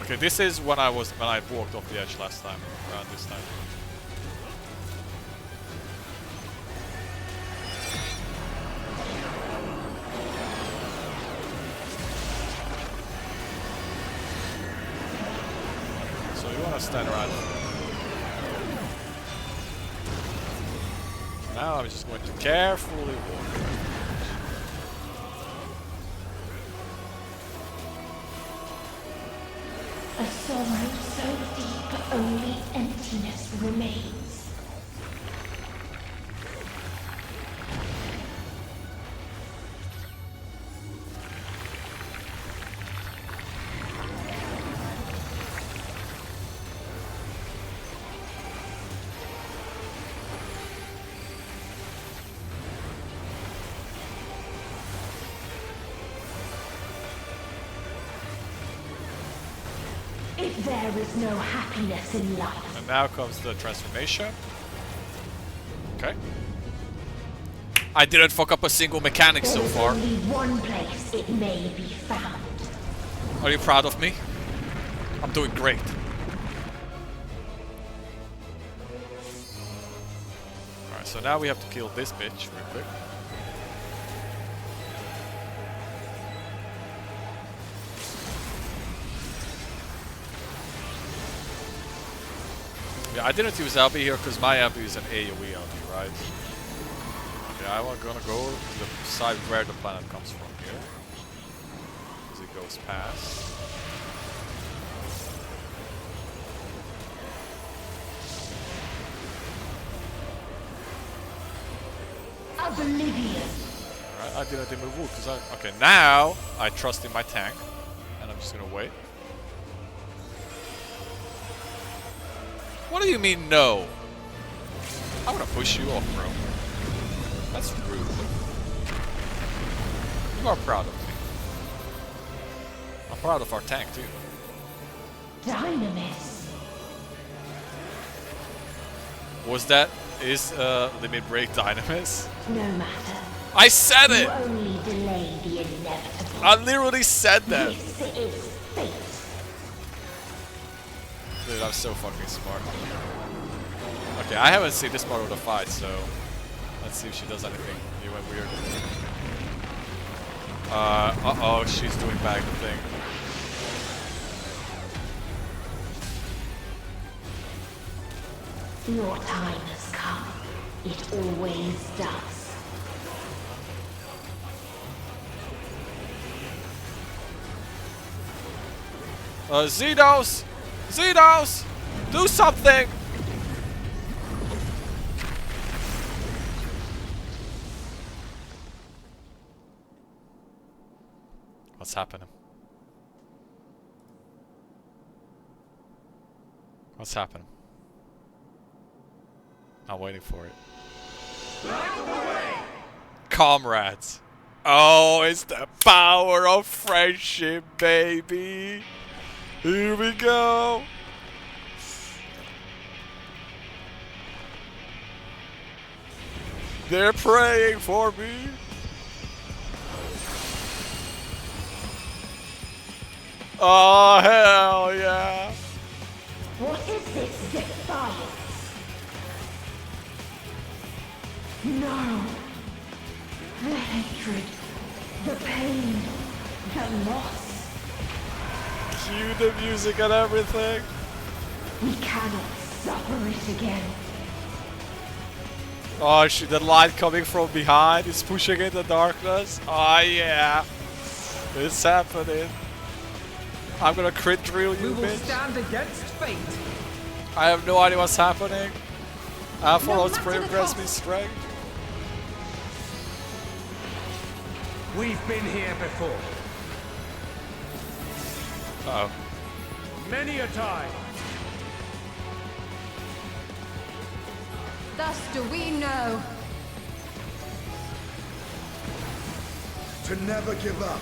Speaker 1: Okay, this is when I walked off the edge last time, around this time. So you wanna stand around. Now I'm just going to carefully walk.
Speaker 16: A sorrow so deep only emptiness remains. If there is no happiness in life.
Speaker 1: And now comes the transformation. Okay. I didn't fuck up a single mechanic so
Speaker 16: There's
Speaker 1: far.
Speaker 16: only one place it may be found.
Speaker 1: Are you proud of me? I'm doing great. Alright, so now we have to kill this bitch real quick. Yeah, I didn't use LB here because my LB is an AoE LB, right? Okay, I'm gonna go to the side where the planet comes from here. As it goes past.
Speaker 16: Oblivion.
Speaker 1: Alright, I didn't even move because okay, now I trust in my tank. And I'm just gonna wait. What do you mean, no? I'm gonna push you off, bro. That's rude. You are proud of me. I'm proud of our tank, too.
Speaker 16: Dynamis.
Speaker 1: Was that... Is Limit Break Dynamis?
Speaker 16: No matter.
Speaker 1: I said it!
Speaker 16: You only delay the inevitable.
Speaker 1: I literally said that.
Speaker 16: This is fate.
Speaker 1: Dude, I'm so fucking smart. Okay, I haven't seen this part of the fight, so let's see if she does anything new and weird. Uh-oh, she's doing back the thing.
Speaker 16: Your time has come. It always does.
Speaker 1: Zedos! Zedos! Do something! What's happening? What's happening? I'm waiting for it. Comrades! Oh, it's the power of friendship, baby! Here we go! They're praying for me! Oh, hell yeah!
Speaker 16: What is this defiance? No. The hatred, the pain, the loss.
Speaker 1: Cue the music and everything.
Speaker 16: We cannot suffer it again.
Speaker 1: Oh, the light coming from behind is pushing in the darkness. Oh yeah, it's happening. I'm gonna crit drill you,
Speaker 7: We will
Speaker 1: bitch.
Speaker 7: stand against fate.
Speaker 1: I have no idea what's happening. Alpha
Speaker 9: No
Speaker 1: Lost
Speaker 9: matter
Speaker 1: Spring
Speaker 9: the
Speaker 1: grants
Speaker 9: cost.
Speaker 1: me strength.
Speaker 5: We've been here before.
Speaker 1: Uh oh.
Speaker 5: Many a time.
Speaker 6: Thus do we know.
Speaker 8: To never give up.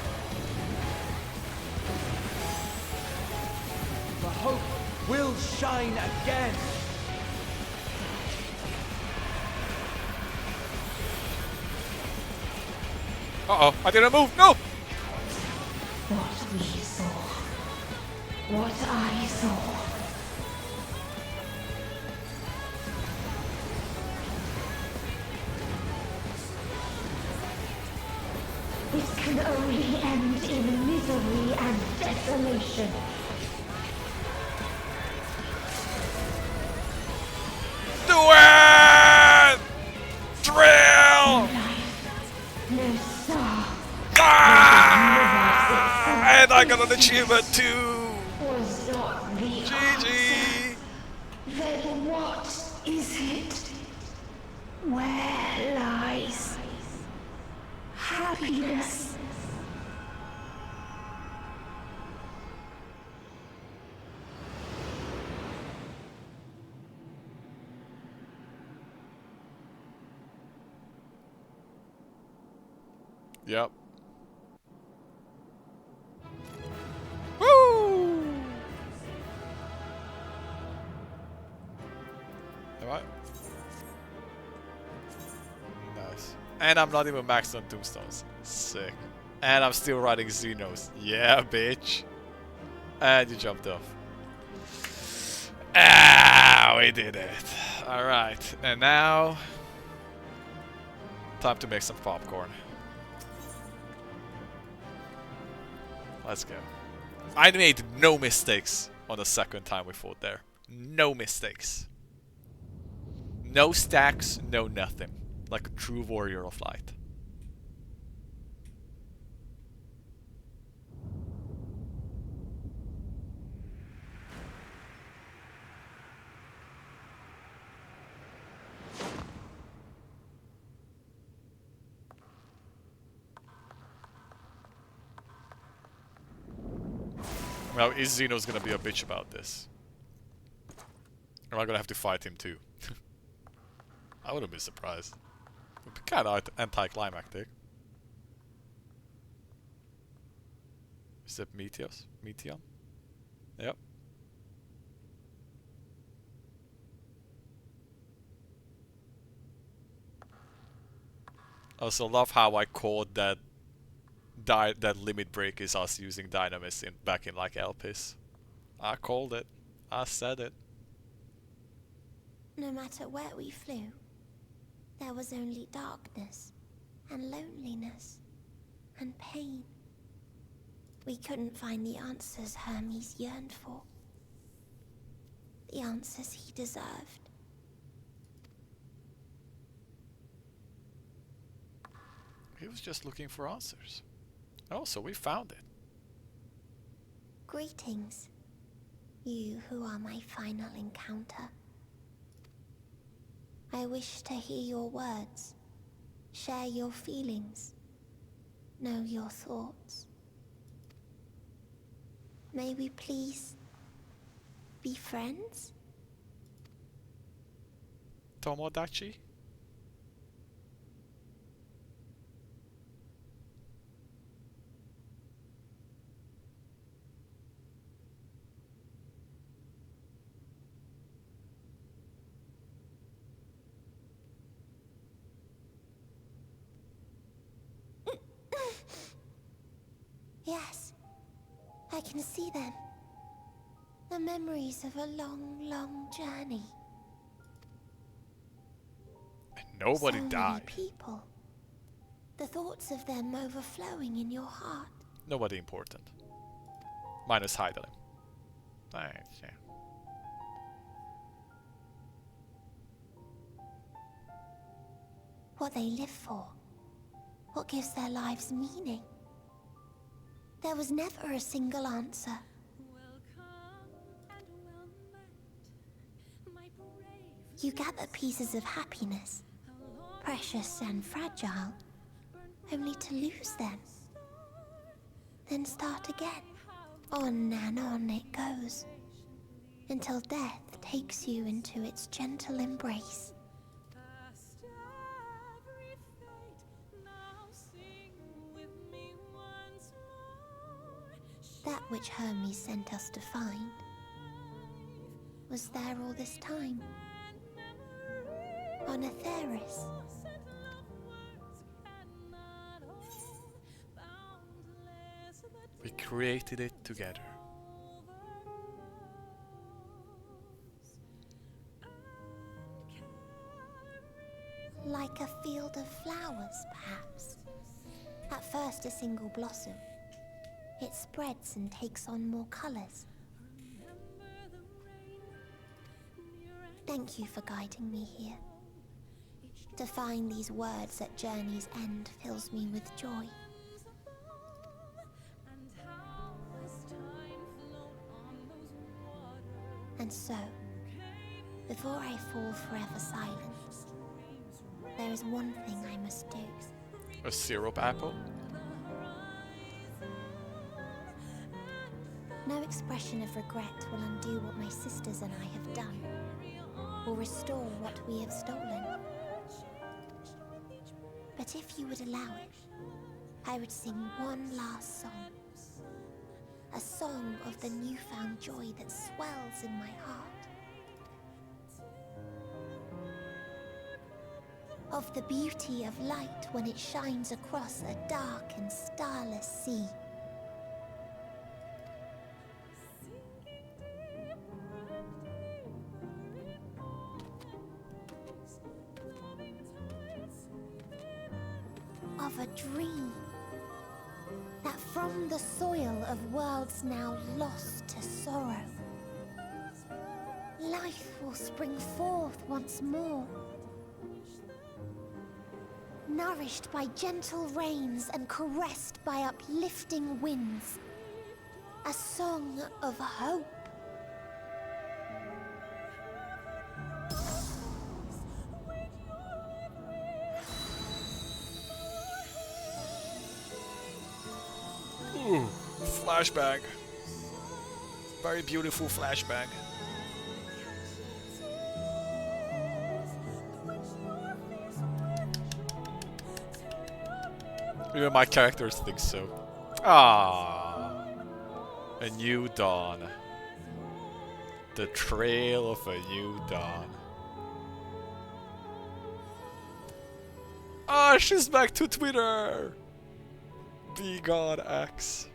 Speaker 20: The hope will shine again.
Speaker 1: Uh oh, I didn't move. No!
Speaker 16: What we saw. What I saw. This can only end in misery and desolation.
Speaker 1: Do it! Drill!
Speaker 16: No star.
Speaker 1: Ah! And I got an achievement too!
Speaker 16: Was not the
Speaker 1: GG!
Speaker 16: Then what is it? Where lies happiness?
Speaker 1: Yep. Woo! Am I? Nice. And I'm not even maxed on tombstones. Sick. And I'm still riding Xenos. Yeah, bitch. And you jumped off. Ah, we did it. Alright, and now... time to make some popcorn. Let's go. I made no mistakes on the second time we fought there. No mistakes. No stacks, no nothing. Like a true warrior of light. Well, is Xeno's gonna be a bitch about this? Am I gonna have to fight him too? I wouldn't be surprised. It would be kinda anticlimactic. Is that Meteos? Meteon? Yep. I also love how I called that that limit break is us using Dynamis back in like Elpis. I called it. I said it.
Speaker 3: No matter where we flew, there was only darkness and loneliness and pain. We couldn't find the answers Hermes yearned for. The answers he deserved.
Speaker 1: He was just looking for answers. Oh, so we found it.
Speaker 3: Greetings, you who are my final encounter. I wish to hear your words, share your feelings, know your thoughts. May we please be friends?
Speaker 1: Tomodachi?
Speaker 3: Yes, I can see them. The memories of a long, long journey.
Speaker 1: And nobody
Speaker 3: so
Speaker 1: died.
Speaker 3: Many people. The thoughts of them overflowing in your heart.
Speaker 1: Nobody important. Minus Heidelin. Thanks, yeah.
Speaker 3: What they live for. What gives their lives meaning. There was never a single answer. You gather pieces of happiness, precious and fragile, only to lose them. Then start again. On and on it goes, until death takes you into its gentle embrace. That which Hermes sent us to find was there all this time. On Atheris.
Speaker 1: We created it together.
Speaker 3: Like a field of flowers, perhaps. At first a single blossom. It spreads and takes on more colors. Thank you for guiding me here. To find these words at journey's end fills me with joy. And so, before I fall forever silent, there is one thing I must do.
Speaker 1: A syrup apple?
Speaker 3: No expression of regret will undo what my sisters and I have done, or restore what we have stolen. But if you would allow it, I would sing one last song. A song of the newfound joy that swells in my heart. of the beauty of light when it shines across a dark and starless sea. Of a dream that from the soil of worlds now lost to sorrow, life will spring forth once more, nourished by gentle rains and caressed by uplifting winds, a song of hope.
Speaker 1: Ooh, flashback. Very beautiful flashback. Even my characters think so. Ah, a new dawn. The trail of a new dawn. Ah, she's back to Twitter. Be God X.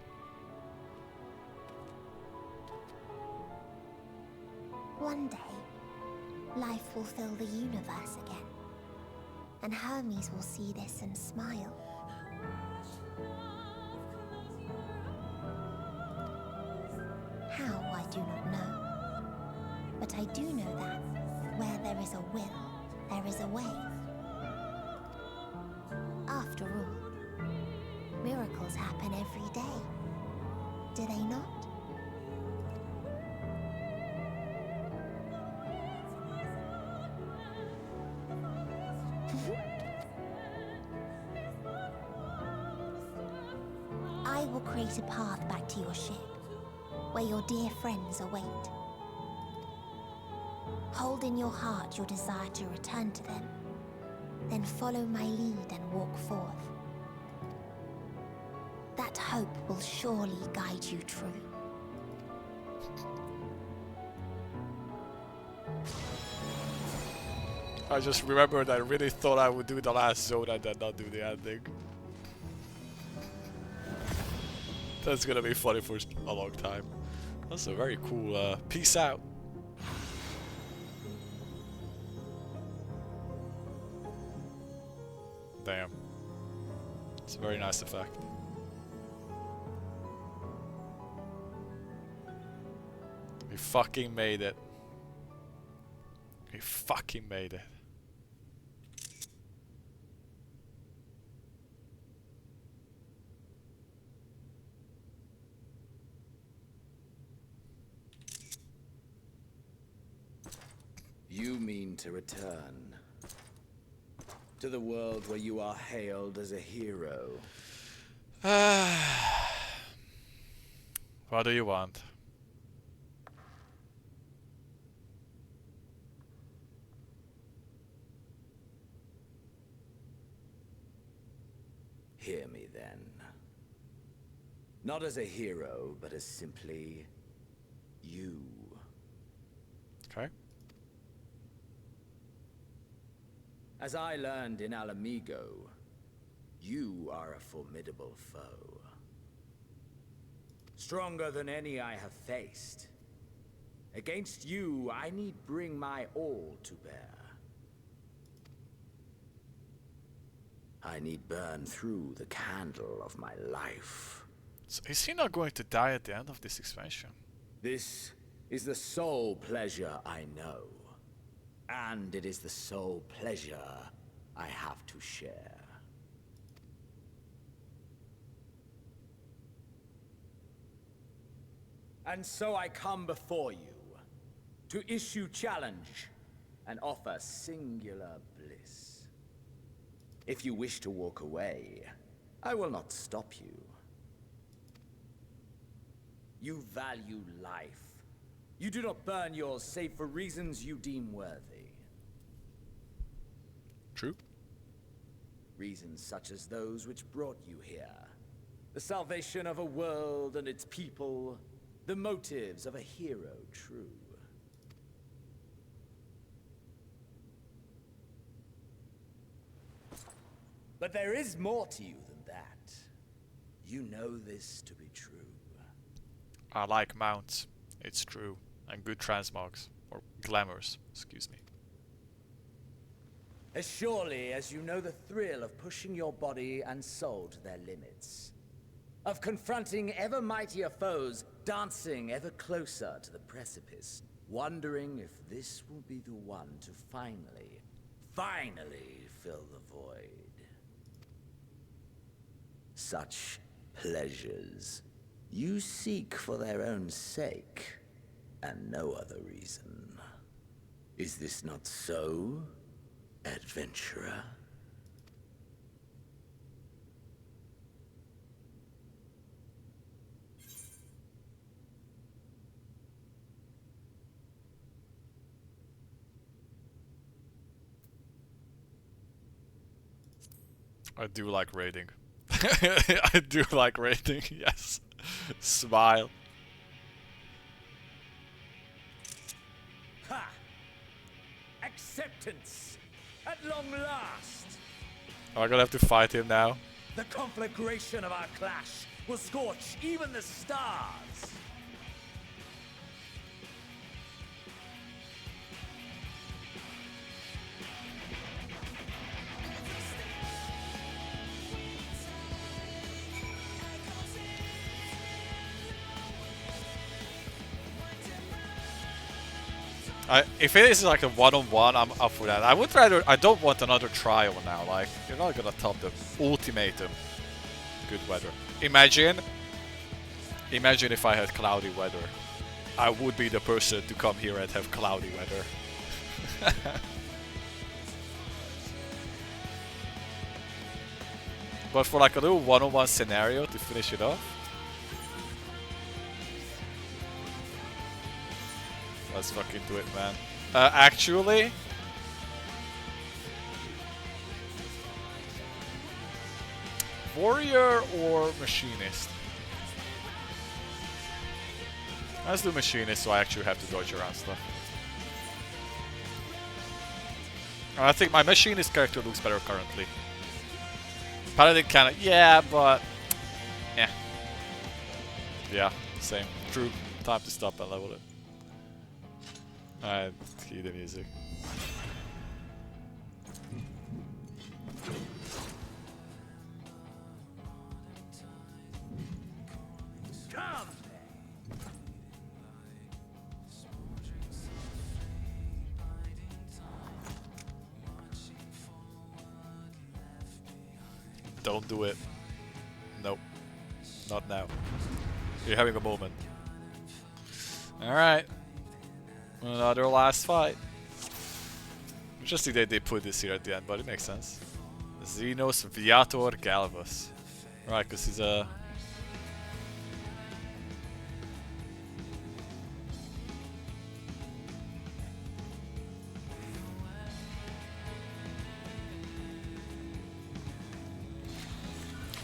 Speaker 3: One day, life will fill the universe again, and Hermes will see this and smile. How, I do not know. But I do know that where there is a will, there is a way. After all, miracles happen every day, do they not? I will create a path back to your ship, where your dear friends await. Hold in your heart your desire to return to them, then follow my lead and walk forth. That hope will surely guide you true.
Speaker 1: I just remembered I really thought I would do the last zone and then not do the ending. That's gonna be funny for a long time. That's a very cool peace out. Damn. It's a very nice effect. We fucking made it. We fucking made it.
Speaker 22: You mean to return to the world where you are hailed as a hero?
Speaker 1: What do you want?
Speaker 22: Hear me then. Not as a hero, but as simply you.
Speaker 1: Okay.
Speaker 22: As I learned in Alamigo, you are a formidable foe. Stronger than any I have faced. Against you, I need bring my all to bear. I need burn through the candle of my life.
Speaker 1: So is he not going to die at the end of this expansion?
Speaker 22: This is the sole pleasure I know. And it is the sole pleasure I have to share. And so I come before you to issue challenge and offer singular bliss. If you wish to walk away, I will not stop you. You value life. You do not burn yours save for reasons you deem worthy.
Speaker 1: True.
Speaker 22: Reasons such as those which brought you here. The salvation of a world and its people. The motives of a hero true. But there is more to you than that. You know this to be true.
Speaker 1: I like mounts, it's true, and good transmogs, or glamours, excuse me.
Speaker 22: As surely as you know the thrill of pushing your body and soul to their limits. Of confronting ever mightier foes, dancing ever closer to the precipice, wondering if this will be the one to finally fill the void. Such pleasures you seek for their own sake, and no other reason. Is this not so, adventurer?
Speaker 1: I do like raiding. I do like raiding, yes. Smile.
Speaker 22: Ha! Acceptance! At long last!
Speaker 1: Am I gonna have to fight him now?
Speaker 22: The conflagration of our clash will scorch even the stars!
Speaker 1: If it is like a one-on-one, I'm up for that. I don't want another trial now. Like, you're not gonna top the ultimatum. Good weather. Imagine if I had cloudy weather. I would be the person to come here and have cloudy weather. But for like a little one-on-one scenario to finish it off. Let's fucking do it, man. Actually... Warrior or Machinist? Let's do Machinist so I actually have to dodge around stuff. I think my Machinist character looks better currently. Paladin kinda... yeah, but... yeah. Yeah, same. True. Time to stop and level it. Alright, cue the music.
Speaker 22: Come!
Speaker 1: Don't do it. Nope. Not now. You're having a moment. Alright. Another last fight. Interesting that they put this here at the end, but it makes sense. Xenos Viator Galvus. Right, because he's a...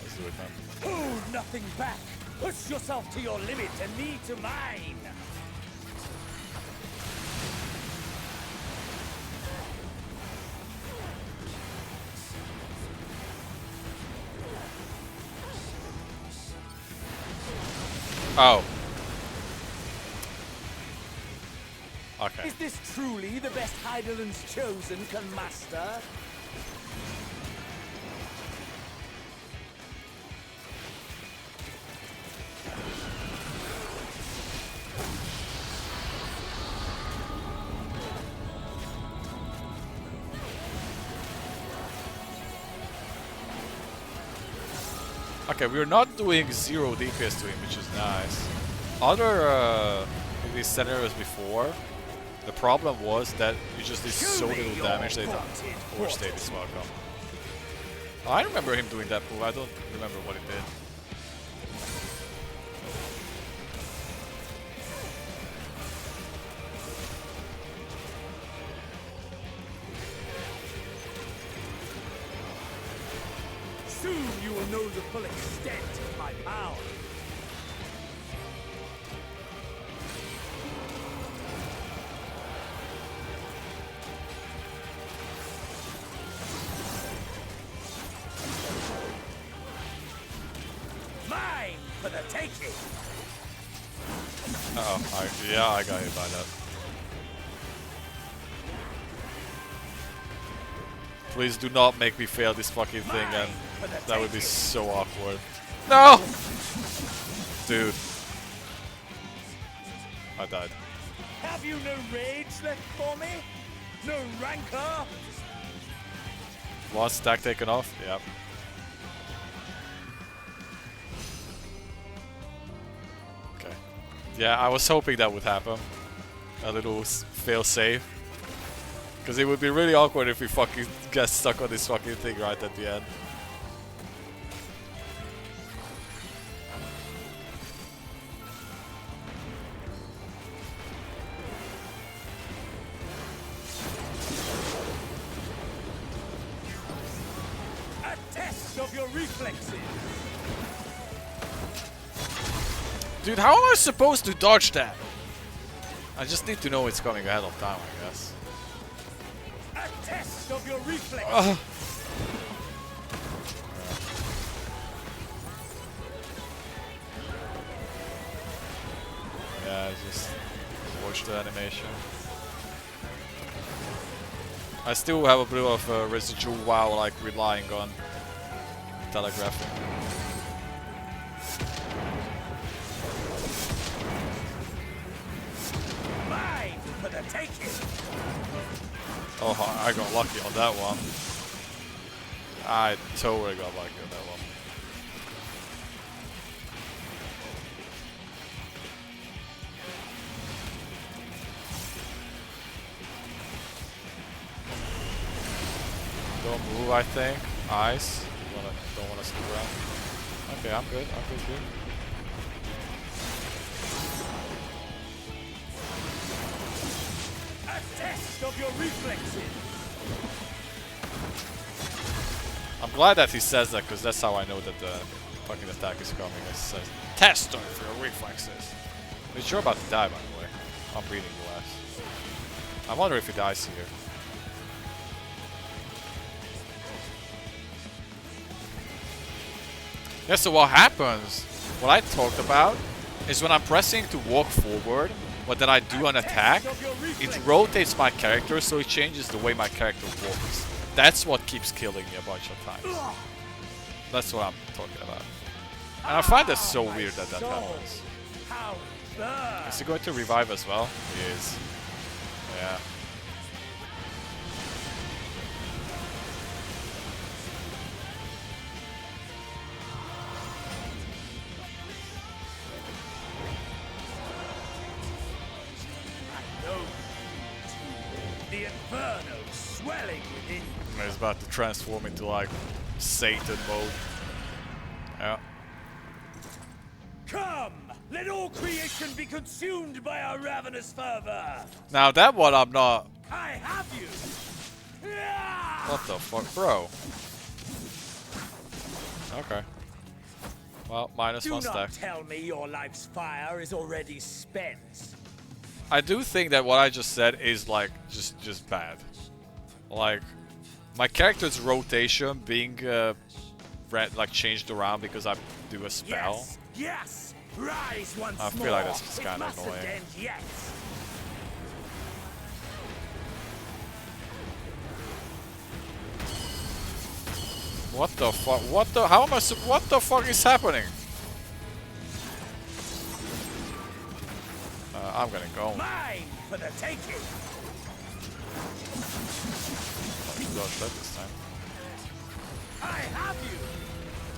Speaker 1: let's do it, man.
Speaker 22: Hold nothing back! Push yourself to your limit and me to mine!
Speaker 1: Oh. Okay.
Speaker 22: Is this truly the best Heideland's chosen can master?
Speaker 1: Okay, we're not doing 0 DPS to him, which is nice. Other in these scenarios before, the problem was that you just did so little damage that the overstayed is welcome. I remember him doing that move, I don't remember what it did.
Speaker 22: Soon you will know the full extent of my power.
Speaker 1: Yeah, I got hit by that. Please do not make me fail this fucking thing, and that would be so awkward. No! Dude. I died.
Speaker 22: Have you no rage left for me? No rancor?
Speaker 1: One stack taken off? Yep. Okay. Yeah, I was hoping that would happen. A little fail safe. Because it would be really awkward if we fucking get stuck on this fucking thing right at the end.
Speaker 22: A test of your reflexes.
Speaker 1: Dude, how am I supposed to dodge that? I just need to know it's coming ahead of time, I guess.
Speaker 22: A test of your reflexes.
Speaker 1: Yeah, just watch the animation. I still have a bit of a residual while like relying on telegraphing.
Speaker 22: Mine for the taking.
Speaker 1: Oh, I got lucky on that one. I totally got lucky on that one. Don't move, I think. Ice. Don't wanna stick around. Okay, I'm good. I'm good.
Speaker 22: A test of your reflexes.
Speaker 1: I'm glad that he says that, because that's how I know that the fucking attack is coming. It says, test on for your reflexes. But you're about to die, by the way. I'm reading you last. I wonder if he dies here. Yeah, so what happens, what I talked about, is when I'm pressing to walk forward, but then I do an attack, it rotates my character, so it changes the way my character walks. That's what keeps killing me a bunch of times. That's what I'm talking about. And I find that so weird that that happens. Is he going to revive as well? He is. Yeah.
Speaker 22: The inferno swelling within.
Speaker 1: He's about to transform into like Satan mode. Yeah.
Speaker 22: Come! Let all creation be consumed by our ravenous fervor!
Speaker 1: Now that one I'm not.
Speaker 22: I have you!
Speaker 1: What the fuck, bro? Okay. Well, minus
Speaker 22: Do
Speaker 1: one
Speaker 22: not
Speaker 1: stack.
Speaker 22: tell me your life's fire is already spent.
Speaker 1: I do think that what I just said is like just bad. Like my character's rotation being like changed around because I do a spell.
Speaker 22: Yes! Rise once
Speaker 1: I feel like that's kind of annoying.
Speaker 22: End yet.
Speaker 1: What the fuck? What the? How am I? What the fuck is happening? I'm gonna go.
Speaker 22: Mine for the taking.
Speaker 1: Dodge that this time.
Speaker 22: I have you.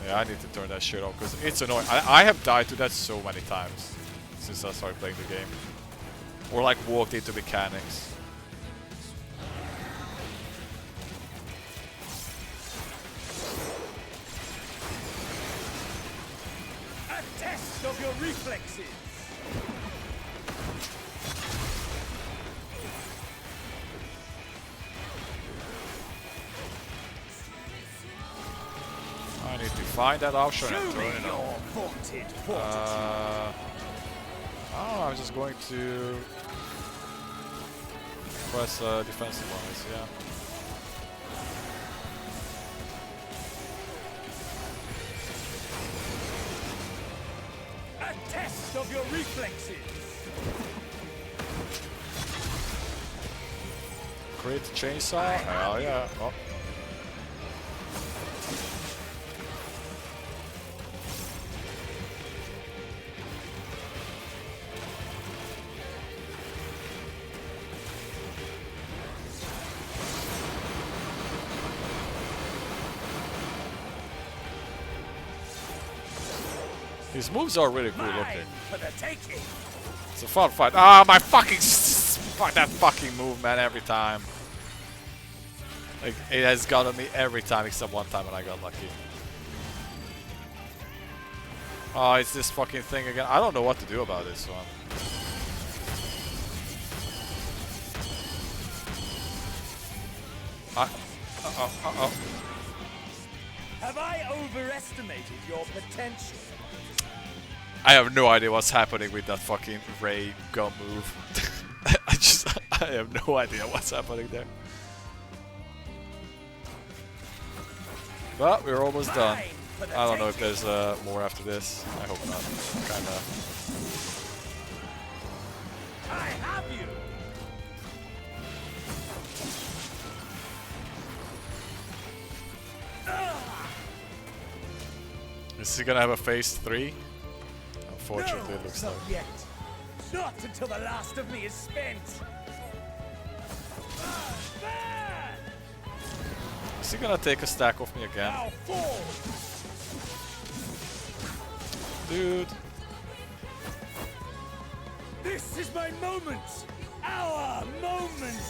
Speaker 1: Yeah, I need to turn that shit off because it's annoying. I have died to that so many times since I started playing the game, or like walked into mechanics.
Speaker 22: A test of your reflexes.
Speaker 1: I need to find that option
Speaker 22: Show
Speaker 1: and turn
Speaker 22: me
Speaker 1: it
Speaker 22: your
Speaker 1: on.
Speaker 22: vaunted
Speaker 1: I
Speaker 22: fortitude.
Speaker 1: don't know, I'm just going to press defensive wise, yeah.
Speaker 22: A test of your reflexes.
Speaker 1: Crit chainsaw? Hell yeah. Oh. These moves are really cool looking. It's a fun fight. Ah, my fucking fuck that fucking move, man! Every time, like it has gotten me every time except one time when I got lucky. Oh, it's this fucking thing again. I don't know what to do about this one. Uh-oh.
Speaker 22: Have I overestimated your potential?
Speaker 1: I have no idea what's happening with that fucking ray gun move. I have no idea what's happening there. But we're almost done. I don't know if there's more after this. I hope not. Kinda.
Speaker 22: I have you.
Speaker 1: Is he gonna have a phase 3? Unfortunately, it looks like.
Speaker 22: Not yet. Not until the last of me is spent.
Speaker 1: Is he gonna take a stack off me again?
Speaker 22: Now fall.
Speaker 1: Dude.
Speaker 22: This is my moment. Our moment.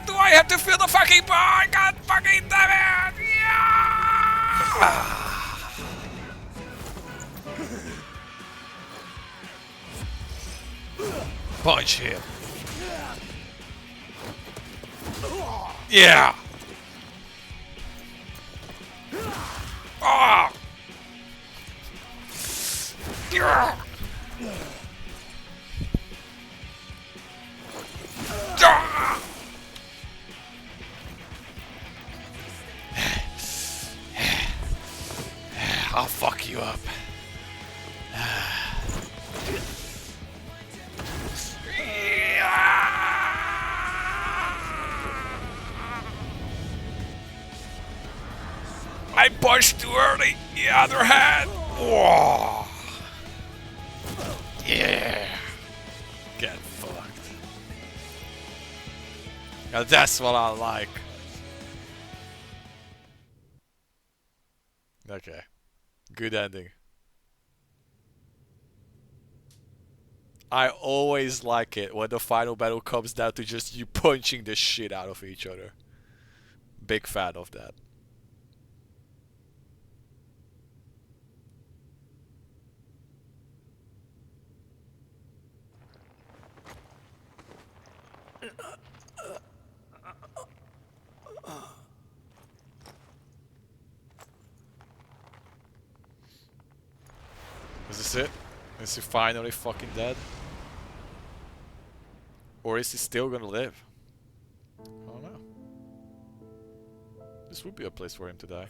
Speaker 1: Do I have to feel the fucking bar? God fucking damn it! Yeah! Punch him. Yeah! Ah! Yeah! Ah! I'll fuck you up. I punched too early. The other hand. Whoa. Yeah. Get fucked. Now that's what I like. Okay. Good ending. I always like it when the final battle comes down to just you punching the shit out of each other. Big fan of that. Is this it? Is he finally fucking dead? Or is he still gonna live? I don't know. This would be a place for him to die.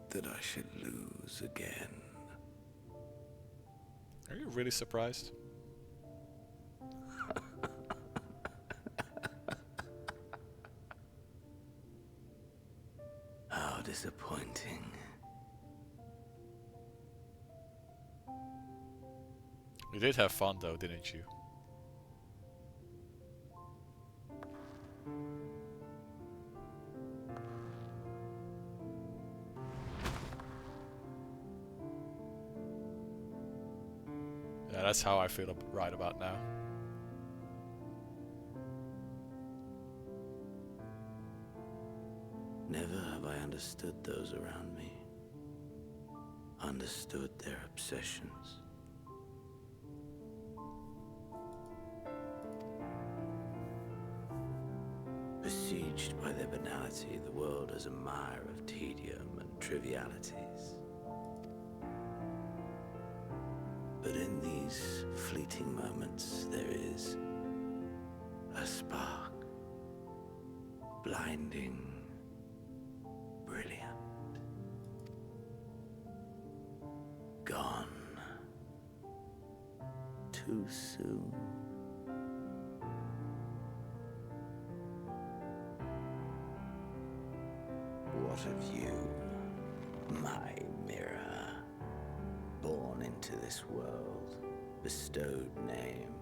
Speaker 2: That I should lose again.
Speaker 1: Are you really surprised?
Speaker 2: How disappointing.
Speaker 1: You did have fun though, didn't you? Yeah, that's how I feel right about now.
Speaker 2: Never have I understood those around me. Understood their obsessions. Besieged by their banality, the world is a mire of tedium and trivialities. But in these fleeting moments, there is
Speaker 4: A spark. Blinding. Brilliant. Gone. Too soon. What of you, my mirror? Born into this world, bestowed name,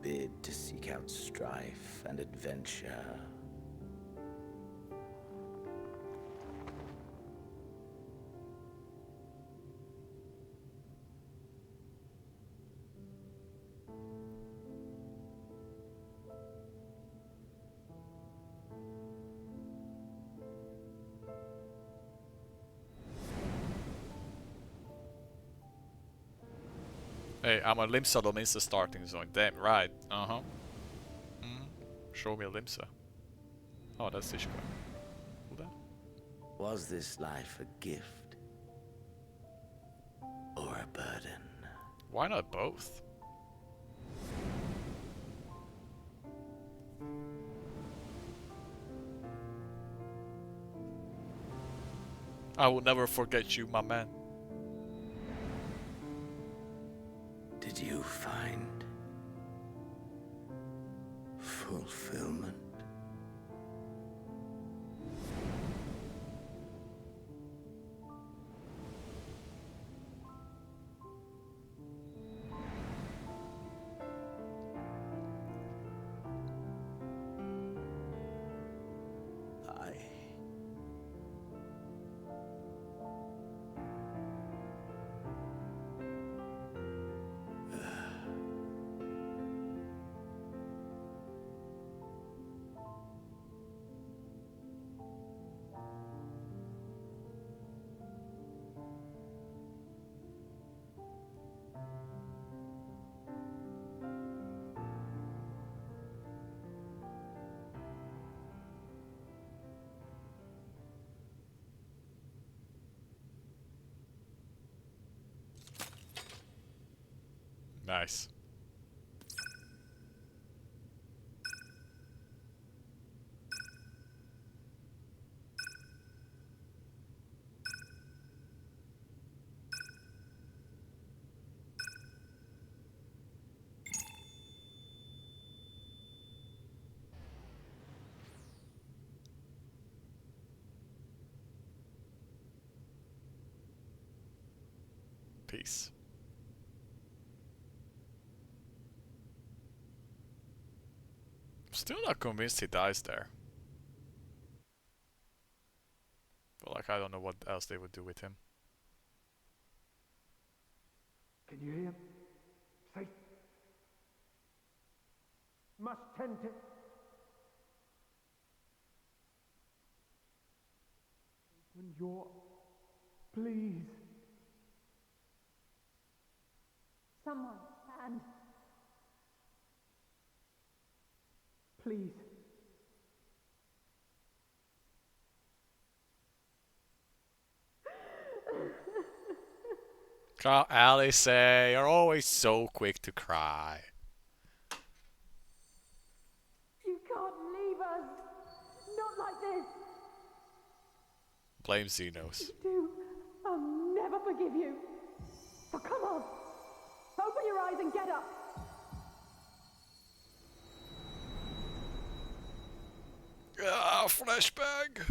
Speaker 4: bid to seek out strife and adventure.
Speaker 1: Hey, I'm a Limsa Dominsa starting zone. Damn right. Uh-huh. Show me a Limsa. Oh, that's Ishka. Who that?
Speaker 4: Was this life a gift? Or a burden?
Speaker 1: Why not both? I will never forget you, my man.
Speaker 4: Did you find fulfillment?
Speaker 1: Nice. Peace. Still not convinced he dies there. But like, I don't know what else they would do with him.
Speaker 20: Can you hear? Safe. Must tend to. Open your. Please.
Speaker 9: Someone, and
Speaker 20: Please.
Speaker 1: Alice, you're always so quick to cry.
Speaker 9: you can't leave us. Not like this.
Speaker 1: Blame Xenos.
Speaker 9: Do I'll never forgive you. So come on. Open your eyes and get up.
Speaker 1: Ah, flashback.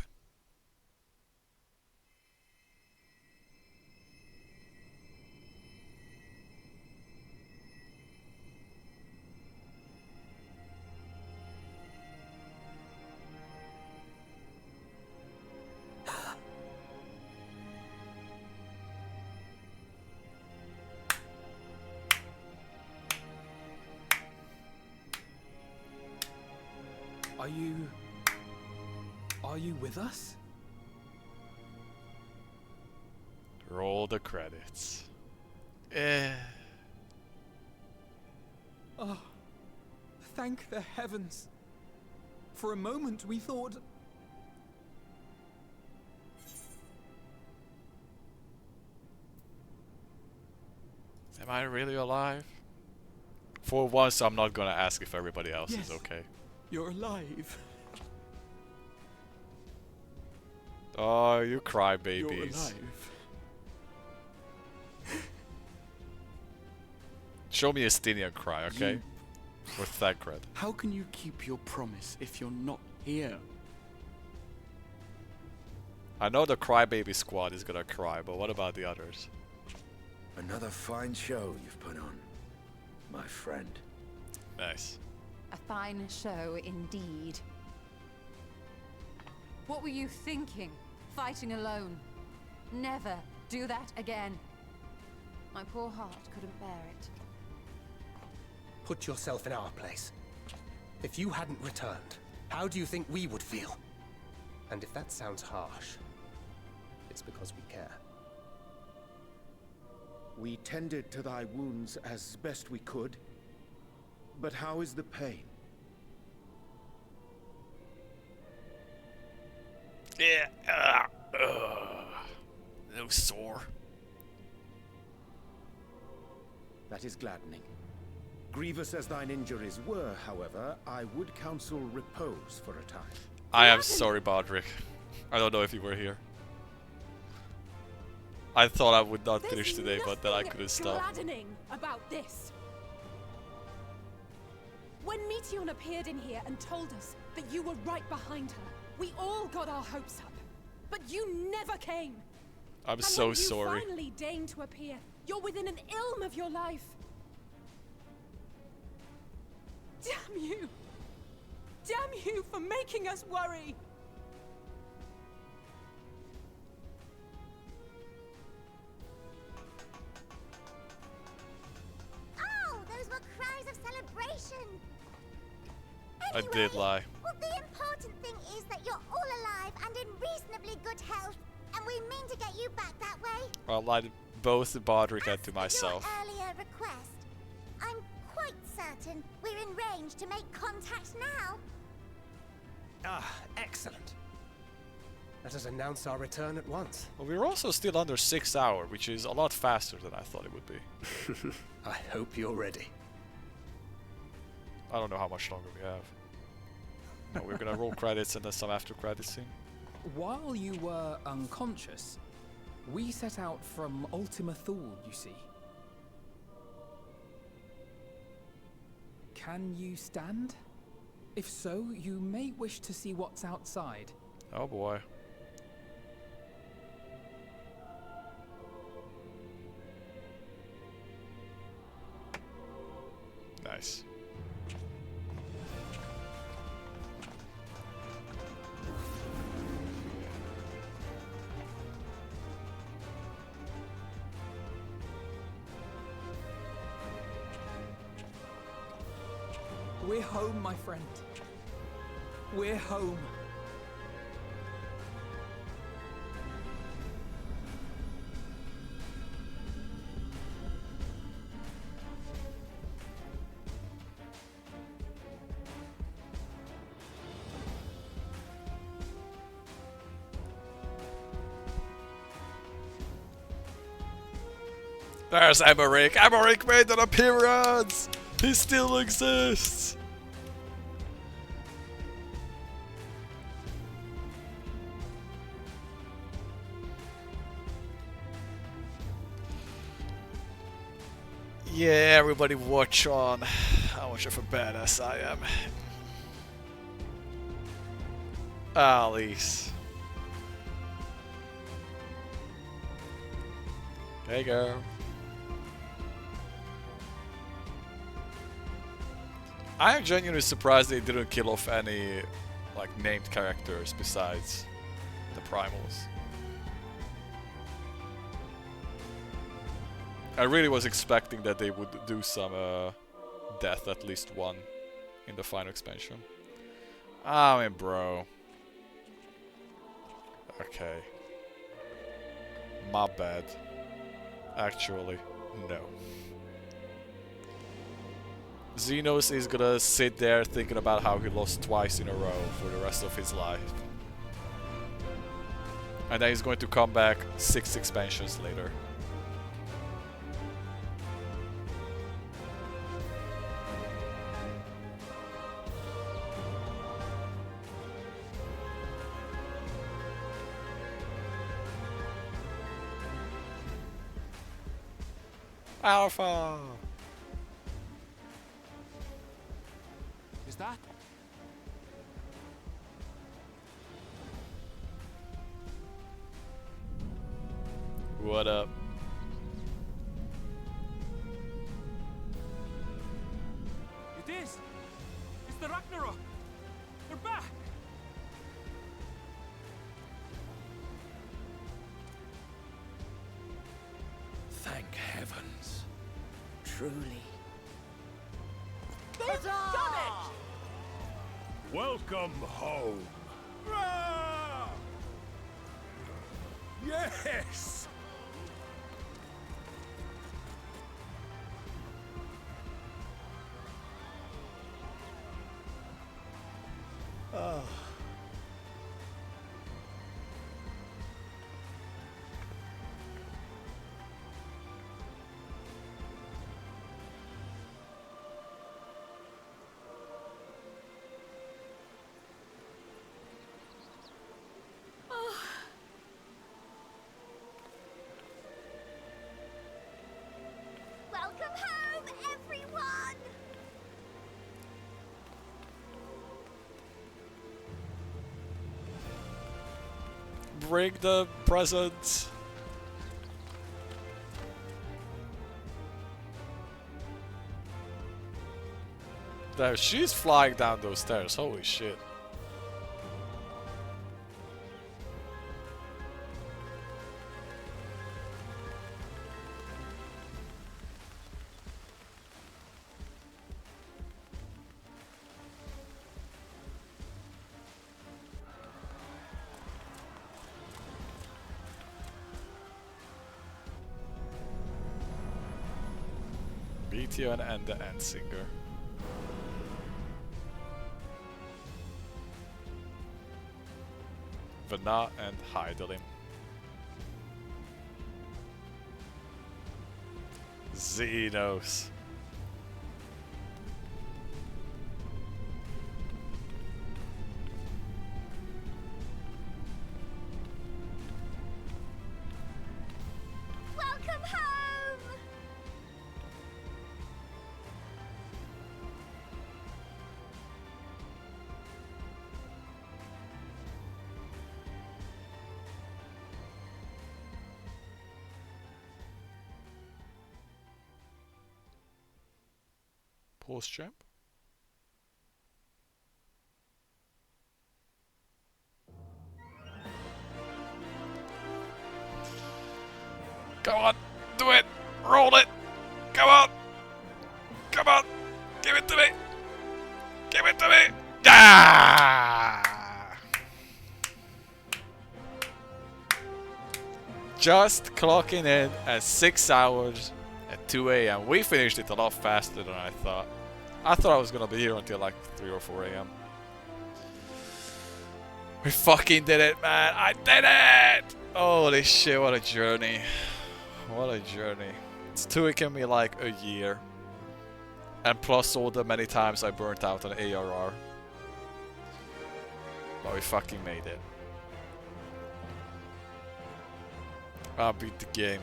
Speaker 7: Are you with us?
Speaker 1: Roll the credits.
Speaker 7: Oh, thank the heavens. For a moment we thought...
Speaker 1: Am I really alive? For once, I'm not gonna ask if everybody else
Speaker 2: Yes.
Speaker 1: is okay.
Speaker 2: You're alive.
Speaker 1: Oh, you cry
Speaker 2: You're
Speaker 1: babies.
Speaker 2: alive.
Speaker 1: Show me a Estinian cry, okay?
Speaker 2: You-
Speaker 1: With Thagred.
Speaker 2: How can you keep your promise if you're not here?
Speaker 1: I know the crybaby squad is gonna cry, but what about the others?
Speaker 4: Another fine show you've put on, my friend.
Speaker 1: Nice.
Speaker 6: A fine show indeed. What were you thinking? Fighting alone? Never do that again. My poor heart couldn't bear it.
Speaker 23: Put yourself in our place. If you hadn't returned, how do you think we would feel? And if that sounds harsh, it's because we care.
Speaker 5: We tended to thy wounds as best we could. But how is the pain?
Speaker 1: Yeah. No sore.
Speaker 5: That is gladdening. Grievous as thine injuries were, however, I would counsel repose for a time.
Speaker 1: I am sorry, Bodrick. I don't know if you were here. I thought I would not finish today, but then I couldn't stop.
Speaker 9: Gladdening about this. When Meteon appeared in here and told us that you were right behind her, we all got our hopes up. But you never came.
Speaker 1: I'm
Speaker 9: And
Speaker 1: so
Speaker 9: when
Speaker 1: sorry.
Speaker 9: you finally deigned to appear, you're within an ilm of your life. Damn you! Damn you for making us worry!
Speaker 3: Oh, those were cries of celebration.
Speaker 1: I did lie.
Speaker 3: Well, the important thing is that you're all alive and in reasonably good health, and we mean to get you back that way.
Speaker 1: I lied both to Bodrick and to myself.
Speaker 3: Your earlier request. I'm quite certain we're in range to make contact now.
Speaker 23: Ah, excellent. Let us announce our return at once.
Speaker 1: But we're also still under 6 hours, which is a lot faster than I thought it would be.
Speaker 23: I hope you're ready.
Speaker 1: I don't know how much longer we have. No, we're gonna roll credits and then some after credits scene.
Speaker 7: While you were unconscious, we set out from Ultima Thule, you see. Can you stand? If so, you may wish to see what's outside.
Speaker 1: Oh boy. Nice.
Speaker 7: We're home, my friend. We're home.
Speaker 1: There's Emmerich! Emmerich made an appearance! He still exists! Yeah, everybody watch on how much of a badass I am. Alice. Hey girl. I am genuinely surprised they didn't kill off any like named characters besides the primals. I really was expecting that they would do some death, at least one, in the final expansion. I mean, bro. Okay. My bad. Actually, no. Xenos is gonna sit there thinking about how he lost twice in a row for the rest of his life. And then he's going to come back 6 expansions later. Alpha!
Speaker 23: Is that?
Speaker 1: What up?
Speaker 23: It is! It's the Ragnarok! We're back!
Speaker 4: Thank heavens.
Speaker 22: Truly.
Speaker 23: They've done it!
Speaker 19: Welcome home.
Speaker 23: Yes!
Speaker 22: Oh.
Speaker 3: Welcome home, everyone!
Speaker 1: Bring the presents. Damn, she's flying down those stairs. Holy shit. Beation and the Endsinger. Vana and Heidelin. Xenos.
Speaker 3: Welcome home!
Speaker 1: Pause champ. Come on, do it, roll it, come on, come on, give it to me, give it to me, ah! Just clocking in at 6 hours at 2 AM. We finished it a lot faster than I thought. I thought I was gonna be here until like 3 or 4 AM. We fucking did it, man! I did it! Holy shit, what a journey. What a journey. It's taken me like a year. And plus all the many times I burnt out on ARR. But we fucking made it. I beat the game.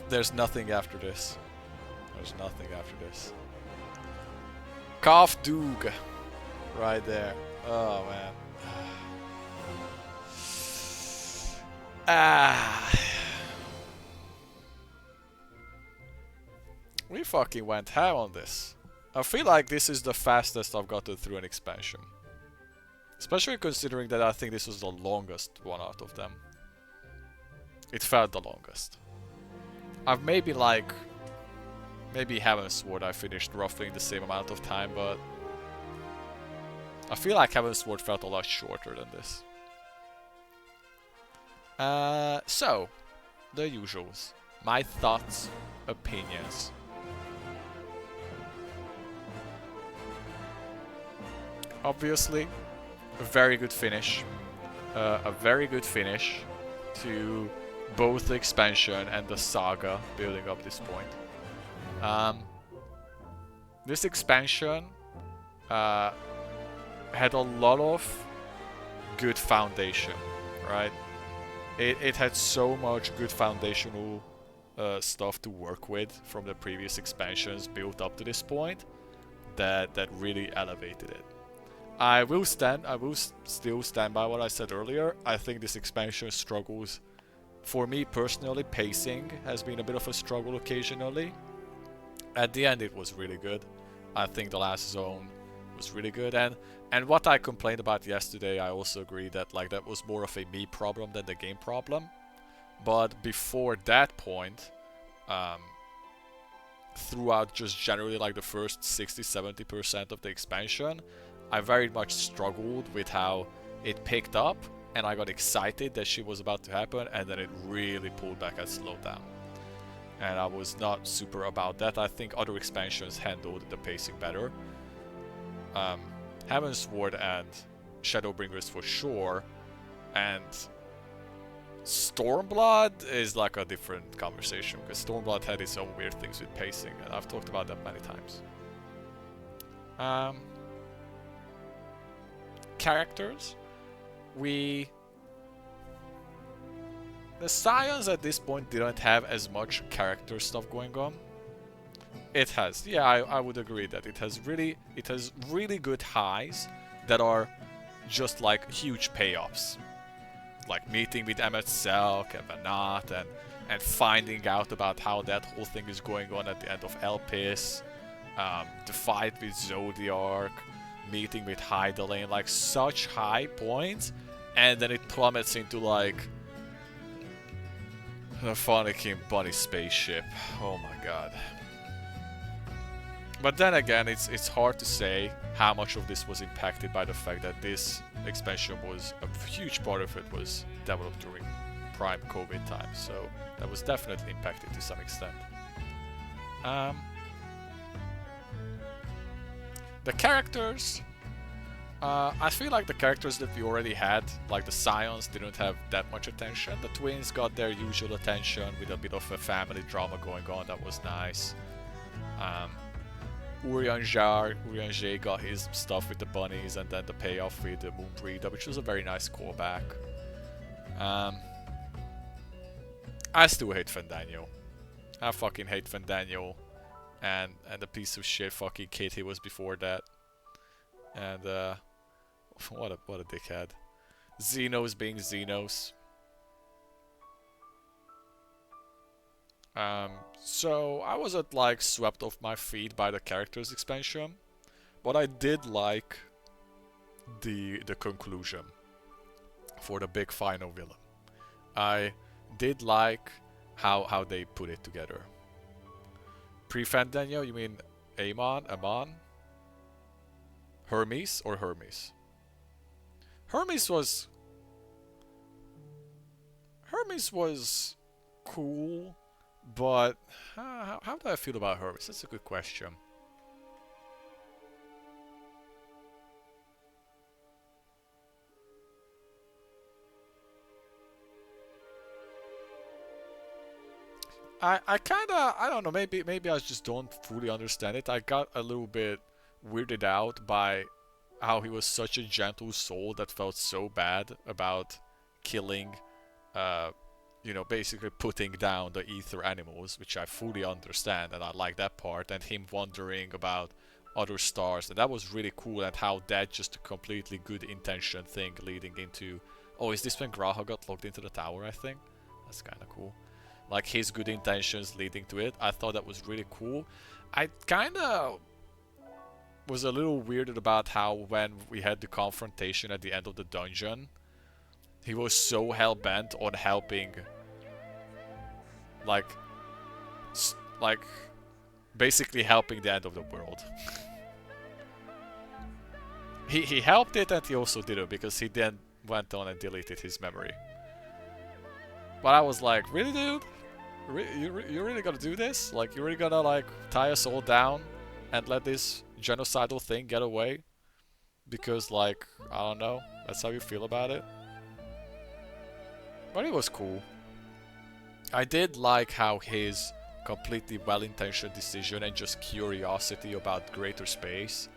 Speaker 1: There's nothing after this. There's nothing after this. Calf Doog. Right there. Oh man. Ah. We fucking went ham on this. I feel like this is the fastest I've gotten through an expansion. Especially considering that I think this was the longest one out of them. It felt the longest. I've maybe Heaven's Sword I finished roughly in the same amount of time, but I feel like Heaven's Sword felt a lot shorter than this. So, the usuals. My thoughts, opinions. Obviously, a very good finish. A very good finish to both the expansion and the saga building up this point. This expansion had a lot of good foundation, right? It had so much good foundational stuff to work with from the previous expansions built up to this point that really elevated it. I will still stand by what I said earlier. I think this expansion struggles. For me personally, pacing has been a bit of a struggle occasionally. At the end it was really good. I think the last zone was really good, and what I complained about yesterday, I also agree that like that was more of a me problem than the game problem. But before that point, throughout just generally like the first 60-70% of the expansion, I very much struggled with how it picked up, and I got excited that shit was about to happen, and then it really pulled back and slowed down. And I was not super about that. I think other expansions handled the pacing better. Heavensward and Shadowbringers for sure, and Stormblood is like a different conversation, because Stormblood had its own weird things with pacing, and I've talked about that many times. Characters. The Scions at this point didn't have as much character stuff going on. It has, yeah, I would agree that it has really good highs that are just like huge payoffs. Like meeting with Emmet Selk and Vanat and finding out about how that whole thing is going on at the end of Elpis, the fight with Zodiark, meeting with Hydaelyn, like such high points, and then it plummets into like the Fanakin bunny spaceship. Oh my god. But then again, it's hard to say how much of this was impacted by the fact that this expansion was a huge part of it was developed during prime COVID times, so that was definitely impacted to some extent. The characters, I feel like the characters that we already had, like the Scions, didn't have that much attention. The twins got their usual attention with a bit of a family drama going on. That was nice. Urianger got his stuff with the bunnies, and then the payoff with the Moonbreeder, which was a very nice callback. I still hate Fandaniel. I fucking hate Fandaniel, and the piece of shit fucking kid he was before that. And what a dickhead. Xenos being Xenos. So I wasn't like swept off my feet by the characters expansion, but I did like the conclusion for the big final villain. I did like how they put it together. Pre-Fandaniel, you mean Amon? Hermes or Hermes? Hermes was cool. But how do I feel about Hermes? That's a good question. I kinda, I don't know, maybe I just don't fully understand it. I got a little bit weirded out by how he was such a gentle soul that felt so bad about killing you know, basically putting down the ether animals, which I fully understand, and I like that part, and him wondering about other stars, and that was really cool, and how that just a completely good intention thing leading into... Oh, is this when Graha got locked into the tower, I think? That's kind of cool. Like, his good intentions leading to it. I thought that was really cool. I kind of was a little weirded about how when we had the confrontation at the end of the dungeon, he was so hell-bent on helping, like basically helping the end of the world. he helped it, and he also did it because he then went on and deleted his memory. But I was like, really, dude? You're really gonna do this? Like, you're really gonna like tie us all down and let this genocidal thing get away? Because like, I don't know, that's how you feel about it? But it was cool. I did like how his completely well-intentioned decision and just curiosity about greater space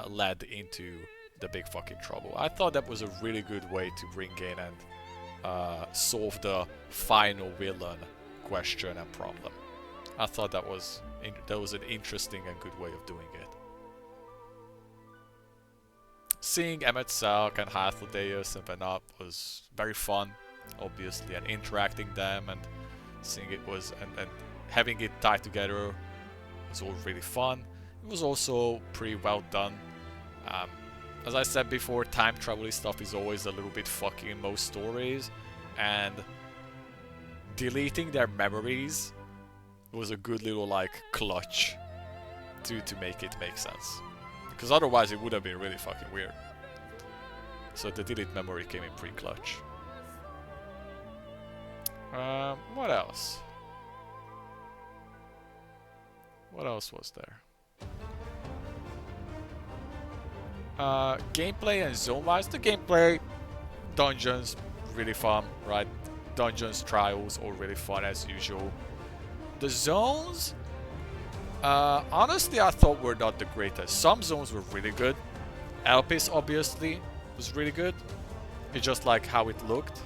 Speaker 1: led into the big fucking trouble. I thought that was a really good way to bring in and solve the final villain, question and problem. I thought that was an interesting and good way of doing it. Seeing Emmett Salk and Hythlodaeus and Venop was very fun, obviously, and interacting them and seeing it was and having it tied together was all really fun. It was also pretty well done. As I said before, time travel stuff is always a little bit fucky in most stories, and deleting their memories was a good little like clutch to make it make sense. Because otherwise it would have been really fucking weird. So the delete memory came in pretty clutch. What else? What else was there? Gameplay and zone-wise, the gameplay, dungeons, really fun, right? Dungeons, trials, all really fun as usual. The zones, honestly, I thought were not the greatest. Some zones were really good. Elpis, obviously, was really good. It's just like how it looked.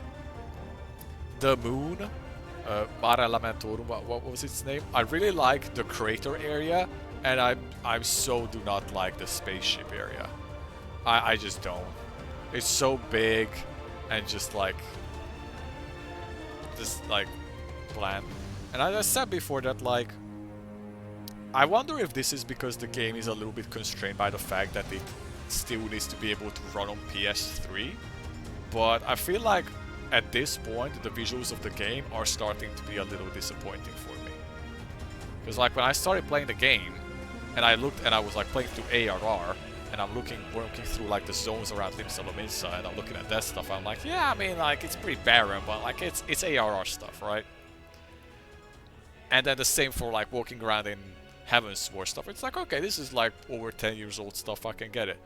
Speaker 1: The moon, Mare Lamentorum, what was its name? I really like the crater area, and I so do not like the spaceship area. I just don't. It's so big, and just like bland. And as I said before, that like, I wonder if this is because the game is a little bit constrained by the fact that it still needs to be able to run on PS3. But I feel like at this point, the visuals of the game are starting to be a little disappointing for me. Because like when I started playing the game, and I looked and I was like playing through ARR, and I'm working through like the zones around Limsa Lominsa, and I'm looking at that stuff, I'm like, yeah, I mean, like, it's pretty barren, but like it's ARR stuff, right? And then the same for like walking around in Heaven's War stuff. It's like, okay, this is like over 10 years old stuff, I can get it.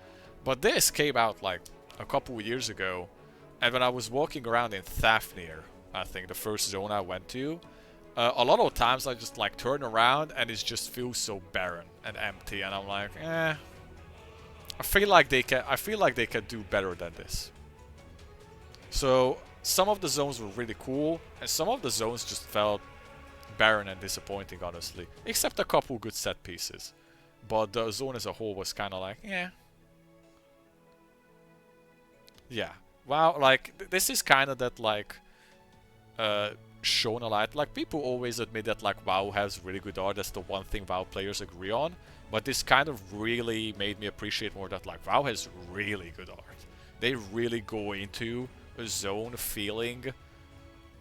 Speaker 1: But this came out like a couple of years ago, and when I was walking around in Thafnir, I think the first zone I went to, a lot of times I just like turn around and it just feels so barren and empty, and I'm like, eh. I feel like they can do better than this. So some of the zones were really cool, and some of the zones just felt barren and disappointing, honestly. Except a couple good set pieces. But the zone as a whole was kind of like, eh. Yeah. Wow, like, this is kind of that, like, shown a lot. Like, people always admit that, like, WoW has really good art. That's the one thing WoW players agree on. But this kind of really made me appreciate more that, like, WoW has really good art. They really go into a zone feeling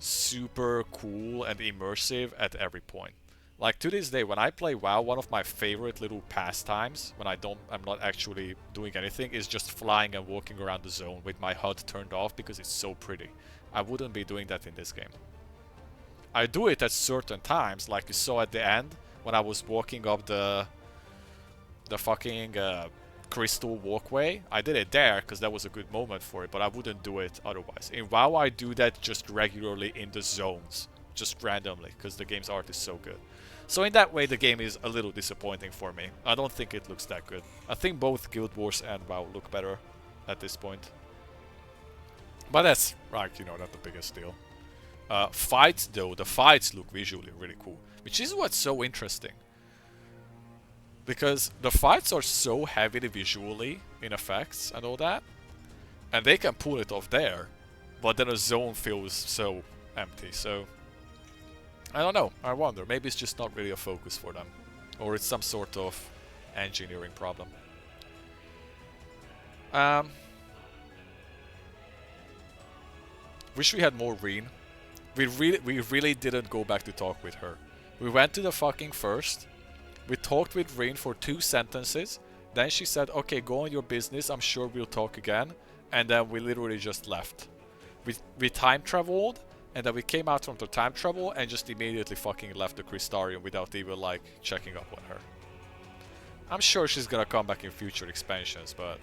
Speaker 1: super cool and immersive at every point. Like, to this day, when I play WoW, one of my favorite little pastimes, when I'm not actually doing anything, is just flying and walking around the zone with my HUD turned off because it's so pretty. I wouldn't be doing that in this game. I do it at certain times, like you saw at the end, when I was walking up the fucking crystal walkway. I did it there because that was a good moment for it, but I wouldn't do it otherwise. In WoW, I do that just regularly in the zones, just randomly, because the game's art is so good. So in that way, the game is a little disappointing for me. I don't think it looks that good. I think both Guild Wars and WoW look better at this point. But that's, like, you know, not the biggest deal. Fights, though, the fights look visually really cool, which is what's so interesting. Because the fights are so heavily visually in effects and all that, and they can pull it off there, but then a zone feels so empty, so I don't know, I wonder, maybe it's just not really a focus for them, or it's some sort of engineering problem. Wish we had more Reen. We really didn't go back to talk with her. We went to the fucking first. We talked with Reen for 2 sentences. Then she said, okay, go on your business. I'm sure we'll talk again. And then we literally just left. We time traveled. And then we came out from the time travel and just immediately fucking left the Crystarium without even, like, checking up on her. I'm sure she's gonna come back in future expansions, but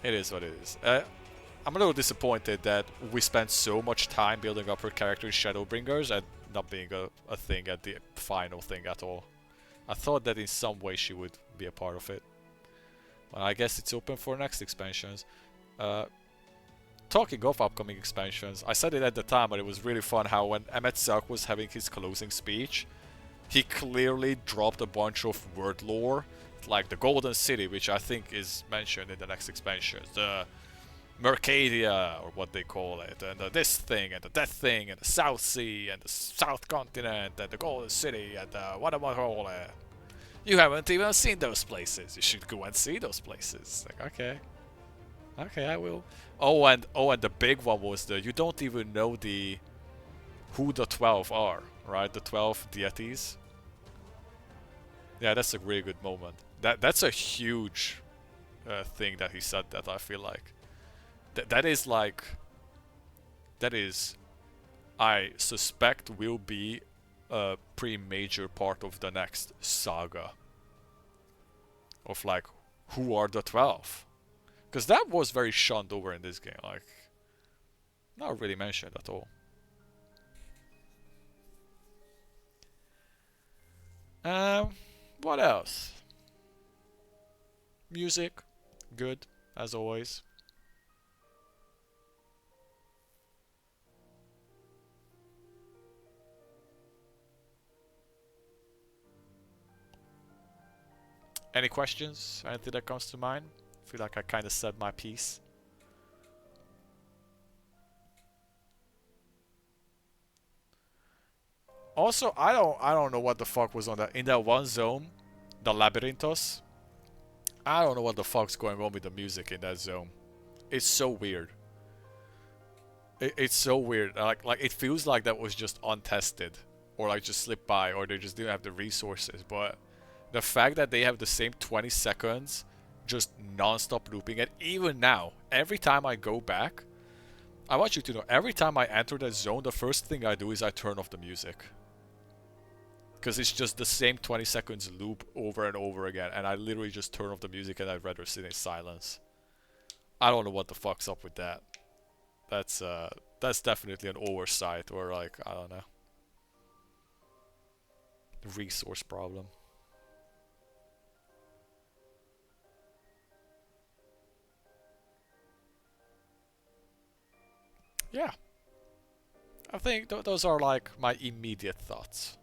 Speaker 1: it is what it is. I'm a little disappointed that we spent so much time building up her character in Shadowbringers and not being a thing at the final thing at all. I thought that in some way she would be a part of it. Well, I guess it's open for next expansions. talking of upcoming expansions, I said it at the time, but it was really fun how when Emmett Zuck was having his closing speech, he clearly dropped a bunch of word lore, like the Golden City, which I think is mentioned in the next expansion, the Mercadia, or what they call it, and this thing, and the that thing, and the South Sea, and the South Continent, and the Golden City, and what am I call it? You haven't even seen those places. You should go and see those places. Like, okay. Okay, I will. Oh, and the big one was you don't even know who the 12 are, right? The 12 deities. Yeah, that's a really good moment. That's a huge thing that he said that, I feel like. That is, I suspect, will be a pretty major part of the next saga. Of like, who are the 12? Because that was very shunned over in this game, like, not really mentioned at all. What else? Music, good, as always. Any questions? Anything that comes to mind? I feel like I kind of said my piece. Also, I don't know what the fuck was on that in that one zone, the Labyrinthos. I don't know what the fuck's going on with the music in that zone. It's so weird. It's so weird. Like it feels like that was just untested, or like just slipped by, or they just didn't have the resources. But the fact that they have the same 20 seconds just non-stop looping, and even now, every time I go back, I want you to know, every time I enter that zone, the first thing I do is I turn off the music. Because it's just the same 20 seconds loop over and over again, and I literally just turn off the music and I'd rather sit in silence. I don't know what the fuck's up with that. That's definitely an oversight, or like, I don't know. Resource problem. Yeah. I think those are like my immediate thoughts.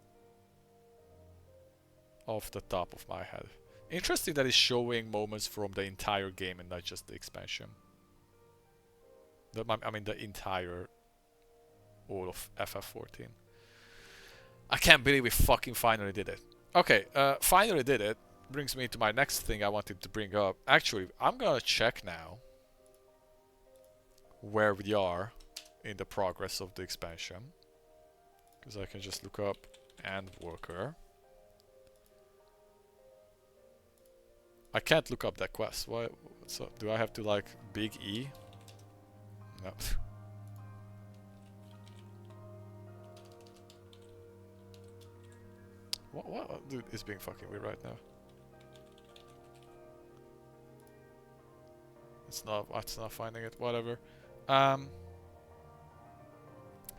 Speaker 1: Off the top of my head. Interesting that it's showing moments from the entire game and not just the expansion. I mean the entire all of FF14. I can't believe we fucking finally did it. Okay, finally did it. Brings me to my next thing I wanted to bring up. Actually, I'm gonna check now where we are in the progress of the expansion. Because I can just look up Endwalker. I can't look up that quest. Why? So do I have to like big E? No. What? Dude, it's being fucking weird right now. It's not finding it. Whatever.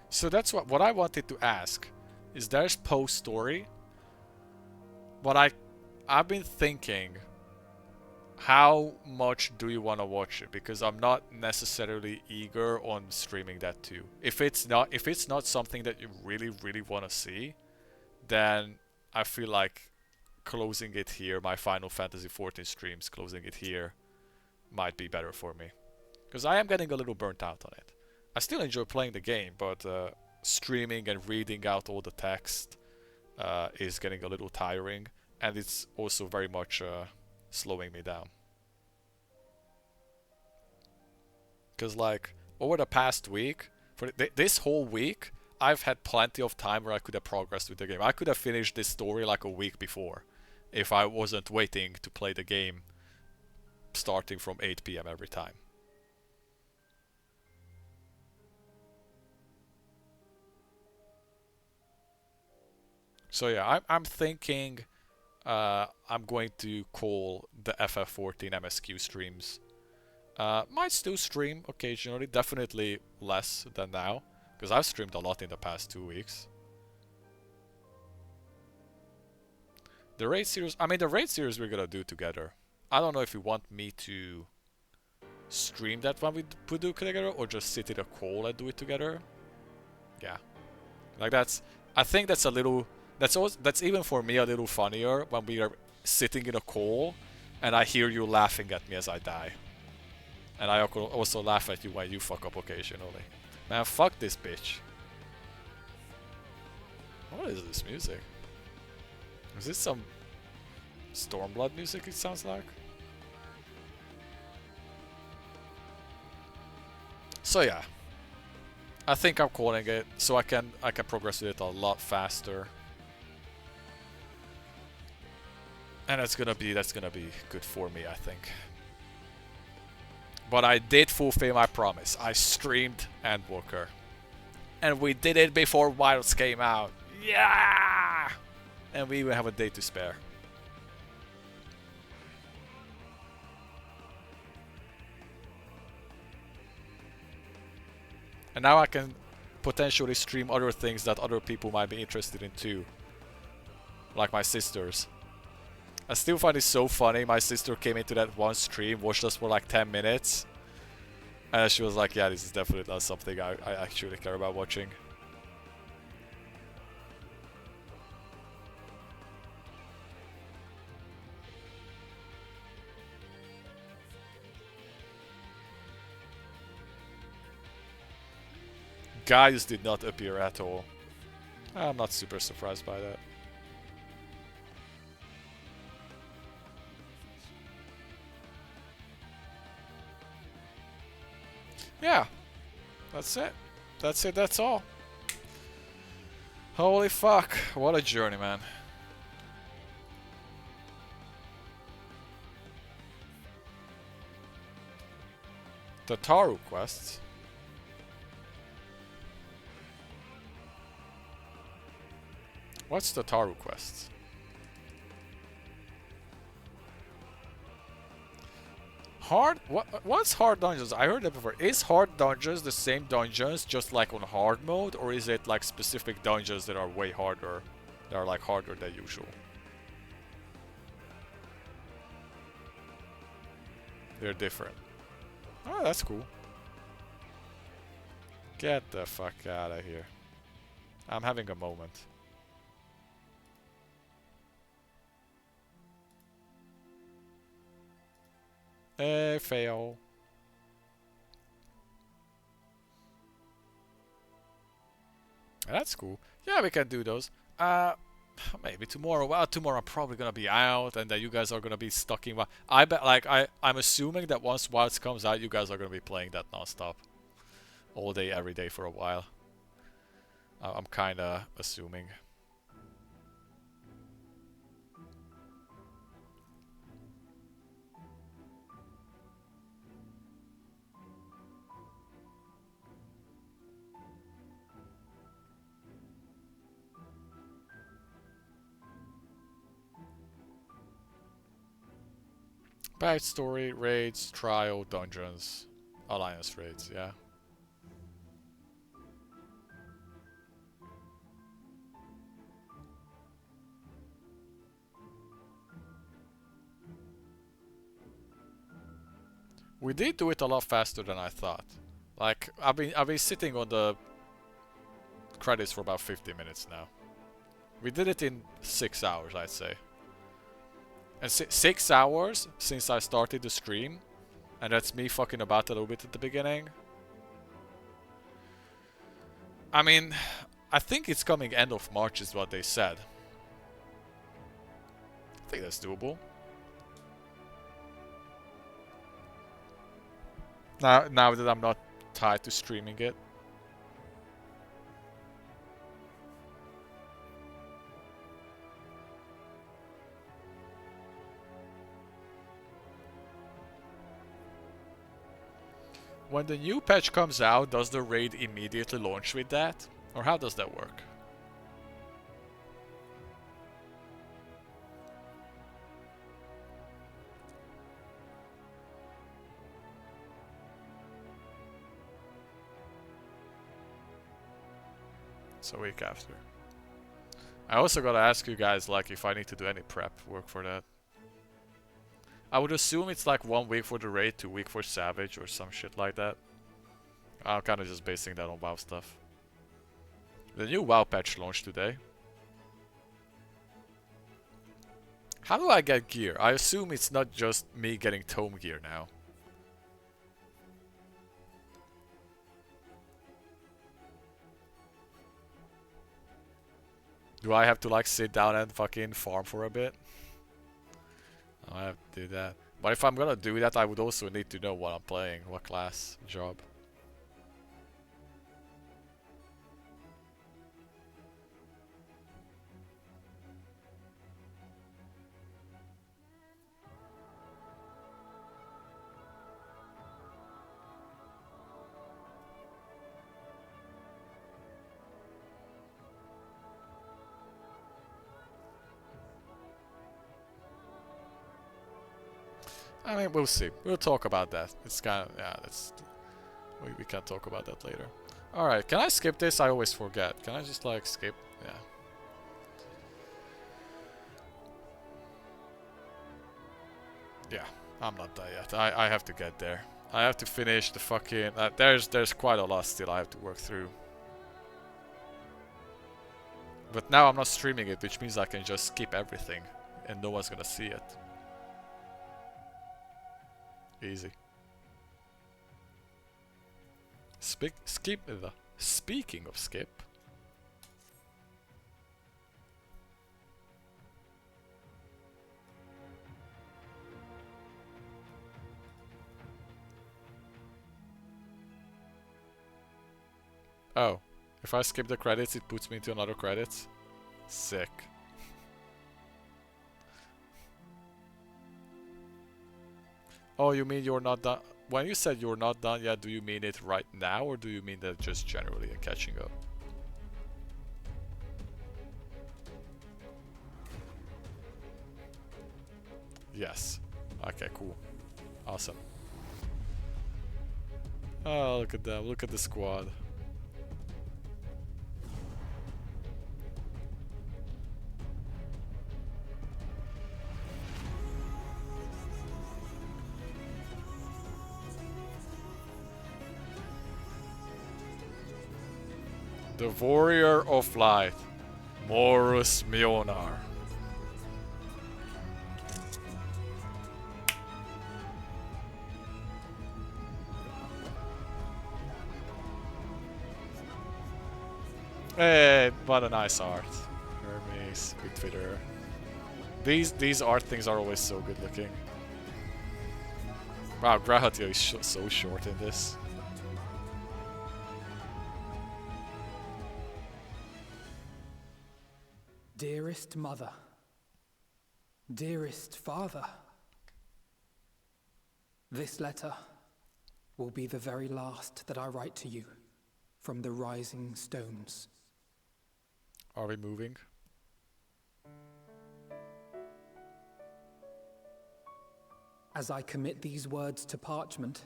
Speaker 1: So that's what I wanted to ask. Is there's post story? But I've been thinking, how much do you want to watch it? Because I'm not necessarily eager on streaming that too. If it's not something that you really want to see, then I feel like closing it here, my Final Fantasy XIV streams, closing it here might be better for me. Because I am getting a little burnt out on it. I still enjoy playing the game, but streaming and reading out all the text is getting a little tiring, and it's also very much slowing me down. Because like over the past week, for this whole week, I've had plenty of time where I could have progressed with the game. I could have finished this story like a week before if I wasn't waiting to play the game starting from 8 PM every time. So yeah, I'm thinking I'm going to call the FF14 MSQ streams. Might still stream occasionally, definitely less than now, because I've streamed a lot in the past 2 weeks. The raid series, I mean the raid series we're gonna do together. I don't know if you want me to stream that when we do it together, or just sit in a call and do it together. Yeah, like that's. I think that's a little. That's even for me a little funnier when we are sitting in a call, and I hear you laughing at me as I die, and I also laugh at you when you fuck up occasionally. Man, fuck this bitch. What is this music? Is this some Stormblood music? It sounds like. So yeah, I think I'm calling it, so I can progress with it a lot faster, and that's gonna be good for me, I think. But I did fulfill my promise. I streamed Endwalker, and we did it before Wilds came out. Yeah, and we even have a day to spare. And now I can potentially stream other things that other people might be interested in too. Like my sisters. I still find it so funny. My sister came into that one stream, watched us for like 10 minutes. And she was like, yeah, this is definitely not something I actually care about watching. Gaius did not appear at all. I'm not super surprised by that. Yeah, that's it. That's it, that's all. Holy fuck, what a journey, man. The Taru quests. What's the Taru quest? Hard? What's hard dungeons? I heard that before. Is hard dungeons the same dungeons just like on hard mode, or is it like specific dungeons that are way harder? That are like harder than usual? They're different. Oh, that's cool. Get the fuck out of here. I'm having a moment. Fail. That's cool. Yeah, we can do those. Maybe tomorrow. Well, tomorrow I'm probably gonna be out, and then you guys are gonna be stuck in. I bet. Like I'm assuming that once Wilds comes out, you guys are gonna be playing that non-stop, all day, every day for a while. I'm kinda assuming. Backstory, raids, trial, dungeons, alliance raids, yeah. We did do it a lot faster than I thought. Like I've been sitting on the credits for about 50 minutes now. We did it in 6 hours, I'd say. And 6 hours since I started the stream, and that's me fucking about a little bit at the beginning. I mean, I think it's coming end of March is what they said. I think that's doable. Now that I'm not tied to streaming it. When the new patch comes out, does the raid immediately launch with that? Or how does that work? It's a week after. I also gotta ask you guys, like, if I need to do any prep work for that. I would assume it's like 1 week for the raid, 2 week for Savage or some shit like that. I'm kind of just basing that on WoW stuff. The new WoW patch launched today. How do I get gear? I assume it's not just me getting tome gear now. Do I have to like sit down and fucking farm for a bit? I have to do that. But if I'm gonna do that, I would also need to know what I'm playing, what class, job. I mean, we'll see. We'll talk about that. It's kind of, yeah, that's... We can talk about that later. Alright, can I skip this? I always forget. Can I just, like, skip? Yeah. Yeah, I'm not there yet. I have to get there. I have to finish the fucking... there's quite a lot still I have to work through. But now I'm not streaming it, which means I can just skip everything. And no one's gonna see it. Easy. Speaking of skip. Oh, if I skip the credits, it puts me into another credits. Sick. Oh, you mean you're not done? When you said you're not done yet, do you mean it right now, or do you mean that just generally catching up? Yes. Okay, cool. Awesome. Oh, look at them. Look at the squad. The Warrior of Light, Morus Mionar. Hey, what a nice art. Hermes, good Twitter. These art things are always so good looking. Wow, Grahatio is so short in this.
Speaker 7: Dearest mother, dearest father, this letter will be the very last that I write to you from the rising stones.
Speaker 1: Are we moving?
Speaker 7: As I commit these words to parchment,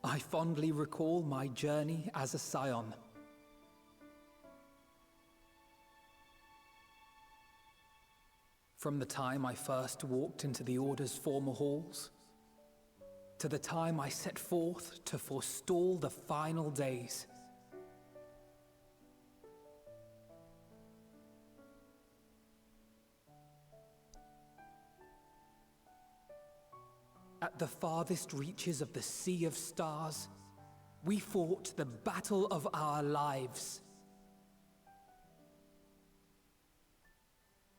Speaker 7: I fondly recall my journey as a scion. From the time I first walked into the Order's former halls, to the time I set forth to forestall the final days. At the farthest reaches of the Sea of Stars, we fought the battle of our lives.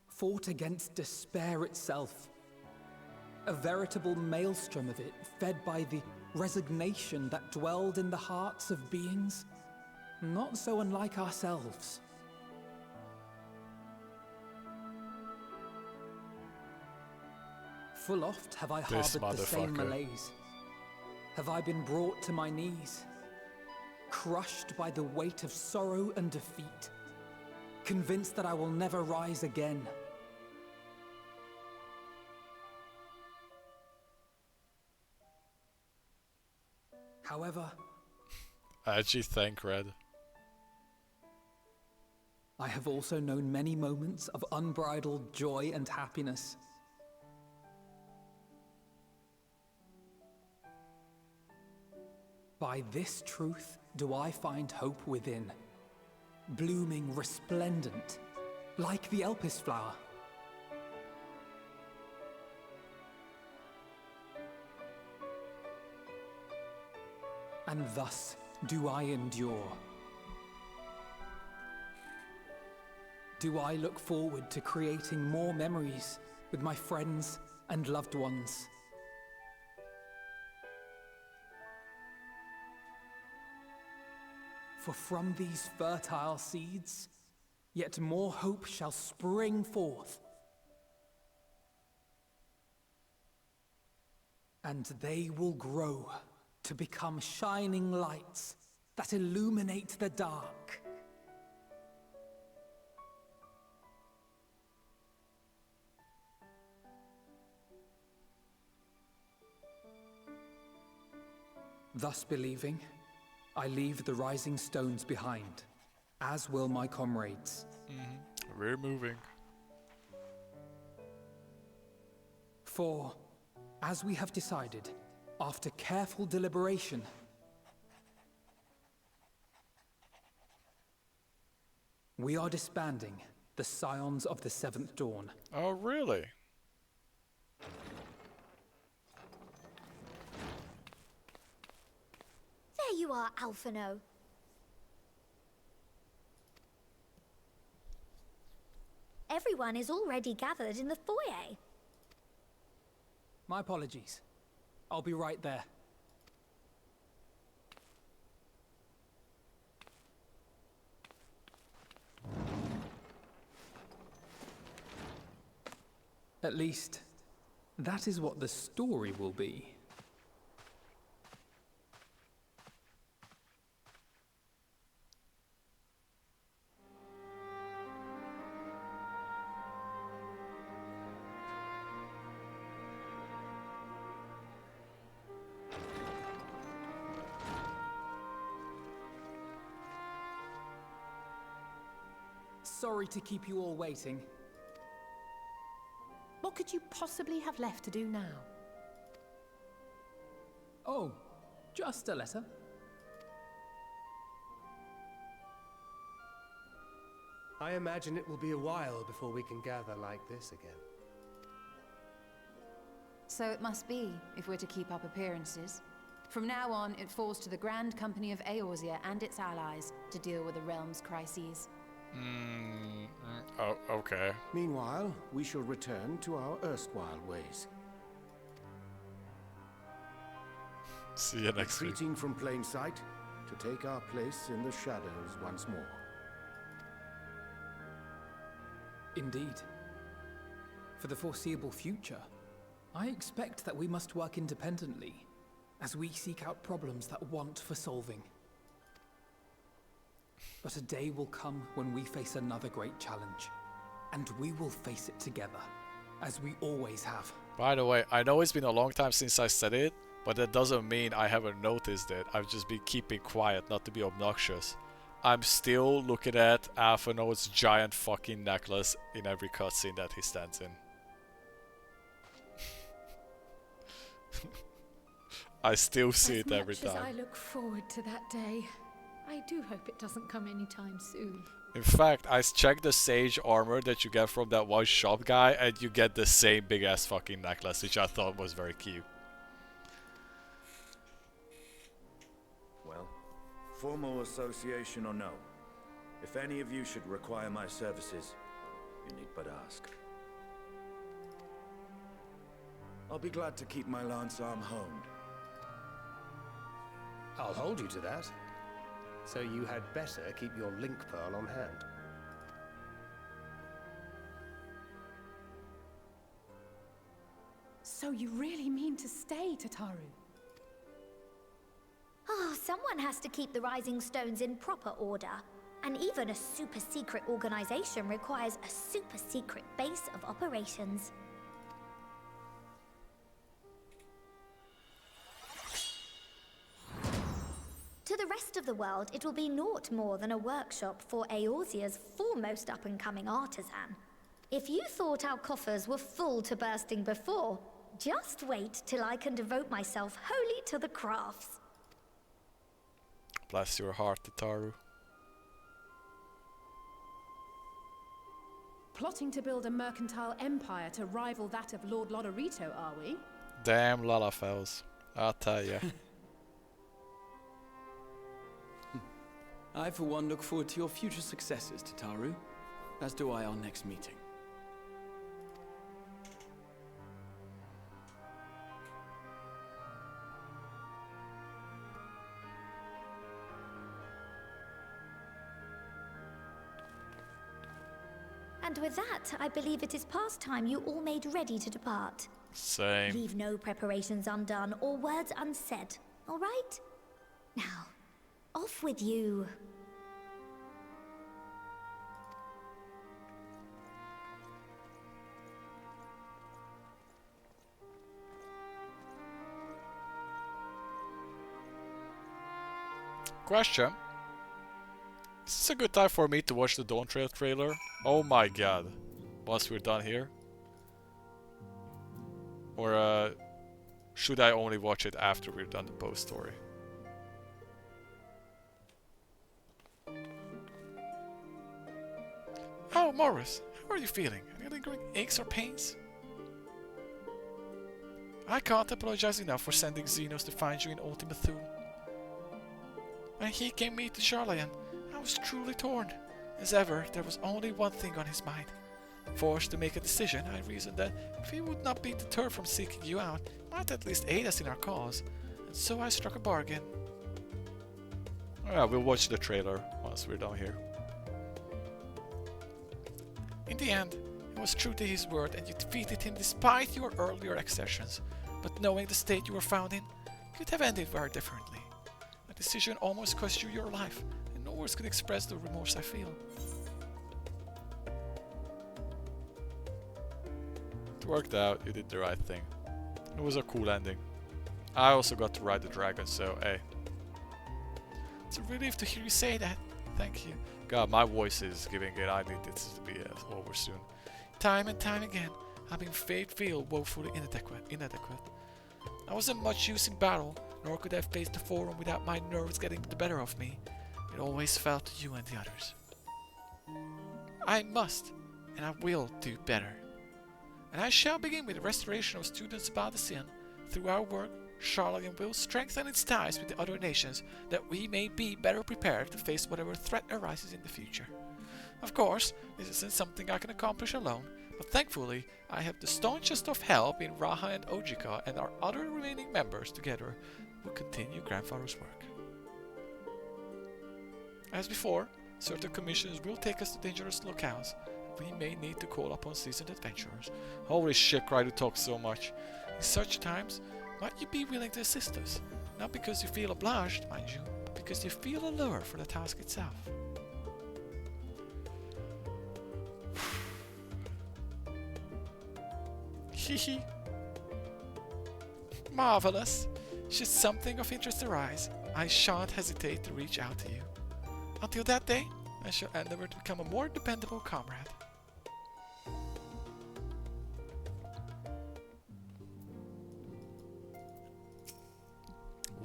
Speaker 7: Fought against despair itself, a veritable maelstrom of it, fed by the resignation that dwelled in the hearts of beings not so unlike ourselves. Full oft have I harbored the same malaise. Have I been brought to my knees, crushed by the weight of sorrow and defeat, convinced that I will never rise again. However,
Speaker 1: I actually thank Red.
Speaker 7: I have also known many moments of unbridled joy and happiness. By this truth do I find hope within, blooming resplendent, like the Elpis flower. And thus do I endure. Do I look forward to creating more memories with my friends and loved ones. For from these fertile seeds, yet more hope shall spring forth. And they will grow to become shining lights that illuminate the dark. Thus believing, I leave the rising stones behind, as will my comrades.
Speaker 1: We're moving.
Speaker 7: For, as we have decided, after careful deliberation, we are disbanding the Scions of the Seventh Dawn.
Speaker 1: Oh, really?
Speaker 3: There you are, Alphino. Everyone is already gathered in the foyer.
Speaker 7: My apologies. I'll be right there. At least, that is what the story will be. Sorry to keep you all waiting.
Speaker 9: What could you possibly have left to do now?
Speaker 7: Oh, just a letter.
Speaker 20: I imagine it will be a while before we can gather like this again.
Speaker 6: So it must be, if we're to keep up appearances. From now on, it falls to the Grand Company of Eorzea and its allies to deal with the realm's crises.
Speaker 1: Oh, okay.
Speaker 5: Meanwhile, we shall return to our erstwhile ways.
Speaker 1: See you next week.
Speaker 5: Retreating from plain sight to take our place in the shadows once more.
Speaker 7: Indeed. For the foreseeable future, I expect that we must work independently as we seek out problems that want for solving. But a day will come when we face another great challenge, and we will face it together, as we always have.
Speaker 1: By the way, I know it's been a long time since I said it, but that doesn't mean I haven't noticed it. I've just been keeping quiet, not to be obnoxious. I'm still looking at Alphino's giant fucking necklace in every cutscene that he stands in. I still see it every time.
Speaker 9: As much as I look forward to that day, I do hope it doesn't come anytime soon.
Speaker 1: In fact, I checked the sage armor that you get from that one shop guy, and you get the same big ass fucking necklace, which I thought was very cute.
Speaker 4: Well, formal association or no, if any of you should require my services, you need but ask. I'll be glad to keep my lance arm honed.
Speaker 20: I'll hold you to that. So you had better keep your link pearl on hand.
Speaker 9: So you really mean to stay, Tataru?
Speaker 3: Oh, someone has to keep the Rising Stones in proper order. And even a super-secret organization requires a super-secret base of operations. To the rest of the world, it will be naught more than a workshop for Eorzea's foremost up-and-coming artisan. If you thought our coffers were full to bursting before, just wait till I can devote myself wholly to the crafts.
Speaker 1: Bless your heart, Tataru.
Speaker 9: Plotting to build a mercantile empire to rival that of Lord Lodorito, are we?
Speaker 1: Damn Lalafels. I'll tell ya.
Speaker 2: I, for one, look forward to your future successes, Tataru. As do I our next meeting.
Speaker 10: And with that, I believe it is past time you all made ready to depart.
Speaker 1: Same.
Speaker 10: Leave no preparations undone or words unsaid, all right? Now, off with you.
Speaker 1: Question. Is this a good time for me to watch the Dawn Trail trailer? Oh my god. Once we're done here. Or should I only watch it after we're done the post story? Oh, Morris, how are you feeling? Any lingering aches or pains? I can't apologize enough for sending Xenos to find you in Ultima Thule. When he came me to Charlayan, I was truly torn. As ever, there was only one thing on his mind. Forced to make a decision, I reasoned that if he would not be deterred from seeking you out, he might at least aid us in our cause. And so I struck a bargain. Yeah, we'll watch the trailer once we're done here. In the end, he was true to his word and you defeated him despite your earlier accessions. But knowing the state you were found in, it could have ended very differently. My decision almost cost you your life, and no words could express the remorse I feel. It worked out, you did the right thing. It was a cool ending. I also got to ride the dragon, so hey. It's a relief to hear you say that. Thank you. God, my voice is giving it. I need this to be over soon. Time and time again, I've been fate-filled, woefully inadequate. I wasn't much use in battle, nor could I face the forum without my nerves getting the better of me. It always fell to you and the others. I must, and I will do better. And I shall begin with the restoration of students about the sin. Through our work, Charlayan will strengthen its ties with the other nations, that we may be better prepared to face whatever threat arises in the future. Of course, this isn't something I can accomplish alone, but thankfully, I have the staunchest of help in Raha and Ojika, and our other remaining members together will continue Grandfather's work. As before, certain commissions will take us to dangerous locales. We may need to call upon seasoned adventurers. Holy shit, Cry to talk so much. In such times, might you be willing to assist us? Not because you feel obliged, mind you, but because you feel a lure for the task itself. Hehe. Marvelous. Should something of interest arise, I shan't hesitate to reach out to you. Until that day, I shall endeavor to become a more dependable comrade.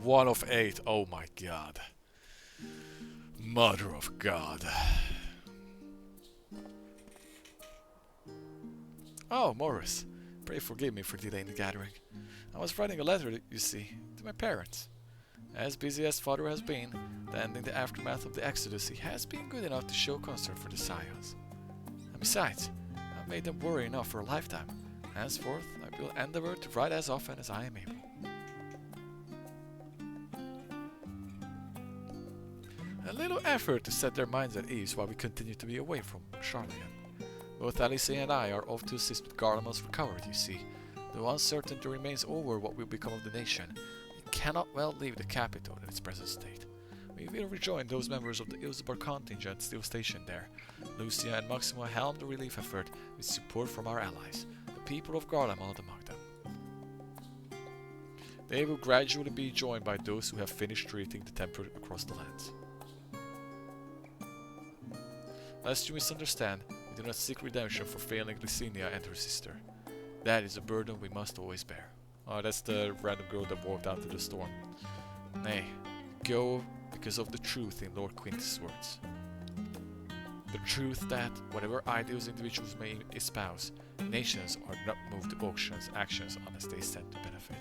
Speaker 1: One of 8. Oh my god. Mother of God. Oh, Morris. Pray forgive me for delaying the gathering. I was writing a letter, you see, to my parents. As busy as father has been, and in the aftermath of the Exodus, he has been good enough to show concern for the Scions. And besides, I've made them worry enough for a lifetime. Henceforth, I will endeavor to write as often as I am able. A little effort to set their minds at ease while we continue to be away from Charlayan. Both Alice and I are off to assist with Garlemald's recovery, you see. Though uncertainty remains over what will become of the nation, we cannot well leave the capital in its present state. We will rejoin those members of the Ilzabar contingent still stationed there. Lucia and Maximo helm the relief effort with support from our allies, the people of Garlemald among them. They will gradually be joined by those who have finished treating the temper across the lands. Lest you misunderstand, we do not seek redemption for failing Licinia and her sister. That is a burden we must always bear. Oh, that's the random girl that walked out to the storm. Nay, go because of the truth in Lord Quintus' words. The truth that, whatever ideals individuals may espouse, nations are not moved to auctions actions unless they stand to benefit.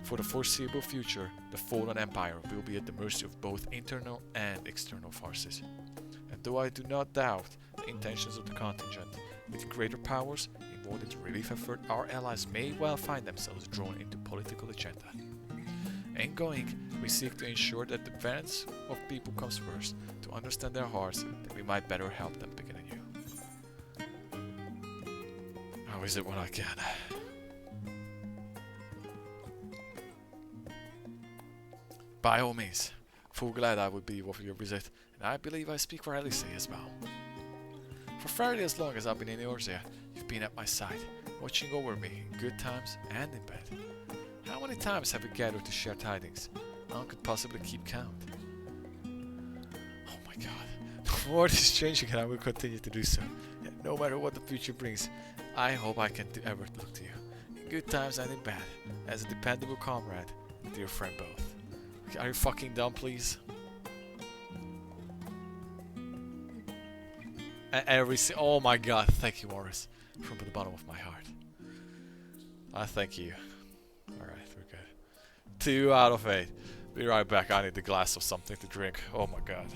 Speaker 1: For the foreseeable future, the fallen empire will be at the mercy of both internal and external forces. And though I do not doubt the intentions of the contingent, with greater powers involved in the relief effort, our allies may well find themselves drawn into political agenda. In going, we seek to ensure that the advance of people comes first, to understand their hearts, that we might better help them begin anew. How is it when I can? By all means, full glad I would be of your visit, and I believe I speak for Alice as well. For fairly as long as I've been in Eorzea, you've been at my side, watching over me in good times and in bad. How many times have we gathered to share tidings? None could possibly keep count. Oh my god, the world is changing and I will continue to do so. Yet no matter what the future brings, I hope I can ever look to you, in good times and in bad, as a dependable comrade and dear friend both. Are you fucking done, please? Oh my god, thank you, Morris, from the bottom of my heart. I thank you. Alright, we're good. 2 out of 8. Be right back, I need a glass of something to drink. Oh my god.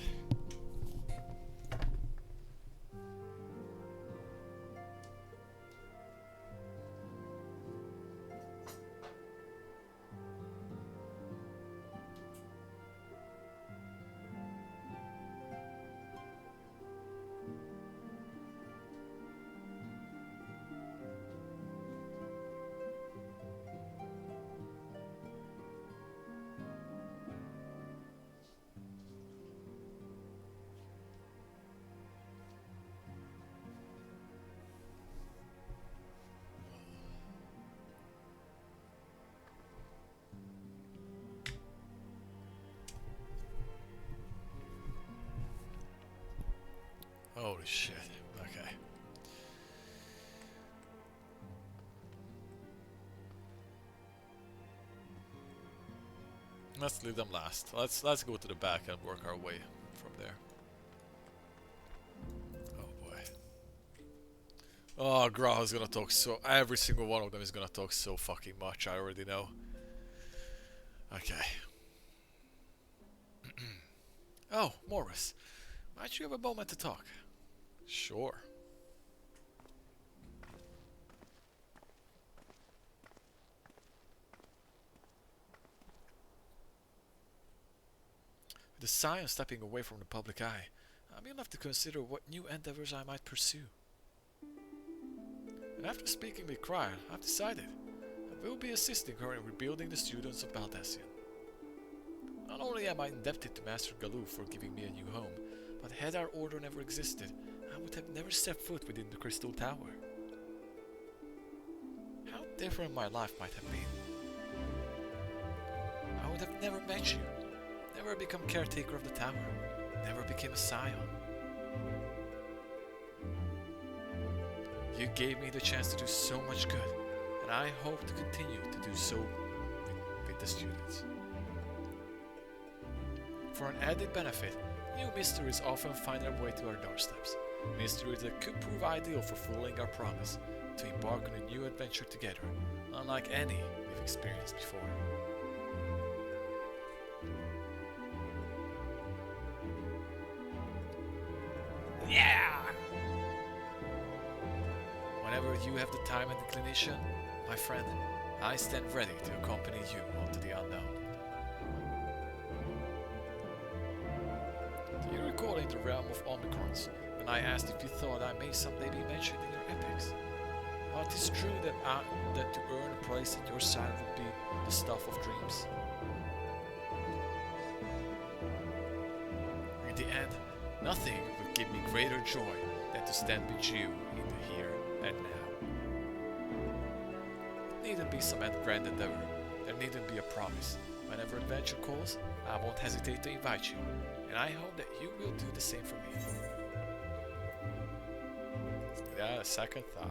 Speaker 1: Holy shit, okay. Let's leave them last. Let's go to the back and work our way from there. Oh boy. Oh, Grau is gonna talk so... Every single one of them is gonna talk so fucking much, I already know. Okay. Oh, Morris. Might you have a moment to talk? Sure. With the Scion stepping away from the public eye, I will have to consider what new endeavors I might pursue. And after speaking with Cryer, I've decided I will be assisting her in rebuilding the students of Baldassian. Not only am I indebted to Master Galoo for giving me a new home, but had our order never existed, I would have never stepped foot within the Crystal Tower. How different my life might have been. I would have never met you, never become caretaker of the tower, never became a Scion. You gave me the chance to do so much good, and I hope to continue to do so with the students. For an added benefit, new mysteries often find their way to our doorsteps. Mysteries that could prove ideal for fulfilling our promise to embark on a new adventure together, unlike any we've experienced before. Yeah! Whenever you have the time and inclination, my friend, I stand ready to accompany you onto the unknown. Do you recall in the realm of Omicrons, when I asked if you thought I may someday be mentioned in your epics? Well, it is true that to earn a place at your side would be the stuff of dreams. In the end, nothing would give me greater joy than to stand with you in the here and now. It needn't be some grand endeavor. There needn't be a promise. Whenever adventure calls, I won't hesitate to invite you, and I hope that you will do the same for me. Yeah, a second thought.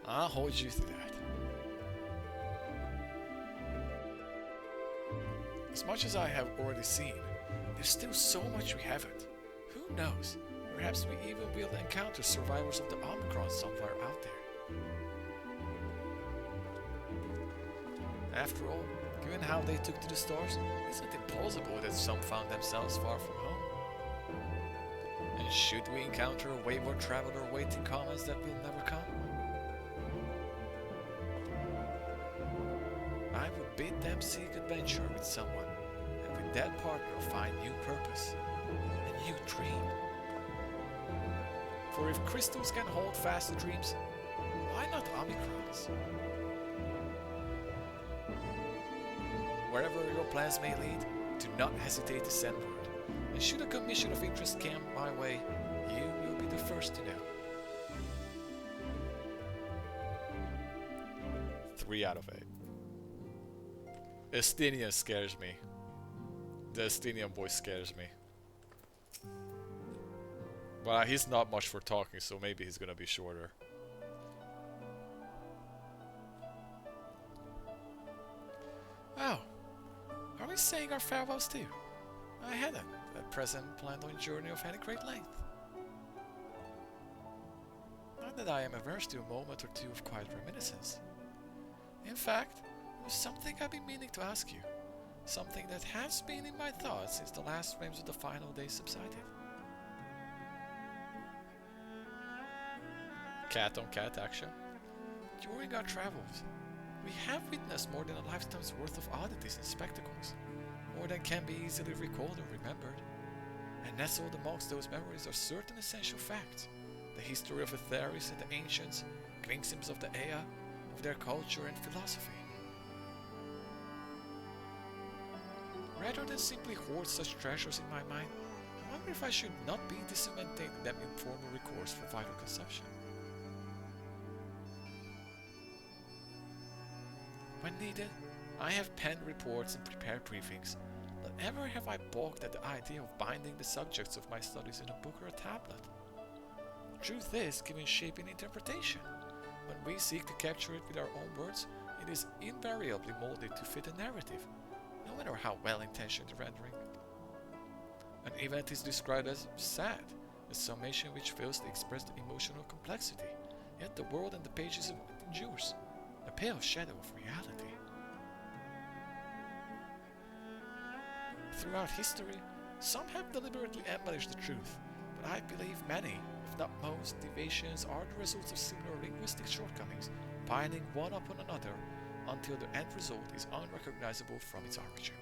Speaker 1: I'll hold you to that. As much as I have already seen, there's still so much we haven't. Who knows? Perhaps we even will encounter survivors of the Omicron somewhere out there. After all, given how they took to the stars, isn't it implausible that some found themselves far from home? And should we encounter a wayward traveler waiting comments that will never come? I would bid them seek adventure with someone, and with that partner find new purpose, a new dream. For if crystals can hold fast to dreams, why not Omicrons? Wherever your plans may lead, do not hesitate to send word. And should a commission of interest come my way, you will be the first to know. 3 out of 8. Estinian scares me. The Estinian voice scares me. Well, he's not much for talking, so maybe he's gonna be shorter. Oh, are we saying our farewells too? I hadn't at present planned on a journey of any great length. Not that I am averse to a moment or two of quiet reminiscence. In fact, it was something I've been meaning to ask you. Something that has been in my thoughts since the last flames of the final day subsided. Cat-on-cat action. During our travels, we have witnessed more than a lifetime's worth of oddities and spectacles, more than can be easily recalled or remembered. And nestled amongst those memories are certain essential facts, the history of the theories and the ancients, glimpses of the Ea, of their culture and philosophy. Rather than simply hoard such treasures in my mind, I wonder if I should not be disseminating them in formal recourse for vital consumption. When needed, I have penned reports and prepared briefings, but ever have I balked at the idea of binding the subjects of my studies in a book or a tablet. Truth is given shape in interpretation. When we seek to capture it with our own words, it is invariably molded to fit a narrative, no matter how well-intentioned the rendering. An event is described as sad, a summation which fails to express the emotional complexity, yet the world and the pages of it endures, a pale shadow of reality. Throughout history, some have deliberately embellished the truth, but I believe many, if not most, deviations are the results of similar linguistic shortcomings, piling one upon another until the end result is unrecognizable from its origin.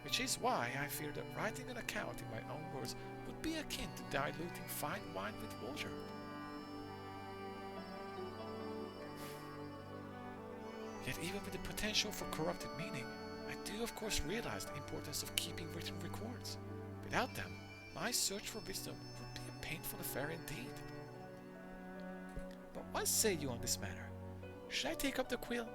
Speaker 1: Which is why I fear that writing an account in my own words would be akin to diluting fine wine with water. Yet even with the potential for corrupted meaning, I do of course realize the importance of keeping written records. Without them, my search for wisdom would be a painful affair indeed. But what say you on this matter? Should I take up the quill,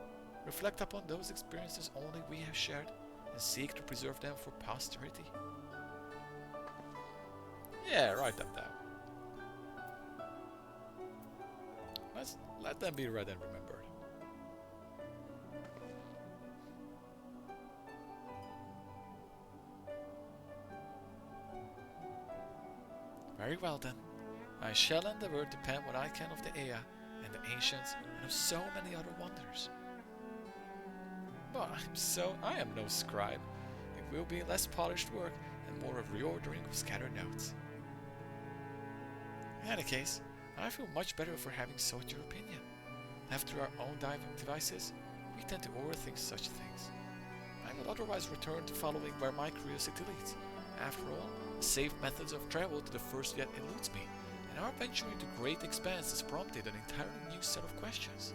Speaker 1: reflect upon those experiences only we have shared, and seek to preserve them for posterity? Yeah, write them down. Let them be read and remembered. Very well then. I shall endeavor to pen what I can of the Ea and the ancients and of so many other wonders. But I am no scribe. It will be less polished work and more of reordering of scattered notes. In any case, I feel much better for having sought your opinion. After our own devices, we tend to overthink such things. I will otherwise return to following where my curiosity leads. After all, safe methods of travel to the first yet eludes me, and our venture into great expanse has prompted an entirely new set of questions.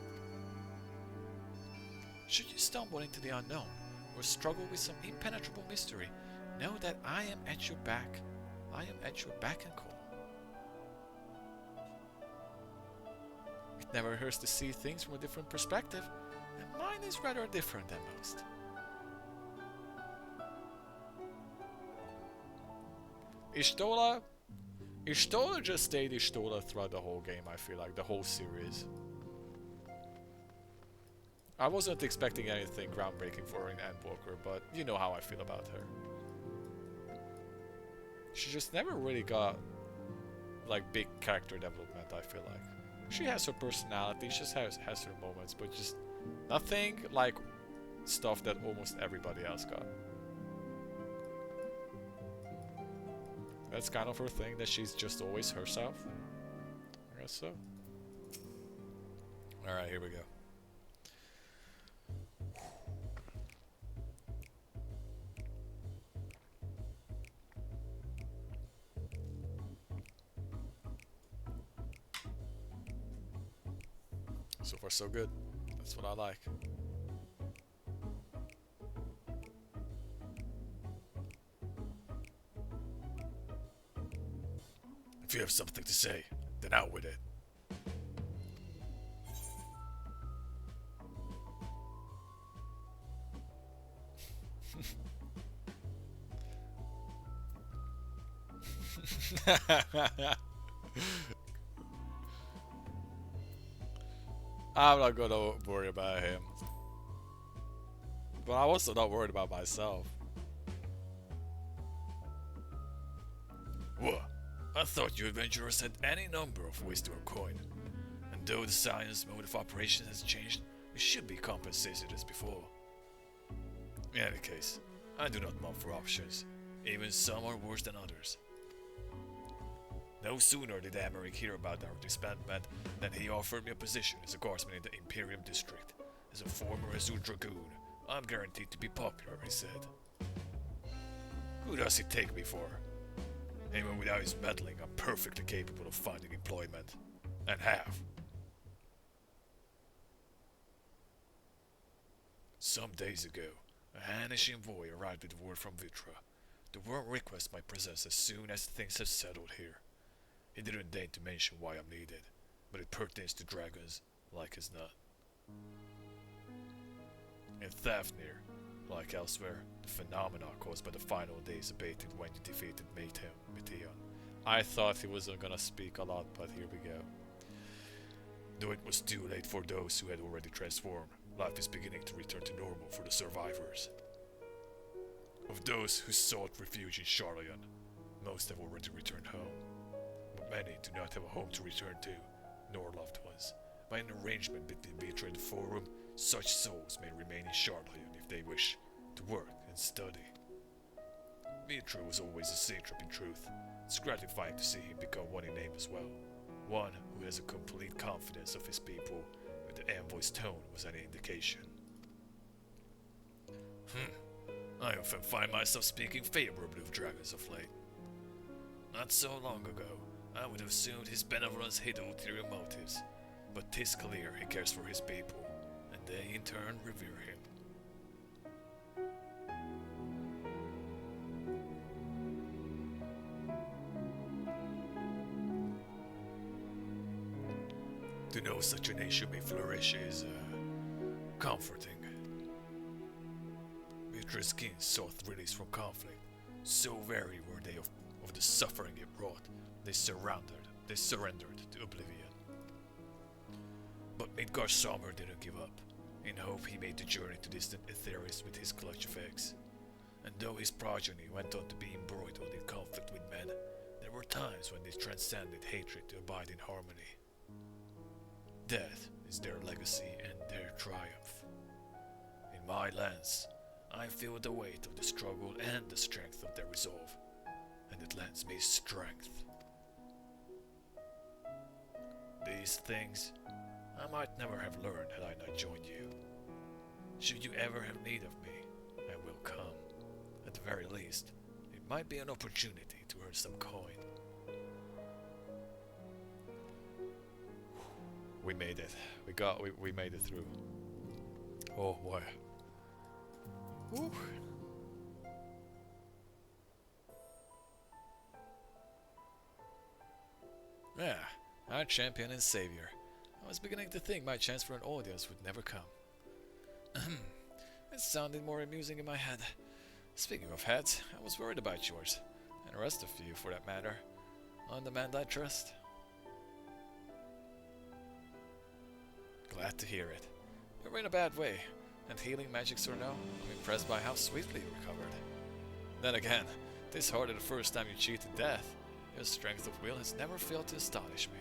Speaker 1: Should you stumble into the unknown, or struggle with some impenetrable mystery, know that I am at your back. I am at your beck and call. It never hurts to see things from a different perspective, and mine is rather different than most. Ishtola just stayed Ishtola throughout the whole game, I feel like, the whole series. I wasn't expecting anything groundbreaking for her in Endwalker, but you know how I feel about her. She just never really got like big character development, I feel like. She has her personality, she just has her moments, but just nothing like stuff that almost everybody else got. That's kind of her thing, that she's just always herself. I guess so. Alright, here we go. So far so good. That's what I like. If you have something to say, then out with it. I'm not gonna worry about him. But I'm also not worried about myself. What? I thought you adventurers had any number of ways to earn coin. And though the science mode of operation has changed, we should be compensated as before. In any case, I do not mob for options. Even some are worse than others. No sooner did Americ hear about our disbandment than he offered me a position as a guardsman in the Imperium District. As a former Azure Dragoon, I'm guaranteed to be popular, he said. Who does he take me for? Anyone without his meddling, I'm perfectly capable of finding employment. And have. Some days ago, a Hanish envoy arrived with word from Vitra. The worm requests my presence as soon as things have settled here. He didn't deign to mention why I'm needed, but it pertains to dragons, like as not. In Thafnir, like elsewhere, the phenomena caused by the final days abated when you defeated Meteon. I thought he wasn't gonna speak a lot, but here we go. Though it was too late for those who had already transformed, life is beginning to return to normal for the survivors. Of those who sought refuge in Charlion, most have already returned home. But many do not have a home to return to, nor loved ones. By an arrangement between Vitra and the Forum, such souls may remain in Charlion if they wish to work and study. Vitra was always a satrap in truth. It's gratifying to see him become one in name as well. One who has a complete confidence of his people, if the envoy's tone was any indication. I often find myself speaking favorably of dragons of late. Not so long ago, I would have assumed his benevolence hid ulterior motives, but 'tis clear he cares for his people, and they in turn revere him. To know such a nation may flourish is comforting. Vitra's kin sought release from conflict. So weary were they of the suffering it brought, they surrendered to oblivion. But Midgar Sommer didn't give up. In hope, he made the journey to distant Etheris with his clutch of eggs. And though his progeny went on to be embroiled in conflict with men, there were times when they transcended hatred to abide in harmony. Death is their legacy and their triumph. In my lens, I feel the weight of the struggle and the strength of their resolve, and it lends me strength. These things I might never have learned had I not joined you. Should you ever have need of me, I will come. At the very least, it might be an opportunity to earn some coin. We made it. We made it through. Oh boy. Woo. Yeah, our champion and savior. I was beginning to think my chance for an audience would never come. It sounded more amusing in my head. Speaking of heads, I was worried about yours, and the rest of you for that matter. On the man I trust. Glad to hear it. You're in a bad way, and healing magics or no, I'm impressed by how swiftly you recovered. Then again, this hardly the first time you cheated death. Your strength of will has never failed to astonish me.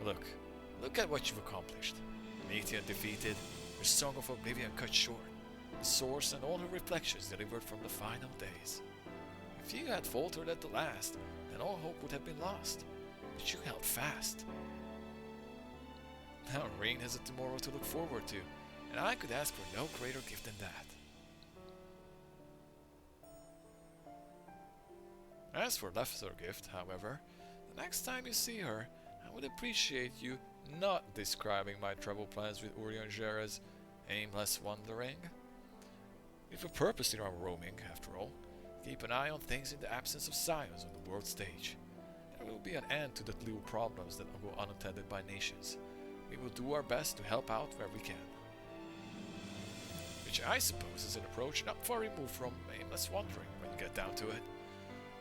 Speaker 1: Look at what you've accomplished. Meteor defeated, your Song of Oblivion cut short, the Source and all her reflections delivered from the final days. If you had faltered at the last, then all hope would have been lost. But you held fast. Now Rain has a tomorrow to look forward to, and I could ask for no greater gift than that. As for Lesser gift, however, the next time you see her, I would appreciate you not describing my travel plans with Urianger as aimless wandering. We've a purpose in our roaming, after all. Keep an eye on things in the absence of science on the world stage. There will be an end to the little problems that go unattended by nations. We will do our best to help out where we can. Which I suppose is an approach not far removed from aimless wandering when you get down to it.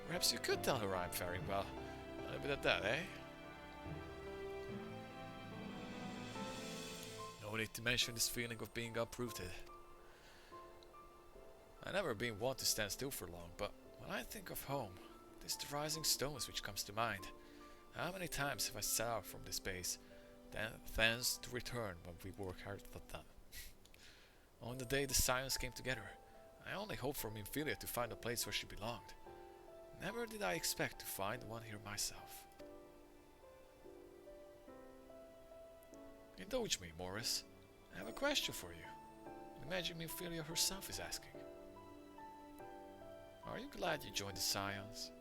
Speaker 1: Perhaps you could tell her I'm faring well. A bit at that, eh? No need to mention this feeling of being uprooted. I've never been one to stand still for long, but when I think of home, it is the rising stones which comes to mind. How many times have I set out from this base, thence to return when we work hard for them? On the day the Scions came together, I only hoped for Minfilia to find a place where she belonged. Never did I expect to find one here myself. Indulge me, Morris. I have a question for you. Imagine Minfilia herself is asking. Are you glad you joined the Scions?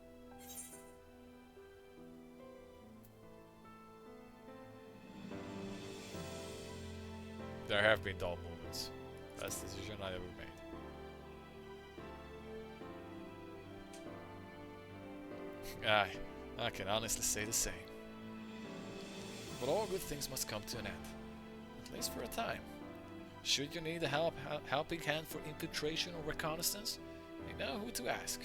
Speaker 1: There have been dull moments. Best decision I ever made. Aye, I can honestly say the same. But all good things must come to an end. At least for a time. Should you need a helping hand for infiltration or reconnaissance, you know who to ask.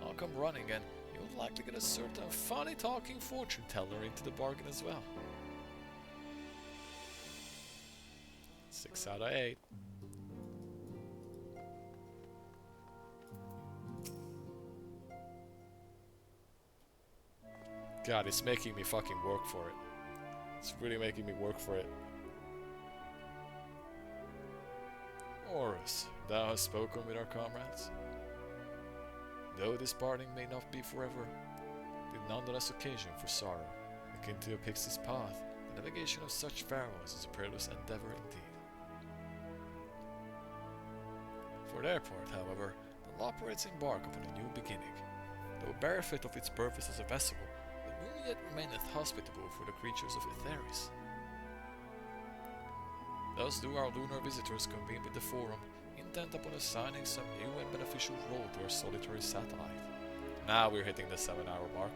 Speaker 1: I'll come running and you'll likely get a certain funny talking fortune teller into the bargain as well. 6 out of 8. God, it's making me fucking work for it. It's really making me work for it. Horus, thou hast spoken with our comrades. Though this parting may not be forever, it nonetheless occasion for sorrow. Akin to a pixie's path, the navigation of such farewells is a perilous endeavor indeed. For their part, however, the Loperates embark upon a new beginning. Though bereft of its purpose as a vessel, the moon yet remaineth hospitable for the creatures of Etheris. Thus do our lunar visitors convene with the Forum, intent upon assigning some new and beneficial role to our solitary satellite. Now we're hitting the 7-hour mark.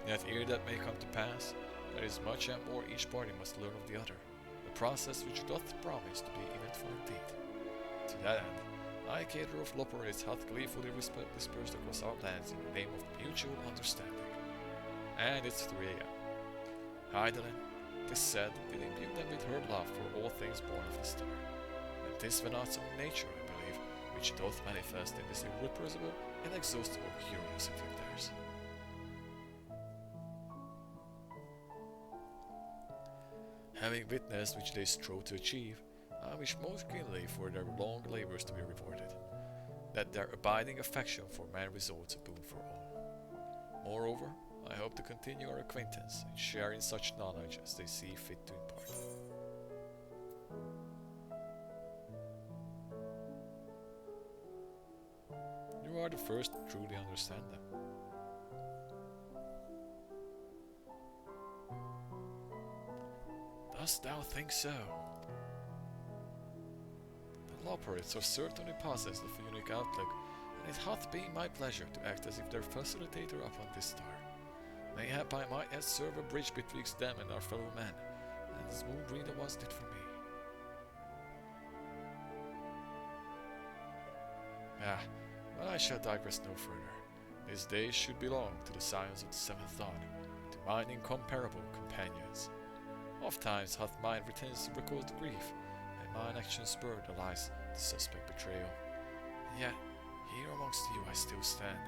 Speaker 1: Yet ere that may come to pass, there is much and more each party must learn of the other, a process which doth promise to be eventful indeed. To that end, I, Cater of Loperates, hath gleefully dispersed across our lands in the name of mutual understanding. And it's 3 AM. Hydaelyn, 'tis said, did imbue them with her love for all things born of the star. And 'tis Venat's own nature, I believe, which doth manifest in this irrepressible and exhaustible curiosity of theirs. Having witnessed which they strove to achieve, I wish most keenly for their long labors to be rewarded, that their abiding affection for man results a boon for all. Moreover, I hope to continue our acquaintance and share in such knowledge as they see fit to impart. You are the first to truly understand them. Dost thou think so? The Loperates are certainly possessed of a unique outlook, and it hath been my pleasure to act as if their facilitator upon this star. Mayhap I might yet serve a bridge betwixt them and our fellow men, as Moonbreather once did for me. But I shall digress no further. This day should belong to the Scions of the Seventh Dawn, to mine incomparable companions. Oft times hath mine retains records of grief, and mine actions spurred the lies the suspect betrayal. And yet, here amongst you I still stand.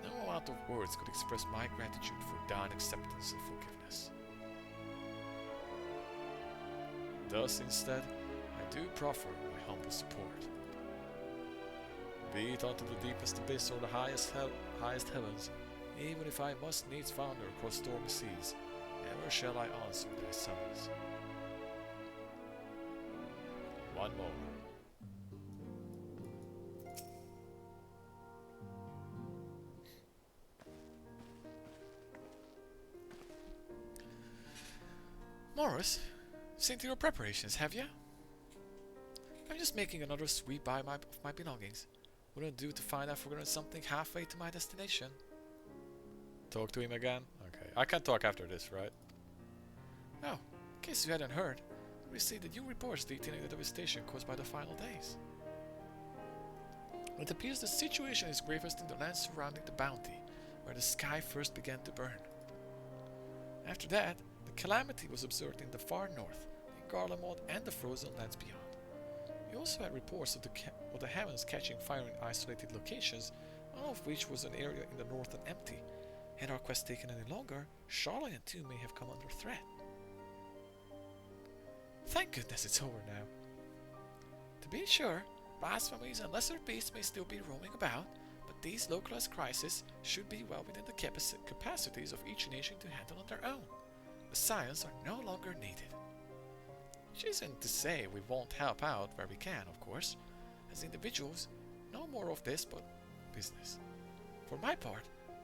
Speaker 1: No amount of words could express my gratitude for thine acceptance and forgiveness. Thus, instead, I do proffer my humble support. Be it unto the deepest abyss or the highest heavens, even if I must needs founder across stormy seas, never shall I answer thy summons. One more. Morris, seen to your preparations, have you? I'm just making another sweep by of my belongings. Wouldn't do to find I've forgotten something halfway to my destination. Talk to him again? Okay, I can talk after this, right? Oh, in case you hadn't heard, we received the new reports detailing the devastation caused by the final days. It appears the situation is gravest in the lands surrounding the Bounty, where the sky first began to burn. After that, the calamity was observed in the far north, in Garlemald and the frozen lands beyond. We also had reports of the heavens catching fire in isolated locations, one of which was an area in the north and empty. Had our quest taken any longer, Charlotte too may have come under threat. Thank goodness it's over now. To be sure, blasphemies and lesser beasts may still be roaming about, but these localized crises should be well within the capacities of each nation to handle on their own. Assassins are no longer needed. Which isn't to say we won't help out where we can, of course. As individuals, no more of this but business. For my part,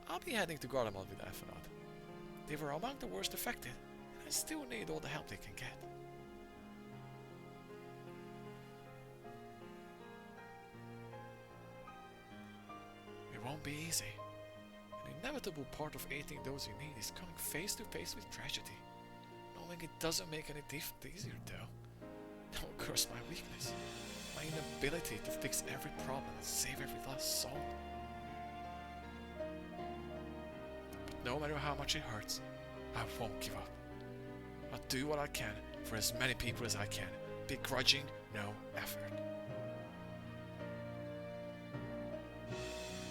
Speaker 1: I'll be heading to Garlemald with Aphrodite. They were among the worst affected, and I still need all the help they can get. It won't be easy. An inevitable part of aiding those you need is coming face to face with tragedy. Knowing it doesn't make any difference easier though. Don't curse my weakness. My inability to fix every problem and save every last soul. But no matter how much it hurts, I won't give up. I'll do what I can for as many people as I can, begrudging no effort.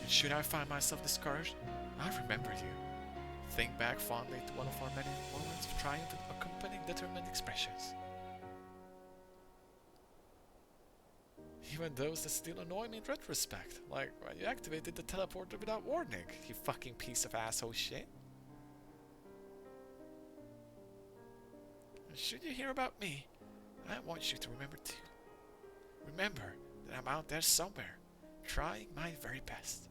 Speaker 1: And should I find myself discouraged, I'll remember you. Think back fondly to one of our many moments of triumph and accompanying determined expressions. Even those that still annoy me in retrospect, like when you activated the teleporter without warning, you fucking piece of asshole shit. And should you hear about me, I want you to remember too. Remember that I'm out there somewhere, trying my very best.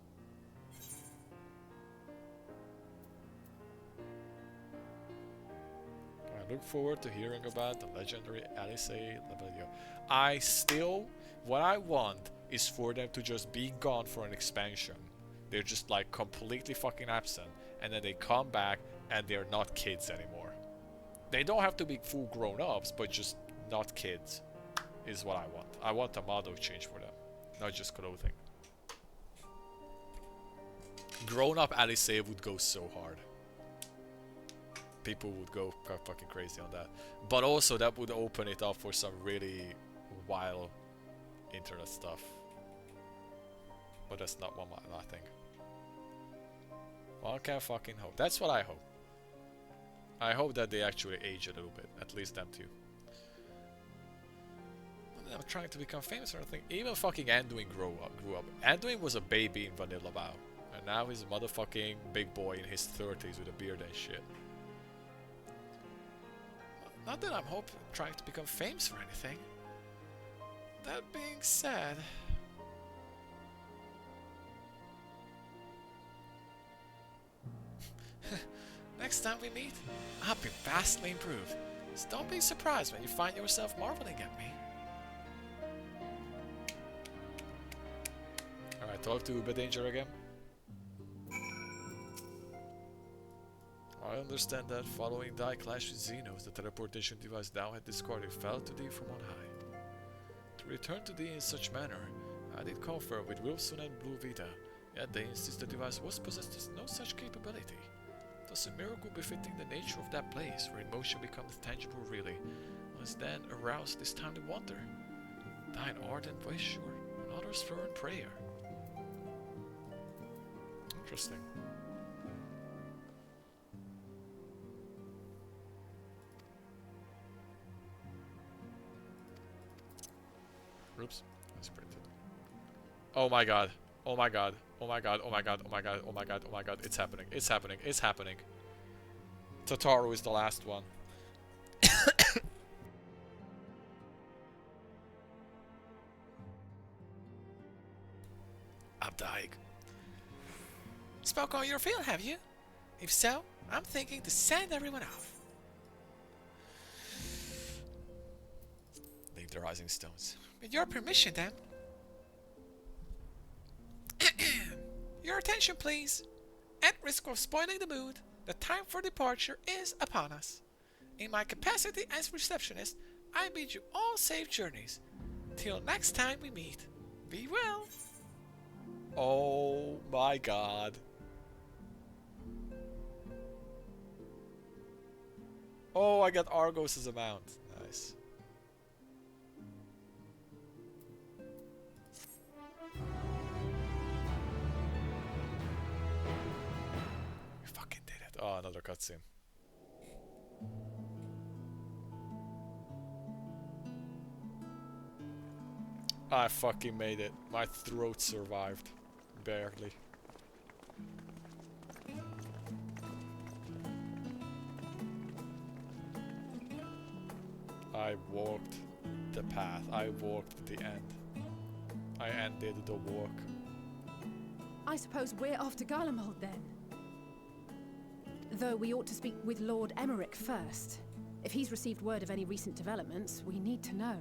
Speaker 1: I look forward to hearing about the legendary Alice Labelio. What I want is for them to just be gone for an expansion. They're just like completely fucking absent, and then they come back and they're not kids anymore. They don't have to be full grown-ups, but just not kids is what I want. I want a model change for them, not just clothing. Grown-up Alice would go so hard. People would go fucking crazy on that. But also that would open it up for some really wild internet stuff. But that's not what I think. One can fucking hope. That's what I hope. I hope that they actually age a little bit. At least them too. I'm trying to become famous or anything. Even fucking Anduin grew up. Anduin was a baby in Vanilla WoW. And now he's a motherfucking big boy in his 30s with a beard and shit. Not that I'm trying to become famous for anything. That being said, next time we meet, I'll be vastly improved. So don't be surprised when you find yourself marveling at me. Alright, talk to Bedanger again. I understand that following thy clash with Xenos, the teleportation device thou had discarded fell to thee from on high. To return to thee in such manner, I did confer with Wilson and Blue Vita, yet they insist the device was possessed with no such capability. does a miracle befitting the nature of that place, where emotion becomes tangible really, was then aroused this timely wonder. Thine ardent voice sure, and others fervent prayer. Interesting. Oops, that's printed. Oh my god. Oh my god. Oh my god. Oh my god. Oh my god. Oh my god. Oh my god. It's happening. It's happening. It's happening. Tataru is the last one. I'm dying. Spoke on your field, have you? If so, I'm thinking to send everyone off. Leave the rising stones. With your permission, then. Your attention, please. At risk of spoiling the mood, the time for departure is upon us. In my capacity as receptionist, I bid you all safe journeys. Till next time we meet. Be well. Oh my god. Oh, I got Argos as a mount. Nice. We fucking did it. Oh, another cutscene. I fucking made it. My throat survived. Barely. I walked the path. I walked the end. I ended the walk.
Speaker 9: I suppose we're off to Garlemald then. Though we ought to speak with Lord Emmerich first. If he's received word of any recent developments, we need to know.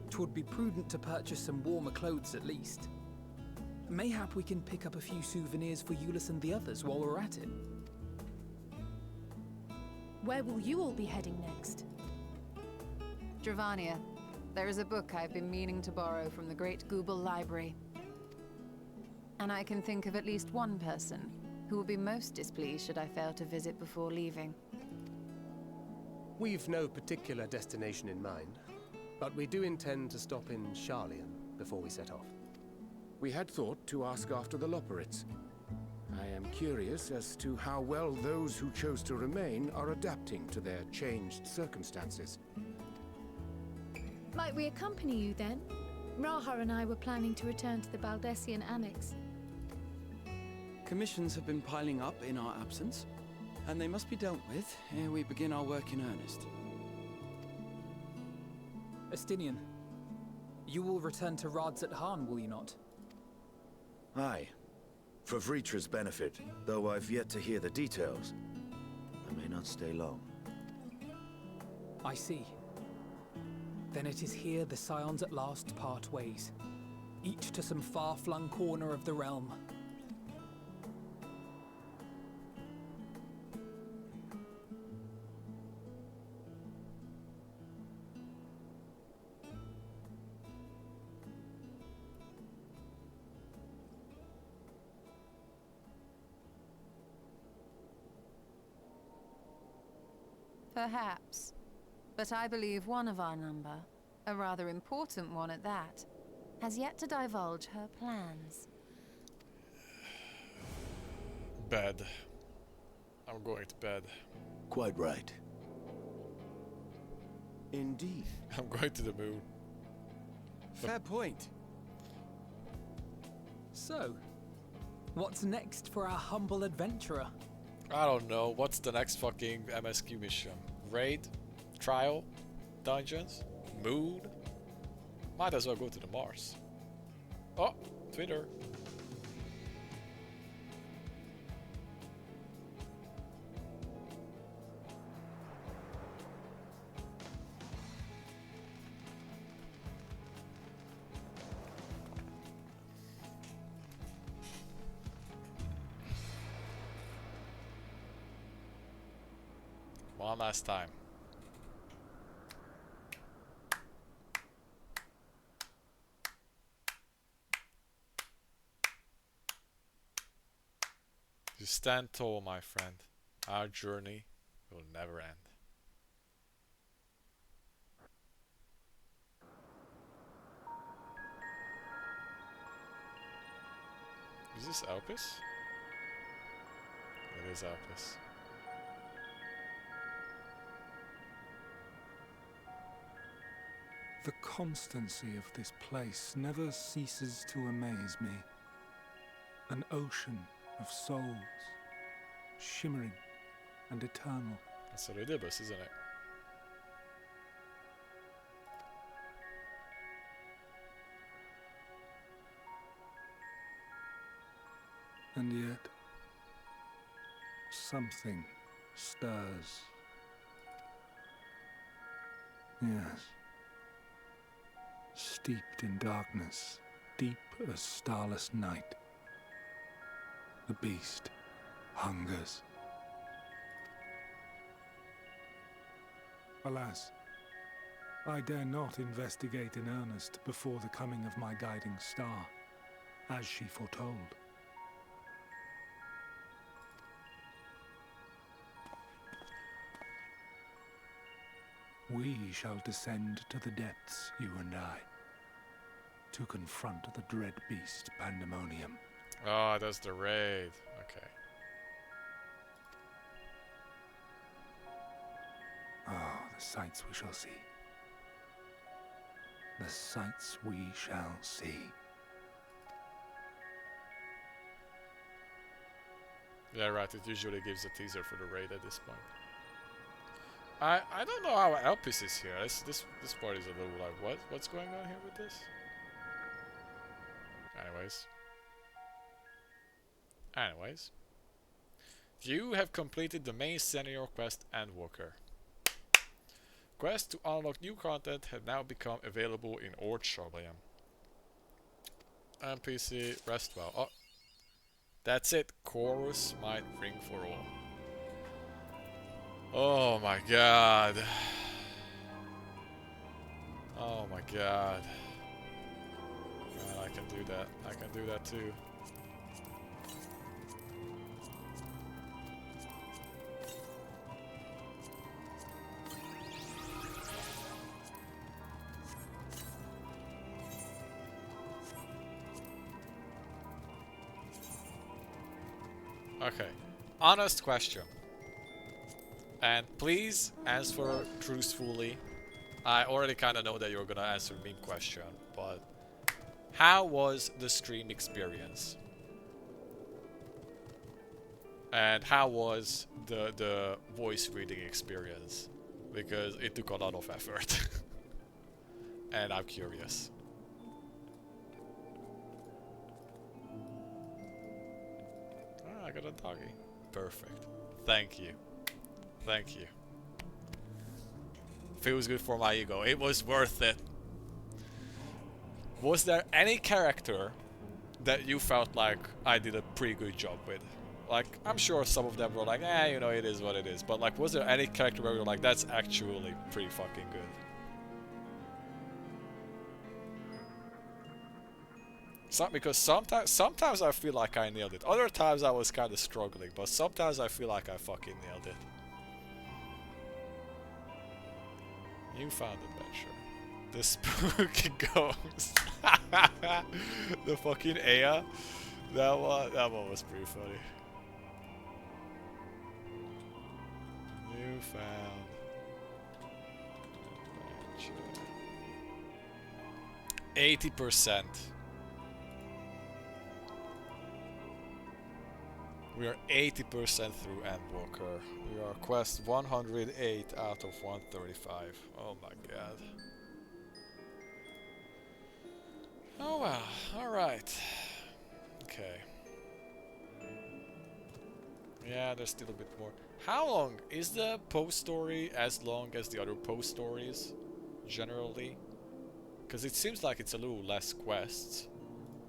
Speaker 7: 'Twould be prudent to purchase some warmer clothes at least. Mayhap we can pick up a few souvenirs for Euless and the others while we're at it.
Speaker 9: Where will you all be heading next?
Speaker 6: Dravania. There is a book I've been meaning to borrow from the Great Google Library. And I can think of at least one person who will be most displeased should I fail to visit before leaving.
Speaker 20: We've no particular destination in mind, but we do intend to stop in Sharlayan before we set off.
Speaker 5: We had thought to ask after the Loporrits. I am curious as to how well those who chose to remain are adapting to their changed circumstances.
Speaker 11: Might we accompany you then? Raha and I were planning to return to the Baldessian Annex.
Speaker 2: Commissions have been piling up in our absence, and they must be dealt with ere we begin our work in earnest.
Speaker 7: Estinian, you will return to Radzat Han, will you not?
Speaker 4: Aye. For Vritra's benefit, though I've yet to hear the details. I may not stay long.
Speaker 7: I see. Then it is here the Scions at last part ways, each to some far-flung corner of the realm.
Speaker 6: Perhaps. But I believe one of our number, a rather important one at that, has yet to divulge her plans.
Speaker 1: Bed. I'm going to bed.
Speaker 4: Quite right. Indeed.
Speaker 1: I'm going to the moon.
Speaker 2: Fair point.
Speaker 7: So, what's next for our humble adventurer?
Speaker 1: I don't know. What's the next fucking MSQ mission? Raid? Trial? Dungeons? Moon? Might as well go to the Mars. Oh, Twitter. One last time. Just stand tall, my friend. Our journey will never end. Is this Alpis? It is Alpis.
Speaker 12: The constancy of this place never ceases to amaze me. An ocean of souls, shimmering and eternal.
Speaker 1: That's Eridibus, isn't it?
Speaker 12: And yet, something stirs. Yes. Steeped in darkness, deep as starless night. The beast hungers. Alas, I dare not investigate in earnest before the coming of my guiding star, as she foretold. We shall descend to the depths, you and I, to confront the dread beast Pandemonium.
Speaker 1: Oh, that's the raid. Okay.
Speaker 12: Oh, the sights we shall see. The sights we shall see.
Speaker 1: Yeah, right. It usually gives a teaser for the raid at this point. I don't know how Alpis is here. This part is a little like what's going on here with this? Anyways. You have completed the main senior quest Endwalker. Quests to unlock new content have now become available in Orchalium. NPC, rest well. Oh, that's it. Chorus might ring for all. Oh my god. Oh my god. Man, I can do that. I can do that too. Okay. Honest question. And please answer truthfully. I already kind of know that you're gonna answer me question, but how was the stream experience? And how was the voice reading experience? Because it took a lot of effort. And I'm curious. Ah, I got a doggy. Perfect. Thank you. Thank you. Feels good for my ego. It was worth it. Was there any character that you felt like I did a pretty good job with? Like, I'm sure some of them were like, you know, it is what it is. But like, was there any character where you were like, that's actually pretty fucking good? Because sometimes I feel like I nailed it. Other times I was kind of struggling, but sometimes I feel like I fucking nailed it. You found adventure. The spooky ghost. The fucking Aya. That one was pretty funny. You found adventure. 80%. We are 80% through Endwalker. We are quest 108 out of 135. Oh my god. Oh well, alright. Okay. Yeah, there's still a bit more. How long is the post story as long as the other post stories? Generally? Because it seems like it's a little less quests.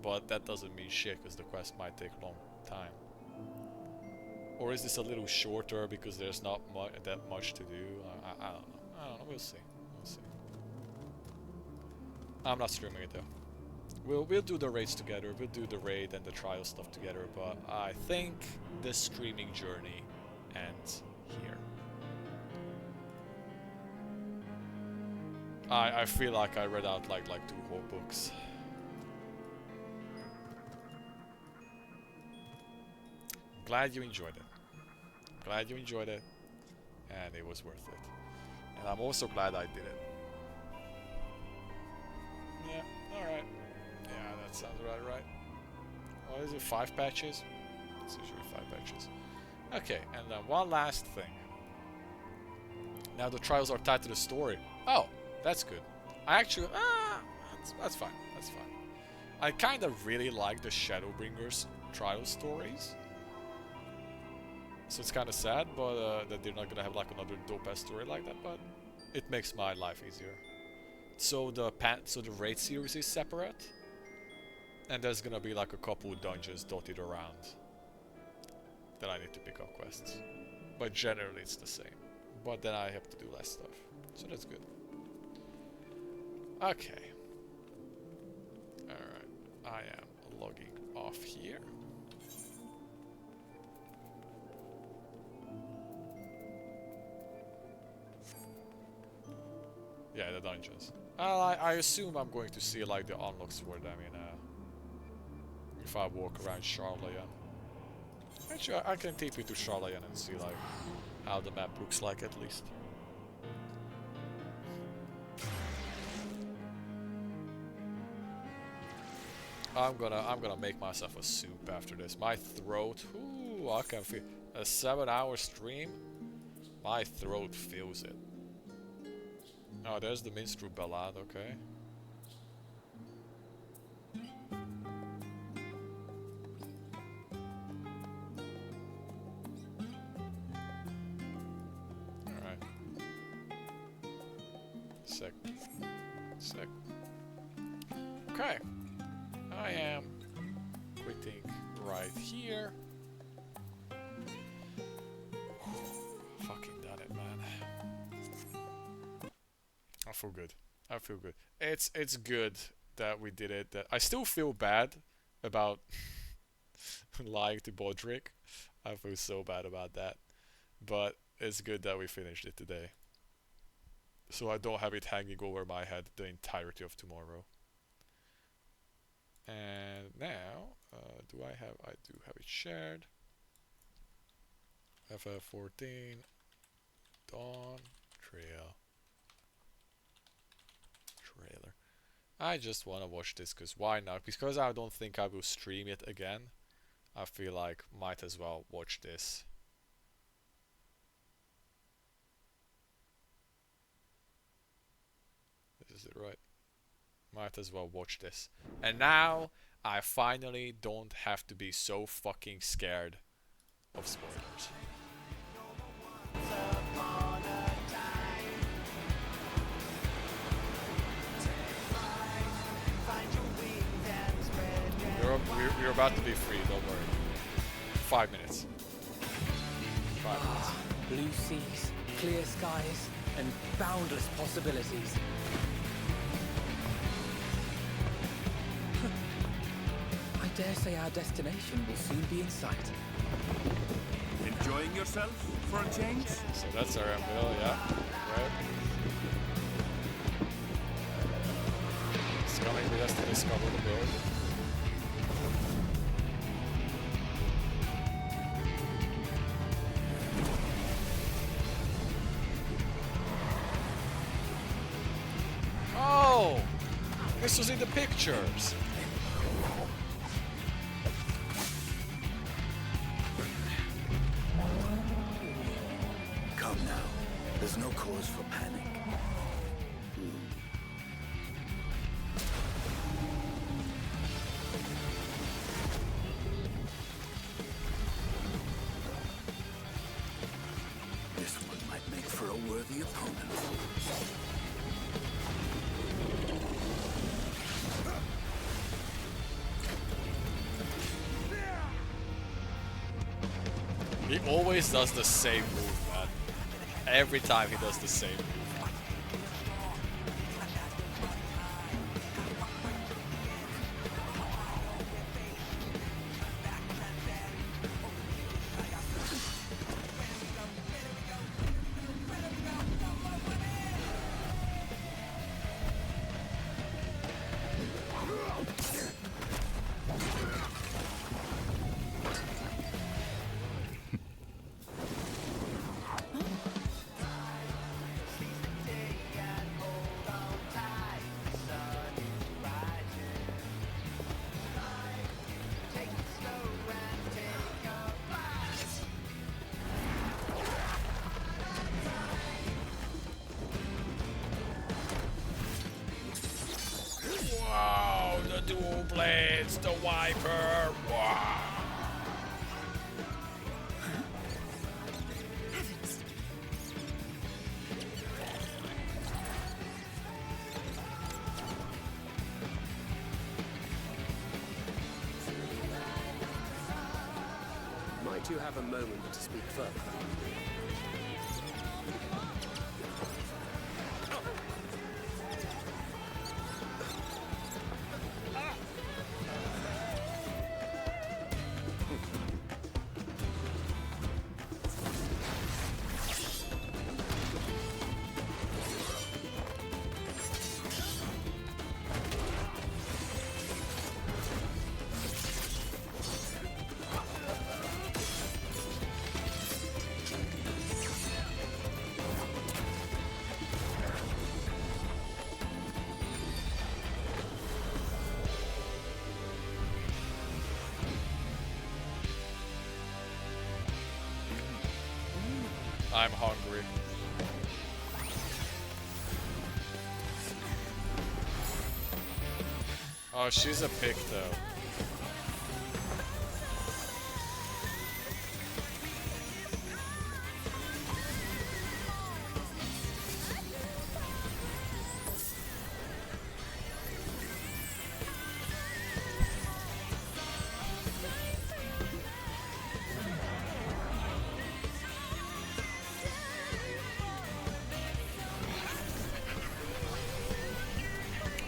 Speaker 1: But that doesn't mean shit, because the quest might take a long time. Or is this a little shorter because there's not that much to do? I don't know. I don't know. We'll see. We'll see. I'm not streaming it though. We'll do the raids together. We'll do the raid and the trial stuff together. But I think the streaming journey ends here. I feel like I read out like 2 whole books. Glad you enjoyed it. Glad you enjoyed it, and it was worth it. And I'm also glad I did it. Yeah, alright. Yeah, that sounds right. What is it, 5 patches? It's usually 5 patches. Okay, and then one last thing. Now the trials are tied to the story. Oh, that's good. I actually... that's fine. That's fine. I kind of really like the Shadowbringers trial stories. So it's kind of sad, but that they're not gonna have like another dope-ass story like that. But it makes my life easier. So the raid series is separate, and there's gonna be like a couple dungeons dotted around that I need to pick up quests. But generally it's the same. But then I have to do less stuff, so that's good. Okay. Alright, I am logging off here. Yeah, the dungeons. I assume I'm going to see like the unlocks for them in if I walk around Charlayan. Actually, I can take you to Charlayan and see like how the map looks like at least. I'm gonna make myself a soup after this. My throat, ooh, I can feel a 7-hour stream. My throat feels it. Oh, there's the minstrel ballad, okay. Alright. Sick. Okay. I am quitting right here. Fucking done it, man. I feel good. It's good that we did it. That I still feel bad about lying to Bodrick. I feel so bad about that. But it's good that we finished it today. So I don't have it hanging over my head the entirety of tomorrow. And now, I do have it shared. FF14 Dawn Trailer. I just want to watch this because why not? Because I don't think I will stream it again. I feel like might as well watch this. This is it, right? Might as well watch this. And now I finally don't have to be so fucking scared of spoilers. You're about to be free, don't worry. 5 minutes. 5 minutes.
Speaker 7: Blue seas, clear skies, and boundless possibilities. I dare say our destination will soon be in sight.
Speaker 14: Enjoying yourself for a change?
Speaker 1: So that's our bill, yeah. Right. It's coming with us to discover the world. Oh! This was in the pictures!
Speaker 4: Come now. There's no cause for panic. This one might make for a worthy opponent.
Speaker 1: He always does the same move, man. Every time he does the same move. blades, the wiper. Wow.
Speaker 23: Might you have a moment to speak further?
Speaker 1: I'm hungry. Oh, she's a pick though.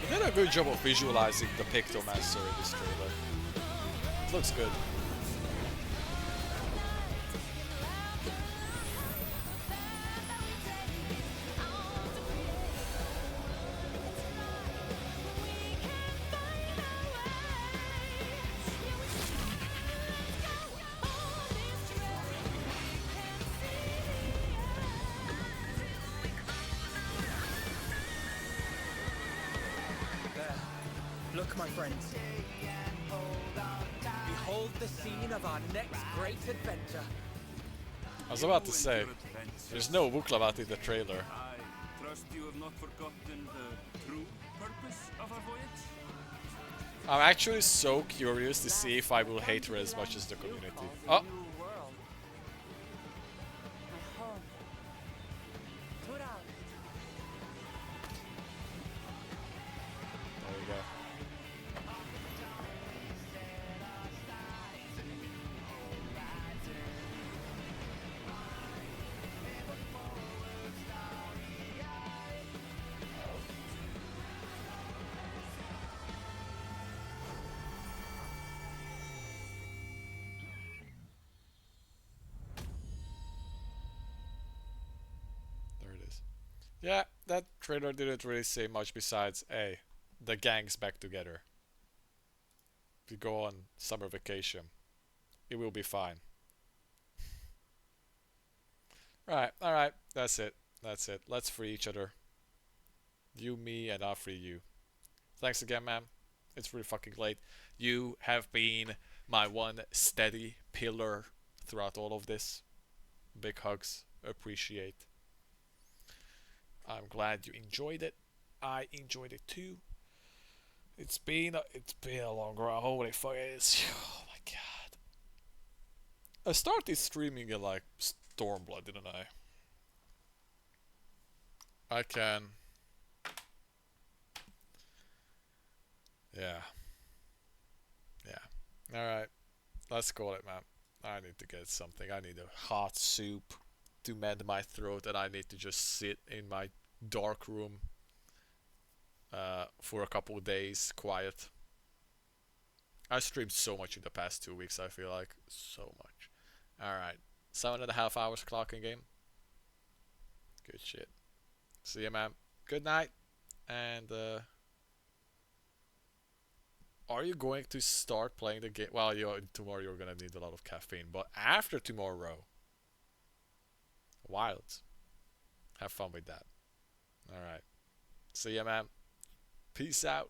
Speaker 1: They did a good job of visualizing the Pictomaster in this trailer. It looks good.
Speaker 7: Look, my friends. Behold the scene of our next great adventure.
Speaker 1: I was about to say, there's no Vuklavat in the trailer.
Speaker 14: I trust you have not forgotten the true purpose of our voyage.
Speaker 1: I'm actually so curious to see if I will hate her as much as the community. Oh! There we go. There it is. Yeah, that trailer didn't really say much besides, hey, the gang's back together. We go on summer vacation. It will be fine. Right, alright, that's it. That's it. Let's free each other. You, me, and I'll free you. Thanks again, man. It's really fucking late. You have been my one steady pillar throughout all of this. Big hugs. Appreciate. I'm glad you enjoyed it. I enjoyed it too. It's been a long run. Holy fuck, it's oh my god. I started streaming in like Stormblood, didn't I? I can. Yeah. Yeah. Alright. Let's call it, man. I need to get something. I need a hot soup to mend my throat, and I need to just sit in my dark room for a couple of days, quiet. I streamed so much in the past 2 weeks, I feel like. So much. Alright. 7.5 hours clocking game. Good shit. See ya, man. Good night. And, are you going to start playing the game? Well, tomorrow you're gonna need a lot of caffeine. But after tomorrow, Wilds. Have fun with that. Alright. See ya, man. Peace out.